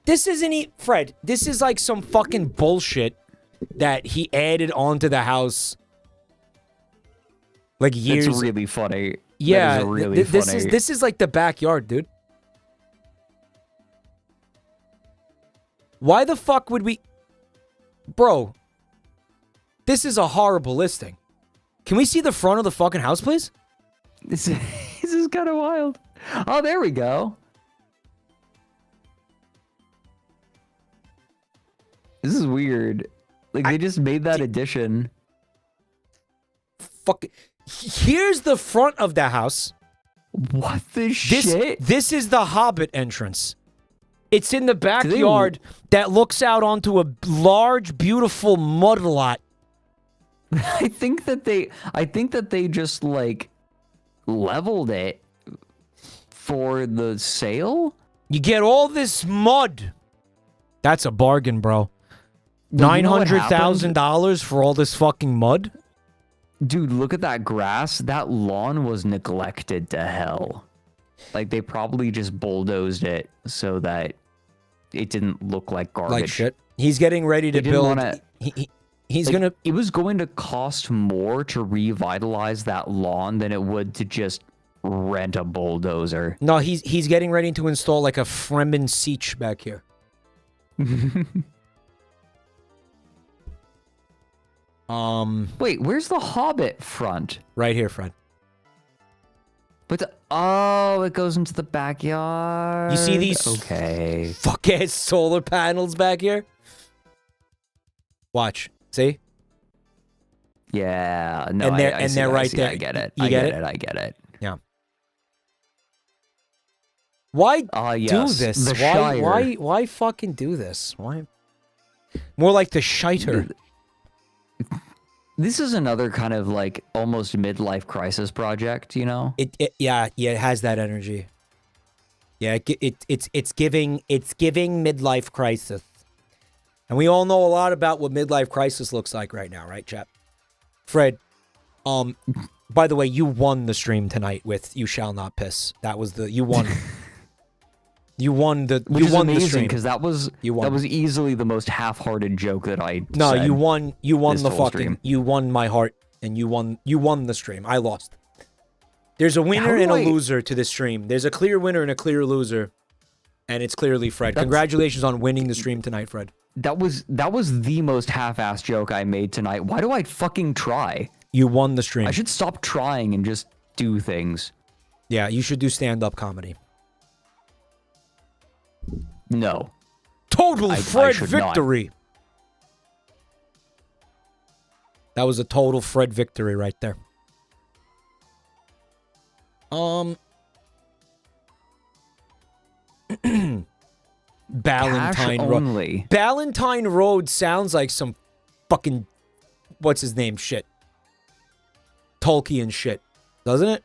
This isn't Fred, this is like some fucking bullshit that he added onto the house like years. It's really funny. Yeah, that is really funny. this is like the backyard, dude. Why the fuck would we... Bro, this is a horrible listing. Can we see the front of the fucking house, please? This is kind of wild. Oh, there we go. This is weird. Like they just made that addition. Fuck. Here's the front of the house. What the This, shit? this is the Hobbit entrance. It's in the backyard that looks out onto a large, beautiful mud lot. I think that they just like leveled it for the sale. You get all this mud. That's a bargain, bro. Well, you know what $900,000 for all this fucking mud? Dude, look at that grass. That lawn was neglected to hell. Like they probably just bulldozed it so that it didn't look like garbage. Like shit. He's getting ready to They didn't build. wanna- He's Like, gonna. It was going to cost more to revitalize that lawn than it would to just rent a bulldozer. No, he's getting ready to install like a Fremen Siege back here. Wait, where's the Hobbit front? Right here, Fred. But it goes into the backyard. You see these Okay. fuck ass solar panels back here? Watch. See? Yeah. No, And they're- I and see they're it, right I see it, there. I get it. You I get get it? it. I get it. Yeah. Why Yes, do this? the Shire. Why fucking do this? Why? More like the shiter. This is another kind of like almost midlife crisis project, you know? Yeah, it has that energy. Yeah, it's giving midlife crisis. And we all know a lot about what midlife crisis looks like right now, right, chap? Fred, by the way, you won the stream tonight with "You Shall Not Piss." That was you won. You won the Which is the amazing stream. because that was won. easily the most half-hearted joke that I No, said you won this the whole fucking stream. you won my heart and you won the stream. I lost. There's a winner How do and a I- loser to this stream. There's a clear winner and a clear loser. And it's clearly Fred. Congratulations on winning the stream tonight, Fred. That was the most half-assed joke I made tonight. Why do I fucking try? You won the stream. I should stop trying and just do things. Yeah, you should do stand-up comedy. No. Total I Fred should not. victory. That was a total Fred victory right there. Ballantine Cash Road. only. Ballantine Road sounds like some fucking, what's his name shit. Tolkien shit, doesn't it?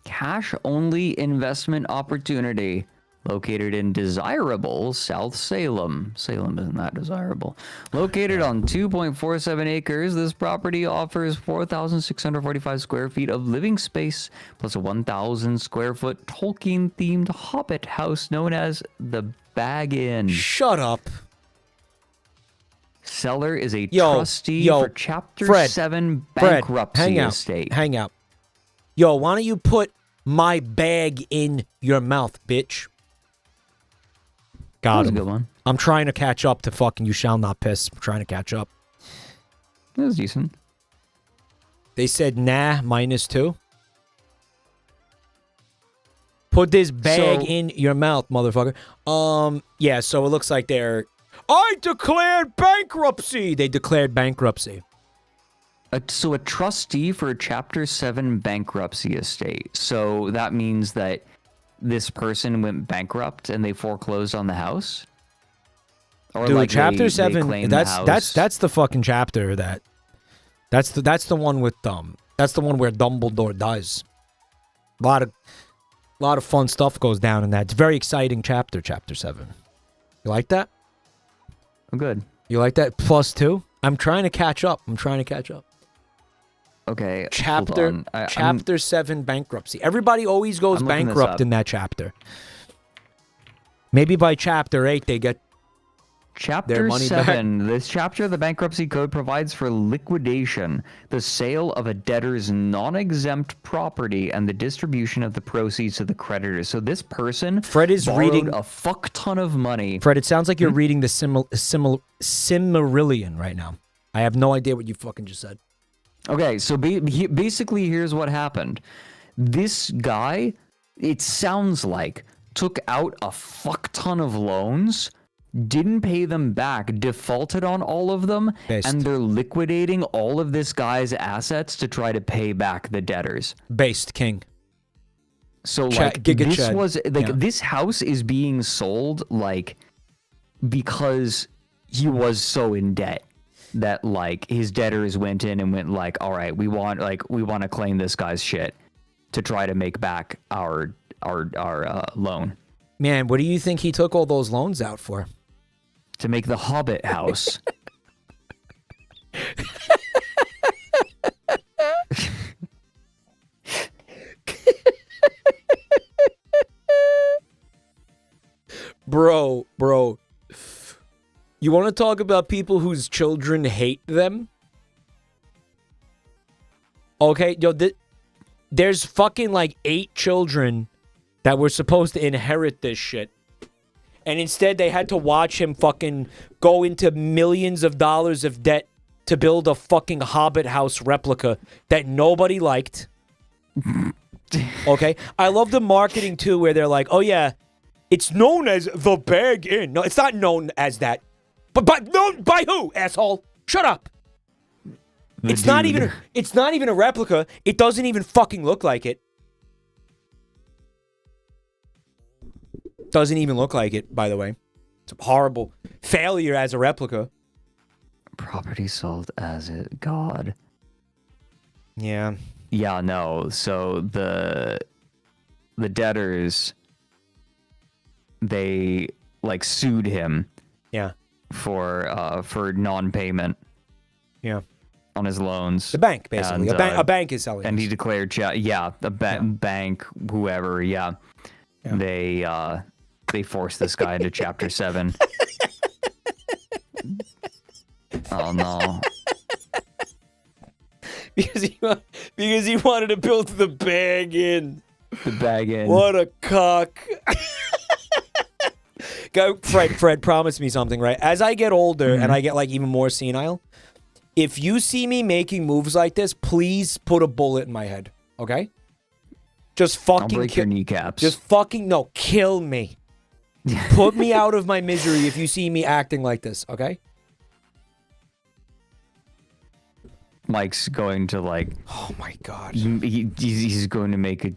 Cash-only investment opportunity located in desirable South Salem. Salem isn't that desirable. Located on 2.47 acres, this property offers 4,645 square feet of living space, plus a 1,000 square foot Tolkien-themed hobbit house known as the Bag Inn. Shut up. Seller is a trustee for Chapter 7 bankruptcy estate. Hang out. Yo, why don't you put my bag in your mouth, bitch? Got him. That was a good one. I'm trying to catch up to fucking You Shall Not Piss. I'm trying to catch up. That was decent. They said, nah, -2. Put this bag in your mouth, motherfucker. Yeah, so it looks like they're... I declared bankruptcy! They declared bankruptcy. So a trustee for a Chapter 7 bankruptcy estate. So that means that this person went bankrupt and they foreclosed on the house? Or dude, like Chapter they 7, that's the fucking chapter that's the one with that's the one where Dumbledore dies. A lot of fun stuff goes down in that. It's a very exciting chapter 7. You like that? I'm good. You like that? +2? I'm trying to catch up. Okay. Chapter 7 bankruptcy. Everybody always goes bankrupt in that chapter. Maybe by chapter 8 they get their money 7. back. This chapter of the bankruptcy code provides for liquidation, the sale of a debtor's non-exempt property, and the distribution of the proceeds to the creditors. So this person Fred is reading a fuck ton of money. Fred, it sounds like you're reading the Silmarillion right now. I have no idea what you fucking just said. Okay, so basically here's what happened. This guy, it sounds like, took out a fuck ton of loans, didn't pay them back, defaulted on all of them, and they're liquidating all of this guy's assets to try to pay back the debtors. Based king. So this house is being sold like because he was so in debt that like his debtors went in and went like, all right, we want to claim this guy's shit to try to make back our loan. Man, what do you think he took all those loans out for? To make the Hobbit house. Bro. You want to talk about people whose children hate them? Okay, yo, there's fucking like 8 children that were supposed to inherit this shit. And instead they had to watch him fucking go into millions of dollars of debt to build a fucking Hobbit house replica that nobody liked. Okay? I love the marketing too where they're like, oh yeah, it's known as the Bag Inn. No, it's not known as that. But known by who, asshole? Shut up. It's not even a replica. It doesn't even fucking look like it. Doesn't even look like it, by the way. It's a horrible failure as a replica. Property sold as a god. Yeah. Yeah, no. So the debtors, they like sued him. Yeah. For non-payment. Yeah. On his loans. The bank, basically. And, a bank is selling. And this. he declared, bank, whoever, yeah. They forced this guy into Chapter 7. Oh no. Because he wanted to build the Bag Inn. The Bag Inn. What a cock. Go, Fred, promise me something, right? As I get older and I get like even more senile, if you see me making moves like this, please put a bullet in my head, okay? Just fucking I'll break your kneecaps. Just fucking kill me. Put me out of my misery if you see me acting like this, okay? Mike's going to like. Oh my god. He's going to make a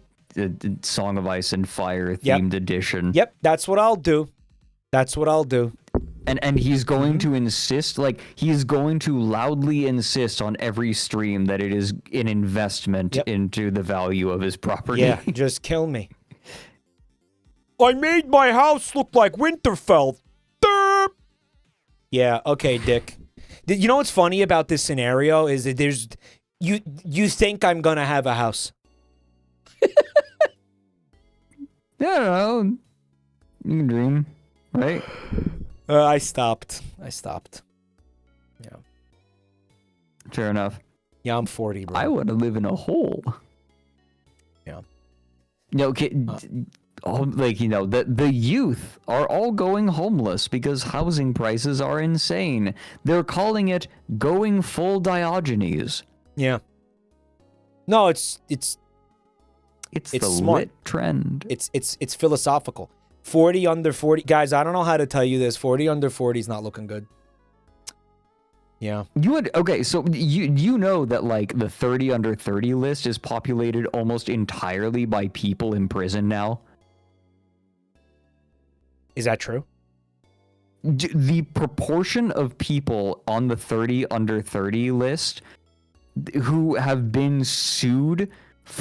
Song of Ice and Fire themed edition. Yep, that's what I'll do. That's what I'll do. And he's going to insist, like, he's going to loudly insist on every stream that it is an investment into the value of his property. Yeah, just kill me. I made my house look like Winterfell. Derp. Yeah, okay, Dick. You know what's funny about this scenario is that there's... You think I'm gonna have a house. I don't know. You can dream, right? I stopped. Yeah. Fair enough. Yeah, I'm 40, bro. I want to live in a hole. Yeah. No, okay. Like, you know, the youth are all going homeless because housing prices are insane. They're calling it going full Diogenes. Yeah. No, it's the smart. lit trend. It's philosophical. 40 under 40. Guys, I don't know how to tell you this. 40 under 40 is not looking good. Yeah. Okay, so you know that, like, the 30 under 30 list is populated almost entirely by people in prison now? Is that true? The proportion of people on the 30 under 30 list who have been sued,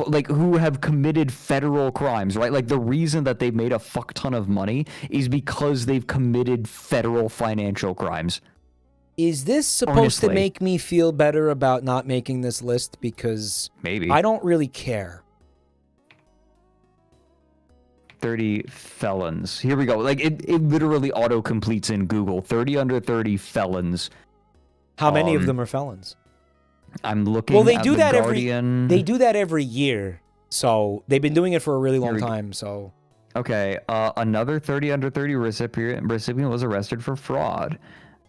like, who have committed federal crimes, right? Like, the reason that they've made a fuck ton of money is because they've committed federal financial crimes. Is this supposed to make me feel better about not making this list? Because maybe I don't really care. 30 felons. Here we go. Like, it literally auto-completes in Google. 30 under 30 felons. How many of them are felons? I'm looking well, they at do the that Guardian. They do that every year. So they've been doing it for a really long time. So okay, another 30 under 30 recipient was arrested for fraud.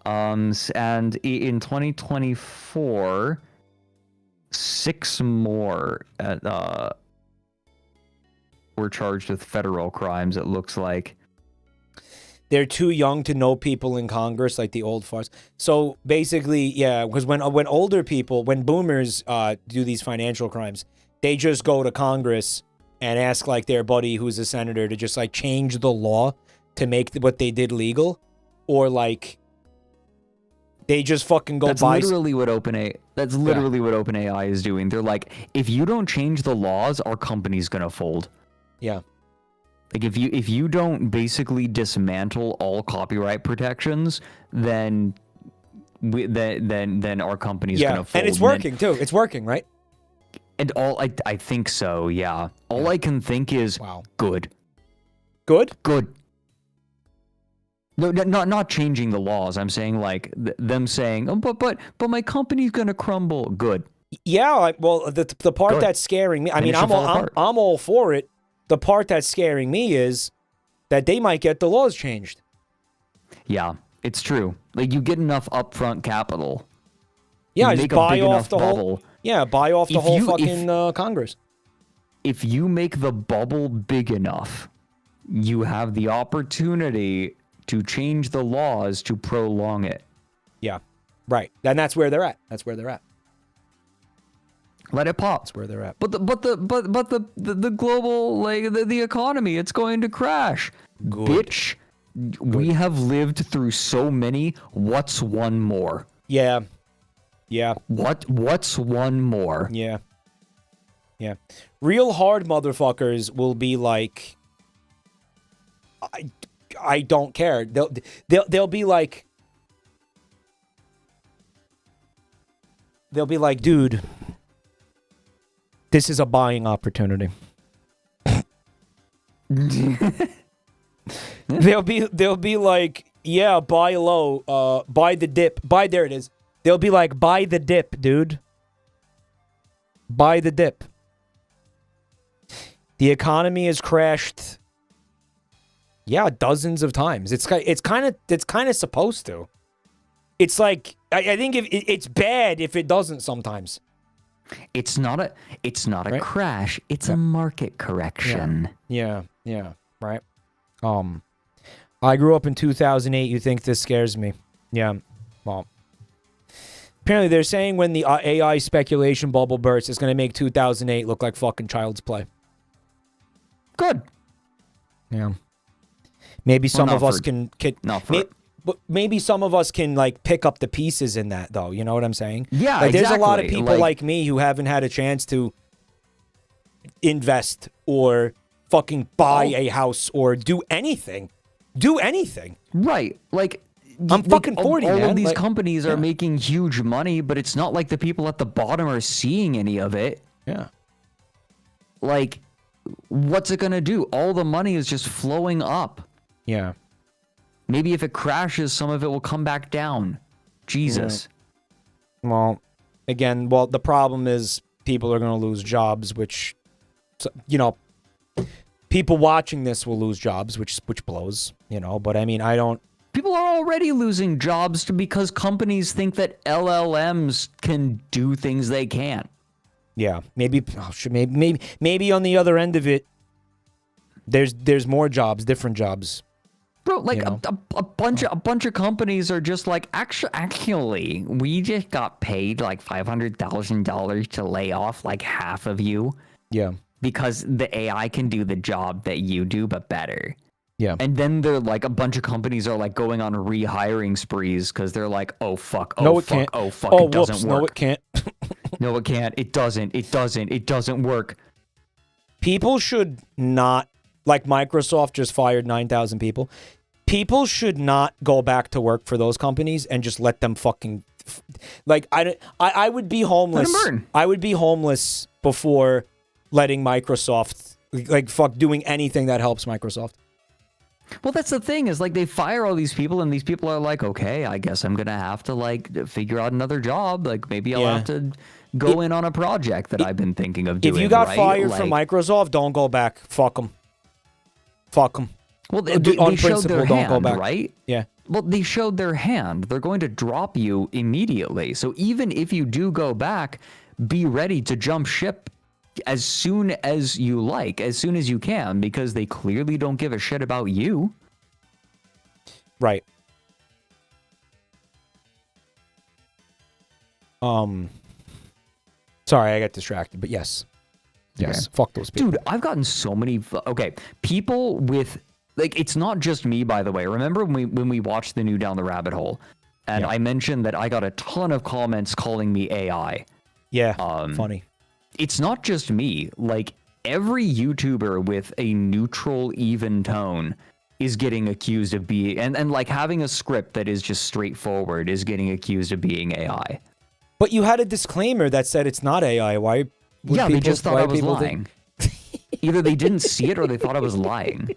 And in 2024, 6 more were charged with federal crimes, it looks like. They're too young to know people in Congress, like the old farts. So basically, yeah, because when older people, when boomers do these financial crimes, they just go to Congress and ask, like, their buddy who's a senator to just, like, change the law to make what they did legal, or, like, they just fucking go buy. That's literally what OpenAI is doing. They're like, if you don't change the laws, our company's gonna fold. Yeah. Like, if you don't basically dismantle all copyright protections, then our company's gonna fold. And it's working too. It's working, right? And I think so. Yeah. All I can think is good. Good. Good. No, not changing the laws. I'm saying, like, them saying, oh, but my company's gonna crumble. Good. Yeah. Well, the part that's scaring me. I mean, I'm all for it. The part that's scaring me is that they might get the laws changed. Yeah, it's true. Like, you get enough upfront capital. Yeah, just buy off the whole. Yeah, buy off the whole fucking Congress. If you make the bubble big enough, you have the opportunity to change the laws to prolong it. Yeah, right. And that's where they're at. Let it pop. That's where they're at. But the global, like, the economy, it's going to crash. Good. Bitch, we have lived through so many. What's one more? Yeah. Yeah. What's one more? Yeah. Yeah. Real hard motherfuckers will be like, I don't care. They'll be like, dude, this is a buying opportunity. They'll be like, yeah, buy low, buy the dip, there it is. They'll be like, buy the dip, dude. Buy the dip. The economy has crashed. Yeah, dozens of times. It's kind of supposed to. It's like, I think it's bad if it doesn't sometimes. It's not a crash. It's a market correction. Yeah, right. I grew up in 2008. You think this scares me? Yeah. Well, apparently they're saying when the AI speculation bubble bursts, it's going to make 2008 look like fucking child's play. Good. Yeah. Maybe some Well, of us can not for but maybe some of us can like pick up the pieces in that though. You know what I'm saying? Yeah, like, there's a lot of exactly. people like me who haven't had a chance to invest or fucking buy a house or do anything. Do anything. Right. Like I'm fucking 40, all man. of these Like, companies are making huge money, but it's not like the people at the bottom are seeing any of it. Yeah. Like, what's it going to do? All the money is just flowing up. Yeah. Maybe if it crashes, some of it will come back down. Jesus. Well, again, the problem is people are going to lose jobs, which, you know, people watching this will lose jobs, which blows, you know. But I mean, I don't. People are already losing jobs because companies think that LLMs can do things they can't. Yeah, maybe on the other end of it, there's more jobs, different jobs. Bro, like, you know? a bunch of companies are just like, actually, we just got paid like $500,000 to lay off like half of you. Yeah. Because the AI can do the job that you do, but better. Yeah. And then they're like, a bunch of companies are like going on rehiring sprees because they're like, oh fuck, no, it can't. oh fuck, oh, it doesn't work. No, it can't. No, it can't. It doesn't work. People should not, like Microsoft just fired 9,000 people. People should not go back to work for those companies and just let them fucking, like, I would be homeless. Let 'em burn. I would be homeless before letting Microsoft, like, fuck doing anything that helps Microsoft. Well, that's the thing is like they fire all these people and these people are like, okay, I guess I'm going to have to like figure out another job. Like maybe I'll have to go in on a project that I've been thinking of doing. If you got right? fired from Microsoft, don't go back. Fuck them. Fuck them. Well, they on showed principle, their don't go hand, back. right? Yeah. Well, they showed their hand. They're going to drop you immediately. So even if you do go back, be ready to jump ship as soon as you like, as soon as you can, because they clearly don't give a shit about you. Right. Sorry, I got distracted, but yes. Yes. Okay. Fuck those people. Dude, I've gotten so many people with like it's not just me, by the way. Remember when we watched the new Down the Rabbit Hole and I mentioned that I got a ton of comments calling me AI. Yeah. Funny. It's not just me. Like every YouTuber with a neutral, even tone is getting accused of being and like having a script that is just straightforward is getting accused of being AI. But you had a disclaimer that said it's not AI. Why? Yeah, they just thought I was lying. Either they didn't see it or they thought I was lying.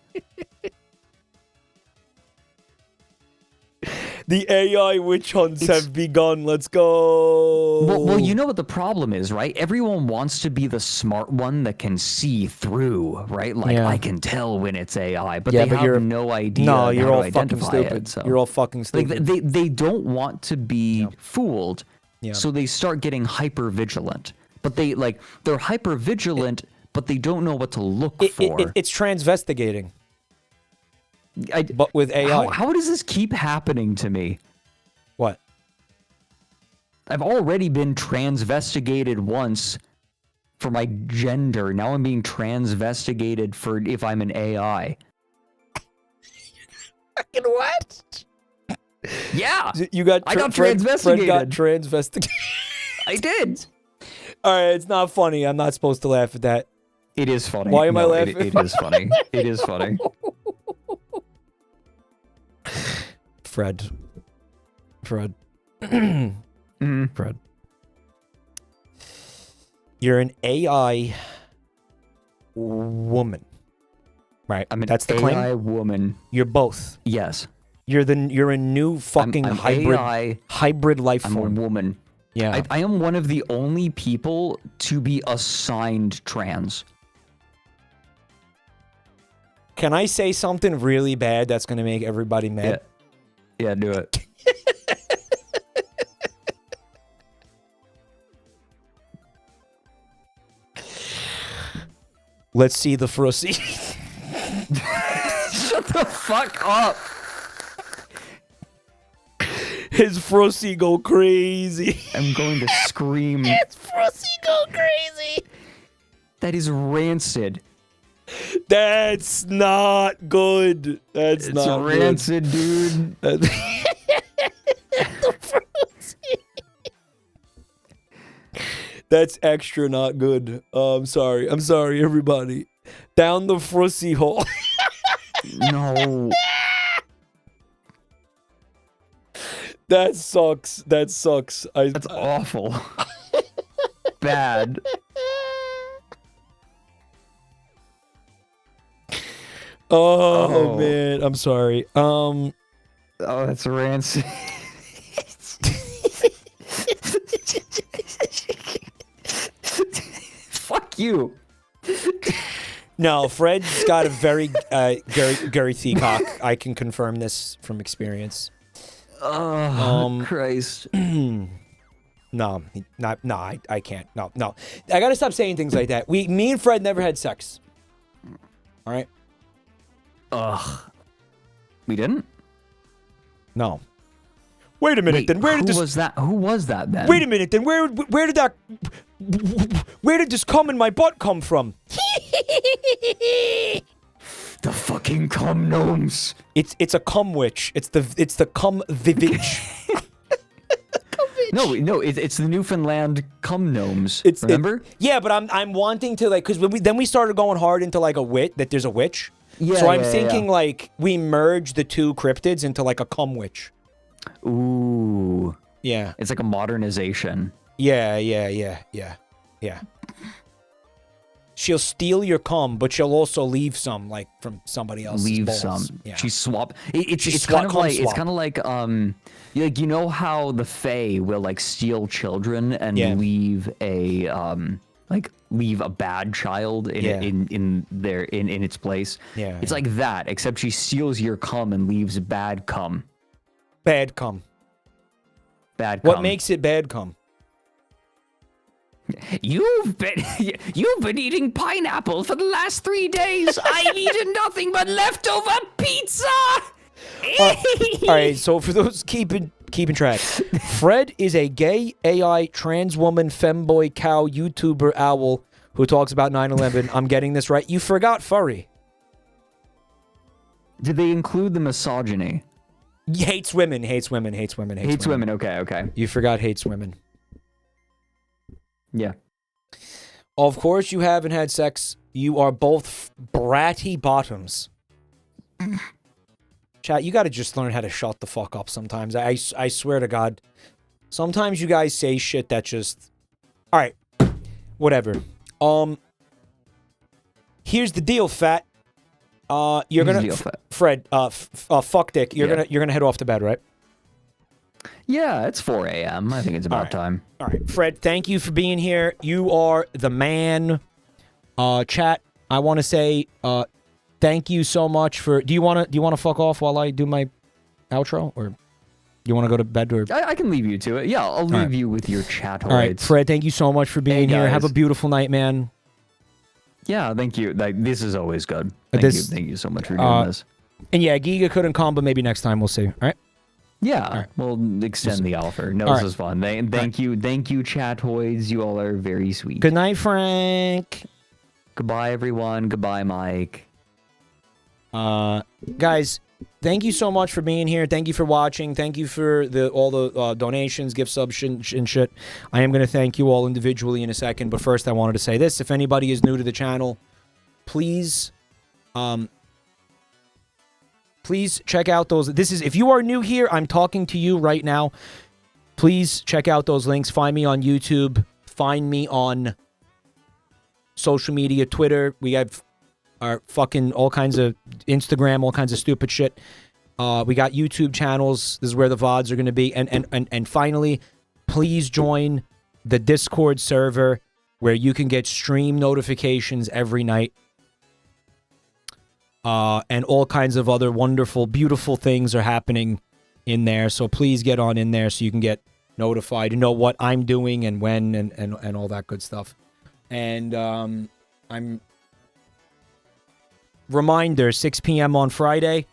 The AI witch hunts have begun. Let's go. Well, you know what the problem is, right? Everyone wants to be the smart one that can see through, right? Like, I can tell when it's AI, but they have no idea No, you're how all to fucking identify stupid. it. So. You're all fucking stupid. Like, they don't want to be fooled, so they start getting hyper-vigilant. But they're hyper-vigilant, but they don't know what to look for. It's transvestigating. But with AI. How does this keep happening to me? What? I've already been transvestigated once for my gender. Now I'm being transvestigated for if I'm an AI. Fucking what? Yeah. I got transvestigated. Fred got transvestigated. I did. All right, it's not funny. I'm not supposed to laugh at that. It is funny. Why am I laughing? It is funny. It is funny. Fred. Fred. You're an AI woman. Right. I'm an That's the AI claim. woman. You're both. Yes. You're a new fucking I'm hybrid AI, hybrid life I'm form. a woman. Yeah. I am one of the only people to be assigned trans. Can I say something really bad that's going to make everybody mad? Yeah, do it. Let's see the frussy. Shut the fuck up. His frussy go crazy. I'm going to scream. His frussy go crazy. That is rancid. That's not good. That's It's not rancid, dude. good. That's extra not good. I'm sorry. I'm sorry, everybody. Down the frussy hole. No. That sucks. That sucks. That's awful. Bad. Oh man, I'm sorry. Oh, that's rancid. Fuck you. No, Fred's got a very girthy cock. I can confirm this from experience. Oh, Christ. No, I can't. No. I gotta stop saying things like that. Me and Fred never had sex. All right. Ugh. We didn't? No. Wait a minute. Wait, then where did who this? was that? Who was that then? Wait a minute. Then where did that? Where did this cum in my butt come from? The fucking cum gnomes. It's a cum witch. It's the cum vivitch. No, it's the Newfoundland cum gnomes. Remember? Yeah, but I'm wanting to like because then we started going hard into like that there's a witch. Yeah. So I'm thinking like we merge the two cryptids into like a cum witch. Ooh. Yeah. It's like a modernization. Yeah. She'll steal your cum, but she'll also leave some, like from somebody else's Leave balls. some. Yeah. She swap. It's kind of like you know how the Fae will like steal children and leave a leave a bad child in its place. Yeah. It's like that, except she steals your cum and leaves bad cum. Bad cum. Bad cum. What makes it bad cum? You've been eating pineapple for the last 3 days. I've eaten nothing but leftover pizza. All right, so for those keeping track, Fred is a gay AI trans woman femboy cow YouTuber owl who talks about 9/11. I'm getting this right. You forgot furry. Did they include the misogyny? Hates women. Okay. You forgot hates women. Yeah. Of course you haven't had sex. You are both bratty bottoms. Chat, you gotta just learn how to shut the fuck up sometimes. I swear to God. Sometimes you guys say shit that just... Alright. Whatever. Here's the deal, fat. You're gonna... Fred, fuck dick. You're gonna head off to bed, right? Yeah, it's 4 a.m. I think it's about time. All right, Fred, thank you for being here. You are the man. Chat, I want to say thank you so much for... Do you want to fuck off while I do my outro? Or you want to go to bed? Or I can leave you to it. Yeah, I'll leave you with your chatoids. All right, Fred, thank you so much for being here. Have a beautiful night, man. Yeah, thank you. This is always good. Thank you so much for doing this. And yeah, Giga couldn't come, but maybe next time we'll see. All right? Yeah, we'll extend the offer. No, this is fun. Thank you, chatoids. You all are very sweet. Good night, Frank. Goodbye, everyone. Goodbye, Mike. Guys, thank you so much for being here. Thank you for watching. Thank you for all the donations, gift subs, and shit. I am going to thank you all individually in a second, but first I wanted to say this. If anybody is new to the channel, please check out those. If you are new here, I'm talking to you right now. Please check out those links. Find me on YouTube. Find me on social media, Twitter. We have our fucking all kinds of Instagram, all kinds of stupid shit. We got YouTube channels. This is where the VODs are going to be. And finally, please join the Discord server where you can get stream notifications every night. And all kinds of other wonderful, beautiful things are happening in there. So please get on in there so you can get notified to know what I'm doing and when and all that good stuff. And reminder, 6 p.m. on Friday.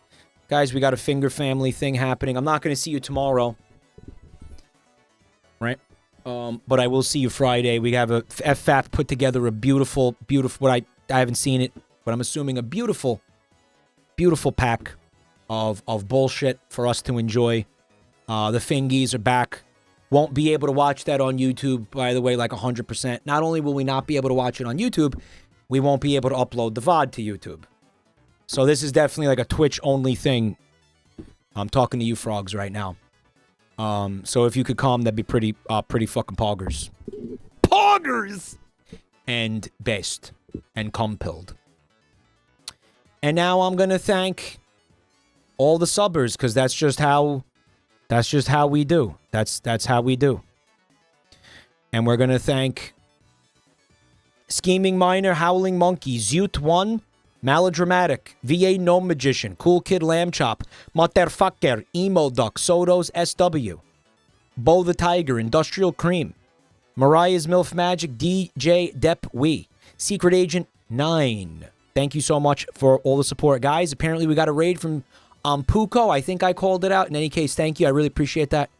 Guys, we got a Finger Family thing happening. I'm not going to see you tomorrow. Right? But I will see you Friday. We have FFAP put together a beautiful, what I haven't seen it but I'm assuming a beautiful, beautiful pack of bullshit for us to enjoy. The fingies are back. Won't be able to watch that on YouTube, by the way, like 100%. Not only will we not be able to watch it on YouTube, we won't be able to upload the VOD to YouTube. So this is definitely like a Twitch-only thing. I'm talking to you frogs right now. So if you could come, that'd be pretty fucking poggers. Poggers! And based. And compilled. And now I'm gonna thank all the subbers, because that's just how we do. That's how we do. And we're gonna thank Scheming Miner, Howling Monkey, Zute1, Maladramatic, VA Gnome Magician, Cool Kid Lamb Chop, Motherfucker, Emo Duck, Sodos SW, Bo the Tiger, Industrial Cream, Mariah's MILF Magic, DJ Dep Wee, Secret Agent 9. Thank you so much for all the support, guys. Apparently we got a raid from Puko. I think I called it out. In any case, thank you. I really appreciate that.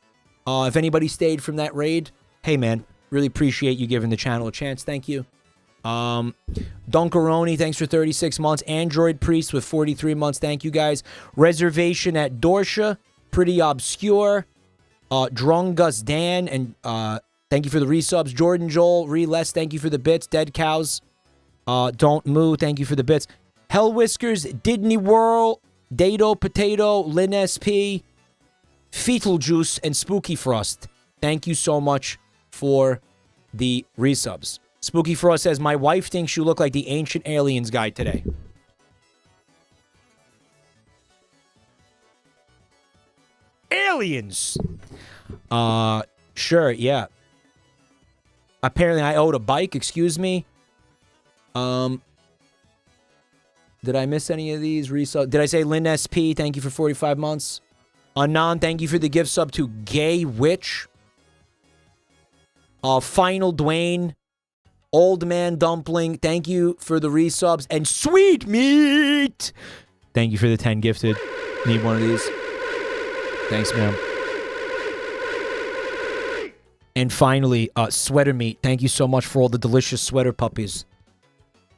If anybody stayed from that raid, hey man, really appreciate you giving the channel a chance. Thank you. Dunkaroni, thanks for 36 months. Android Priest with 43 months. Thank you, guys. Reservation at Dorsha, pretty obscure. Drungus Dan, and thank you for the resubs. Jordan Joel, Reles, thank you for the bits. Dead Cows, Don't Moo, thank you for the bits. Hell Whiskers, Didney Whirl, Dado Potato, Lynn SP, Fetal Juice, and Spooky Frost. Thank you so much for the resubs. Spooky Frost says, my wife thinks you look like the Ancient Aliens guy today. Aliens! Sure, yeah. Apparently I owed a bike, excuse me. Did I miss any of these resubs? Did I say Lynn SP? Thank you for 45 months. Anon, thank you for the gift sub to Gay Witch. Final Dwayne. Old Man Dumpling, thank you for the resubs. And Sweet Meat, thank you for the 10 gifted. Need one of these. Thanks, ma'am. And finally, Sweater Meat, thank you so much for all the delicious sweater puppies.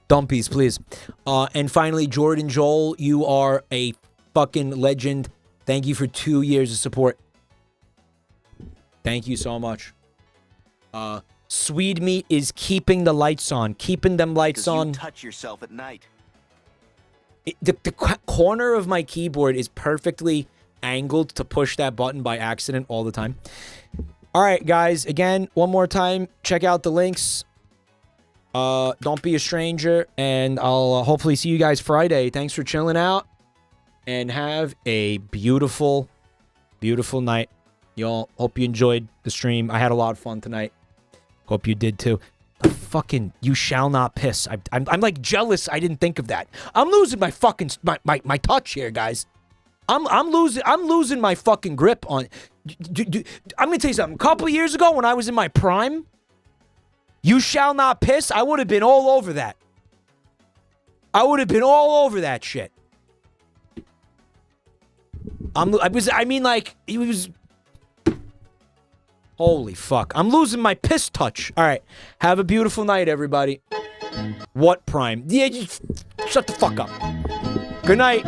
Dumpies, please. And finally, Jordan Joel, you are a fucking legend. Thank you for 2 years of support. Thank you so much. Sweet Meat is keeping the lights on. Keeping them lights on. You touch yourself at night. The corner of my keyboard is perfectly angled to push that button by accident all the time. All right, guys. Again, one more time. Check out the links. Don't be a stranger. And I'll hopefully see you guys Friday. Thanks for chilling out. And have a beautiful, beautiful night. Y'all, hope you enjoyed the stream. I had a lot of fun tonight. Hope you did too. Fucking, you shall not piss. I'm like jealous. I didn't think of that. I'm losing my fucking my touch here, guys. I'm losing my fucking grip on. I'm gonna tell you something. A couple of years ago, when I was in my prime, you shall not piss. I would have been all over that. I would have been all over that shit. I mean, like, he was. Holy fuck. I'm losing my piss touch. All right. Have a beautiful night, everybody. What prime? Yeah, just shut the fuck up. Good night.